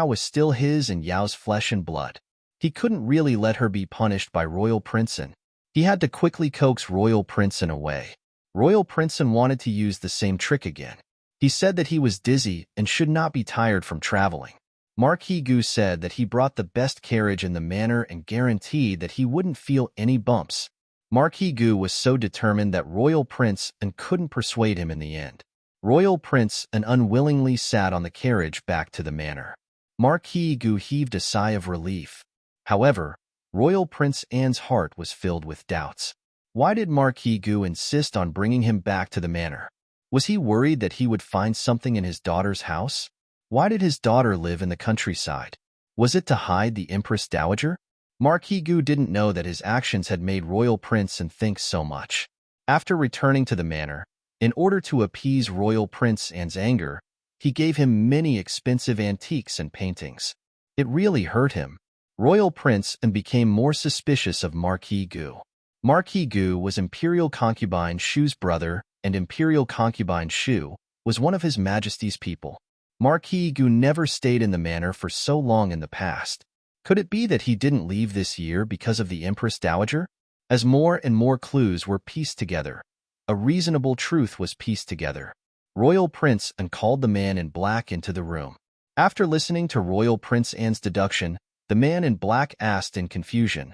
was still his and Yao's flesh and blood. He couldn't really let her be punished by Royal Prince An. He had to quickly coax Royal Prince An away. Royal Prince An wanted to use the same trick again. He said that he was dizzy and should not be tired from traveling. Marquis Gu said that he brought the best carriage in the manor and guaranteed that he wouldn't feel any bumps. Marquis Gu was so determined that Royal Prince An couldn't persuade him in the end. Royal Prince An unwillingly sat on the carriage back to the manor. Marquis Gu heaved a sigh of relief. However, Royal Prince An's heart was filled with doubts. Why did Marquis Gu insist on bringing him back to the manor? Was he worried that he would find something in his daughter's house? Why did his daughter live in the countryside? Was it to hide the Empress Dowager? Marquis Gu didn't know that his actions had made Royal Prince An think so much. After returning to the manor, in order to appease Royal Prince An's anger, he gave him many expensive antiques and paintings. It really hurt him. Royal Prince and became more suspicious of Marquis Gu. Marquis Gu was Imperial Concubine Shu's brother, and Imperial Concubine Shu was one of His Majesty's people. Marquis Gu never stayed in the manor for so long in the past. Could it be that he didn't leave this year because of the Empress Dowager? As more and more clues were pieced together, a reasonable truth was pieced together. Royal Prince An called the man in black into the room. After listening to Royal Prince An's deduction, the man in black asked in confusion,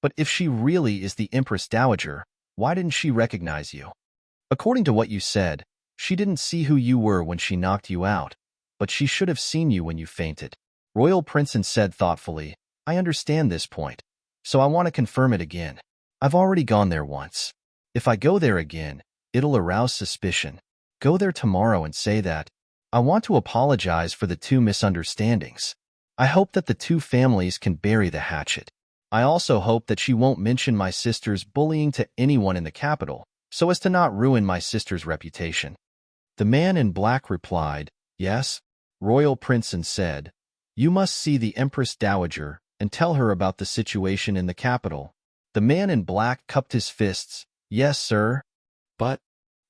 "But if she really is the Empress Dowager, why didn't she recognize you? According to what you said, she didn't see who you were when she knocked you out, but she should have seen you when you fainted." Royal Prince An said thoughtfully, "I understand this point, so I want to confirm it again. I've already gone there once. If I go there again, it'll arouse suspicion. Go there tomorrow and say that I want to apologize for the two misunderstandings. I hope that the two families can bury the hatchet. I also hope that she won't mention my sister's bullying to anyone in the capital, so as to not ruin my sister's reputation." The man in black replied, "Yes." Royal Prince An said, "You must see the Empress Dowager and tell her about the situation in the capital." The man in black cupped his fists. "Yes, sir." But,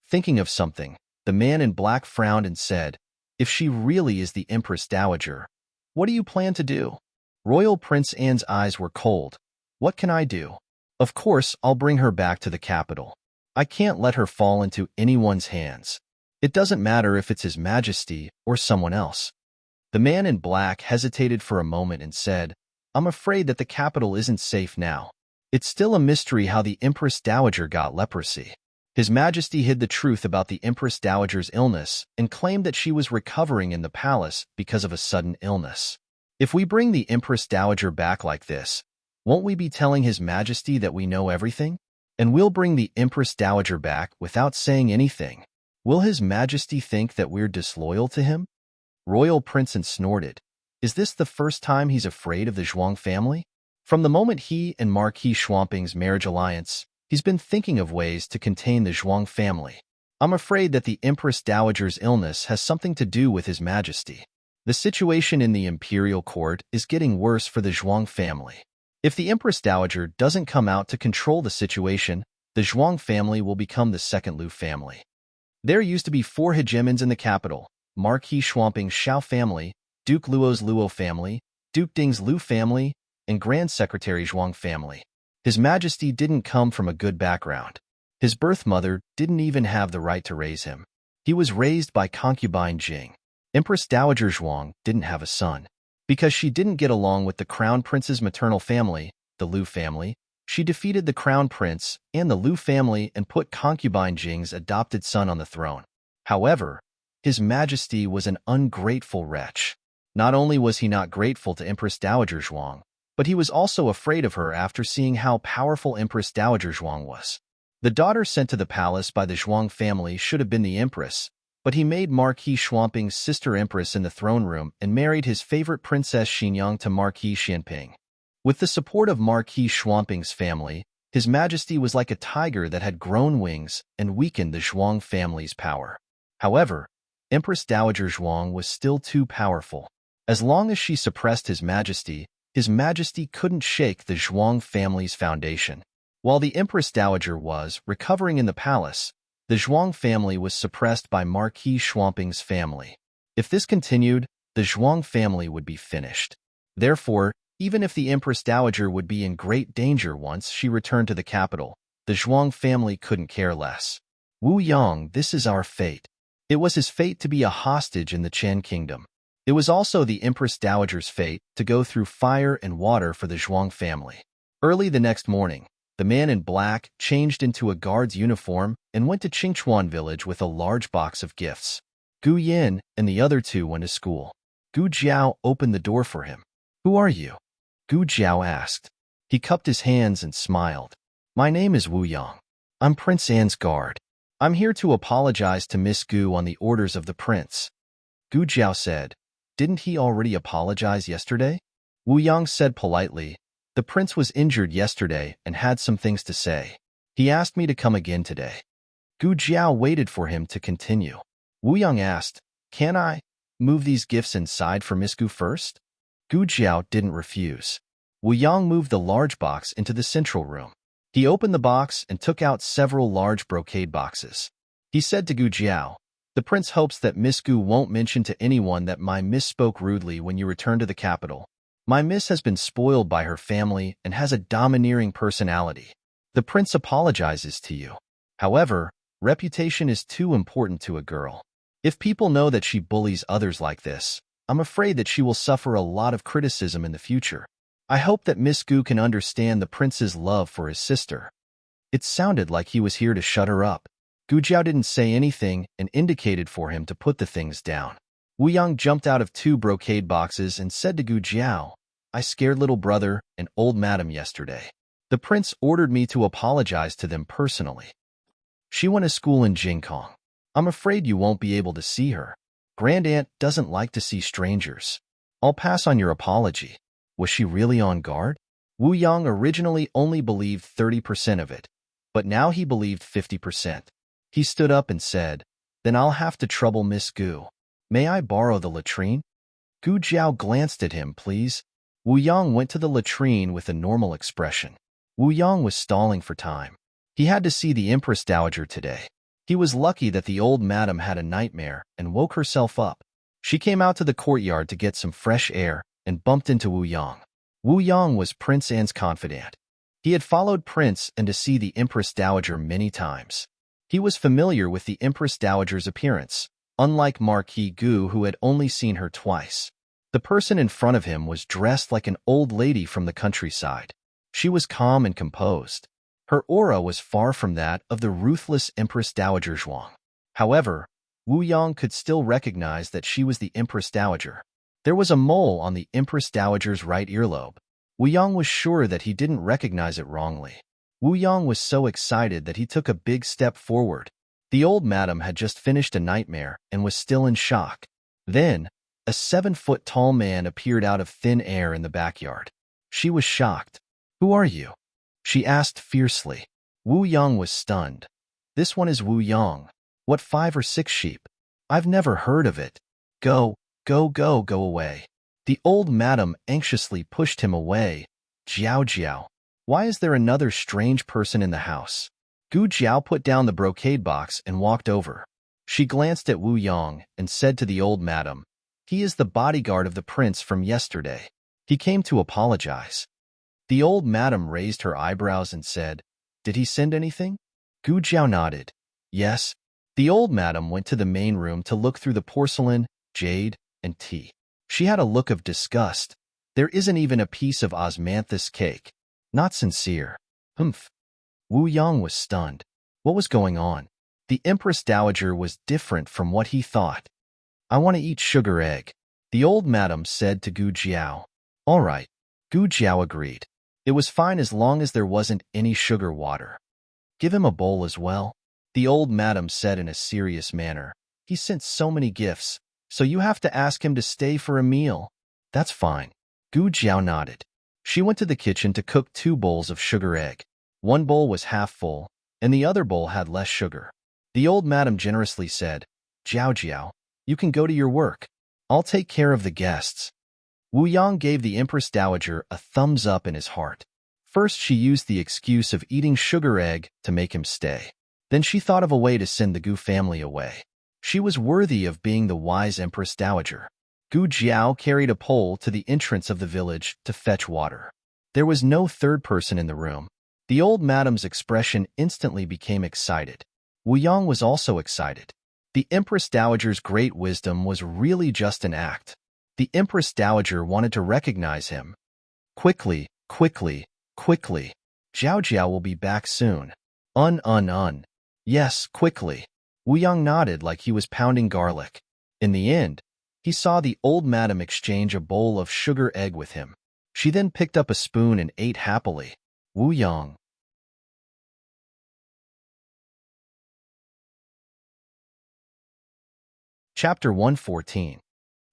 thinking of something, the man in black frowned and said, "If she really is the Empress Dowager, what do you plan to do?" Royal Prince An's eyes were cold. "What can I do? Of course, I'll bring her back to the capital. I can't let her fall into anyone's hands. It doesn't matter if it's His Majesty or someone else." The man in black hesitated for a moment and said, "I'm afraid that the capital isn't safe now. It's still a mystery how the Empress Dowager got leprosy. His Majesty hid the truth about the Empress Dowager's illness and claimed that she was recovering in the palace because of a sudden illness. If we bring the Empress Dowager back like this, won't we be telling His Majesty that we know everything? And we'll bring the Empress Dowager back without saying anything. Will His Majesty think that we're disloyal to him?" Royal Prince An snorted. Is this the first time he's afraid of the Zhuang family? From the moment he and Marquis Swamping's marriage alliance, he's been thinking of ways to contain the Zhuang family. "I'm afraid that the Empress Dowager's illness has something to do with His Majesty. The situation in the imperial court is getting worse for the Zhuang family. If the Empress Dowager doesn't come out to control the situation, the Zhuang family will become the second Liu family. There used to be 4 hegemons in the capital: Marquis Swamping's Shao family, Duke Luo's Luo family, Duke Ding's Liu family, and Grand Secretary Zhuang family. His Majesty didn't come from a good background. His birth mother didn't even have the right to raise him. He was raised by concubine Jing. Empress Dowager Zhuang didn't have a son. Because she didn't get along with the Crown Prince's maternal family, the Liu family, she defeated the Crown Prince and the Liu family and put concubine Jing's adopted son on the throne. However, His Majesty was an ungrateful wretch. Not only was he not grateful to Empress Dowager Zhuang, but he was also afraid of her after seeing how powerful Empress Dowager Zhuang was. The daughter sent to the palace by the Zhuang family should have been the Empress, but he made Marquis Swamping's sister Empress in the throne room and married his favorite Princess Xinyang to Marquis Xianping. With the support of Marquis Swamping's family, His Majesty was like a tiger that had grown wings and weakened the Zhuang family's power. However, Empress Dowager Zhuang was still too powerful. As long as she suppressed His Majesty couldn't shake the Zhuang family's foundation. While the Empress Dowager was recovering in the palace, the Zhuang family was suppressed by Marquis Swamping's family. If this continued, the Zhuang family would be finished. Therefore, even if the Empress Dowager would be in great danger once she returned to the capital, the Zhuang family couldn't care less. "Wu Yang, this is our fate." It was his fate to be a hostage in the Chen kingdom. It was also the Empress Dowager's fate to go through fire and water for the Zhuang family. Early the next morning, the man in black changed into a guard's uniform and went to Qingchuan village with a large box of gifts. Gu Yin and the other 2 went to school. Gu Jiao opened the door for him. "Who are you?" Gu Jiao asked. He cupped his hands and smiled. "My name is Wu Yang. I'm Prince An's guard. I'm here to apologize to Miss Gu on the orders of the prince." Gu Jiao said, "Didn't he already apologize yesterday?" Wu Yang said politely, "The prince was injured yesterday and had some things to say. He asked me to come again today." Gu Jiao waited for him to continue. Wu Yang asked, "Can I move these gifts inside for Miss Gu first?" Gu Jiao didn't refuse. Wu Yang moved the large box into the central room. He opened the box and took out several large brocade boxes. He said to Gu Jiao, "The prince hopes that Miss Gu won't mention to anyone that my miss spoke rudely when you return to the capital. My miss has been spoiled by her family and has a domineering personality. The prince apologizes to you. However, reputation is too important to a girl. If people know that she bullies others like this, I'm afraid that she will suffer a lot of criticism in the future. I hope that Miss Gu can understand the prince's love for his sister." It sounded like he was here to shut her up. Gu Jiao didn't say anything and indicated for him to put the things down. Wu Yang jumped out of 2 brocade boxes and said to Gu Jiao, "I scared little brother and old madam yesterday. The prince ordered me to apologize to them personally. She went to school in Jingkong. I'm afraid you won't be able to see her. Grand Aunt doesn't like to see strangers. I'll pass on your apology." Was she really on guard? Wu Yang originally only believed 30% of it, but now he believed 50%. He stood up and said, "Then I'll have to trouble Miss Gu. May I borrow the latrine?" Gu Jiao glanced at him, "Please." Wu Yang went to the latrine with a normal expression. Wu Yang was stalling for time. He had to see the Empress Dowager today. He was lucky that the old madam had a nightmare and woke herself up. She came out to the courtyard to get some fresh air and bumped into Wu Yang. Wu Yang was Prince An's confidant. He had followed Prince and to see the Empress Dowager many times. He was familiar with the Empress Dowager's appearance, unlike Marquis Gu, who had only seen her twice. The person in front of him was dressed like an old lady from the countryside. She was calm and composed. Her aura was far from that of the ruthless Empress Dowager Zhuang. However, Wu Yang could still recognize that she was the Empress Dowager. There was a mole on the Empress Dowager's right earlobe. Wu Yang was sure that he didn't recognize it wrongly. Wu Yang was so excited that he took a big step forward. The old madam had just finished a nightmare and was still in shock. Then, a 7-foot-tall man appeared out of thin air in the backyard. She was shocked. "Who are you?" she asked fiercely. Wu Yang was stunned. "This one is Wu Yang. What 5 or 6 sheep? I've never heard of it. Go away." The old madam anxiously pushed him away. "Jiao Jiao, why is there another strange person in the house?" Gu Jiao put down the brocade box and walked over. She glanced at Wu Yang and said to the old madam, "He is the bodyguard of the prince from yesterday. He came to apologize." The old madam raised her eyebrows and said, "Did he send anything?" Gu Jiao nodded. "Yes." The old madam went to the main room to look through the porcelain, jade, and tea. She had a look of disgust. "There isn't even a piece of osmanthus cake. Not sincere." Humph. Wu Yang was stunned. What was going on? The Empress Dowager was different from what he thought. "I want to eat sugar egg," the old madam said to Gu Jiao. "All right." Gu Jiao agreed. It was fine as long as there wasn't any sugar water. "Give him a bowl as well," the old madam said in a serious manner. "He sent so many gifts, so you have to ask him to stay for a meal." "That's fine." Gu Jiao nodded. She went to the kitchen to cook 2 bowls of sugar egg. One bowl was half full, and the other bowl had less sugar. The old madam generously said, "Jiao Jiao, you can go to your work. I'll take care of the guests." Wu Yang gave the Empress Dowager a thumbs up in his heart. First, she used the excuse of eating sugar egg to make him stay. Then she thought of a way to send the Gu family away. She was worthy of being the wise Empress Dowager. Gu Jiao carried a pole to the entrance of the village to fetch water. There was no third person in the room. The old madam's expression instantly became excited. Wu Yang was also excited. The Empress Dowager's great wisdom was really just an act. The Empress Dowager wanted to recognize him. Quickly. Jiao Jiao will be back soon. Yes, quickly. Wu Yang nodded like he was pounding garlic. In the end, he saw the old madam exchange a bowl of sugar egg with him. She then picked up a spoon and ate happily. Wu Yang. Chapter 114.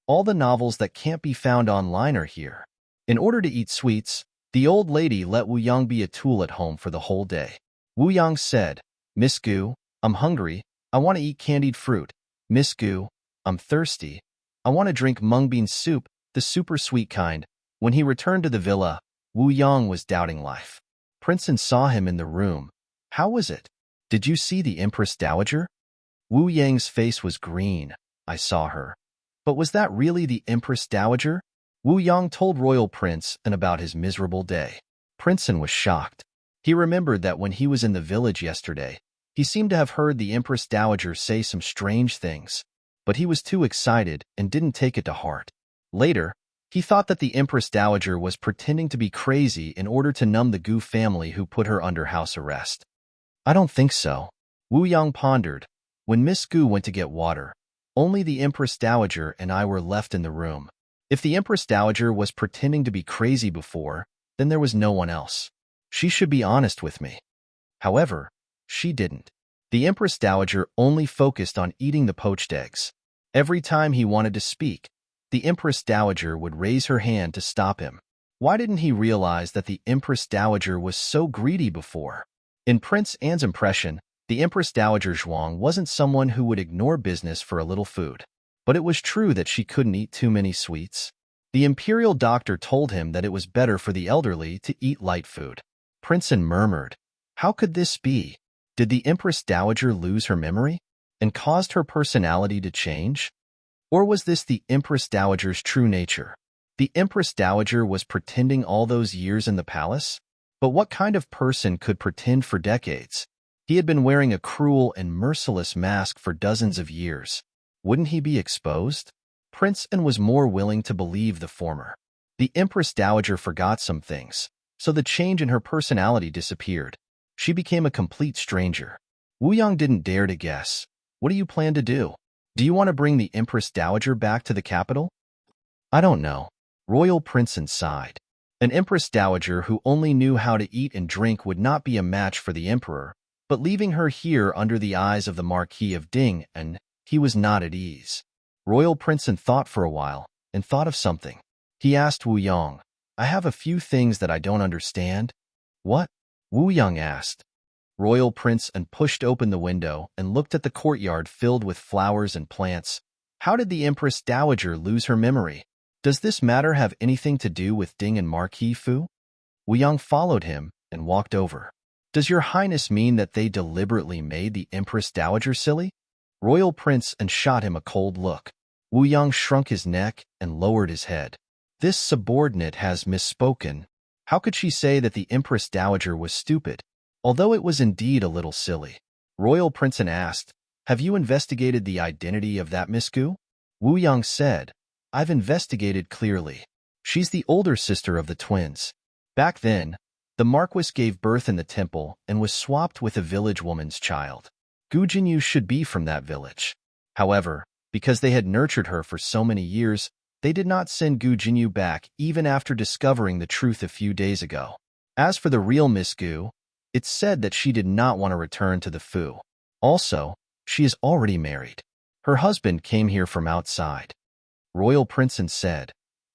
All the novels that can't be found online are here. In order to eat sweets, the old lady let Wu Yang be a tool at home for the whole day. Wu Yang said, "Miss Gu, I'm hungry. I want to eat candied fruit. Miss Gu, I'm thirsty. I want to drink mung bean soup. the super sweet kind. When he returned to the villa, Wu Yang was doubting life. Princeton saw him in the room. How was it? Did you see the Empress Dowager? Wu Yang's face was green. I saw her. But was that really the Empress Dowager? Wu Yang told Royal Prince and about his miserable day. Princeton was shocked. He remembered that when he was in the village yesterday, he seemed to have heard the Empress Dowager say some strange things, but he was too excited and didn't take it to heart. Later, he thought that the Empress Dowager was pretending to be crazy in order to numb the Gu family who put her under house arrest. I don't think so. Wu Yang pondered. When Miss Gu went to get water, only the Empress Dowager and I were left in the room. If the Empress Dowager was pretending to be crazy before, then there was no one else. She should be honest with me. However, she didn't. The Empress Dowager only focused on eating the poached eggs. Every time he wanted to speak, the Empress Dowager would raise her hand to stop him. Why didn't he realize that the Empress Dowager was so greedy before? In Prince Anne's impression, the Empress Dowager Zhuang wasn't someone who would ignore business for a little food. But it was true that she couldn't eat too many sweets. The imperial doctor told him that it was better for the elderly to eat light food. Princeton murmured, how could this be? Did the Empress Dowager lose her memory and caused her personality to change? Or was this the Empress Dowager's true nature? The Empress Dowager was pretending all those years in the palace? But what kind of person could pretend for decades? He had been wearing a cruel and merciless mask for dozens of years. Wouldn't he be exposed? Princeton was more willing to believe the former. The Empress Dowager forgot some things, so the change in her personality disappeared. She became a complete stranger. Wu Yang didn't dare to guess. What do you plan to do? Do you want to bring the Empress Dowager back to the capital? I don't know. Royal Princeton sighed. An Empress Dowager who only knew how to eat and drink would not be a match for the Emperor, but leaving her here under the eyes of the Marquis of Ding, and he was not at ease. Royal Princeton thought for a while, and thought of something. He asked Wu Yang, I have a few things that I don't understand. What? Wu Yang asked. Royal Princeton pushed open the window and looked at the courtyard filled with flowers and plants. How did the Empress Dowager lose her memory? Does this matter have anything to do with Ding and Marquis Fu? Wu Yang followed him and walked over. Does your highness mean that they deliberately made the Empress Dowager silly? Royal Princeton shot him a cold look. Wu Yang shrunk his neck and lowered his head. This subordinate has misspoken. How could she say that the Empress Dowager was stupid, although it was indeed a little silly? Royal Princeton asked, have you investigated the identity of that Miss Gu? Wu Yang said, I've investigated clearly. She's the older sister of the twins. Back then, the Marquis gave birth in the temple and was swapped with a village woman's child. Gu Jinyu should be from that village. However, because they had nurtured her for so many years, they did not send Gu Jinyu back even after discovering the truth a few days ago. As for the real Miss Gu, it's said that she did not want to return to the Fu. Also, she is already married. Her husband came here from outside. Royal Princeton said,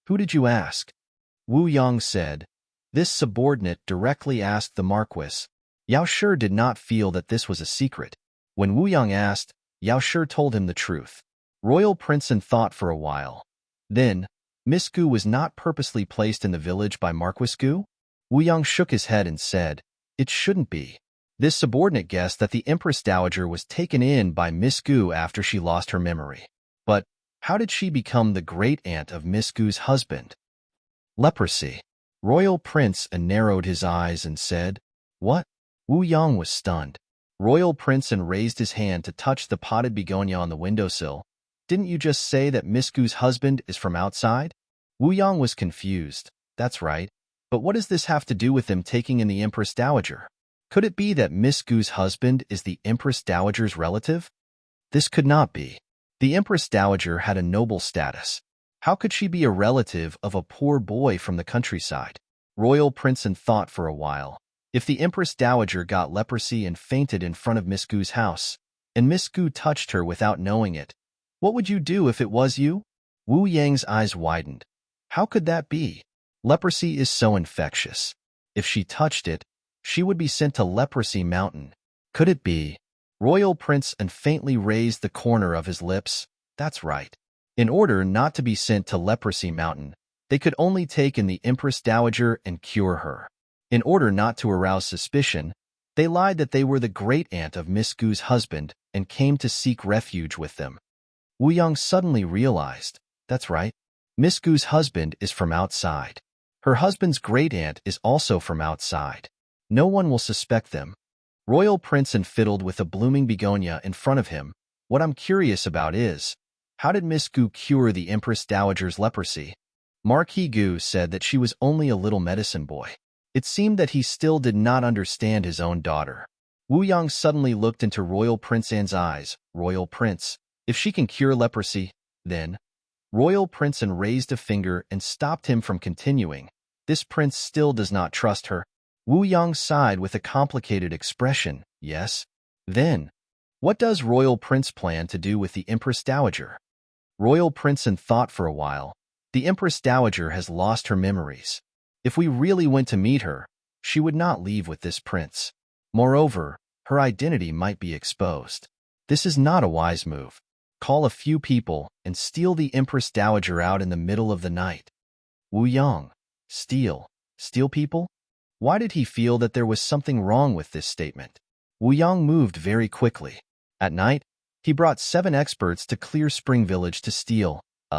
who did you ask? Wu Yang said, this subordinate directly asked the Marquis. Yao Shi did not feel that this was a secret. When Wu Yang asked, Yao Shi told him the truth. Royal Princeton thought for a while. Then, Miss Gu was not purposely placed in the village by Marquis Gu? Wu Yang shook his head and said, it shouldn't be. This subordinate guessed that the Empress Dowager was taken in by Miss Gu after she lost her memory. But how did she become the great-aunt of Miss Gu's husband? Leprosy. Royal Princeton narrowed his eyes and said, what? Wu Yang was stunned. Royal Princeton raised his hand to touch the potted begonia on the windowsill. Didn't you just say that Miss Gu's husband is from outside? Wu Yang was confused. That's right. But what does this have to do with them taking in the Empress Dowager? Could it be that Miss Gu's husband is the Empress Dowager's relative? This could not be. The Empress Dowager had a noble status. How could she be a relative of a poor boy from the countryside? Royal Princeton thought for a while. If the Empress Dowager got leprosy and fainted in front of Miss Gu's house, and Miss Gu touched her without knowing it, what would you do if it was you? Wu Yang's eyes widened. How could that be? Leprosy is so infectious. If she touched it, she would be sent to Leprosy Mountain. Could it be? Royal Princeton faintly raised the corner of his lips. That's right. In order not to be sent to Leprosy Mountain, they could only take in the Empress Dowager and cure her. In order not to arouse suspicion, they lied that they were the great-aunt of Miss Gu's husband and came to seek refuge with them. Wu Yang suddenly realized, that's right, Miss Gu's husband is from outside. Her husband's great-aunt is also from outside. No one will suspect them. Royal Prince fiddled with a blooming begonia in front of him. What I'm curious about is, how did Miss Gu cure the Empress Dowager's leprosy? Marquis Gu said that she was only a little medicine boy. It seemed that he still did not understand his own daughter. Wu Yang suddenly looked into Royal Prince An's eyes. Royal Prince, if she can cure leprosy, then... Royal Prince An raised a finger and stopped him from continuing. This prince still does not trust her. Wu Yang sighed with a complicated expression. Yes? Then, what does Royal Prince plan to do with the Empress Dowager? Royal Prince An thought for a while. The Empress Dowager has lost her memories. If we really went to meet her, she would not leave with this prince. Moreover, her identity might be exposed. This is not a wise move. Call a few people and steal the Empress Dowager out in the middle of the night. Wu Yang. Steal people? Why did he feel that there was something wrong with this statement? Wu Yang moved very quickly. At night, he brought 7 experts to Clear Spring Village to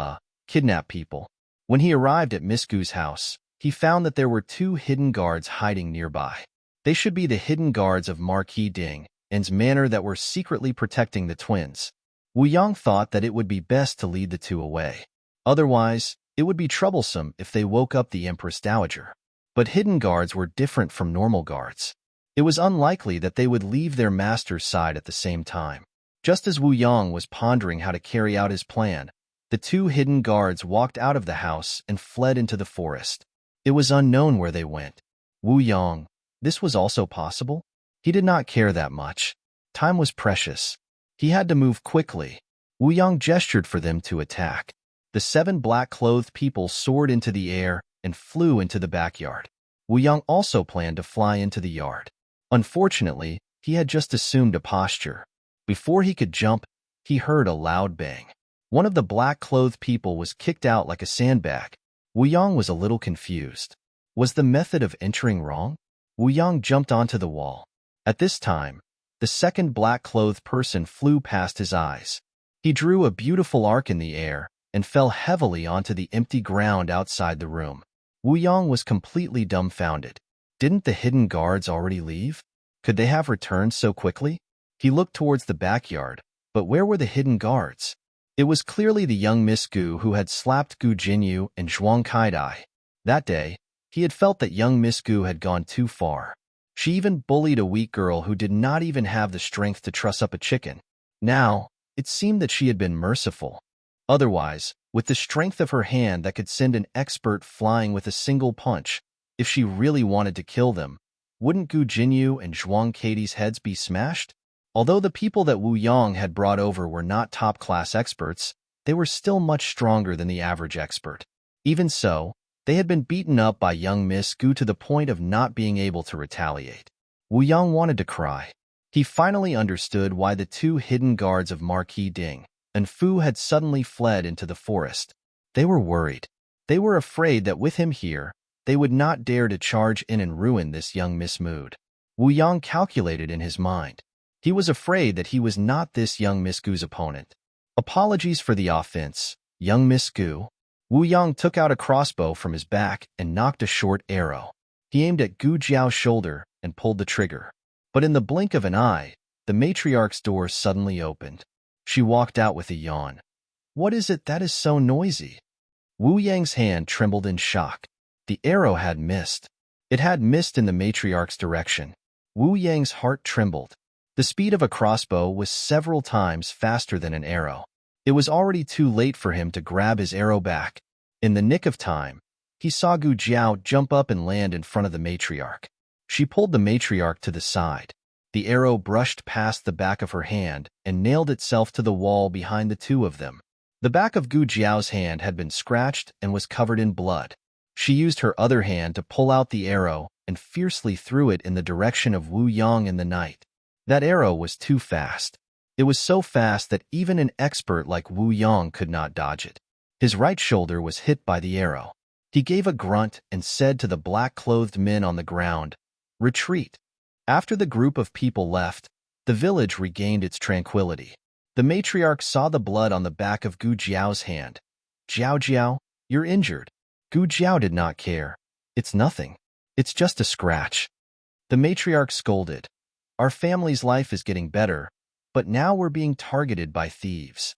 kidnap people. When he arrived at Miss Gu's house, he found that there were 2 hidden guards hiding nearby. They should be the hidden guards of Marquis Ding and's manor that were secretly protecting the twins. Wu Yang thought that it would be best to lead the 2 away. Otherwise, it would be troublesome if they woke up the Empress Dowager. But hidden guards were different from normal guards. It was unlikely that they would leave their master's side at the same time. Just as Wu Yang was pondering how to carry out his plan, the 2 hidden guards walked out of the house and fled into the forest. It was unknown where they went. Wu Yang, this was also possible? He did not care that much. Time was precious. He had to move quickly. Wu Yang gestured for them to attack. The 7 black-clothed people soared into the air and flew into the backyard. Wu Yang also planned to fly into the yard. Unfortunately, he had just assumed a posture. Before he could jump, he heard a loud bang. One of the black-clothed people was kicked out like a sandbag. Wu Yang was a little confused. Was the method of entering wrong? Wu Yang jumped onto the wall. At this time, the second black-clothed person flew past his eyes. He drew a beautiful arc in the air and fell heavily onto the empty ground outside the room. Wu Yang was completely dumbfounded. Didn't the hidden guards already leave? Could they have returned so quickly? He looked towards the backyard, but where were the hidden guards? It was clearly the young Miss Gu who had slapped Gu Jinyu and Zhuang Kaidai. That day, he had felt that young Miss Gu had gone too far. She even bullied a weak girl who did not even have the strength to truss up a chicken. Now, it seemed that she had been merciful. Otherwise, with the strength of her hand that could send an expert flying with a single punch, if she really wanted to kill them, wouldn't Gu Jinyu and Zhuang Kaidai's heads be smashed? Although the people that Wu Yang had brought over were not top-class experts, they were still much stronger than the average expert. Even so, they had been beaten up by young Miss Gu to the point of not being able to retaliate. Wu Yang wanted to cry. He finally understood why the 2 hidden guards of Marquis Ding and Fu had suddenly fled into the forest. They were worried. They were afraid that with him here, they would not dare to charge in and ruin this young Miss Mood. Wu Yang calculated in his mind. He was afraid that he was not this young Miss Gu's opponent. Apologies for the offense, young Miss Gu. Wu Yang took out a crossbow from his back and knocked a short arrow. He aimed at Gu Jiao's shoulder and pulled the trigger. But in the blink of an eye, the matriarch's door suddenly opened. She walked out with a yawn. What is it that is so noisy? Wu Yang's hand trembled in shock. The arrow had missed. It had missed in the matriarch's direction. Wu Yang's heart trembled. The speed of a crossbow was several times faster than an arrow. It was already too late for him to grab his arrow back. In the nick of time, he saw Gu Jiao jump up and land in front of the matriarch. She pulled the matriarch to the side. The arrow brushed past the back of her hand and nailed itself to the wall behind the 2 of them. The back of Gu Jiao's hand had been scratched and was covered in blood. She used her other hand to pull out the arrow and fiercely threw it in the direction of Wu Yang in the night. That arrow was too fast. It was so fast that even an expert like Wu Yong could not dodge it. His right shoulder was hit by the arrow. He gave a grunt and said to the black-clothed men on the ground, "Retreat." After the group of people left, the village regained its tranquility. The matriarch saw the blood on the back of Gu Jiao's hand. "Jiao Jiao, you're injured." Gu Jiao did not care. "It's nothing. It's just a scratch." The matriarch scolded. "Our family's life is getting better, but now we're being targeted by thieves."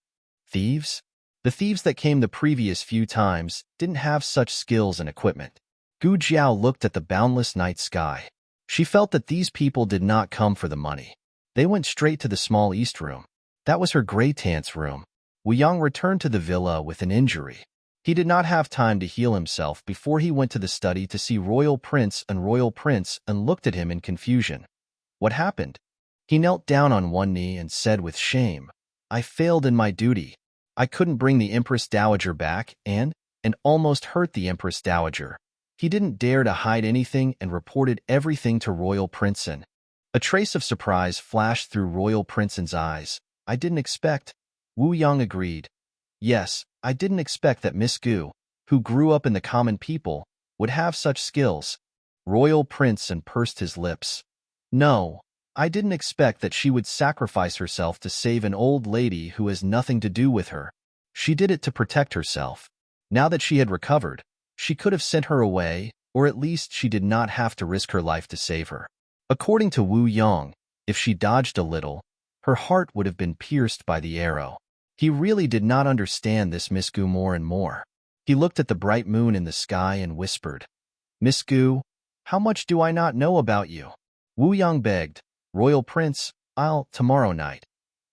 Thieves? The thieves that came the previous few times didn't have such skills and equipment. Gu Jiao looked at the boundless night sky. She felt that these people did not come for the money. They went straight to the small east room. That was her gray tant's room. Wu Yang returned to the villa with an injury. He did not have time to heal himself before he went to the study to see Royal Prince and looked at him in confusion. What happened? He knelt down on one knee and said with shame, "I failed in my duty. I couldn't bring the Empress Dowager back and almost hurt the Empress Dowager." He didn't dare to hide anything and reported everything to Royal Princeton. A trace of surprise flashed through Royal Princeton's eyes. "I didn't expect." Wu Yang agreed. "Yes, I didn't expect that Miss Gu, who grew up in the common people, would have such skills." Royal Princeton pursed his lips. "No, I didn't expect that she would sacrifice herself to save an old lady who has nothing to do with her. She did it to protect herself. Now that she had recovered, she could have sent her away, or at least she did not have to risk her life to save her." According to Wu Yang, if she dodged a little, her heart would have been pierced by the arrow. He really did not understand this Miss Gu more and more. He looked at the bright moon in the sky and whispered, "Miss Gu, how much do I not know about you?" Wu Yang begged, "Royal Prince, I'll tomorrow night."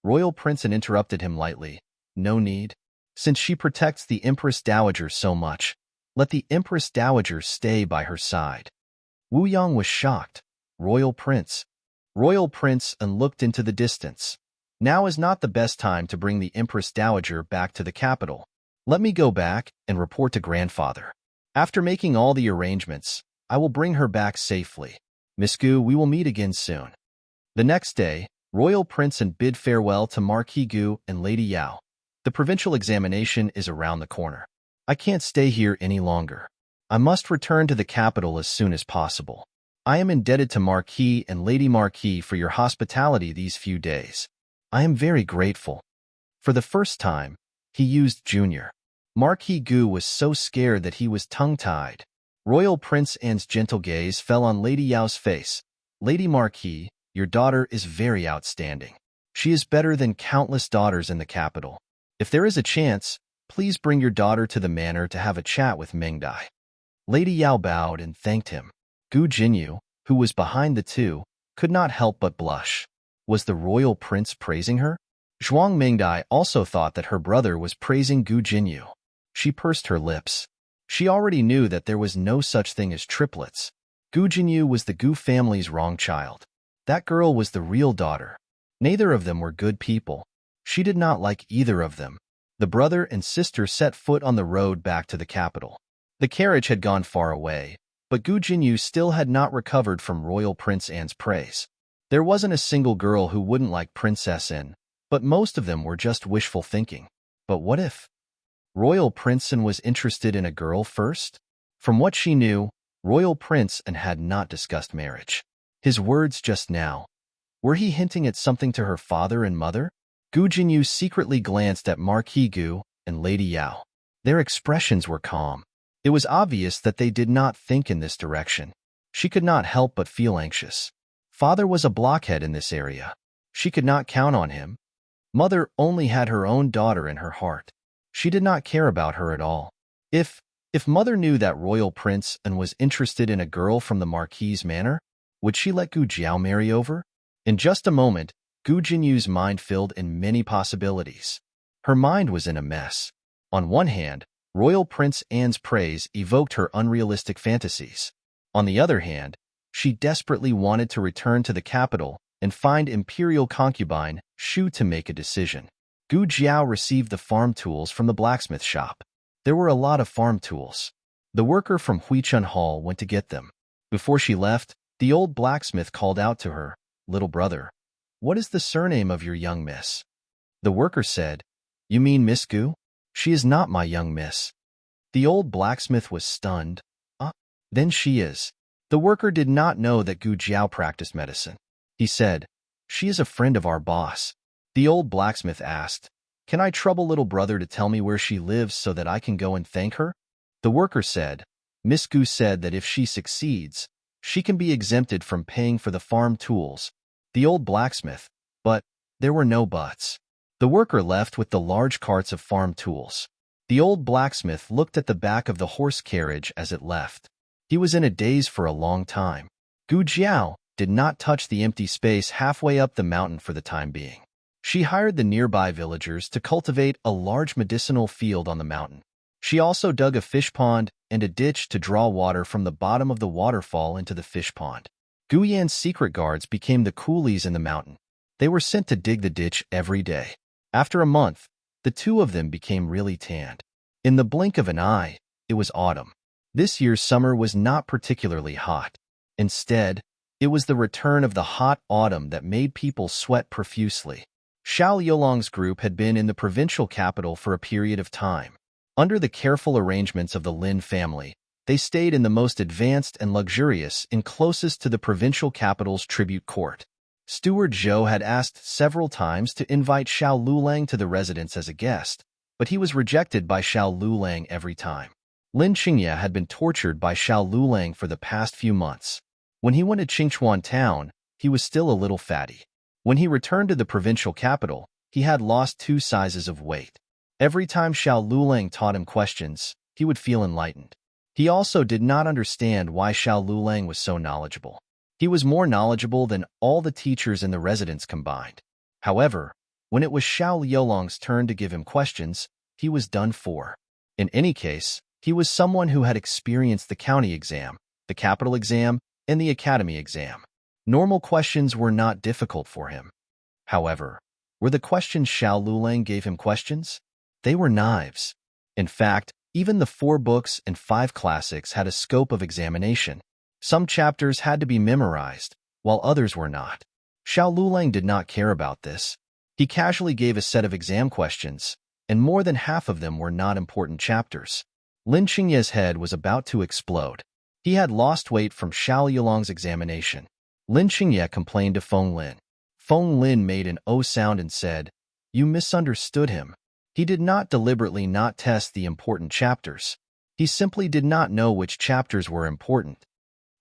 Royal Princeton interrupted him lightly. "No need. Since she protects the Empress Dowager so much, let the Empress Dowager stay by her side." Wu Yang was shocked. "Royal Prince." Royal Prince and looked into the distance. "Now is not the best time to bring the Empress Dowager back to the capital. Let me go back and report to grandfather. After making all the arrangements, I will bring her back safely. Miss Gu, we will meet again soon." The next day, Royal Princeton bid farewell to Marquis Gu and Lady Yao. "The provincial examination is around the corner. I can't stay here any longer. I must return to the capital as soon as possible. I am indebted to Marquis and Lady Marquis for your hospitality these few days. I am very grateful." For the first time, he used Junior. Marquis Gu was so scared that he was tongue-tied. Royal Prince Anne's gentle gaze fell on Lady Yao's face. "Lady Marquis, your daughter is very outstanding. She is better than countless daughters in the capital. If there is a chance, please bring your daughter to the manor to have a chat with Mengdai." Lady Yao bowed and thanked him. Gu Jinyu, who was behind the two, could not help but blush. Was the royal prince praising her? Zhuang Mengdai also thought that her brother was praising Gu Jinyu. She pursed her lips. She already knew that there was no such thing as triplets. Gu Jinyu was the Gu family's wrong child. That girl was the real daughter. Neither of them were good people. She did not like either of them. The brother and sister set foot on the road back to the capital. The carriage had gone far away, but Gu Jinyu still had not recovered from Royal Prince Anne's praise. There wasn't a single girl who wouldn't like Princess Anne, but most of them were just wishful thinking. But what if Royal Prince Anne was interested in a girl first? From what she knew, Royal Prince Anne had not discussed marriage. His words just now, were he hinting at something to her father and mother? Gu Jinyu secretly glanced at Marquis Gu and Lady Yao. Their expressions were calm. It was obvious that they did not think in this direction. She could not help but feel anxious. Father was a blockhead in this area. She could not count on him. Mother only had her own daughter in her heart. She did not care about her at all. If Mother knew that Royal Prince Anne was interested in a girl from the Marquis's manor, would she let Gu Jiao marry over? In just a moment, Gu Jinyu's mind filled in many possibilities. Her mind was in a mess. On one hand, Royal Prince Anne's praise evoked her unrealistic fantasies. On the other hand, she desperately wanted to return to the capital and find imperial concubine Shu to make a decision. Gu Jiao received the farm tools from the blacksmith shop. There were a lot of farm tools. The worker from Huichun Hall went to get them. Before she left, the old blacksmith called out to her, "Little brother, "What is the surname of your young miss?" The worker said, "You mean Miss Gu? She is not my young miss." The old blacksmith was stunned. Then she is." The worker did not know that Gu Jiao practiced medicine. He said, "She is a friend of our boss." The old blacksmith asked, "Can I trouble little brother to tell me where she lives so that I can go and thank her?" The worker said, "Miss Gu said that if she succeeds, she can be exempted from paying for the farm tools." The old blacksmith, but there were no buts. The worker left with the large carts of farm tools. The old blacksmith looked at the back of the horse carriage as it left. He was in a daze for a long time. Gu Jiao did not touch the empty space halfway up the mountain for the time being. She hired the nearby villagers to cultivate a large medicinal field on the mountain. She also dug a fish pond and a ditch to draw water from the bottom of the waterfall into the fish pond. Gu Yan's secret guards became the coolies in the mountain. They were sent to dig the ditch every day. After a month, the two of them became really tanned. In the blink of an eye, it was autumn. This year's summer was not particularly hot. Instead, it was the return of the hot autumn that made people sweat profusely. Xiao Yolong's group had been in the provincial capital for a period of time. Under the careful arrangements of the Lin family, they stayed in the most advanced and luxurious inn closest to the provincial capital's tribute court. Steward Zhou had asked several times to invite Xiao Lulang to the residence as a guest, but he was rejected by Xiao Lulang every time. Lin Qingye had been tortured by Xiao Lulang for the past few months. When he went to Qingchuan town, he was still a little fatty. When he returned to the provincial capital, he had lost 2 sizes of weight. Every time Xiao Lulang taught him questions, he would feel enlightened. He also did not understand why Xiao Lulang was so knowledgeable. He was more knowledgeable than all the teachers in the residence combined. However, when it was Xiao Yolong's turn to give him questions, he was done for. In any case, he was someone who had experienced the county exam, the capital exam, and the academy exam. Normal questions were not difficult for him. However, were the questions Xiao Lulang gave him questions? They were knives. In fact, even the 4 books and 5 classics had a scope of examination. Some chapters had to be memorized, while others were not. Xiao Lulang did not care about this. He casually gave a set of exam questions, and more than half of them were not important chapters. Lin Qingye's head was about to explode. He had lost weight from Xiao Yolong's examination. Lin Qingye complained to Feng Lin. Feng Lin made an O sound and said, "You misunderstood him. He did not deliberately not test the important chapters. He simply did not know which chapters were important.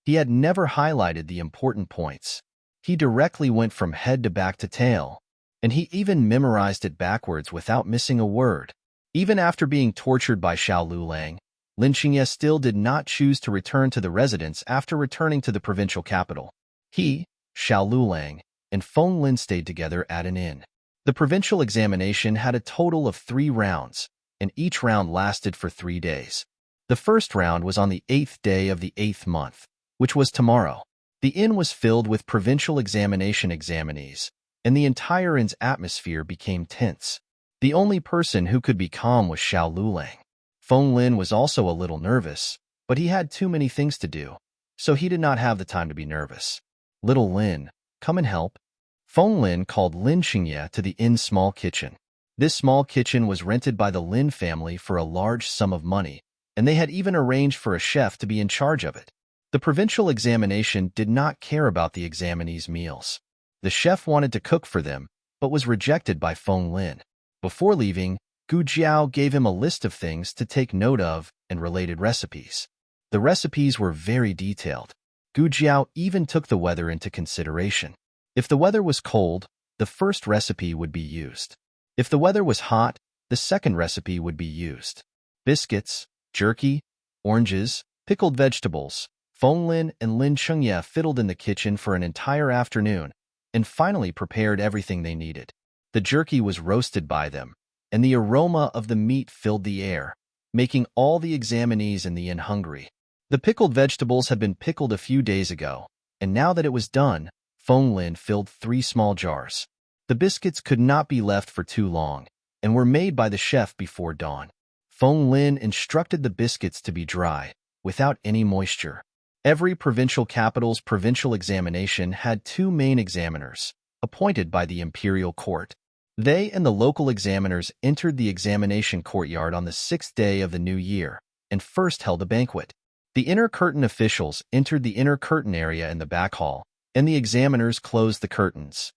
He had never highlighted the important points. He directly went from head to back to tail, and he even memorized it backwards without missing a word." Even after being tortured by Xiao Lulang, Lin Qingye still did not choose to return to the residence after returning to the provincial capital. He, Xiao Lulang, and Feng Lin stayed together at an inn. The provincial examination had a total of 3 rounds, and each round lasted for 3 days. The first round was on the 8th day of the 8th month, which was tomorrow. The inn was filled with provincial examination examinees, and the entire inn's atmosphere became tense. The only person who could be calm was Xiao Lulang. Feng Lin was also a little nervous, but he had too many things to do, so he did not have the time to be nervous. "Little Lin, come and help." Feng Lin called Lin Qingye to the inn's small kitchen. This small kitchen was rented by the Lin family for a large sum of money, and they had even arranged for a chef to be in charge of it. The provincial examination did not care about the examinees' meals. The chef wanted to cook for them, but was rejected by Feng Lin. Before leaving, Gu Jiao gave him a list of things to take note of and related recipes. The recipes were very detailed. Gu Jiao even took the weather into consideration. If the weather was cold, the first recipe would be used. If the weather was hot, the second recipe would be used. Biscuits, jerky, oranges, pickled vegetables. Feng Lin and Lin Qingye fiddled in the kitchen for an entire afternoon and finally prepared everything they needed. The jerky was roasted by them, and the aroma of the meat filled the air, making all the examinees in the inn hungry. The pickled vegetables had been pickled a few days ago, and now that it was done, Feng Lin filled 3 small jars. The biscuits could not be left for too long, and were made by the chef before dawn. Feng Lin instructed the biscuits to be dry, without any moisture. Every provincial capital's provincial examination had 2 main examiners, appointed by the imperial court. They and the local examiners entered the examination courtyard on the 6th day of the new year and first held a banquet. The inner curtain officials entered the inner curtain area in the back hall, and the examiners closed the curtains.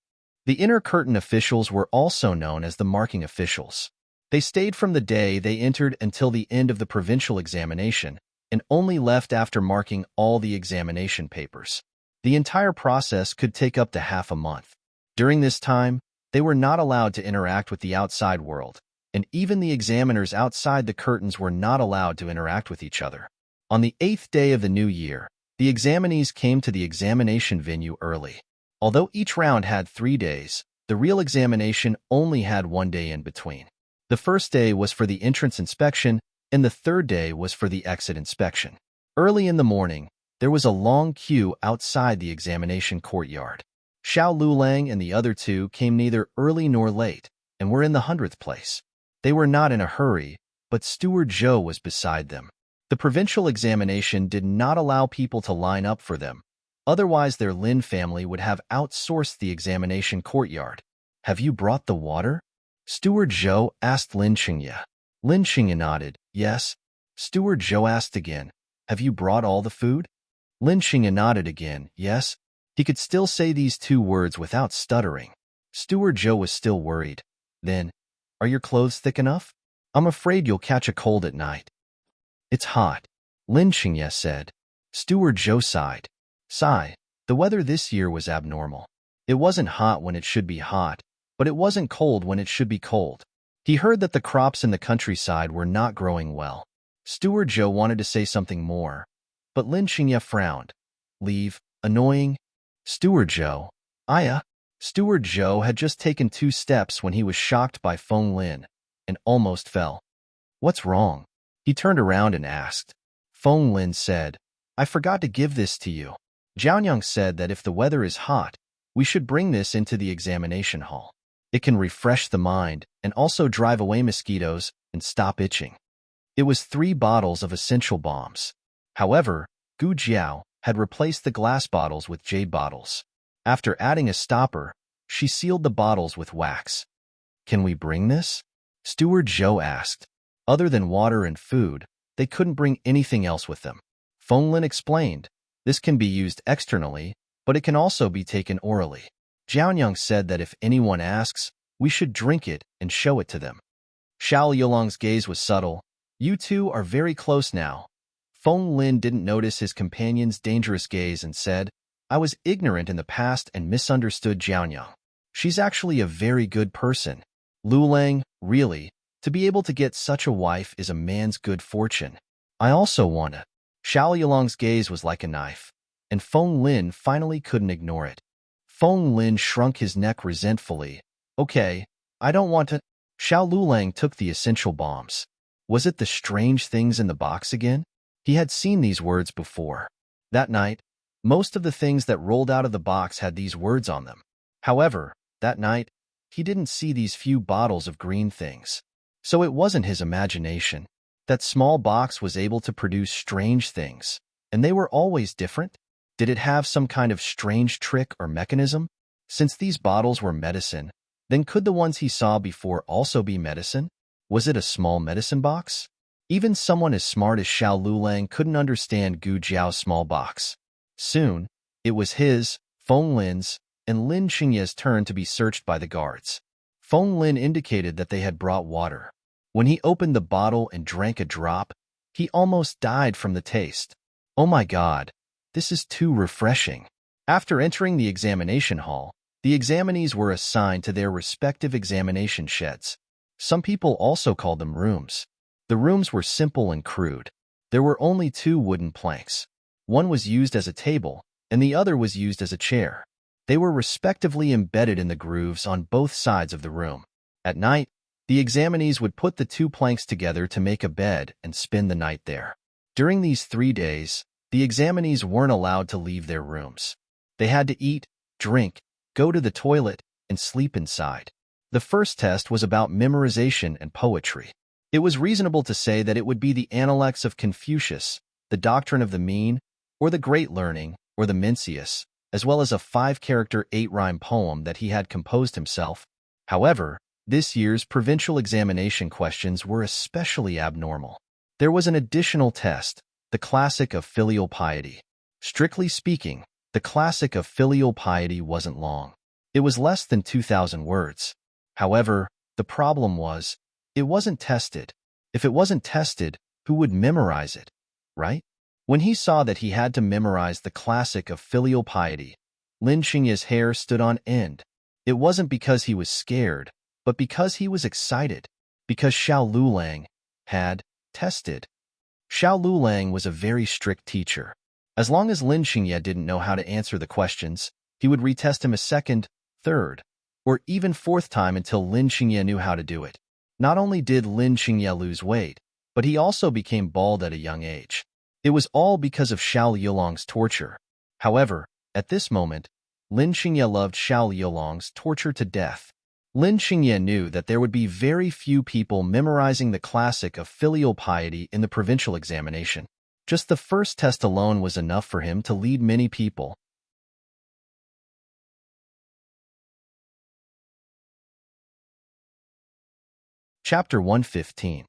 The inner curtain officials were also known as the marking officials. They stayed from the day they entered until the end of the provincial examination and only left after marking all the examination papers. The entire process could take up to half a month. During this time, they were not allowed to interact with the outside world, and even the examiners outside the curtains were not allowed to interact with each other. On the 8th day of the new year, the examinees came to the examination venue early. Although each round had 3 days, the real examination only had 1 day in between. The first day was for the entrance inspection, and the third day was for the exit inspection. Early in the morning, there was a long queue outside the examination courtyard. Xiao Lulang and the other two came neither early nor late, and were in the 100th place. They were not in a hurry, but Steward Zhou was beside them. The provincial examination did not allow people to line up for them. Otherwise, their Lin family would have outsourced the examination courtyard. "Have you brought the water?" Steward Zhou asked Lin Xingye. Lin Xingye nodded, "Yes." Steward Zhou asked again, "Have you brought all the food?" Lin Xingye nodded again, "Yes." He could still say these 2 words without stuttering. Steward Zhou was still worried. Then, "Are your clothes thick enough? I'm afraid you'll catch a cold at night." "It's hot," Lin Xingye said. Steward Zhou sighed. The weather this year was abnormal. It wasn't hot when it should be hot, but it wasn't cold when it should be cold. He heard that the crops in the countryside were not growing well. Steward Zhou wanted to say something more, but Lin Xingye frowned. "Leave, annoying." Steward Zhou. "Aya." Steward Zhou had just taken 2 steps when he was shocked by Feng Lin and almost fell. "What's wrong?" He turned around and asked. Feng Lin said, "I forgot to give this to you." Jianyang said that if the weather is hot, we should bring this into the examination hall. It can refresh the mind and also drive away mosquitoes and stop itching. It was 3 bottles of essential bombs. However, Gu Jiao had replaced the glass bottles with jade bottles. After adding a stopper, she sealed the bottles with wax. "Can we bring this?" Steward Zhou asked. Other than water and food, they couldn't bring anything else with them. Feng Lin explained, "This can be used externally, but it can also be taken orally." Jianyang said that if anyone asks, we should drink it and show it to them. Xiao Yolong's gaze was subtle. "You two are very close now." Feng Lin didn't notice his companion's dangerous gaze and said, "I was ignorant in the past and misunderstood Jianyang. She's actually a very good person. Lulang, really, to be able to get such a wife is a man's good fortune. I also want to." Xiao Yolong's gaze was like a knife, and Feng Lin finally couldn't ignore it. Feng Lin shrunk his neck resentfully. "Okay, I don't want to." Xiao Lulang took the essential bombs. Was it the strange things in the box again? He had seen these words before. That night, most of the things that rolled out of the box had these words on them. However, that night, he didn't see these few bottles of green things. So it wasn't his imagination. That small box was able to produce strange things, and they were always different. Did it have some kind of strange trick or mechanism? Since these bottles were medicine, then could the ones he saw before also be medicine? Was it a small medicine box? Even someone as smart as Xiao Lulang couldn't understand Gu Jiao's small box. Soon, it was his, Feng Lin's, and Lin Xingye's turn to be searched by the guards. Feng Lin indicated that they had brought water. When he opened the bottle and drank a drop, he almost died from the taste. "Oh my God, this is too refreshing." After entering the examination hall, the examinees were assigned to their respective examination sheds. Some people also called them rooms. The rooms were simple and crude. There were only 2 wooden planks. One was used as a table, and the other was used as a chair. They were respectively embedded in the grooves on both sides of the room. At night, the examinees would put the 2 planks together to make a bed and spend the night there. During these 3 days, the examinees weren't allowed to leave their rooms. They had to eat, drink, go to the toilet, and sleep inside. The first test was about memorization and poetry. It was reasonable to say that it would be the Analects of Confucius, the doctrine of the mean, or the great learning, or the Mencius, as well as a 5-character 8-rhyme poem that he had composed himself. However, this year's provincial examination questions were especially abnormal. There was an additional test, the classic of filial piety. Strictly speaking, the classic of filial piety wasn't long. It was less than 2,000 words. However, the problem was, it wasn't tested. If it wasn't tested, who would memorize it, right? When he saw that he had to memorize the classic of filial piety, Lin Xingye's hair stood on end. It wasn't because he was scared, but because he was excited, because Xiao Lulang had tested. Xiao Lulang was a very strict teacher. As long as Lin Xingye didn't know how to answer the questions, he would retest him a second, third, or even fourth time until Lin Xingye knew how to do it. Not only did Lin Xingye lose weight, but he also became bald at a young age. It was all because of Xiao Liulang's torture. However, at this moment, Lin Xingye loved Xiao Liulang's torture to death. Lin Xingye knew that there would be very few people memorizing the classic of filial piety in the provincial examination. Just the first test alone was enough for him to lead many people. Chapter 115.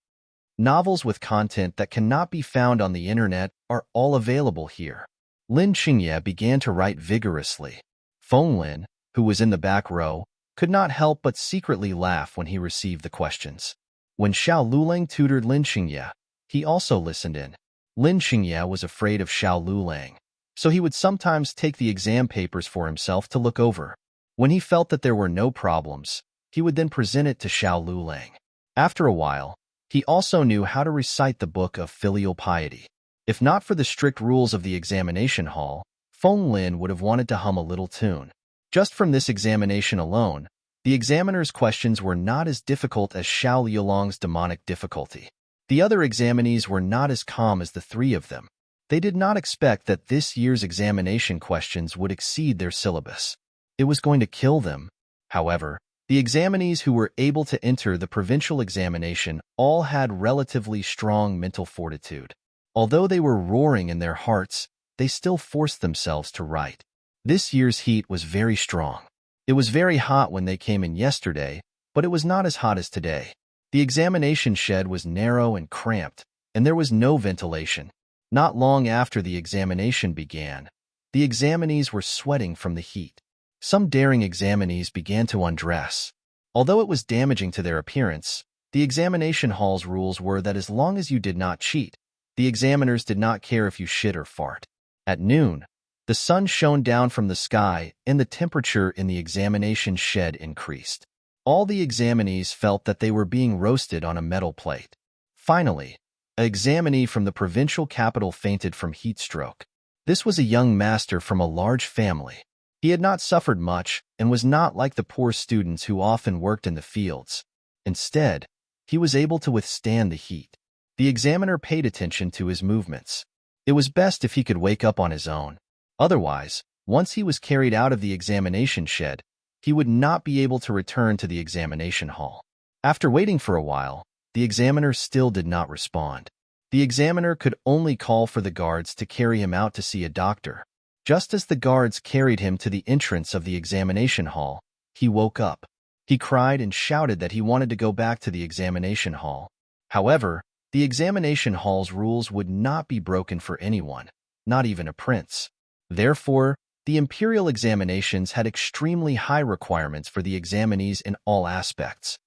Novels with content that cannot be found on the internet are all available here. Lin Xingye began to write vigorously. Feng Lin, who was in the back row, could not help but secretly laugh when he received the questions. When Xiao Lulang tutored Lin Xingye, he also listened in. Lin Xingye was afraid of Xiao Lulang, so he would sometimes take the exam papers for himself to look over. When he felt that there were no problems, he would then present it to Xiao Lulang. After a while, he also knew how to recite the book of filial piety. If not for the strict rules of the examination hall, Feng Lin would have wanted to hum a little tune. Just from this examination alone, the examiner's questions were not as difficult as Xiao Liulang's demonic difficulty. The other examinees were not as calm as the three of them. They did not expect that this year's examination questions would exceed their syllabus. It was going to kill them. However, the examinees who were able to enter the provincial examination all had relatively strong mental fortitude. Although they were roaring in their hearts, they still forced themselves to write. This year's heat was very strong. It was very hot when they came in yesterday, but it was not as hot as today. The examination shed was narrow and cramped, and there was no ventilation. Not long after the examination began, the examinees were sweating from the heat. Some daring examinees began to undress. Although it was damaging to their appearance, the examination hall's rules were that as long as you did not cheat, the examiners did not care if you shit or fart. At noon, the sun shone down from the sky and the temperature in the examination shed increased. All the examinees felt that they were being roasted on a metal plate. Finally, an examinee from the provincial capital fainted from heat stroke. This was a young master from a large family. He had not suffered much and was not like the poor students who often worked in the fields. Instead, he was able to withstand the heat. The examiner paid attention to his movements. It was best if he could wake up on his own. Otherwise, once he was carried out of the examination shed, he would not be able to return to the examination hall. After waiting for a while, the examiner still did not respond. The examiner could only call for the guards to carry him out to see a doctor. Just as the guards carried him to the entrance of the examination hall, he woke up. He cried and shouted that he wanted to go back to the examination hall. However, the examination hall's rules would not be broken for anyone, not even a prince. Therefore, the imperial examinations had extremely high requirements for the examinees in all aspects.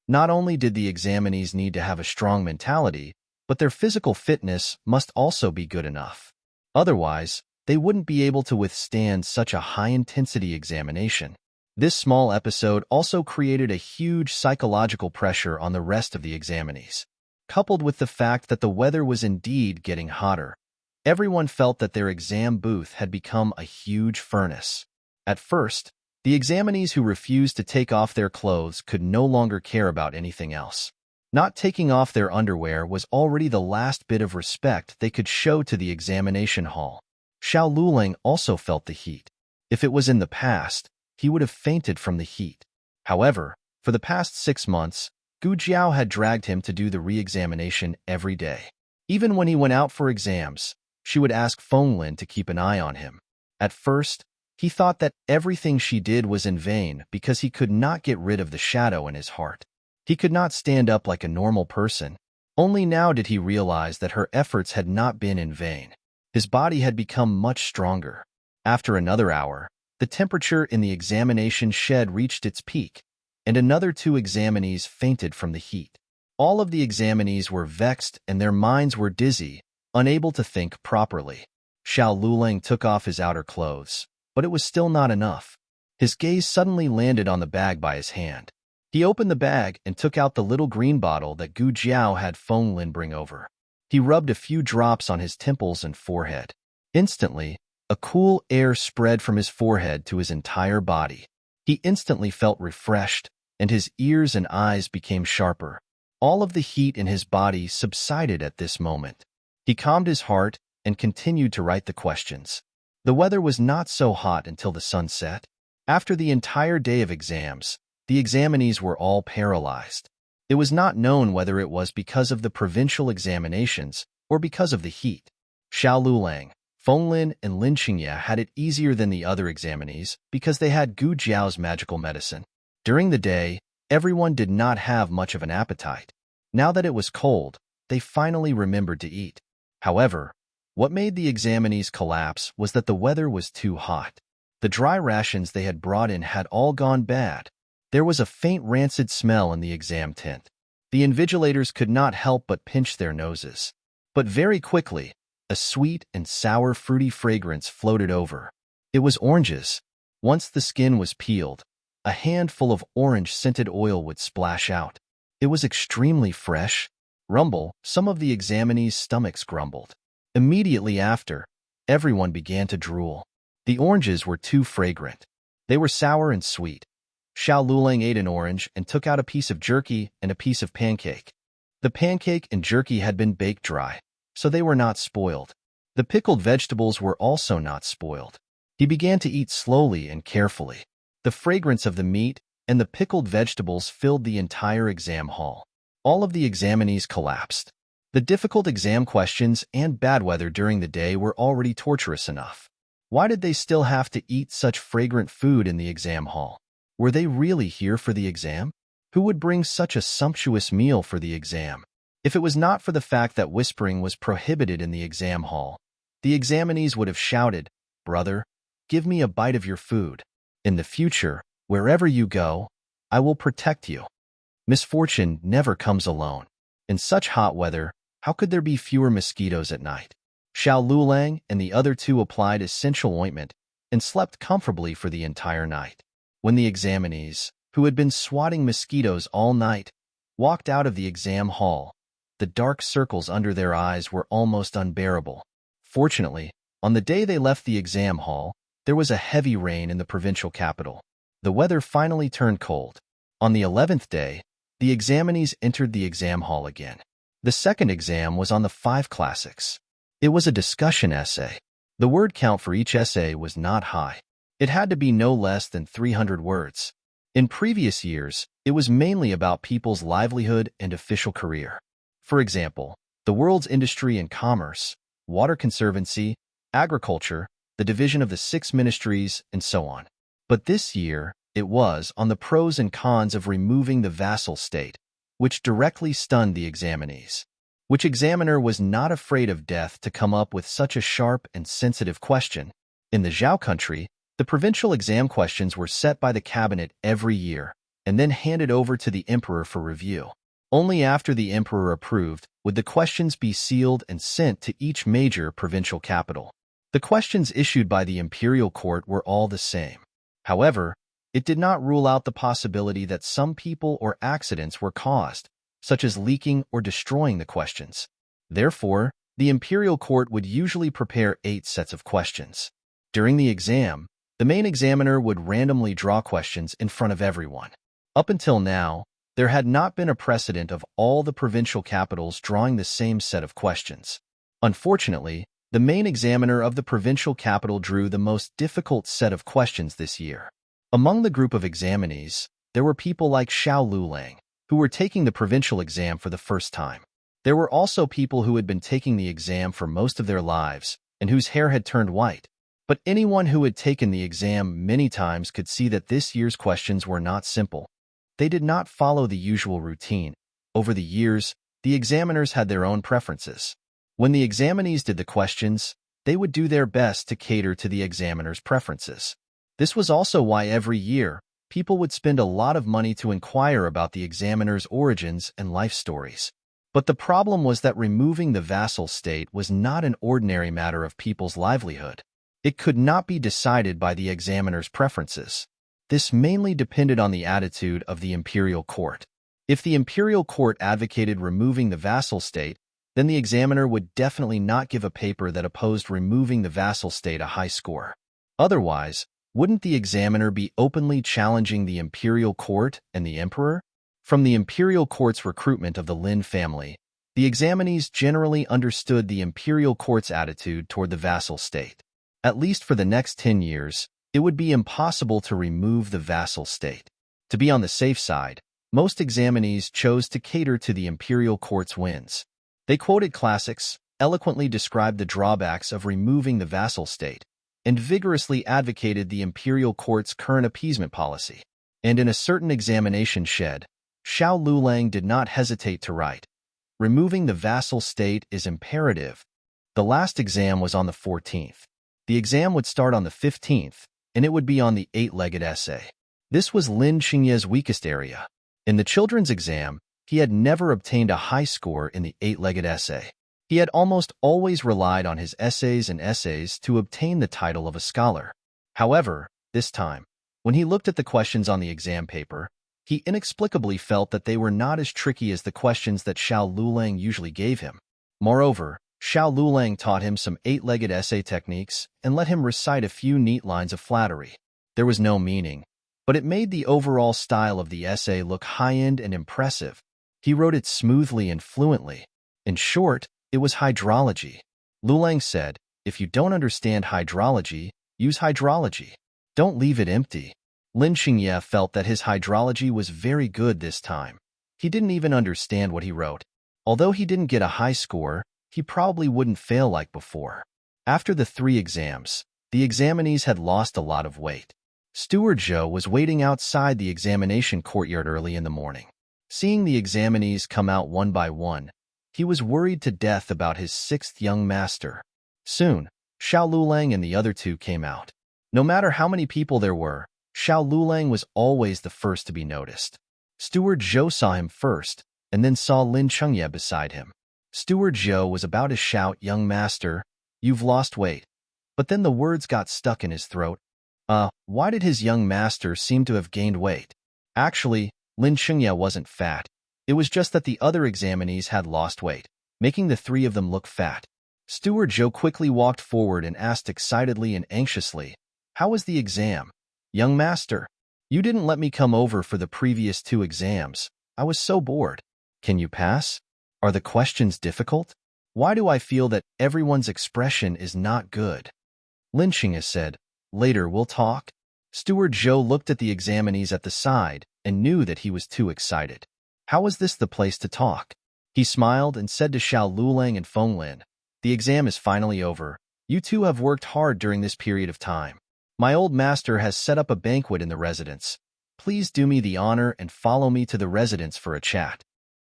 Not only did the examinees need to have a strong mentality, but their physical fitness must also be good enough. Otherwise, they wouldn't be able to withstand such a high-intensity examination. This small episode also created a huge psychological pressure on the rest of the examinees. Coupled with the fact that the weather was indeed getting hotter, everyone felt that their exam booth had become a huge furnace. At first, the examinees who refused to take off their clothes could no longer care about anything else. Not taking off their underwear was already the last bit of respect they could show to the examination hall. Xiao Lulang also felt the heat. If it was in the past, he would have fainted from the heat. However, for the past 6 months, Gu Jiao had dragged him to do the re-examination every day. Even when he went out for exams, she would ask Feng Lin to keep an eye on him. At first, He thought that everything she did was in vain because he could not get rid of the shadow in his heart. He could not stand up like a normal person. Only now did he realize that her efforts had not been in vain. His body had become much stronger. After another hour, the temperature in the examination shed reached its peak, and another 2 examinees fainted from the heat. All of the examinees were vexed and their minds were dizzy, unable to think properly. Xiao Lulang took off his outer clothes, but it was still not enough. His gaze suddenly landed on the bag by his hand. He opened the bag and took out the little green bottle that Gu Jiao had Feng Lin bring over. He rubbed a few drops on his temples and forehead. Instantly, a cool air spread from his forehead to his entire body. He instantly felt refreshed, and his ears and eyes became sharper. All of the heat in his body subsided at this moment. He calmed his heart and continued to write the questions. The weather was not so hot until the sun set. After the entire day of exams, the examinees were all paralyzed. It was not known whether it was because of the provincial examinations or because of the heat. Xiao Lulang, Feng Lin, and Lin Qingye had it easier than the other examinees because they had Gu Jiao's magical medicine. During the day, everyone did not have much of an appetite. Now that it was cold, they finally remembered to eat. However, what made the examinees collapse was that the weather was too hot. The dry rations they had brought in had all gone bad. There was a faint rancid smell in the exam tent. The invigilators could not help but pinch their noses. But very quickly, a sweet and sour fruity fragrance floated over. It was oranges. Once the skin was peeled, a handful of orange-scented oil would splash out. It was extremely fresh. Rumble, some of the examinees' stomachs grumbled. Immediately after, everyone began to drool. The oranges were too fragrant. They were sour and sweet. Xiao Lulang ate an orange and took out a piece of jerky and a piece of pancake. The pancake and jerky had been baked dry, so they were not spoiled. The pickled vegetables were also not spoiled. He began to eat slowly and carefully. The fragrance of the meat and the pickled vegetables filled the entire exam hall. All of the examinees collapsed. The difficult exam questions and bad weather during the day were already torturous enough. Why did they still have to eat such fragrant food in the exam hall? Were they really here for the exam? Who would bring such a sumptuous meal for the exam? If it was not for the fact that whispering was prohibited in the exam hall, the examinees would have shouted, "Brother, give me a bite of your food. In the future, wherever you go, I will protect you." Misfortune never comes alone. In such hot weather, how could there be fewer mosquitoes at night? Xiao Lulang and the other 2 applied essential ointment and slept comfortably for the entire night. When the examinees, who had been swatting mosquitoes all night, walked out of the exam hall, the dark circles under their eyes were almost unbearable. Fortunately, on the day they left the exam hall, there was a heavy rain in the provincial capital. The weather finally turned cold. On the 11th day, the examinees entered the exam hall again. The second exam was on the 5 classics. It was a discussion essay. The word count for each essay was not high. It had to be no less than 300 words. In previous years, it was mainly about people's livelihood and official career. For example, the world's industry and commerce, water conservancy, agriculture, the division of the 6 ministries, and so on. But this year, it was on the pros and cons of removing the vassal state, which directly stunned the examinees. Which examiner was not afraid of death to come up with such a sharp and sensitive question? In the Zhao country, the provincial exam questions were set by the cabinet every year and then handed over to the emperor for review. Only after the emperor approved would the questions be sealed and sent to each major provincial capital. The questions issued by the imperial court were all the same. However, it did not rule out the possibility that some people or accidents were caused, such as leaking or destroying the questions. Therefore, the imperial court would usually prepare 8 sets of questions. During the exam, the main examiner would randomly draw questions in front of everyone. Up until now, there had not been a precedent of all the provincial capitals drawing the same set of questions. Unfortunately, the main examiner of the provincial capital drew the most difficult set of questions this year. Among the group of examinees, there were people like Xiao Lulang, who were taking the provincial exam for the first time. There were also people who had been taking the exam for most of their lives and whose hair had turned white. But anyone who had taken the exam many times could see that this year's questions were not simple. They did not follow the usual routine. Over the years, the examiners had their own preferences. When the examinees did the questions, they would do their best to cater to the examiner's preferences. This was also why every year, people would spend a lot of money to inquire about the examiner's origins and life stories. But the problem was that removing the vassal state was not an ordinary matter of people's livelihood. It could not be decided by the examiner's preferences. This mainly depended on the attitude of the imperial court. If the imperial court advocated removing the vassal state, then the examiner would definitely not give a paper that opposed removing the vassal state a high score. Otherwise, wouldn't the examiner be openly challenging the imperial court and the emperor? From the imperial court's recruitment of the Lin family, the examinees generally understood the imperial court's attitude toward the vassal state. At least for the next 10 years, it would be impossible to remove the vassal state. To be on the safe side, most examinees chose to cater to the imperial court's wins. They quoted classics, eloquently described the drawbacks of removing the vassal state, and vigorously advocated the imperial court's current appeasement policy. And in a certain examination shed, Xiao Lulang did not hesitate to write, "Removing the vassal state is imperative." The last exam was on the 14th. The exam would start on the 15th, and it would be on the 8-legged essay. This was Lin Xingye's weakest area. In the children's exam, he had never obtained a high score in the 8-legged essay. He had almost always relied on his essays to obtain the title of a scholar. However, this time, when he looked at the questions on the exam paper, he inexplicably felt that they were not as tricky as the questions that Xiao Lulang usually gave him. Moreover, Xiao Lulang taught him some 8-legged essay techniques and let him recite a few neat lines of flattery. There was no meaning, but it made the overall style of the essay look high-end and impressive. He wrote it smoothly and fluently. In short, it was hydrology. Lulang said, "If you don't understand hydrology, use hydrology. Don't leave it empty." Lin Xingye felt that his hydrology was very good this time. He didn't even understand what he wrote. Although he didn't get a high score, he probably wouldn't fail like before. After the 3 exams, the examinees had lost a lot of weight. Steward Zhou was waiting outside the examination courtyard early in the morning. Seeing the examinees come out one by one, he was worried to death about his 6th young master. Soon, Xiao Lulang and the other 2 came out. No matter how many people there were, Xiao Lulang was always the first to be noticed. Steward Zhou saw him first, and then saw Lin Xingye beside him. Steward Zhou was about to shout, "Young master, you've lost weight." But then the words got stuck in his throat. Why did his young master seem to have gained weight? Actually, Lin Xingye wasn't fat. It was just that the other examinees had lost weight, making the 3 of them look fat. Steward Zhou quickly walked forward and asked excitedly and anxiously, "How was the exam? Young master, you didn't let me come over for the previous 2 exams. I was so bored. Can you pass? Are the questions difficult? Why do I feel that everyone's expression is not good?" Lin Xingye said, "Later we'll talk." Steward Zhou looked at the examinees at the side and knew that he was too excited. How was this the place to talk? He smiled and said to Xiao Lulang and Feng Lin, "The exam is finally over. You 2 have worked hard during this period of time. My old master has set up a banquet in the residence. Please do me the honor and follow me to the residence for a chat."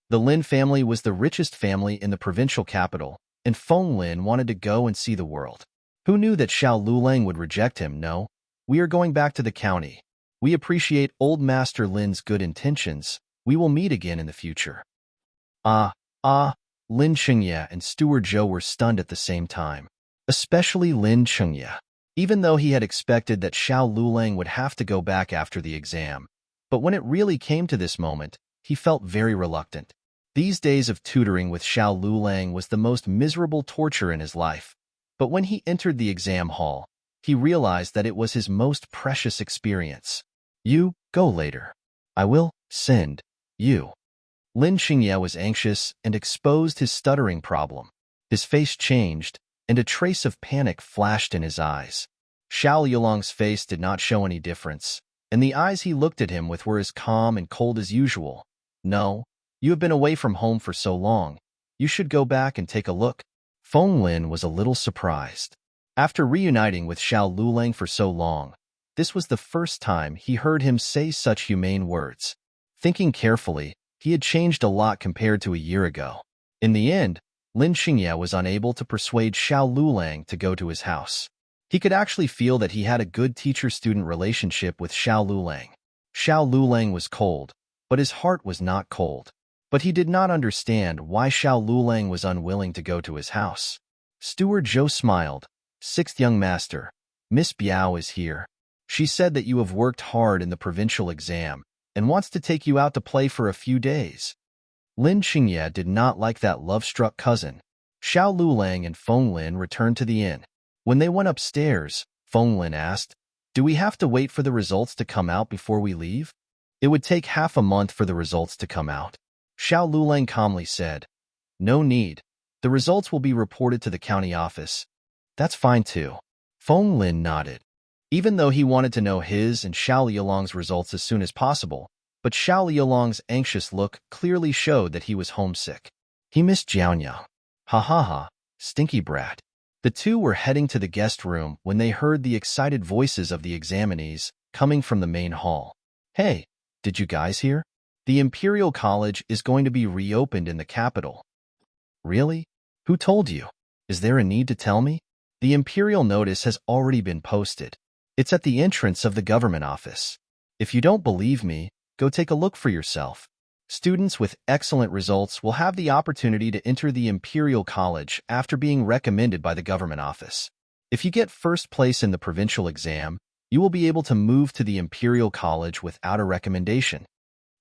The Lin family was the richest family in the provincial capital, and Feng Lin wanted to go and see the world. Who knew that Xiao Lulang would reject him? "No, we are going back to the county. We appreciate old Master Lin's good intentions. We will meet again in the future." Lin Xingye and Steward Zhou were stunned at the same time, especially Lin Xingye. Even though he had expected that Xiao Lulang would have to go back after the exam, but when it really came to this moment, he felt very reluctant. These days of tutoring with Xiao Lulang was the most miserable torture in his life, but when he entered the exam hall, he realized that it was his most precious experience. "You go later. I will send you." Lin Xingye was anxious and exposed his stuttering problem. His face changed, and a trace of panic flashed in his eyes. Xiao Yulong's face did not show any difference, and the eyes he looked at him with were as calm and cold as usual. "No, you have been away from home for so long. You should go back and take a look." Feng Lin was a little surprised. After reuniting with Xiao Lulang for so long, this was the first time he heard him say such humane words. Thinking carefully, he had changed a lot compared to a year ago. In the end, Lin Xingye was unable to persuade Xiao Lulang to go to his house. He could actually feel that he had a good teacher-student relationship with Xiao Lulang. Xiao Lulang was cold, but his heart was not cold. But he did not understand why Xiao Lulang was unwilling to go to his house. Steward Zhou smiled. Sixth young master, Miss Biao is here. She said that you have worked hard in the provincial exam and wants to take you out to play for a few days. Lin Xingye did not like that love-struck cousin. Xiao Lulang and Feng Lin returned to the inn. When they went upstairs, Feng Lin asked, "Do we have to wait for the results to come out before we leave?" "It would take half a month for the results to come out." Xiao Lulang calmly said, "No need. The results will be reported to the county office." "That's fine too." Feng Lin nodded. Even though he wanted to know his and Xiao Liulong's results as soon as possible, but Xiao Liulong's anxious look clearly showed that he was homesick. He missed Jiaonyang. Ha ha ha, stinky brat. The two were heading to the guest room when they heard the excited voices of the examinees coming from the main hall. "Hey, did you guys hear? The Imperial College is going to be reopened in the capital." "Really? Who told you? Is there a need to tell me?" "The Imperial notice has already been posted. It's at the entrance of the government office. If you don't believe me, go take a look for yourself. Students with excellent results will have the opportunity to enter the Imperial College after being recommended by the government office. If you get first place in the provincial exam, you will be able to move to the Imperial College without a recommendation."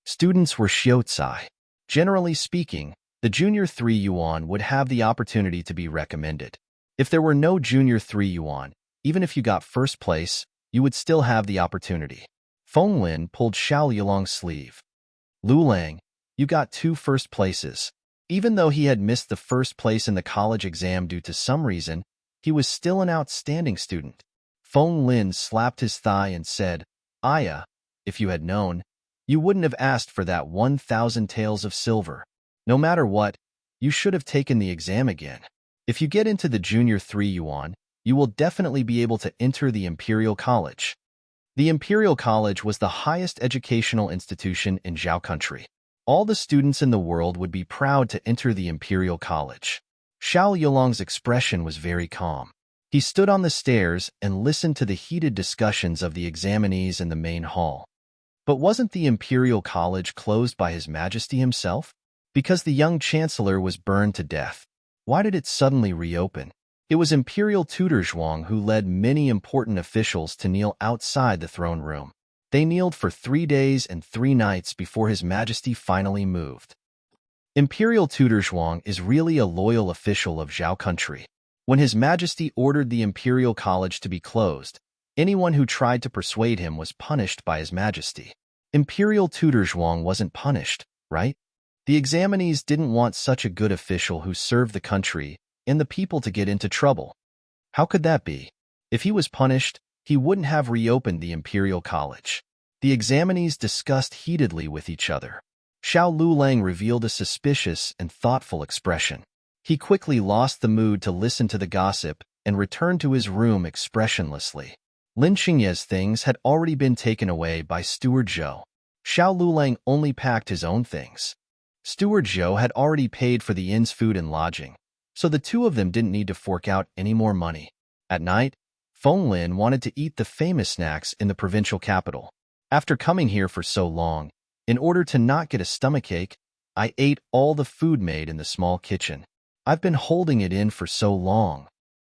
Students were Xiuzai. Generally speaking, the Junior 3 Yuan would have the opportunity to be recommended. If there were no Junior 3 Yuan, even if you got first place, you would still have the opportunity. Feng Lin pulled Xiao Liulong's sleeve. "Lulang, you got 2 first places." Even though he had missed the first place in the college exam due to some reason, he was still an outstanding student. Feng Lin slapped his thigh and said, "Aya, if you had known, you wouldn't have asked for that 1,000 taels of silver. No matter what, you should have taken the exam again. If you get into the Junior 3 Yuan, you will definitely be able to enter the Imperial College." The Imperial College was the highest educational institution in Zhao country. All the students in the world would be proud to enter the Imperial College. Xiao Liulong's expression was very calm. He stood on the stairs and listened to the heated discussions of the examinees in the main hall. But wasn't the Imperial College closed by His Majesty himself? Because the young chancellor was burned to death. Why did it suddenly reopen? It was Imperial Tutor Zhuang who led many important officials to kneel outside the throne room. They kneeled for 3 days and 3 nights before His Majesty finally moved. Imperial Tutor Zhuang is really a loyal official of Zhao country. When His Majesty ordered the Imperial College to be closed, anyone who tried to persuade him was punished by His Majesty. Imperial Tutor Zhuang wasn't punished, right? The examinees didn't want such a good official who served the country and the people to get into trouble. How could that be? If he was punished, he wouldn't have reopened the Imperial College. The examinees discussed heatedly with each other. Xiao Lulang revealed a suspicious and thoughtful expression. He quickly lost the mood to listen to the gossip and returned to his room expressionlessly. Lin Xingye's things had already been taken away by Steward Zhou. Xiao Lulang only packed his own things. Steward Zhou had already paid for the inn's food and lodging, so the two of them didn't need to fork out any more money. At night, Feng Lin wanted to eat the famous snacks in the provincial capital. "After coming here for so long, in order to not get a stomachache, I ate all the food made in the small kitchen. I've been holding it in for so long,"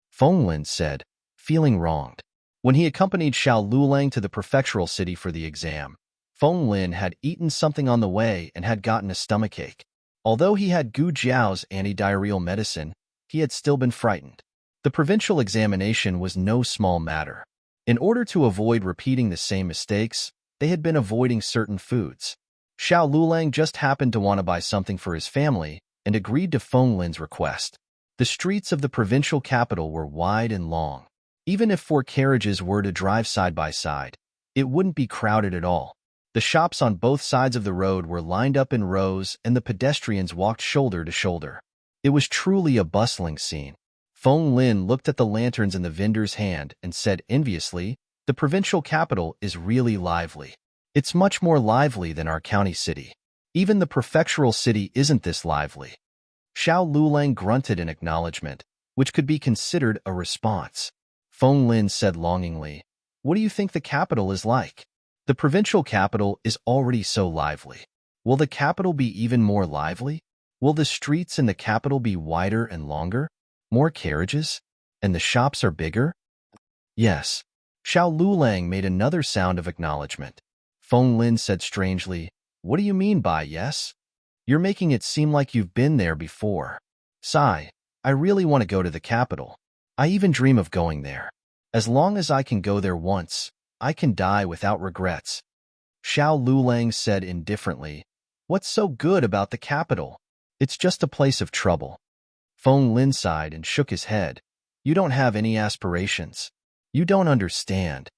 Feng Lin said, feeling wronged. When he accompanied Xiao Lulang to the prefectural city for the exam, Feng Lin had eaten something on the way and had gotten a stomachache. Although he had Gu Jiao's anti-diarrheal medicine, he had still been frightened. The provincial examination was no small matter. In order to avoid repeating the same mistakes, they had been avoiding certain foods. Xiao Lulang just happened to want to buy something for his family and agreed to Feng Lin's request. The streets of the provincial capital were wide and long. Even if 4 carriages were to drive side by side, it wouldn't be crowded at all. The shops on both sides of the road were lined up in rows and the pedestrians walked shoulder to shoulder. It was truly a bustling scene. Feng Lin looked at the lanterns in the vendor's hand and said enviously, "The provincial capital is really lively. It's much more lively than our county city. Even the prefectural city isn't this lively." Xiao Lulang grunted in acknowledgement, which could be considered a response. Feng Lin said longingly, "What do you think the capital is like? The provincial capital is already so lively. Will the capital be even more lively? Will the streets in the capital be wider and longer? More carriages? And the shops are bigger?" "Yes." Xiao Lulang made another sound of acknowledgement. Feng Lin said strangely, "What do you mean by yes? You're making it seem like you've been there before." "Sigh, I really want to go to the capital. I even dream of going there. As long as I can go there once, I can die without regrets." Xiao Lulang said indifferently, "What's so good about the capital? It's just a place of trouble." Feng Lin sighed and shook his head. "You don't have any aspirations. You don't understand.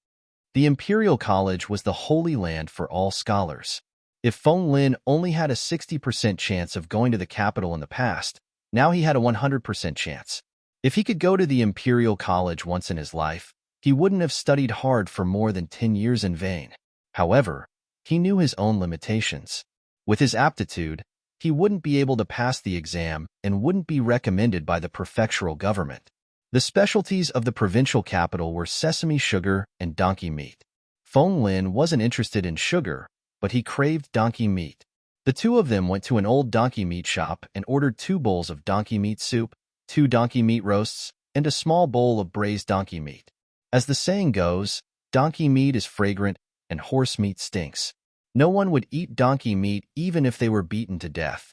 The Imperial College was the holy land for all scholars. If Feng Lin only had a 60% chance of going to the capital in the past, now he had a 100% chance. If he could go to the Imperial College once in his life, he wouldn't have studied hard for more than 10 years in vain. However, he knew his own limitations. With his aptitude, he wouldn't be able to pass the exam and wouldn't be recommended by the prefectural government. The specialties of the provincial capital were sesame sugar and donkey meat. Feng Lin wasn't interested in sugar, but he craved donkey meat. The two of them went to an old donkey meat shop and ordered 2 bowls of donkey meat soup, 2 donkey meat roasts, and a small bowl of braised donkey meat. As the saying goes, donkey meat is fragrant and horse meat stinks. No one would eat donkey meat even if they were beaten to death.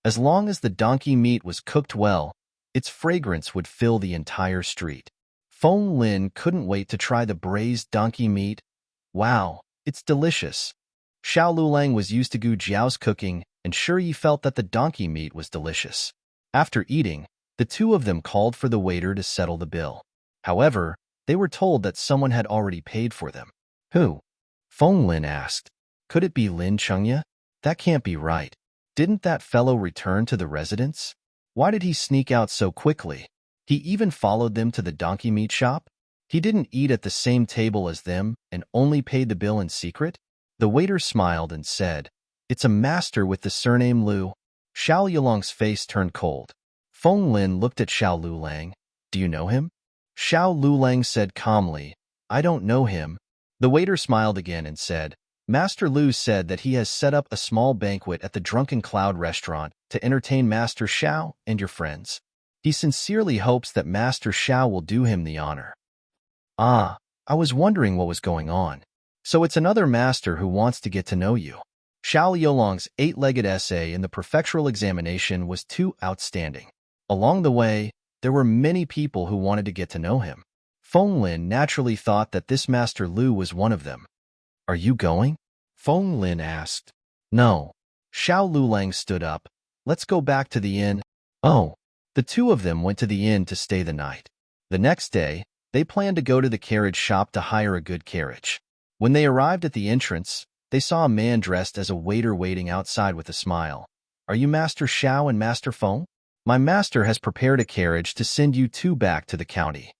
As long as the donkey meat was cooked well, its fragrance would fill the entire street. Feng Lin couldn't wait to try the braised donkey meat. Wow, it's delicious. Xiao Lulang was used to Gu Jiao's cooking and sure he felt that the donkey meat was delicious. After eating, the two of them called for the waiter to settle the bill. However, they were told that someone had already paid for them. "Who?" Feng Lin asked. "Could it be Lin Chengya? That can't be right. Didn't that fellow return to the residence? Why did he sneak out so quickly? He even followed them to the donkey meat shop? He didn't eat at the same table as them and only paid the bill in secret?" The waiter smiled and said, "It's a master with the surname Lu." Xiao Yulong's face turned cold. Feng Lin looked at Xiao Lulang. "Do you know him?" Xiao Lulang said calmly, "I don't know him." The waiter smiled again and said, "Master Lu said that he has set up a small banquet at the Drunken Cloud restaurant to entertain Master Xiao and your friends. He sincerely hopes that Master Xiao will do him the honor." "Ah, I was wondering what was going on. So it's another master who wants to get to know you." Xiao Yolong's 8-legged essay in the prefectural examination was too outstanding. Along the way, there were many people who wanted to get to know him. Feng Lin naturally thought that this Master Lu was one of them. "Are you going?" Feng Lin asked. "No." Xiao Lulang stood up. "Let's go back to the inn." Oh. The two of them went to the inn to stay the night. The next day, they planned to go to the carriage shop to hire a good carriage. When they arrived at the entrance, they saw a man dressed as a waiter waiting outside with a smile. "Are you Master Xiao and Master Feng? My master has prepared a carriage to send you two back to the county."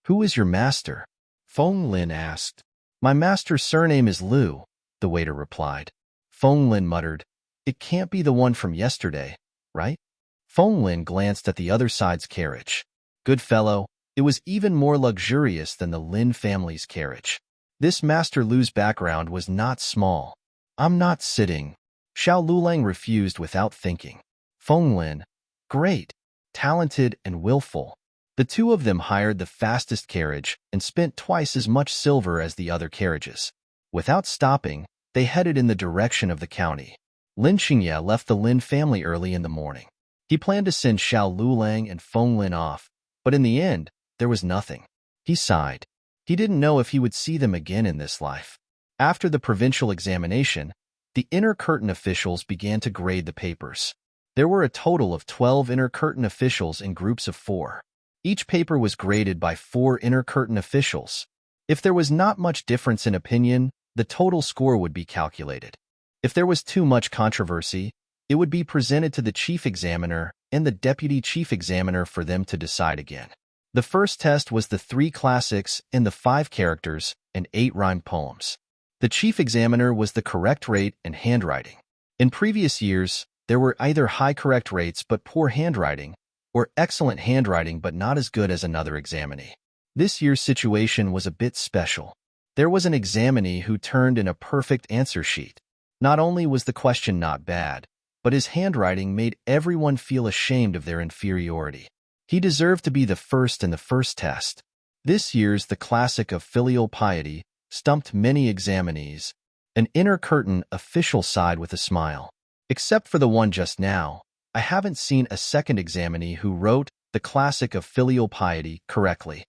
"Who is your master?" Feng Lin asked. "My master's surname is Lu," the waiter replied. Feng Lin muttered, "It can't be the one from yesterday, right?" Feng Lin glanced at the other side's carriage. Good fellow, it was even more luxurious than the Lin family's carriage. This Master Lu's background was not small. "I'm not sitting." Xiao Lulang refused without thinking. Feng Lin, great, talented, and willful. The two of them hired the fastest carriage and spent twice as much silver as the other carriages. Without stopping, they headed in the direction of the county. Lin Xingye left the Lin family early in the morning. He planned to send Xiao Lulang and Feng Lin off, but in the end, there was nothing. He sighed. He didn't know if he would see them again in this life. After the provincial examination, the inner curtain officials began to grade the papers. There were a total of 12 inner curtain officials in groups of 4. Each paper was graded by 4 inner curtain officials. If there was not much difference in opinion, the total score would be calculated. If there was too much controversy, it would be presented to the chief examiner and the deputy chief examiner for them to decide again. The first test was the 3 classics and the 5 characters and 8 rhymed poems. The chief examiner was the correct rate and handwriting. In previous years, there were either high correct rates but poor handwriting, or excellent handwriting but not as good as another examinee. This year's situation was a bit special. There was an examinee who turned in a perfect answer sheet. Not only was the question not bad, but his handwriting made everyone feel ashamed of their inferiority. He deserved to be the first in the first test. This year's The Classic of Filial Piety stumped many examinees. An inner curtain official sighed with a smile. Except for the one just now, I haven't seen a second examinee who wrote The Classic of Filial Piety correctly.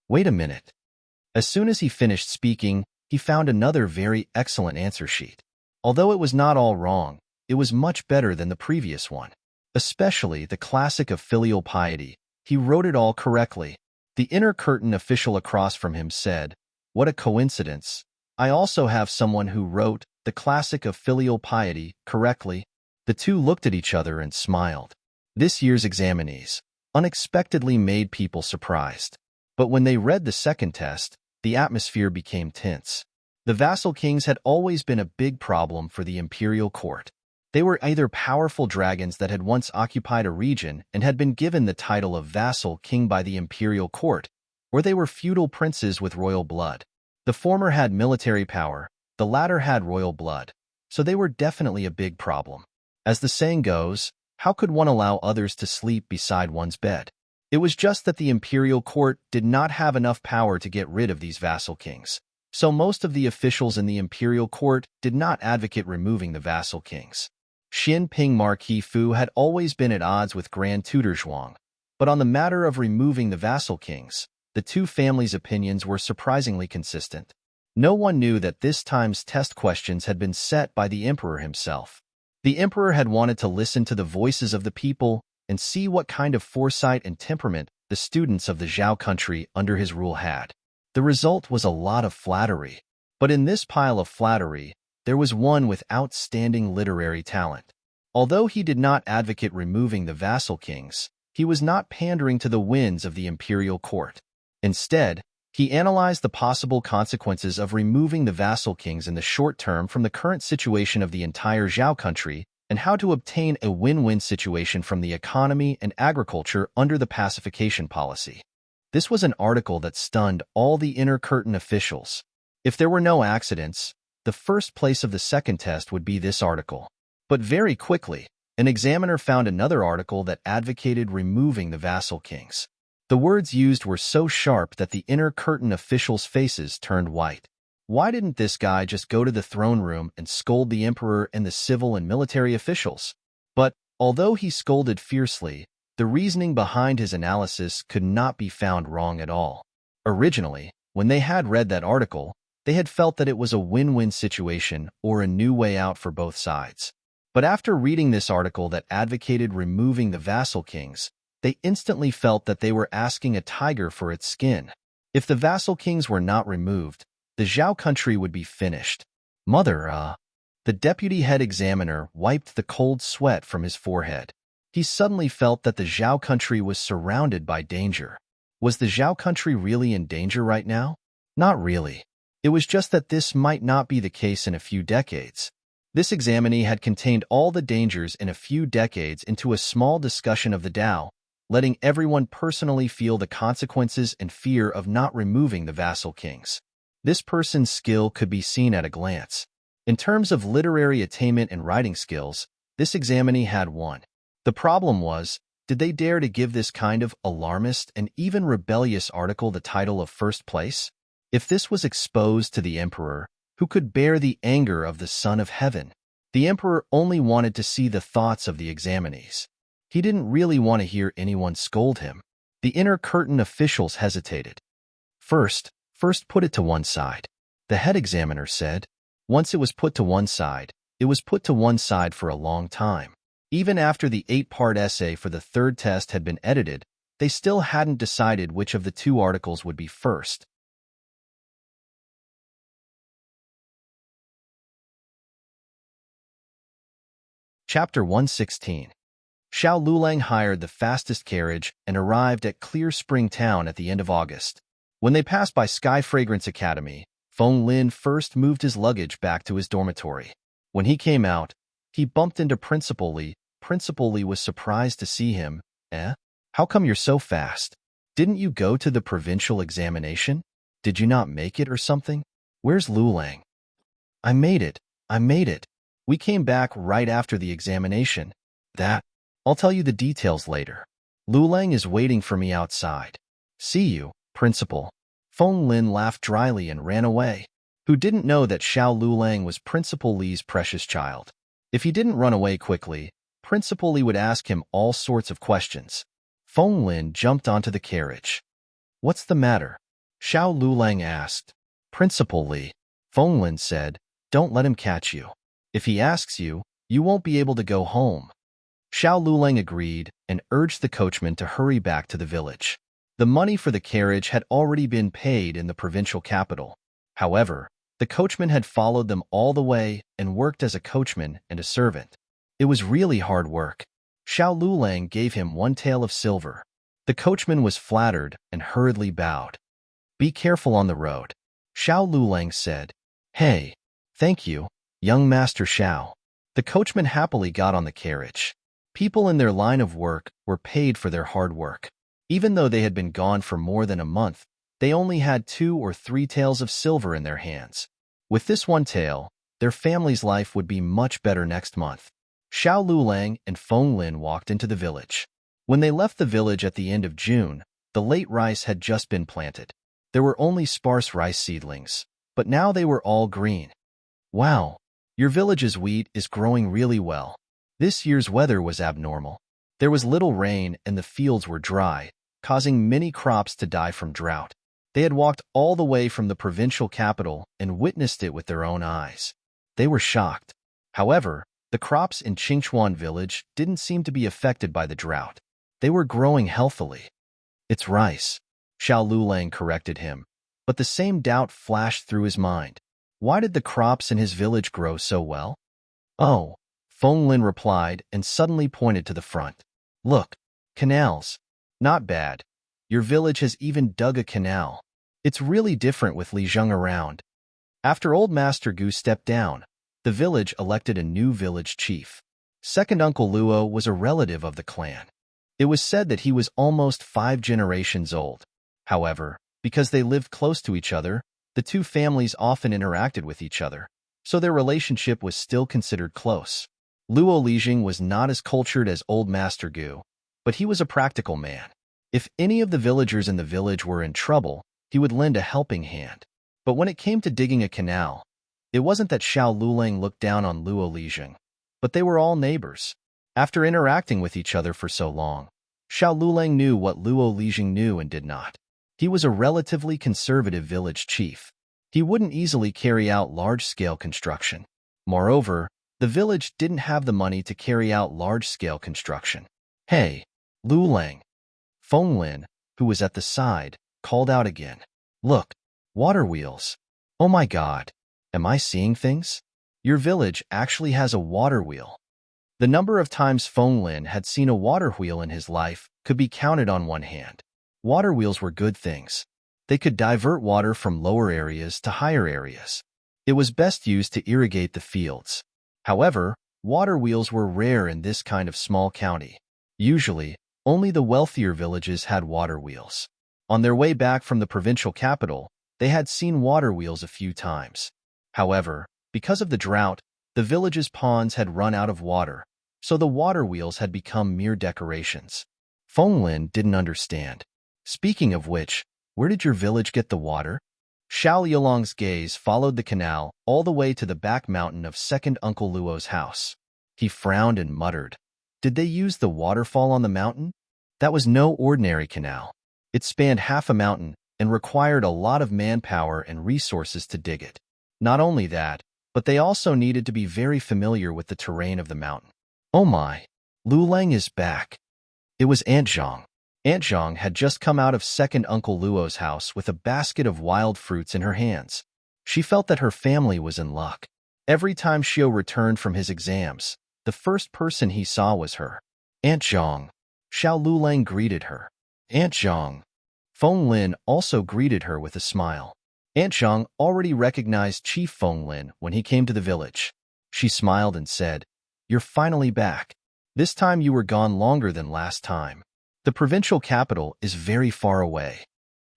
Wait a minute. As soon as he finished speaking, he found another very excellent answer sheet. Although it was not all wrong, it was much better than the previous one. Especially The Classic of Filial Piety. He wrote it all correctly. The inner curtain official across from him said, "What a coincidence. I also have someone who wrote The Classic of Filial Piety correctly." The two looked at each other and smiled. This year's examinees unexpectedly made people surprised. But when they read the second test, the atmosphere became tense. The vassal kings had always been a big problem for the imperial court. They were either powerful dragons that had once occupied a region and had been given the title of vassal king by the imperial court, or they were feudal princes with royal blood. The former had military power, the latter had royal blood, so they were definitely a big problem. As the saying goes, how could one allow others to sleep beside one's bed? It was just that the imperial court did not have enough power to get rid of these vassal kings. So most of the officials in the imperial court did not advocate removing the vassal kings. Xin Ping Marquis Fu had always been at odds with Grand Tutor Zhuang, but on the matter of removing the vassal kings, the two families' opinions were surprisingly consistent. No one knew that this time's test questions had been set by the emperor himself. The emperor had wanted to listen to the voices of the people and see what kind of foresight and temperament the students of the Zhao country under his rule had. The result was a lot of flattery. But in this pile of flattery, there was one with outstanding literary talent. Although he did not advocate removing the vassal kings, he was not pandering to the winds of the imperial court. Instead, he analyzed the possible consequences of removing the vassal kings in the short term from the current situation of the entire Zhao country and how to obtain a win-win situation from the economy and agriculture under the pacification policy. This was an article that stunned all the inner curtain officials. If there were no accidents, the first place of the second test would be this article. But very quickly, an examiner found another article that advocated removing the vassal kings. The words used were so sharp that the inner curtain officials' faces turned white. Why didn't this guy just go to the throne room and scold the emperor and the civil and military officials? But, although he scolded fiercely, the reasoning behind his analysis could not be found wrong at all. Originally, when they had read that article, they had felt that it was a win-win situation or a new way out for both sides. But after reading this article that advocated removing the vassal kings, they instantly felt that they were asking a tiger for its skin. If the vassal kings were not removed, the Zhao country would be finished. The deputy head examiner wiped the cold sweat from his forehead. He suddenly felt that the Zhao country was surrounded by danger. Was the Zhao country really in danger right now? Not really. It was just that this might not be the case in a few decades. This examinee had contained all the dangers in a few decades into a small discussion of the Tao, letting everyone personally feel the consequences and fear of not removing the vassal kings. This person's skill could be seen at a glance. In terms of literary attainment and writing skills, this examinee had one. The problem was, did they dare to give this kind of alarmist and even rebellious article the title of first place? If this was exposed to the emperor, who could bear the anger of the Son of Heaven? The emperor only wanted to see the thoughts of the examinees. He didn't really want to hear anyone scold him. The inner curtain officials hesitated. First put it to one side, the head examiner said. Once it was put to one side, it was put to one side for a long time. Even after the 8-part essay for the third test had been edited, they still hadn't decided which of the two articles would be first. Chapter 116. Xiao Lulang hired the fastest carriage and arrived at Clear Spring Town at the end of August. When they passed by Sky Fragrance Academy, Feng Lin first moved his luggage back to his dormitory. When he came out, he bumped into Principal Li. Principal Li was surprised to see him. Eh? How come you're so fast? Didn't you go to the provincial examination? Did you not make it or something? Where's Lulang? I made it. I made it. We came back right after the examination. I'll tell you the details later. Lulang is waiting for me outside. See you, Principal. Feng Lin laughed dryly and ran away. Who didn't know that Xiao Lulang was Principal Li's precious child? If he didn't run away quickly, Principal Li would ask him all sorts of questions. Feng Lin jumped onto the carriage. What's the matter? Xiao Lulang asked. Principal Li. Feng Lin said, don't let him catch you. If he asks you, you won't be able to go home. Xiao Lulang agreed and urged the coachman to hurry back to the village. The money for the carriage had already been paid in the provincial capital. However, the coachman had followed them all the way and worked as a coachman and a servant. It was really hard work. Xiao Lulang gave him 1 tael of silver. The coachman was flattered and hurriedly bowed. Be careful on the road. Xiao Lulang said. Hey, thank you, young Master Xiao. The coachman happily got on the carriage. People in their line of work were paid for their hard work. Even though they had been gone for more than a month, they only had 2 or 3 taels of silver in their hands. With this 1 tael, their family's life would be much better next month. Xiao Lulang and Feng Lin walked into the village. When they left the village at the end of June, the late rice had just been planted. There were only sparse rice seedlings, but now they were all green. Wow, your village's wheat is growing really well. This year's weather was abnormal. There was little rain and the fields were dry, causing many crops to die from drought. They had walked all the way from the provincial capital and witnessed it with their own eyes. They were shocked. However, the crops in Qingchuan village didn't seem to be affected by the drought. They were growing healthily. It's rice, Xiao Lulang corrected him, but the same doubt flashed through his mind. Why did the crops in his village grow so well? Oh, Feng Lin replied and suddenly pointed to the front. Look, canals. Not bad. Your village has even dug a canal. It's really different with Li Zheng around. After old Master Gu stepped down, the village elected a new village chief. Second Uncle Luo was a relative of the clan. It was said that he was almost 5 generations old. However, because they lived close to each other, the two families often interacted with each other, so their relationship was still considered close. Luo Lijing was not as cultured as old Master Gu, but he was a practical man. If any of the villagers in the village were in trouble, he would lend a helping hand. But when it came to digging a canal, it wasn't that Xiao Lulang looked down on Luo Lijing, but they were all neighbors. After interacting with each other for so long, Xiao Lulang knew what Luo Lijing knew and did not. He was a relatively conservative village chief. He wouldn't easily carry out large-scale construction. Moreover, the village didn't have the money to carry out large-scale construction. Hey, Lulang. Feng Lin, who was at the side, called out again. Look, water wheels. Oh my God. Am I seeing things? Your village actually has a water wheel. The number of times Feng Lin had seen a water wheel in his life could be counted on one hand. Water wheels were good things. They could divert water from lower areas to higher areas. It was best used to irrigate the fields. However, water wheels were rare in this kind of small county. Usually, only the wealthier villages had water wheels. On their way back from the provincial capital, they had seen water wheels a few times. However, because of the drought, the village's ponds had run out of water, so the water wheels had become mere decorations. Feng Lin didn't understand. Speaking of which, where did your village get the water? Xiao Yolong's gaze followed the canal all the way to the back mountain of second Uncle Luo's house. He frowned and muttered. Did they use the waterfall on the mountain? That was no ordinary canal. It spanned half a mountain and required a lot of manpower and resources to dig it. Not only that, but they also needed to be very familiar with the terrain of the mountain. Oh my, Lulang is back. It was Aunt Zhang. Aunt Zhang had just come out of second Uncle Luo's house with a basket of wild fruits in her hands. She felt that her family was in luck. Every time Xiao returned from his exams, the first person he saw was her. Aunt Zhang. Xiao Lulang greeted her. Aunt Zhang. Feng Lin also greeted her with a smile. Aunt Zhang already recognized Chief Feng Lin when he came to the village. She smiled and said, "You're finally back. This time you were gone longer than last time. The provincial capital is very far away."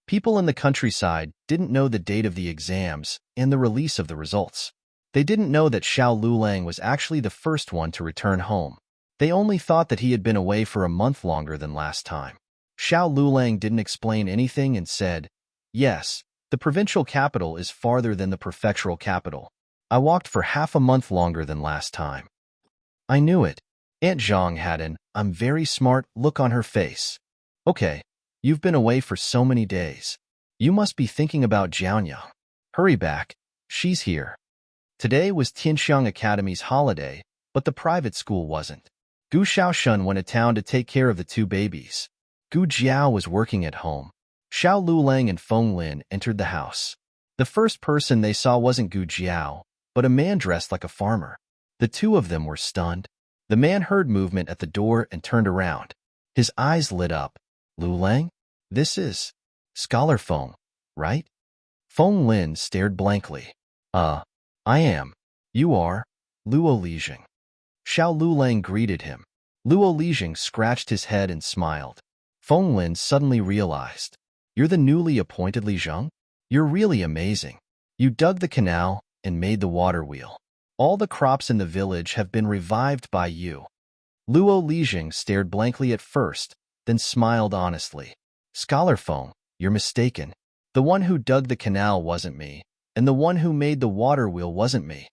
People in the countryside didn't know the date of the exams and the release of the results. They didn't know that Xiao Lulang was actually the first one to return home. They only thought that he had been away for a month longer than last time. Xiao Lulang didn't explain anything and said, "Yes, the provincial capital is farther than the prefectural capital. I walked for half a month longer than last time." I knew it. Aunt Zhang had an "I'm very smart" look on her face. "Okay, you've been away for so many days. You must be thinking about Jiaonyang. Hurry back, she's here." Today was Tianxiang Academy's holiday, but the private school wasn't. Gu Xiaoshun went to town to take care of the two babies. Gu Jiao was working at home. Xiao Lulang and Feng Lin entered the house. The first person they saw wasn't Gu Jiao, but a man dressed like a farmer. The two of them were stunned. The man heard movement at the door and turned around. His eyes lit up. "Lulang? This is Scholar Feng, right?" Feng Lin stared blankly. I am. You are?" Luo Lijing. Xiao Lulang greeted him. Luo Lijing scratched his head and smiled. Feng Lin suddenly realized, "You're the newly appointed Li Zheng? You're really amazing. You dug the canal and made the water wheel. All the crops in the village have been revived by you." Luo Lijing stared blankly at first, then smiled honestly. "Scholar Feng, you're mistaken. The one who dug the canal wasn't me, and the one who made the water wheel wasn't me."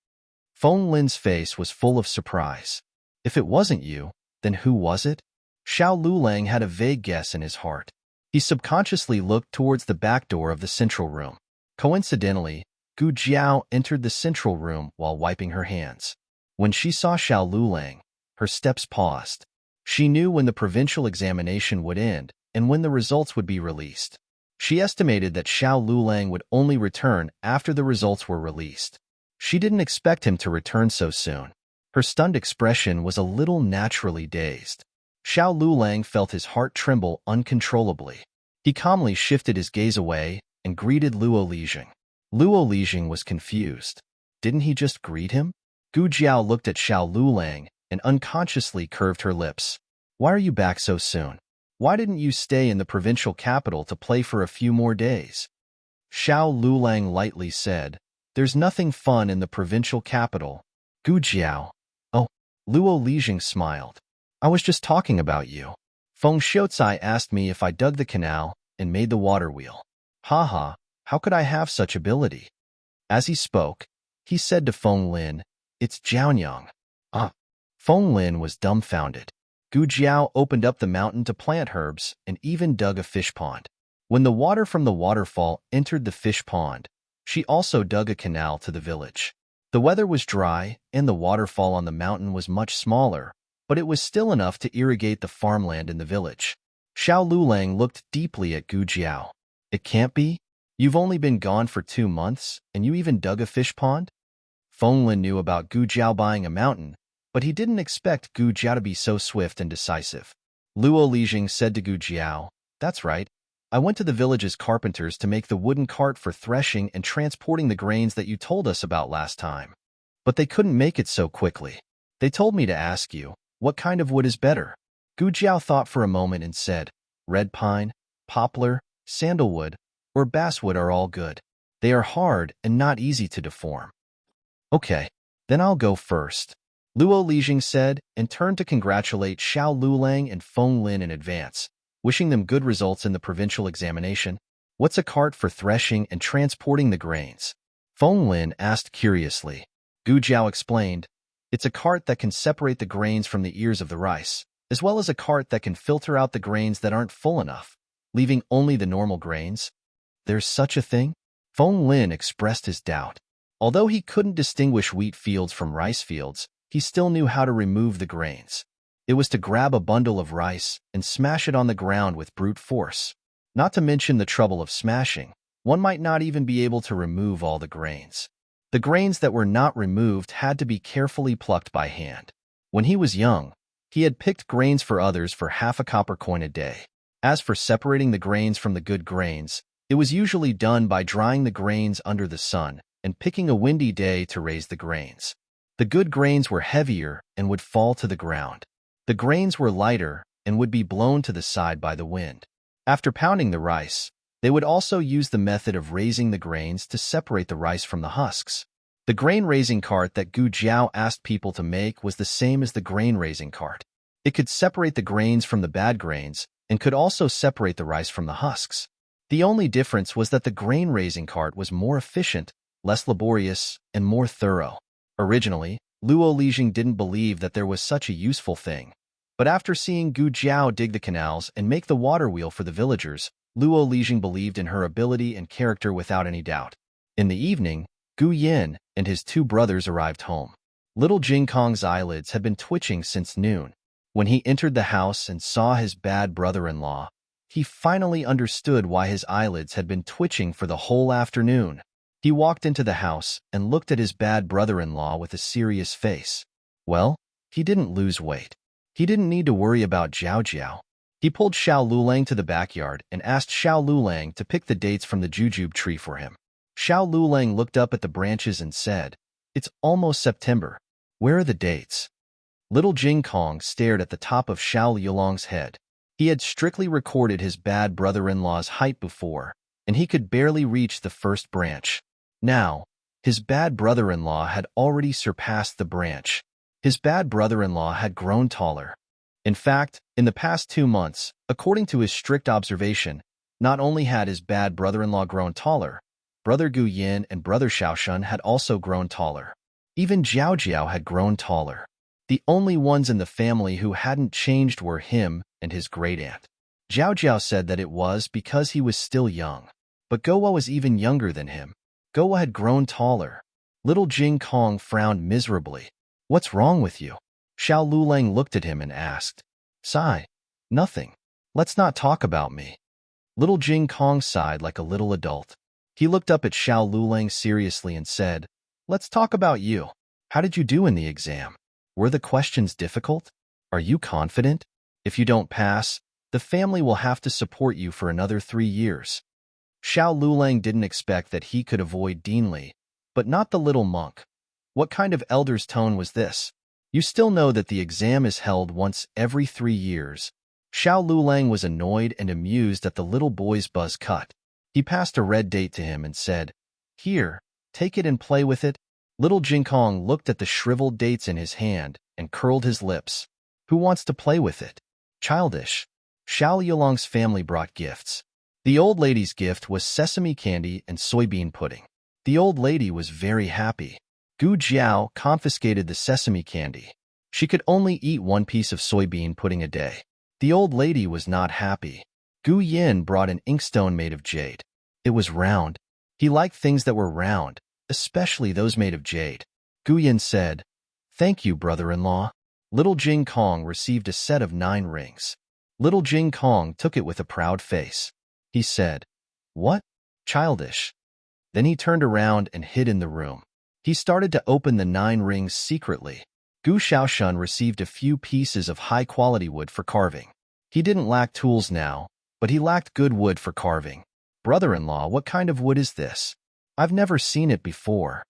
Feng Lin's face was full of surprise. If it wasn't you, then who was it? Xiao Lulang had a vague guess in his heart. He subconsciously looked towards the back door of the central room. Coincidentally, Gu Jiao entered the central room while wiping her hands. When she saw Xiao Lulang, her steps paused. She knew when the provincial examination would end and when the results would be released. She estimated that Xiao Lulang would only return after the results were released. She didn't expect him to return so soon. Her stunned expression was a little naturally dazed. Xiao Lulang felt his heart tremble uncontrollably. He calmly shifted his gaze away and greeted Luo Lijing. Luo Lijing was confused. Didn't he just greet him? Gu Jiao looked at Xiao Lulang and unconsciously curved her lips. "Why are you back so soon? Why didn't you stay in the provincial capital to play for a few more days?" Xiao Lulang lightly said, "There's nothing fun in the provincial capital." Gu Jiao. "Oh." Luo Lijing smiled. "I was just talking about you. Feng Xiaocai asked me if I dug the canal and made the water wheel. Haha, how could I have such ability?" As he spoke, he said to Feng Lin, "It's Jiaonyang." Ah. Feng Lin was dumbfounded. Gu Jiao opened up the mountain to plant herbs and even dug a fish pond. When the water from the waterfall entered the fish pond, she also dug a canal to the village. The weather was dry and the waterfall on the mountain was much smaller, but it was still enough to irrigate the farmland in the village. Xiao Lulang looked deeply at Gu Jiao. "It can't be? You've only been gone for 2 months, and you even dug a fish pond?" Feng Lin knew about Gu Jiao buying a mountain, but he didn't expect Gu Jiao to be so swift and decisive. Luo Lijing said to Gu Jiao, "That's right. I went to the village's carpenters to make the wooden cart for threshing and transporting the grains that you told us about last time. But they couldn't make it so quickly. They told me to ask you, what kind of wood is better?" Gu Jiao thought for a moment and said, "Red pine, poplar, sandalwood, or basswood are all good. They are hard and not easy to deform." "Okay, then I'll go first," Luo Lijing said and turned to congratulate Xiao Lulang and Feng Lin in advance, wishing them good results in the provincial examination. "What's a cart for threshing and transporting the grains?" Feng Lin asked curiously. Gu Jiao explained, "It's a cart that can separate the grains from the ears of the rice, as well as a cart that can filter out the grains that aren't full enough, leaving only the normal grains." "There's such a thing?" Feng Lin expressed his doubt. Although he couldn't distinguish wheat fields from rice fields, he still knew how to remove the grains. It was to grab a bundle of rice and smash it on the ground with brute force. Not to mention the trouble of smashing, one might not even be able to remove all the grains. The grains that were not removed had to be carefully plucked by hand. When he was young, He had picked grains for others for half a copper coin a day. As for separating the grains from the good grains, it was usually done by drying the grains under the sun and picking a windy day to raise the grains. The good grains were heavier and would fall to the ground. The grains were lighter and would be blown to the side by the wind. After pounding the rice, they would also use the method of raising the grains to separate the rice from the husks. The grain-raising cart that Gu Jiao asked people to make was the same as the grain-raising cart. It could separate the grains from the bad grains and could also separate the rice from the husks. The only difference was that the grain-raising cart was more efficient, less laborious, and more thorough. Originally, Luo Lijing didn't believe that there was such a useful thing. But after seeing Gu Jiao dig the canals and make the water wheel for the villagers, Luo Lijing believed in her ability and character without any doubt. In the evening, Gu Yin and his two brothers arrived home. Little Jing Kong's eyelids had been twitching since noon. When he entered the house and saw his bad brother-in-law, he finally understood why his eyelids had been twitching for the whole afternoon. He walked into the house and looked at his bad brother-in-law with a serious face. Well, he didn't lose weight. He didn't need to worry about Jiao Jiao. He pulled Xiao Lulang to the backyard and asked Xiao Lulang to pick the dates from the jujube tree for him. Xiao Lulang looked up at the branches and said, "It's almost September. Where are the dates?" Little Jing Kong stared at the top of Xiao Lulang's head. He had strictly recorded his bad brother-in-law's height before, and he could barely reach the first branch. Now, his bad brother-in-law had already surpassed the branch. His bad brother-in-law had grown taller. In fact, in the past 2 months, according to his strict observation, not only had his bad brother-in-law grown taller, Brother Gu Yin and Brother Xiaoshun had also grown taller. Even Jiao Jiao had grown taller. The only ones in the family who hadn't changed were him and his great-aunt. Jiao Jiao said that it was because he was still young. But Gowa was even younger than him. Gowa had grown taller. Little Jing Kong frowned miserably. "What's wrong with you?" Xiao Lulang looked at him and asked. "Sigh. Nothing. Let's not talk about me." Little Jing Kong sighed like a little adult. He looked up at Xiao Lulang seriously and said, "Let's talk about you. How did you do in the exam? Were the questions difficult? Are you confident? If you don't pass, the family will have to support you for another 3 years." Xiao Lulang didn't expect that he could avoid Dean Li, but not the little monk. What kind of elder's tone was this? You still know that the exam is held once every 3 years. Xiao Lulang was annoyed and amused at the little boy's buzz cut. He passed a red date to him and said, "Here, take it and play with it." Little Jing Kong looked at the shriveled dates in his hand and curled his lips. "Who wants to play with it?" "Childish." Xiao Yulong's family brought gifts. The old lady's gift was sesame candy and soybean pudding. The old lady was very happy. Gu Jiao confiscated the sesame candy. She could only eat 1 piece of soybean pudding a day. The old lady was not happy. Gu Yin brought an inkstone made of jade. It was round. He liked things that were round, especially those made of jade. Gu Yin said, "Thank you, brother-in-law." Little Jing Kong received a set of 9 rings. Little Jing Kong took it with a proud face. He said, "What? Childish." Then he turned around and hid in the room. He started to open the 9 rings secretly. Gu Xiaoshun received a few pieces of high-quality wood for carving. He didn't lack tools now, but he lacked good wood for carving. "Brother-in-law, what kind of wood is this? I've never seen it before."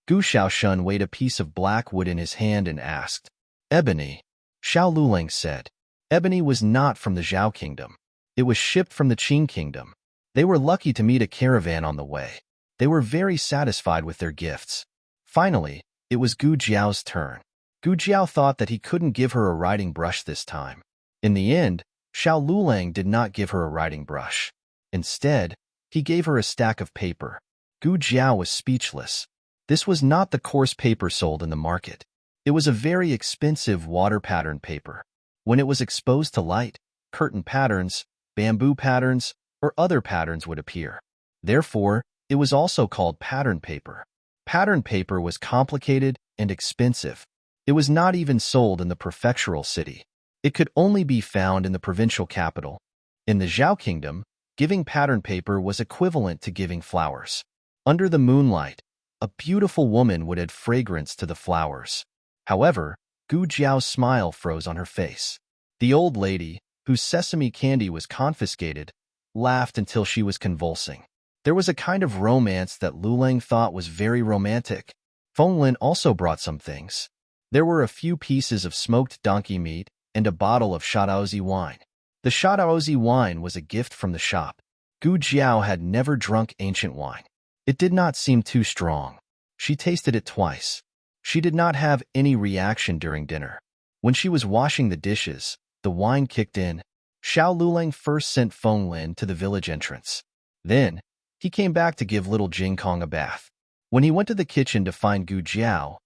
Gu Xiaoshun weighed a piece of black wood in his hand and asked. "Ebony," Xiao Lulang said. Ebony was not from the Zhao kingdom. It was shipped from the Qing kingdom. They were lucky to meet a caravan on the way. They were very satisfied with their gifts. Finally, it was Gu Jiao's turn. Gu Jiao thought that he couldn't give her a writing brush this time. In the end, Xiao Lulang did not give her a writing brush. Instead, he gave her a stack of paper. Gu Jiao was speechless. This was not the coarse paper sold in the market. It was a very expensive water pattern paper. When it was exposed to light, curtain patterns, bamboo patterns, or other patterns would appear. Therefore, it was also called pattern paper. Pattern paper was complicated and expensive. It was not even sold in the prefectural city. It could only be found in the provincial capital. In the Zhao kingdom, giving pattern paper was equivalent to giving flowers. Under the moonlight, a beautiful woman would add fragrance to the flowers. However, Gu Jiao's smile froze on her face. The old lady, whose sesame candy was confiscated, laughed until she was convulsing. There was a kind of romance that Lu Lang thought was very romantic. Feng Lin also brought some things. There were a few pieces of smoked donkey meat and a bottle of Shaodaozi wine. The Shaodaozi wine was a gift from the shop. Gu Jiao had never drunk ancient wine. It did not seem too strong. She tasted it twice. She did not have any reaction during dinner. When she was washing the dishes, the wine kicked in. Xiao Lulang first sent Feng Lin to the village entrance. Then, he came back to give little Jing Kong a bath. When he went to the kitchen to find Gu Jiao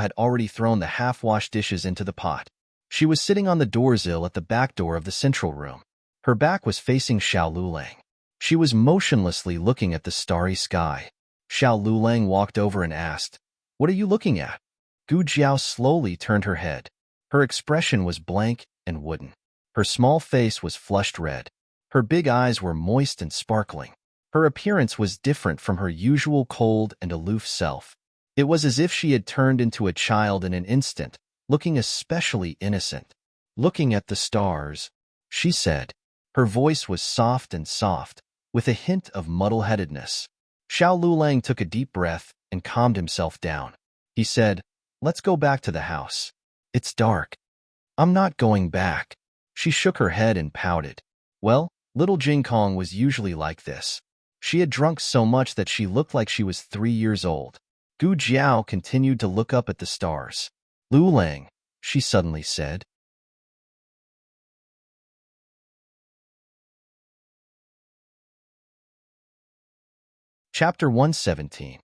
had already thrown the half-washed dishes into the pot. She was sitting on the doorsill at the back door of the central room. Her back was facing Xiao Lulang. She was motionlessly looking at the starry sky. Xiao Lulang walked over and asked, "What are you looking at?" Gu Jiao slowly turned her head. Her expression was blank and wooden. Her small face was flushed red. Her big eyes were moist and sparkling. Her appearance was different from her usual cold and aloof self. It was as if she had turned into a child in an instant, looking especially innocent. "Looking at the stars," she said. Her voice was soft, with a hint of muddle-headedness. Xiao Lulang took a deep breath and calmed himself down. He said, "Let's go back to the house. It's dark." "I'm not going back." She shook her head and pouted. Well, little Jing Kong was usually like this. She had drunk so much that she looked like she was 3 years old. Gu Jiao continued to look up at the stars. "Lu Lang," she suddenly said. Chapter 117.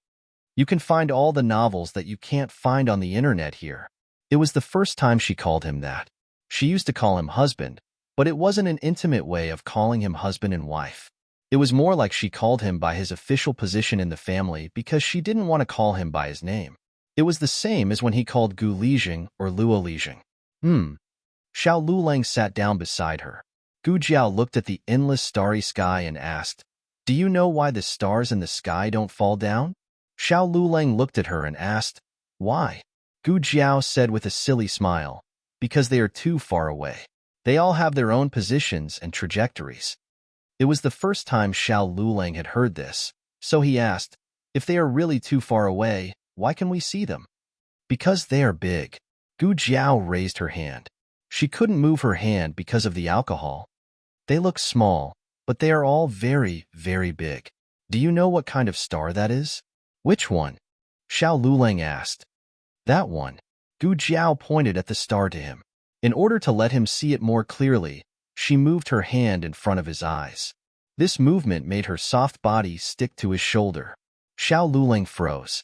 You can find all the novels that you can't find on the internet here. It was the first time she called him that. She used to call him husband, but it wasn't an intimate way of calling him husband and wife. It was more like she called him by his official position in the family because she didn't want to call him by his name. It was the same as when he called Gu Lijing or Luo Lijing. Xiao Lulang sat down beside her. Gu Jiao looked at the endless starry sky and asked, "Do you know why the stars in the sky don't fall down?" Xiao Lulang looked at her and asked, "Why?" Gu Jiao said with a silly smile, "Because they are too far away. They all have their own positions and trajectories." It was the first time Xiao Lulang had heard this, so he asked, "If they are really too far away, why can we see them?" "Because they are big." Gu Jiao raised her hand. She couldn't move her hand because of the alcohol. "They look small, but they are all very, very big. Do you know what kind of star that is?" "Which one?" Xiao Lulang asked. "That one." Gu Jiao pointed at the star to him. In order to let him see it more clearly, she moved her hand in front of his eyes. This movement made her soft body stick to his shoulder. Xiao Lulang froze.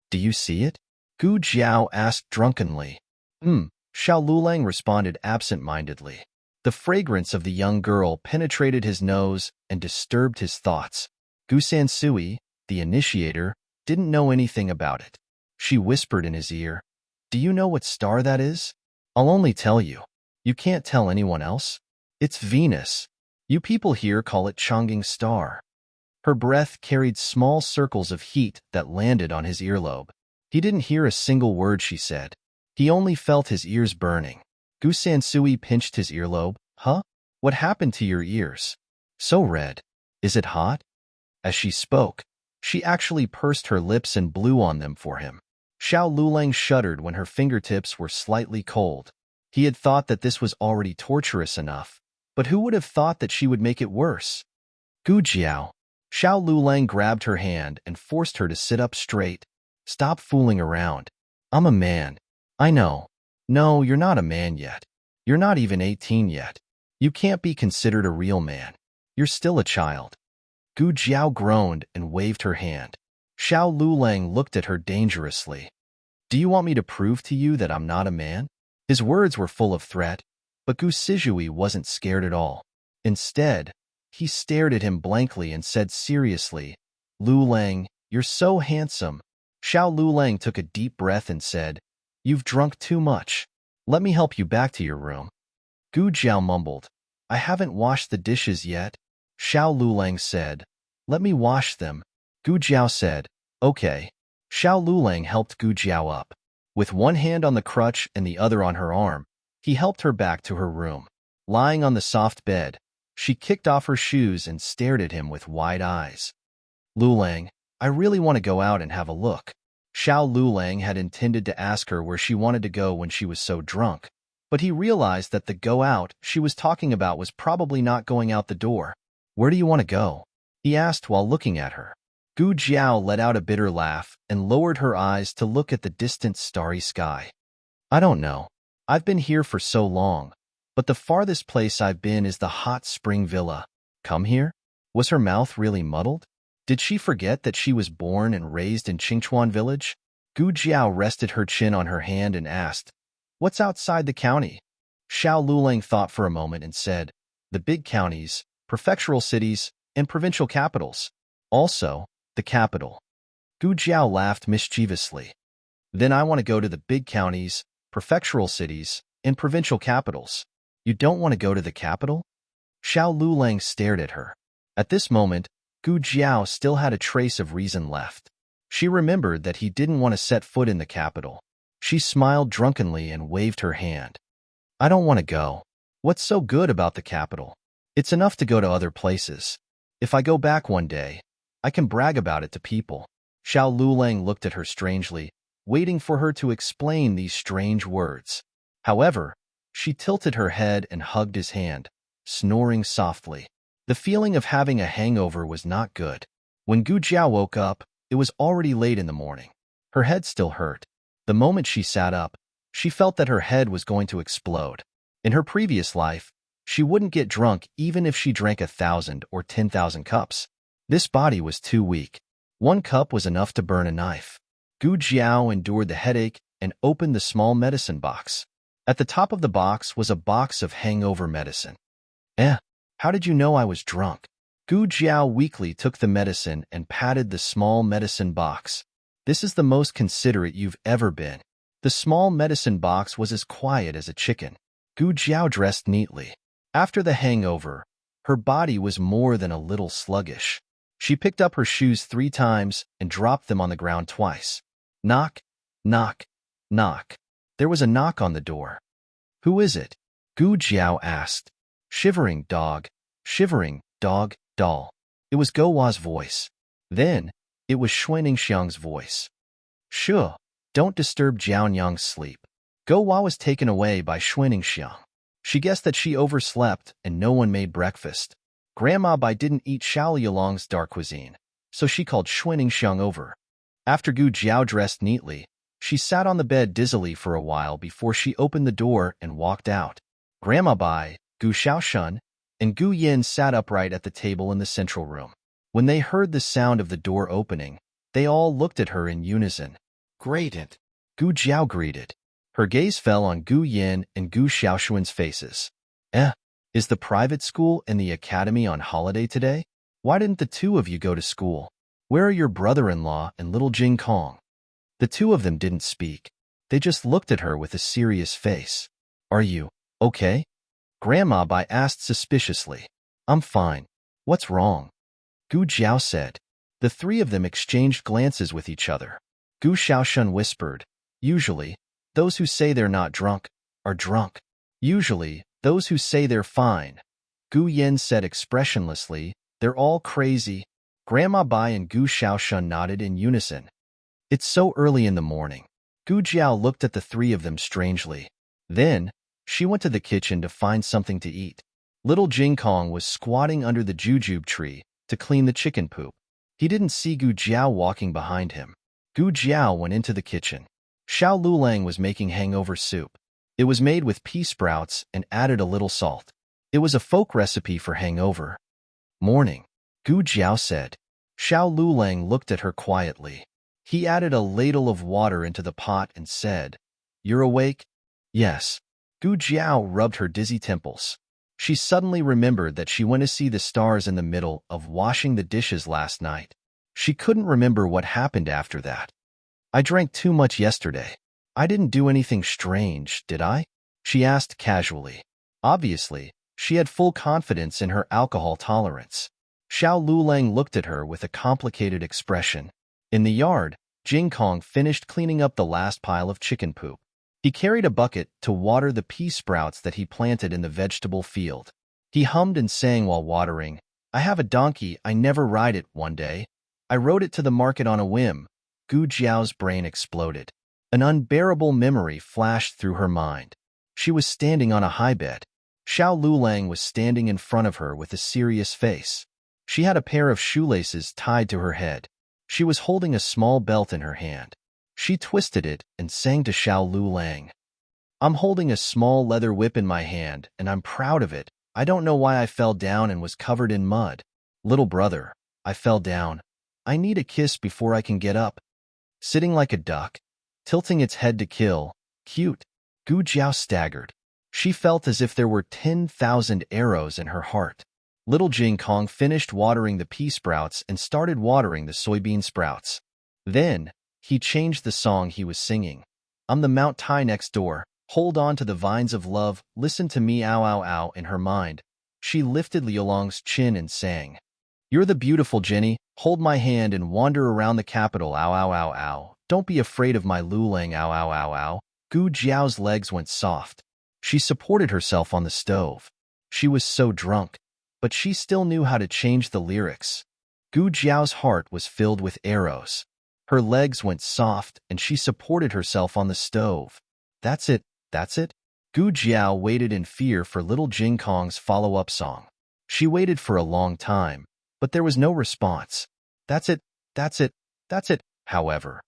"Do you see it?" Gu Jiao asked drunkenly. Xiao Lulang responded absent-mindedly. The fragrance of the young girl penetrated his nose and disturbed his thoughts. Gu Sansui, the initiator, didn't know anything about it. She whispered in his ear, "Do you know what star that is?" "I'll only tell you. You can't tell anyone else? It's Venus. You people here call it Chang'ing star." Her breath carried small circles of heat that landed on his earlobe. He didn't hear a single word she said. He only felt his ears burning. Gu Sansui pinched his earlobe. "Huh? What happened to your ears? So red. Is it hot?" As she spoke, she actually pursed her lips and blew on them for him. Xiao Lulang shuddered when her fingertips were slightly cold. He had thought that this was already torturous enough, but who would have thought that she would make it worse? "Gu Jiao." Xiao Lulang grabbed her hand and forced her to sit up straight. "Stop fooling around. I'm a man. I know." "No, you're not a man yet. You're not even 18 yet. You can't be considered a real man. You're still a child." Gu Jiao groaned and waved her hand. Xiao Lulang looked at her dangerously. "Do you want me to prove to you that I'm not a man?" His words were full of threat, but Gu Sizhui wasn't scared at all. Instead, he stared at him blankly and said seriously, "Lu Lang, you're so handsome." Xiao Lulang took a deep breath and said, "You've drunk too much. Let me help you back to your room." Gu Jiao mumbled, "I haven't washed the dishes yet." Xiao Lulang said, "Let me wash them." Gu Jiao said, "Okay." Xiao Lulang helped Gu Jiao up. With one hand on the crutch and the other on her arm, he helped her back to her room. Lying on the soft bed, she kicked off her shoes and stared at him with wide eyes. Lulang, I really want to go out and have a look. Xiao Lulang had intended to ask her where she wanted to go when she was so drunk, but he realized that the go out she was talking about was probably not going out the door. Where do you want to go? He asked while looking at her. Gu Jiao let out a bitter laugh and lowered her eyes to look at the distant starry sky. I don't know. I've been here for so long, but the farthest place I've been is the hot spring villa. Come here? Was her mouth really muddled? Did she forget that she was born and raised in Qingchuan village? Gu Jiao rested her chin on her hand and asked, What's outside the county? Xiao Lulang thought for a moment and said, The big counties, prefectural cities, and provincial capitals. Also, the capital. Gu Jiao laughed mischievously. Then I want to go to the big counties, prefectural cities, and provincial capitals. You don't want to go to the capital? Xiao Lulang stared at her. At this moment, Gu Jiao still had a trace of reason left. She remembered that he didn't want to set foot in the capital. She smiled drunkenly and waved her hand. I don't want to go. What's so good about the capital? It's enough to go to other places. If I go back one day, I can brag about it to people. Xiao Lulang looked at her strangely, waiting for her to explain these strange words. However, she tilted her head and hugged his hand, snoring softly. The feeling of having a hangover was not good. When Gu Jiao woke up, it was already late in the morning. Her head still hurt. The moment she sat up, she felt that her head was going to explode. In her previous life, she wouldn't get drunk even if she drank 1,000 or 10,000 cups. This body was too weak. One cup was enough to burn a knife. Gu Jiao endured the headache and opened the small medicine box. At the top of the box was a box of hangover medicine. How did you know I was drunk? Gu Jiao weakly took the medicine and patted the small medicine box. This is the most considerate you've ever been. The small medicine box was as quiet as a chicken. Gu Jiao dressed neatly. After the hangover, her body was more than a little sluggish. She picked up her shoes 3 times and dropped them on the ground twice. Knock, knock, knock. There was a knock on the door. Who is it? Gu Jiao asked. Shivering dog, doll. It was Go Wa's voice. Then, it was Xuaningxiang's voice. Sure, don't disturb Jianyang's sleep. Go Wa was taken away by Xuaningxiang. She guessed that she overslept and no one made breakfast. Grandma Bai didn't eat Xiao Yulong's dark cuisine, so she called Xuaningxiang over. After Gu Jiao dressed neatly, she sat on the bed dizzily for a while before she opened the door and walked out. Grandma Bai, Gu Xiaoshun, and Gu Yin sat upright at the table in the central room. When they heard the sound of the door opening, they all looked at her in unison. Great! Gu Jiao greeted. Her gaze fell on Gu Yin and Gu Xiaoshun's faces. Is the private school and the academy on holiday today? Why didn't the two of you go to school? Where are your brother-in-law and little Jing Kong? The two of them didn't speak. They just looked at her with a serious face. Are you okay? Grandma Bai asked suspiciously. I'm fine. What's wrong? Gu Jiao said. The 3 of them exchanged glances with each other. Gu Xiaoshun whispered, Usually, those who say they're not drunk are drunk. Usually, those who say they're fine. Gu Yin said expressionlessly, They're all crazy. Grandma Bai and Gu Xiaoshun nodded in unison. It's so early in the morning. Gu Jiao looked at the 3 of them strangely. Then, she went to the kitchen to find something to eat. Little Jing Kong was squatting under the jujube tree to clean the chicken poop. He didn't see Gu Jiao walking behind him. Gu Jiao went into the kitchen. Xiao Lulang was making hangover soup. It was made with pea sprouts and added a little salt. It was a folk recipe for hangover. Morning, Gu Jiao said. Xiao Lulang looked at her quietly. He added a ladle of water into the pot and said, You're awake? Yes. Gu Jiao rubbed her dizzy temples. She suddenly remembered that she went to see the stars in the middle of washing the dishes last night. She couldn't remember what happened after that. I drank too much yesterday. I didn't do anything strange, did I? She asked casually. Obviously, she had full confidence in her alcohol tolerance. Xiao Lulang looked at her with a complicated expression. In the yard, Jing Kong finished cleaning up the last pile of chicken poop. He carried a bucket to water the pea sprouts that he planted in the vegetable field. He hummed and sang while watering. I have a donkey, I never ride it. One day, I rode it to the market on a whim. Gu Jiao's brain exploded. An unbearable memory flashed through her mind. She was standing on a high bed. Xiao Lulang was standing in front of her with a serious face. She had a pair of shoelaces tied to her head. She was holding a small belt in her hand. She twisted it and sang to Xiao Lulang. I'm holding a small leather whip in my hand, and I'm proud of it. I don't know why I fell down and was covered in mud. Little brother, I fell down. I need a kiss before I can get up. Sitting like a duck, tilting its head to kill. Cute. Gu Jiao staggered. She felt as if there were 10,000 arrows in her heart. Little Jing Kong finished watering the pea sprouts and started watering the soybean sprouts. Then, he changed the song he was singing. I'm the Mount Tai next door. Hold on to the vines of love. Listen to me, ow, ow, ow. In her mind, she lifted Liulong's chin and sang. You're the beautiful Jenny. Hold my hand and wander around the capital, ow, ow, ow, ow. Don't be afraid of my Lulang, ow, ow, ow, ow. Gu Jiao's legs went soft. She supported herself on the stove. She was so drunk, but she still knew how to change the lyrics. Gu Jiao's heart was filled with arrows. Her legs went soft and she supported herself on the stove. That's it, that's it. Gu Jiao waited in fear for little Jing Kong's follow-up song. She waited for a long time, but there was no response. That's it, that's it, that's it. However,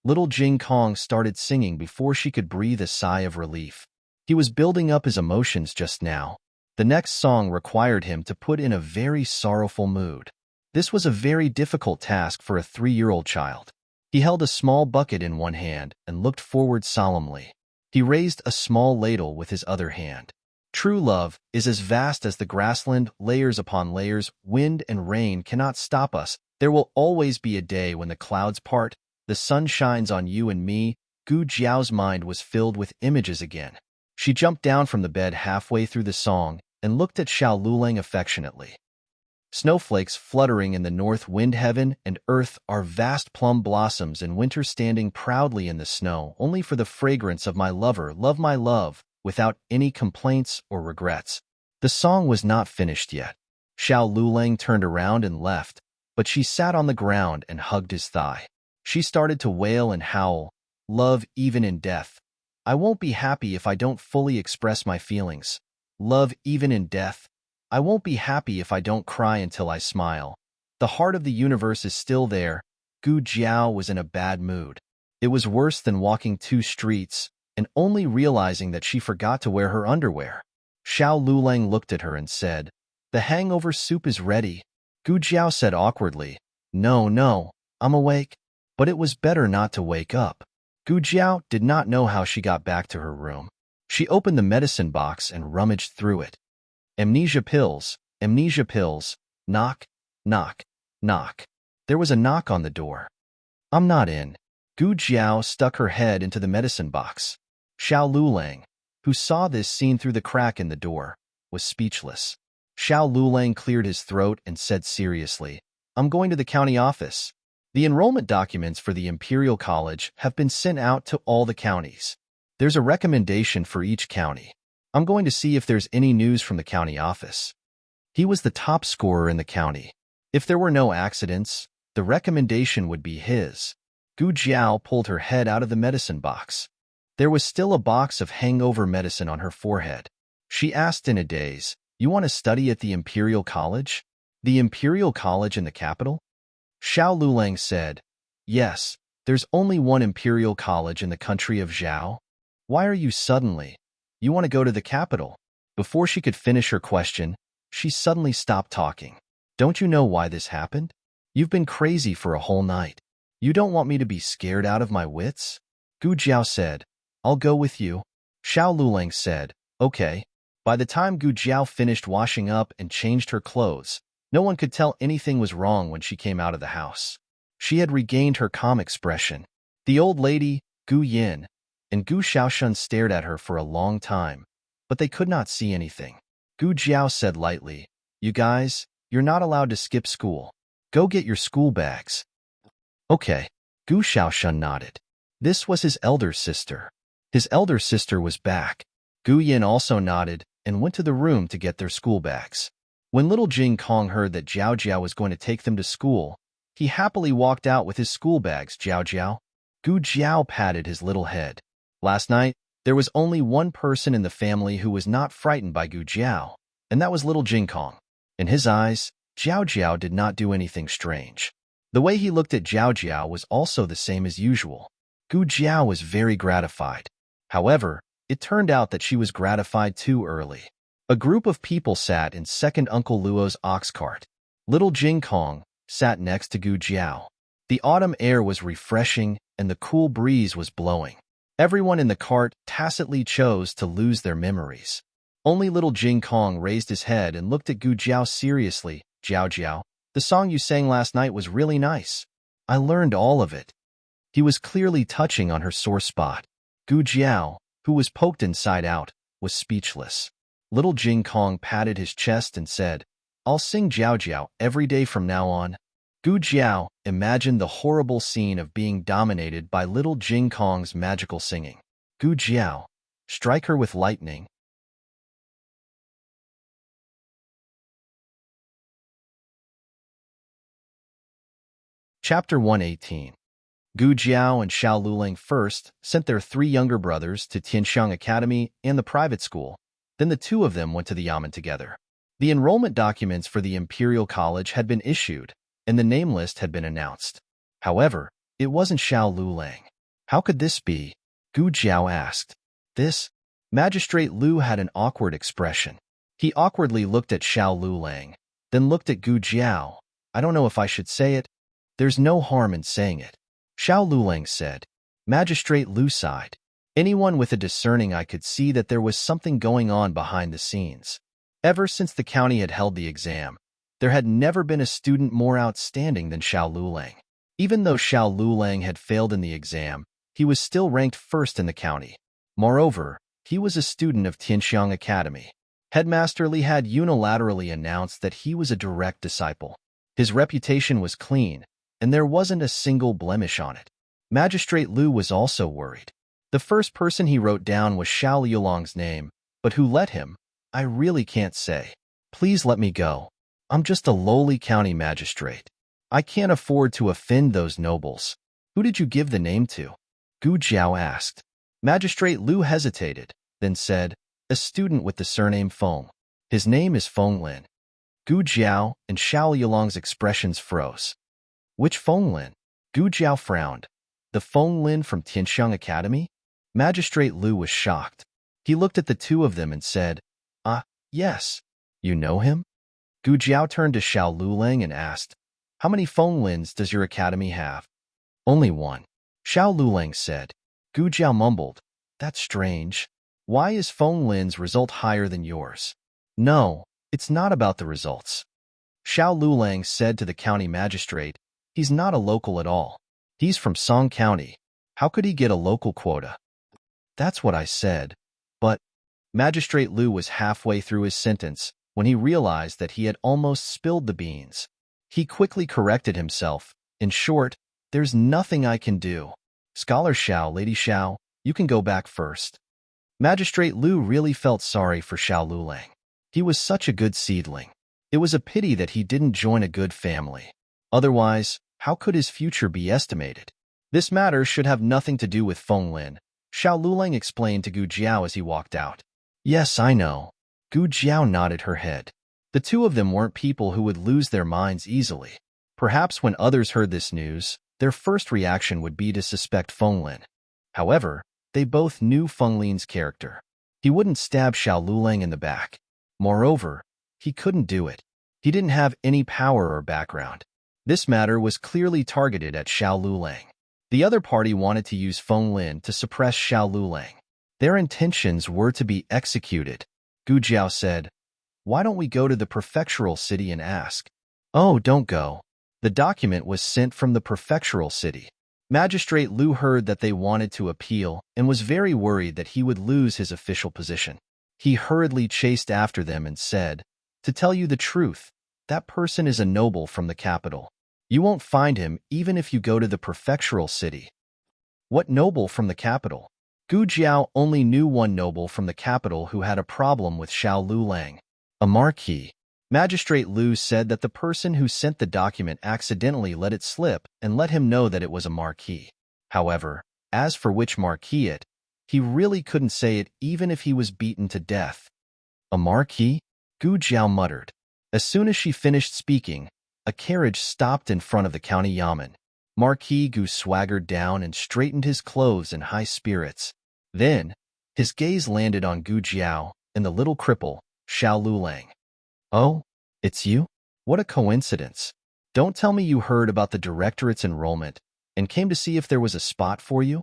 little Jing Kong started singing before she could breathe a sigh of relief. He was building up his emotions just now. The next song required him to put in a very sorrowful mood. This was a very difficult task for a 3-year-old child. He held a small bucket in one hand and looked forward solemnly. He raised a small ladle with his other hand. True love is as vast as the grassland, layers upon layers. Wind and rain cannot stop us. There will always be a day when the clouds part, the sun shines on you and me. Gu Jiao's mind was filled with images again. She jumped down from the bed halfway through the song and looked at Xiao Lulang affectionately. Snowflakes fluttering in the north wind, heaven and earth are vast plum blossoms in winter standing proudly in the snow, only for the fragrance of my lover, love my love, without any complaints or regrets. The song was not finished yet. Xiao Lulang turned around and left, but she sat on the ground and hugged his thigh. She started to wail and howl, love even in death. I won't be happy if I don't fully express my feelings. Love even in death. I won't be happy if I don't cry until I smile. The heart of the universe is still there. Gu Jiao was in a bad mood. It was worse than walking 2 streets and only realizing that she forgot to wear her underwear. Xiao Lulang looked at her and said, The hangover soup is ready. Gu Jiao said awkwardly, No, I'm awake. But it was better not to wake up. Gu Jiao did not know how she got back to her room. She opened the medicine box and rummaged through it. Amnesia pills, knock, knock, knock. There was a knock on the door. I'm not in. Gu Jiao stuck her head into the medicine box. Xiao Lulang, who saw this scene through the crack in the door, was speechless. Xiao Lulang cleared his throat and said seriously, I'm going to the county office. The enrollment documents for the Imperial College have been sent out to all the counties. There's a recommendation for each county. I'm going to see if there's any news from the county office. He was the top scorer in the county. If there were no accidents, the recommendation would be his. Gu Jiao pulled her head out of the medicine box. There was still a box of hangover medicine on her forehead. She asked in a daze, You want to study at the Imperial College? The Imperial College in the capital? Xiao Lulang said, Yes, there's only one Imperial College in the country of Zhao. Why are you suddenly? You want to go to the capital? Before she could finish her question, she suddenly stopped talking. Don't you know why this happened? You've been crazy for a whole night. You don't want me to be scared out of my wits? Gu Jiao said, I'll go with you. Xiao Lulang said, Okay. By the time Gu Jiao finished washing up and changed her clothes, no one could tell anything was wrong when she came out of the house. She had regained her calm expression. The old lady, Gu Yin, and Gu Xiaoshun stared at her for a long time, but they could not see anything. Gu Jiao said lightly, You guys, you're not allowed to skip school. Go get your school bags. Okay. Gu Xiaoshun nodded. This was his elder sister. His elder sister was back. Gu Yin also nodded and went to the room to get their school bags. When little Jing Kong heard that Jiao Jiao was going to take them to school, he happily walked out with his school bags. Jiao Jiao. Gu Jiao patted his little head. Last night, there was only one person in the family who was not frightened by Gu Jiao, and that was little Jing Kong. In his eyes, Jiao Jiao did not do anything strange. The way he looked at Jiao Jiao was also the same as usual. Gu Jiao was very gratified. However, it turned out that she was gratified too early. A group of people sat in second Uncle Luo's ox cart. Little Jing Kong sat next to Gu Jiao. The autumn air was refreshing and the cool breeze was blowing. Everyone in the cart tacitly chose to lose their memories. Only little Jing Kong raised his head and looked at Gu Jiao seriously. Jiao Jiao, the song you sang last night was really nice. I learned all of it. He was clearly touching on her sore spot. Gu Jiao, who was poked inside out, was speechless. Little Jing Kong patted his chest and said, I'll sing Jiao Jiao every day from now on. Gu Jiao imagined the horrible scene of being dominated by little Jing Kong's magical singing. Gu Jiao, strike her with lightning. Chapter 118. Gu Jiao and Xiao Lulang first sent their 3 younger brothers to Tianxiang Academy and the private school. Then the 2 of them went to the Yamen together. The enrollment documents for the Imperial College had been issued, and the name list had been announced. However, it wasn't Xiao Lulang. How could this be? Gu Jiao asked. This? Magistrate Lu had an awkward expression. He awkwardly looked at Xiao Lulang, then looked at Gu Jiao. I don't know if I should say it. There's no harm in saying it. Xiao Lulang said. Magistrate Lu sighed. Anyone with a discerning eye could see that there was something going on behind the scenes. Ever since the county had held the exam, there had never been a student more outstanding than Xiao Lulang. Even though Xiao Lulang had failed in the exam, he was still ranked first in the county. Moreover, he was a student of Tianxiang Academy. Headmaster Li had unilaterally announced that he was a direct disciple. His reputation was clean, and there wasn't a single blemish on it. Magistrate Lu was also worried. The first person he wrote down was Xiao Liulang's name, but who let him? I really can't say. Please let me go. I'm just a lowly county magistrate. I can't afford to offend those nobles. Who did you give the name to? Gu Jiao asked. Magistrate Lu hesitated, then said, a student with the surname Feng. His name is Feng Lin. Gu Jiao and Xiao Liulang's expressions froze. Which Feng Lin? Gu Jiao frowned. The Feng Lin from Tianxiang Academy? Magistrate Lu was shocked. He looked at the 2 of them and said, yes. You know him? Gu Jiao turned to Xiao Lulang and asked, how many Feng Lins does your academy have? Only 1. Xiao Lulang said. Gu Jiao mumbled, that's strange. Why is Feng Lin's result higher than yours? No, it's not about the results. Xiao Lulang said to the county magistrate, he's not a local at all. He's from Song County. How could he get a local quota? That's what I said. But Magistrate Lu was halfway through his sentence when he realized that he had almost spilled the beans. He quickly corrected himself. In short, there's nothing I can do. Scholar Xiao, Lady Xiao, you can go back first. Magistrate Lu really felt sorry for Xiao Lulang. He was such a good seedling. It was a pity that he didn't join a good family. Otherwise, how could his future be estimated? This matter should have nothing to do with Feng Lin, Xiao Lulang explained to Gu Jiao as he walked out. Yes, I know. Gu Jiao nodded her head. The 2 of them weren't people who would lose their minds easily. Perhaps when others heard this news, their first reaction would be to suspect Feng Lin. However, they both knew Feng Lin's character. He wouldn't stab Xiao Lulang in the back. Moreover, he couldn't do it. He didn't have any power or background. This matter was clearly targeted at Xiao Lulang. The other party wanted to use Feng Lin to suppress Xiao Lulang. Their intentions were to be executed. Gu Jiao said, why don't we go to the prefectural city and ask? Oh, don't go. The document was sent from the prefectural city. Magistrate Lu heard that they wanted to appeal and was very worried that he would lose his official position. He hurriedly chased after them and said, to tell you the truth, that person is a noble from the capital. You won't find him even if you go to the prefectural city. What noble from the capital? Gu Jiao only knew one noble from the capital who had a problem with Xiao Lulang, a marquis. Magistrate Lu said that the person who sent the document accidentally let it slip and let him know that it was a marquis. However, as for which marquis he really couldn't say it even if he was beaten to death. A marquis? Gu Jiao muttered. As soon as she finished speaking, a carriage stopped in front of the county yamen. Marquis Gu swaggered down and straightened his clothes in high spirits. Then, his gaze landed on Gu Jiao and the little cripple, Xiao Lulang. Oh, it's you? What a coincidence. Don't tell me you heard about the directorate's enrollment and came to see if there was a spot for you?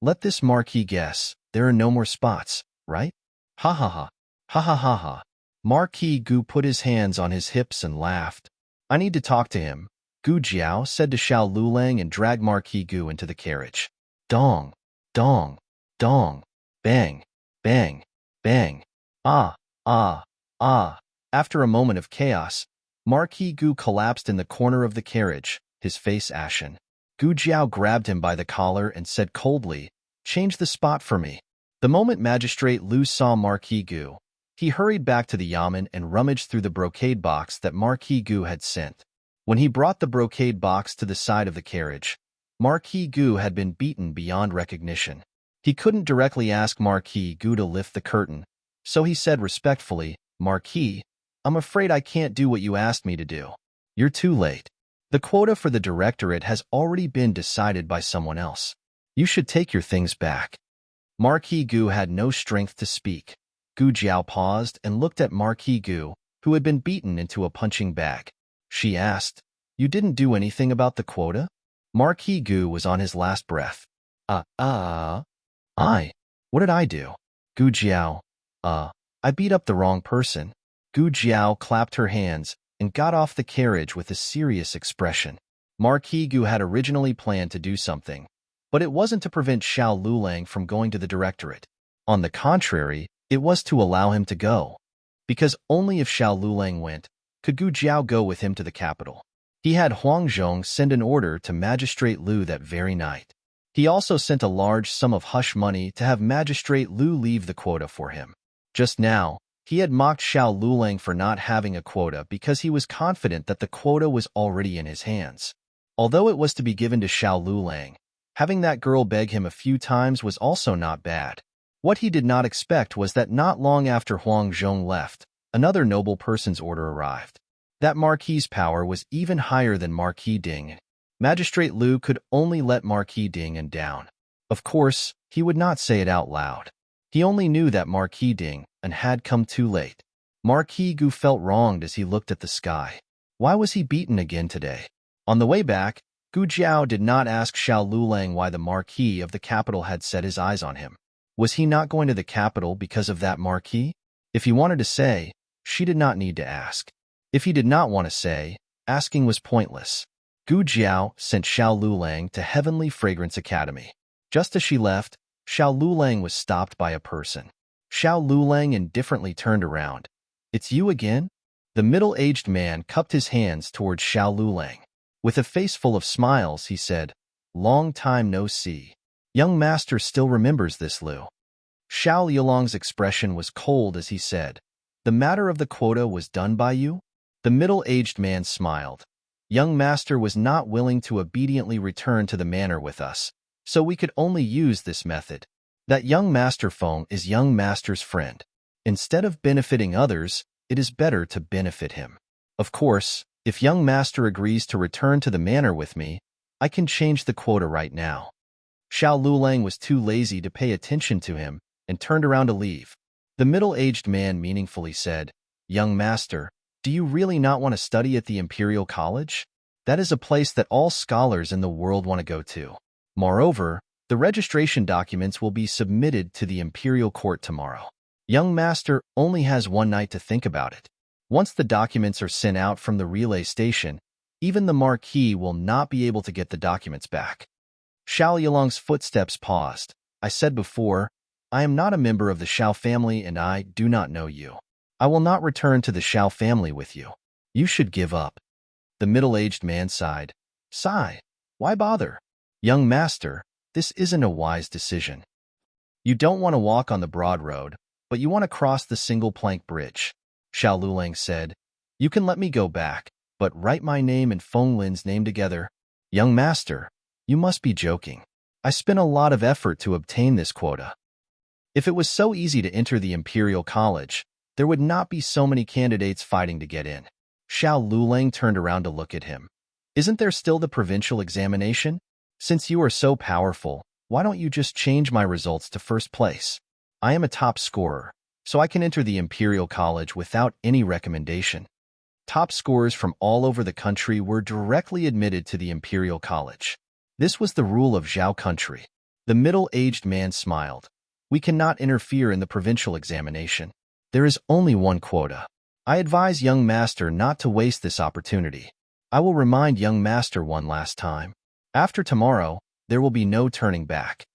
Let this marquis guess. There are no more spots, right? Ha ha ha. Ha ha ha ha. Marquis Gu put his hands on his hips and laughed. I need to talk to him, Gu Jiao said to Xiao Lulang and dragged Marquis Gu into the carriage. Dong, dong, dong, bang, bang, bang. Ah, ah, ah. After a moment of chaos, Marquis Gu collapsed in the corner of the carriage, his face ashen. Gu Jiao grabbed him by the collar and said coldly, change the spot for me. The moment Magistrate Lu saw Marquis Gu, he hurried back to the yamen and rummaged through the brocade box that Marquis Gu had sent. When he brought the brocade box to the side of the carriage, Marquis Gu had been beaten beyond recognition. He couldn't directly ask Marquis Gu to lift the curtain, so he said respectfully, Marquis, I'm afraid I can't do what you asked me to do. You're too late. The quota for the directorate has already been decided by someone else. You should take your things back. Marquis Gu had no strength to speak. Gu Jiao paused and looked at Marquis Gu, who had been beaten into a punching bag. She asked, you didn't do anything about the quota? Marquis Gu was on his last breath. What did I do? Gu Jiao, I beat up the wrong person. Gu Jiao clapped her hands and got off the carriage with a serious expression. Marquis Gu had originally planned to do something, but it wasn't to prevent Xiao Lulang from going to the directorate. On the contrary, it was to allow him to go. Because only if Xiao Lulang went, could Gu Jiao go with him to the capital. He had Huang Zhong send an order to Magistrate Lu that very night. He also sent a large sum of hush money to have Magistrate Lu leave the quota for him. Just now, he had mocked Xiao Lulang for not having a quota because he was confident that the quota was already in his hands. Although it was to be given to Xiao Lulang, having that girl beg him a few times was also not bad. What he did not expect was that not long after Huang Zhong left, another noble person's order arrived. That Marquis's power was even higher than Marquis Ding. Magistrate Lu could only let Marquis Ding down. Of course, he would not say it out loud. He only knew that Marquis Ding had come too late. Marquis Gu felt wronged as he looked at the sky. Why was he beaten again today? On the way back, Gu Jiao did not ask Xiao Lulang why the Marquis of the capital had set his eyes on him. Was he not going to the capital because of that Marquis? If he wanted to say, she did not need to ask. If he did not want to say, asking was pointless. Gu Jiao sent Xiao Lulang to Heavenly Fragrance Academy. Just as she left, Xiao Lulang was stopped by a person. Xiao Lulang indifferently turned around. It's you again? The middle-aged man cupped his hands towards Xiao Lulang. With a face full of smiles, he said, long time no see. Young master still remembers this, Lu. Xiao Lulang's expression was cold as he said, the matter of the quota was done by you? The middle-aged man smiled. Young master was not willing to obediently return to the manor with us, so we could only use this method. That young master Feng is young master's friend. Instead of benefiting others, it is better to benefit him. Of course, if young master agrees to return to the manor with me, I can change the quota right now. Xiao Lulang was too lazy to pay attention to him and turned around to leave. The middle-aged man meaningfully said, young master, do you really not want to study at the Imperial College? That is a place that all scholars in the world want to go to. Moreover, the registration documents will be submitted to the Imperial Court tomorrow. Young master only has one night to think about it. Once the documents are sent out from the relay station, even the Marquis will not be able to get the documents back. Xiao Yulong's footsteps paused. I said before, I am not a member of the Xiao family and I do not know you. I will not return to the Xiao family with you. You should give up. The middle-aged man sighed. Sigh. Why bother? Young master, this isn't a wise decision. You don't want to walk on the broad road, but you want to cross the single-plank bridge. Xiao Lulang said. You can let me go back, but write my name and Feng Lin's name together. Young master, you must be joking. I spent a lot of effort to obtain this quota. If it was so easy to enter the Imperial College, there would not be so many candidates fighting to get in. Xiao Lulang turned around to look at him. Isn't there still the provincial examination? Since you are so powerful, why don't you just change my results to first place? I am a top scorer, so I can enter the Imperial College without any recommendation. Top scorers from all over the country were directly admitted to the Imperial College. This was the rule of Zhao country. The middle-aged man smiled. We cannot interfere in the provincial examination. There is only one quota. I advise young master not to waste this opportunity. I will remind young master one last time. After tomorrow, there will be no turning back.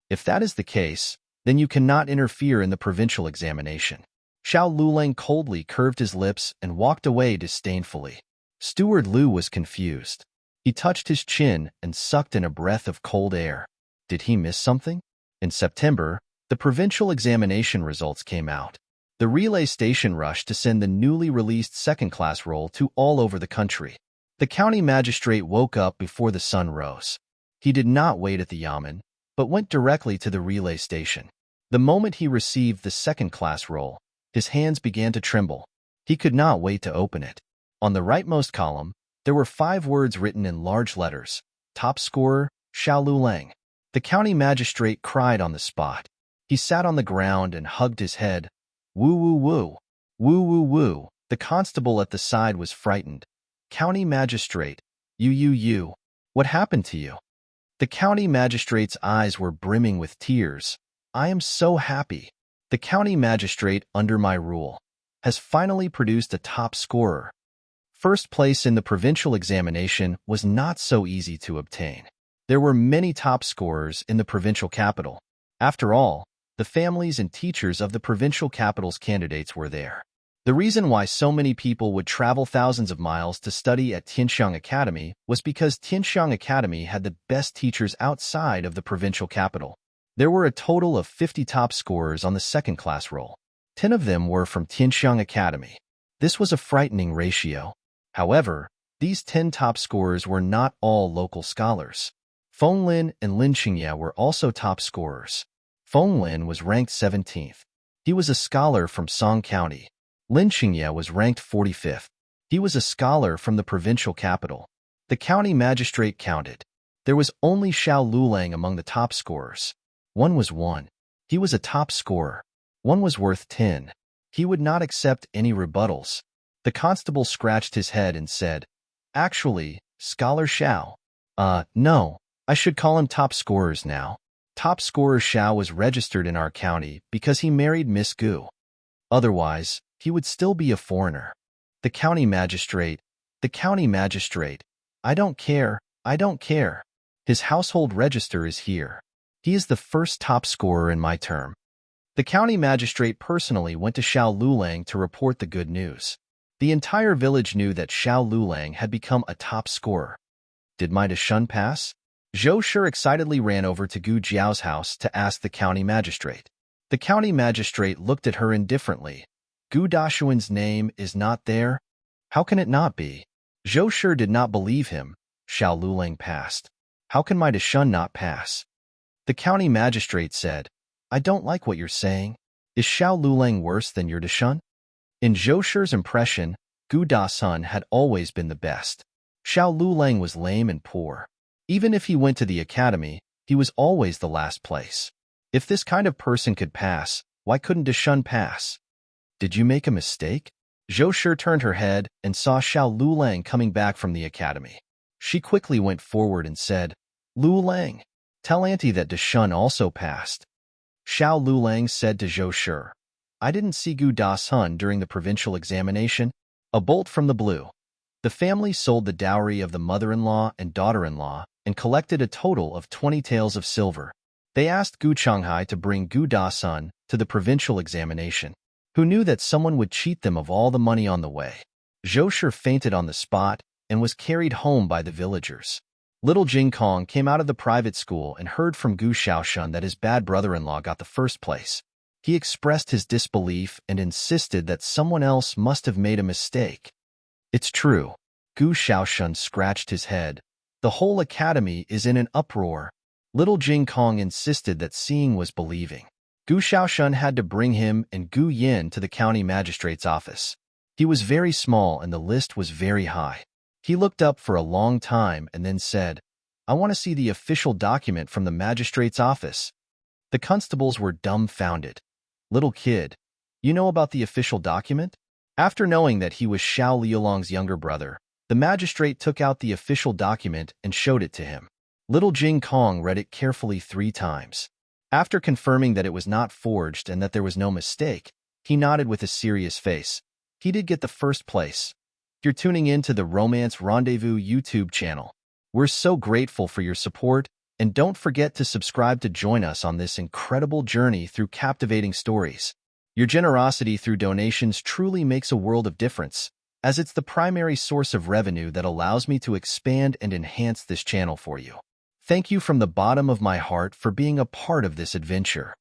If that is the case, then you cannot interfere in the provincial examination. Xiao Lulang coldly curved his lips and walked away disdainfully. Steward Lu was confused. He touched his chin and sucked in a breath of cold air. Did he miss something? In September, the provincial examination results came out. The relay station rushed to send the newly released second-class roll to all over the country. The county magistrate woke up before the sun rose. He did not wait at the yamen, but went directly to the relay station. The moment he received the second-class roll, his hands began to tremble. He could not wait to open it. On the rightmost column, there were 5 words written in large letters. Top scorer, Xiao Lulang. The county magistrate cried on the spot. He sat on the ground and hugged his head. Woo woo woo. Woo woo woo. The constable at the side was frightened. County magistrate. You. What happened to you? The county magistrate's eyes were brimming with tears. I am so happy. The county magistrate, under my rule, has finally produced a top scorer. First place in the provincial examination was not so easy to obtain. There were many top scorers in the provincial capital. After all, the families and teachers of the provincial capital's candidates were there. The reason why so many people would travel thousands of miles to study at Tianxiang Academy was because Tianxiang Academy had the best teachers outside of the provincial capital. There were a total of 50 top scorers on the second-class roll. 10 of them were from Tianxiang Academy. This was a frightening ratio. However, these 10 top scorers were not all local scholars. Feng Lin and Lin Qingye were also top scorers. Feng Lin was ranked 17th. He was a scholar from Song County. Lin Qingye was ranked 45th. He was a scholar from the provincial capital. The county magistrate counted. There was only Xiao Lulang among the top scorers. 1 was 1. He was a top scorer. 1 was worth 10. He would not accept any rebuttals. The constable scratched his head and said, Actually, Scholar Xiao. No, I should call him top scorers now. Top scorer Xiao was registered in our county because he married Miss Gu. Otherwise, he would still be a foreigner. The county magistrate. I don't care. His household register is here. He is the first top scorer in my term. The county magistrate personally went to Xiao Lulang to report the good news. The entire village knew that Xiao Lulang had become a top scorer. Did my Dashun pass? Zhou Shi excitedly ran over to Gu Jiao's house to ask the county magistrate. The county magistrate looked at her indifferently. Gu Dashuan's name is not there? How can it not be? Zhou Shi did not believe him. Xiao Lulang passed. How can my Dashun not pass? The county magistrate said, I don't like what you're saying. Is Xiao Lulang worse than your Dashun? In Zhou Shi's impression, Gu Dasun had always been the best. Xiao Lulang was lame and poor. Even if he went to the academy, he was always the last place. If this kind of person could pass, why couldn't Dashun pass? Did you make a mistake? Zhou Shi turned her head and saw Xiao Lulang coming back from the academy. She quickly went forward and said, Lulang, tell Auntie that Dashun also passed. Xiao Lulang said to Zhou Shi, I didn't see Gu Dasun during the provincial examination. A bolt from the blue. The family sold the dowry of the mother-in-law and daughter-in-law and collected a total of 20 taels of silver. They asked Gu Changhai to bring Gu Dasun to the provincial examination. Who knew that someone would cheat them of all the money on the way? Zhou Shi fainted on the spot and was carried home by the villagers. Little Jing Kong came out of the private school and heard from Gu Xiaoshun that his bad brother-in-law got the first place. He expressed his disbelief and insisted that someone else must have made a mistake. It's true. Gu Xiaoshun scratched his head. The whole academy is in an uproar. Little Jing Kong insisted that seeing was believing. Gu Xiaoshun had to bring him and Gu Yin to the county magistrate's office. He was very small and the list was very high. He looked up for a long time and then said, "I want to see the official document from the magistrate's office." The constables were dumbfounded. "Little kid, you know about the official document?" After knowing that he was Xiao Liulong's younger brother, the magistrate took out the official document and showed it to him. Little Jing Kong read it carefully 3 times. After confirming that it was not forged and that there was no mistake, he nodded with a serious face. He did get the first place. You're tuning in to the Romance Rendezvous YouTube channel. We're so grateful for your support, and don't forget to subscribe to join us on this incredible journey through captivating stories. Your generosity through donations truly makes a world of difference, as it's the primary source of revenue that allows me to expand and enhance this channel for you. Thank you from the bottom of my heart for being a part of this adventure.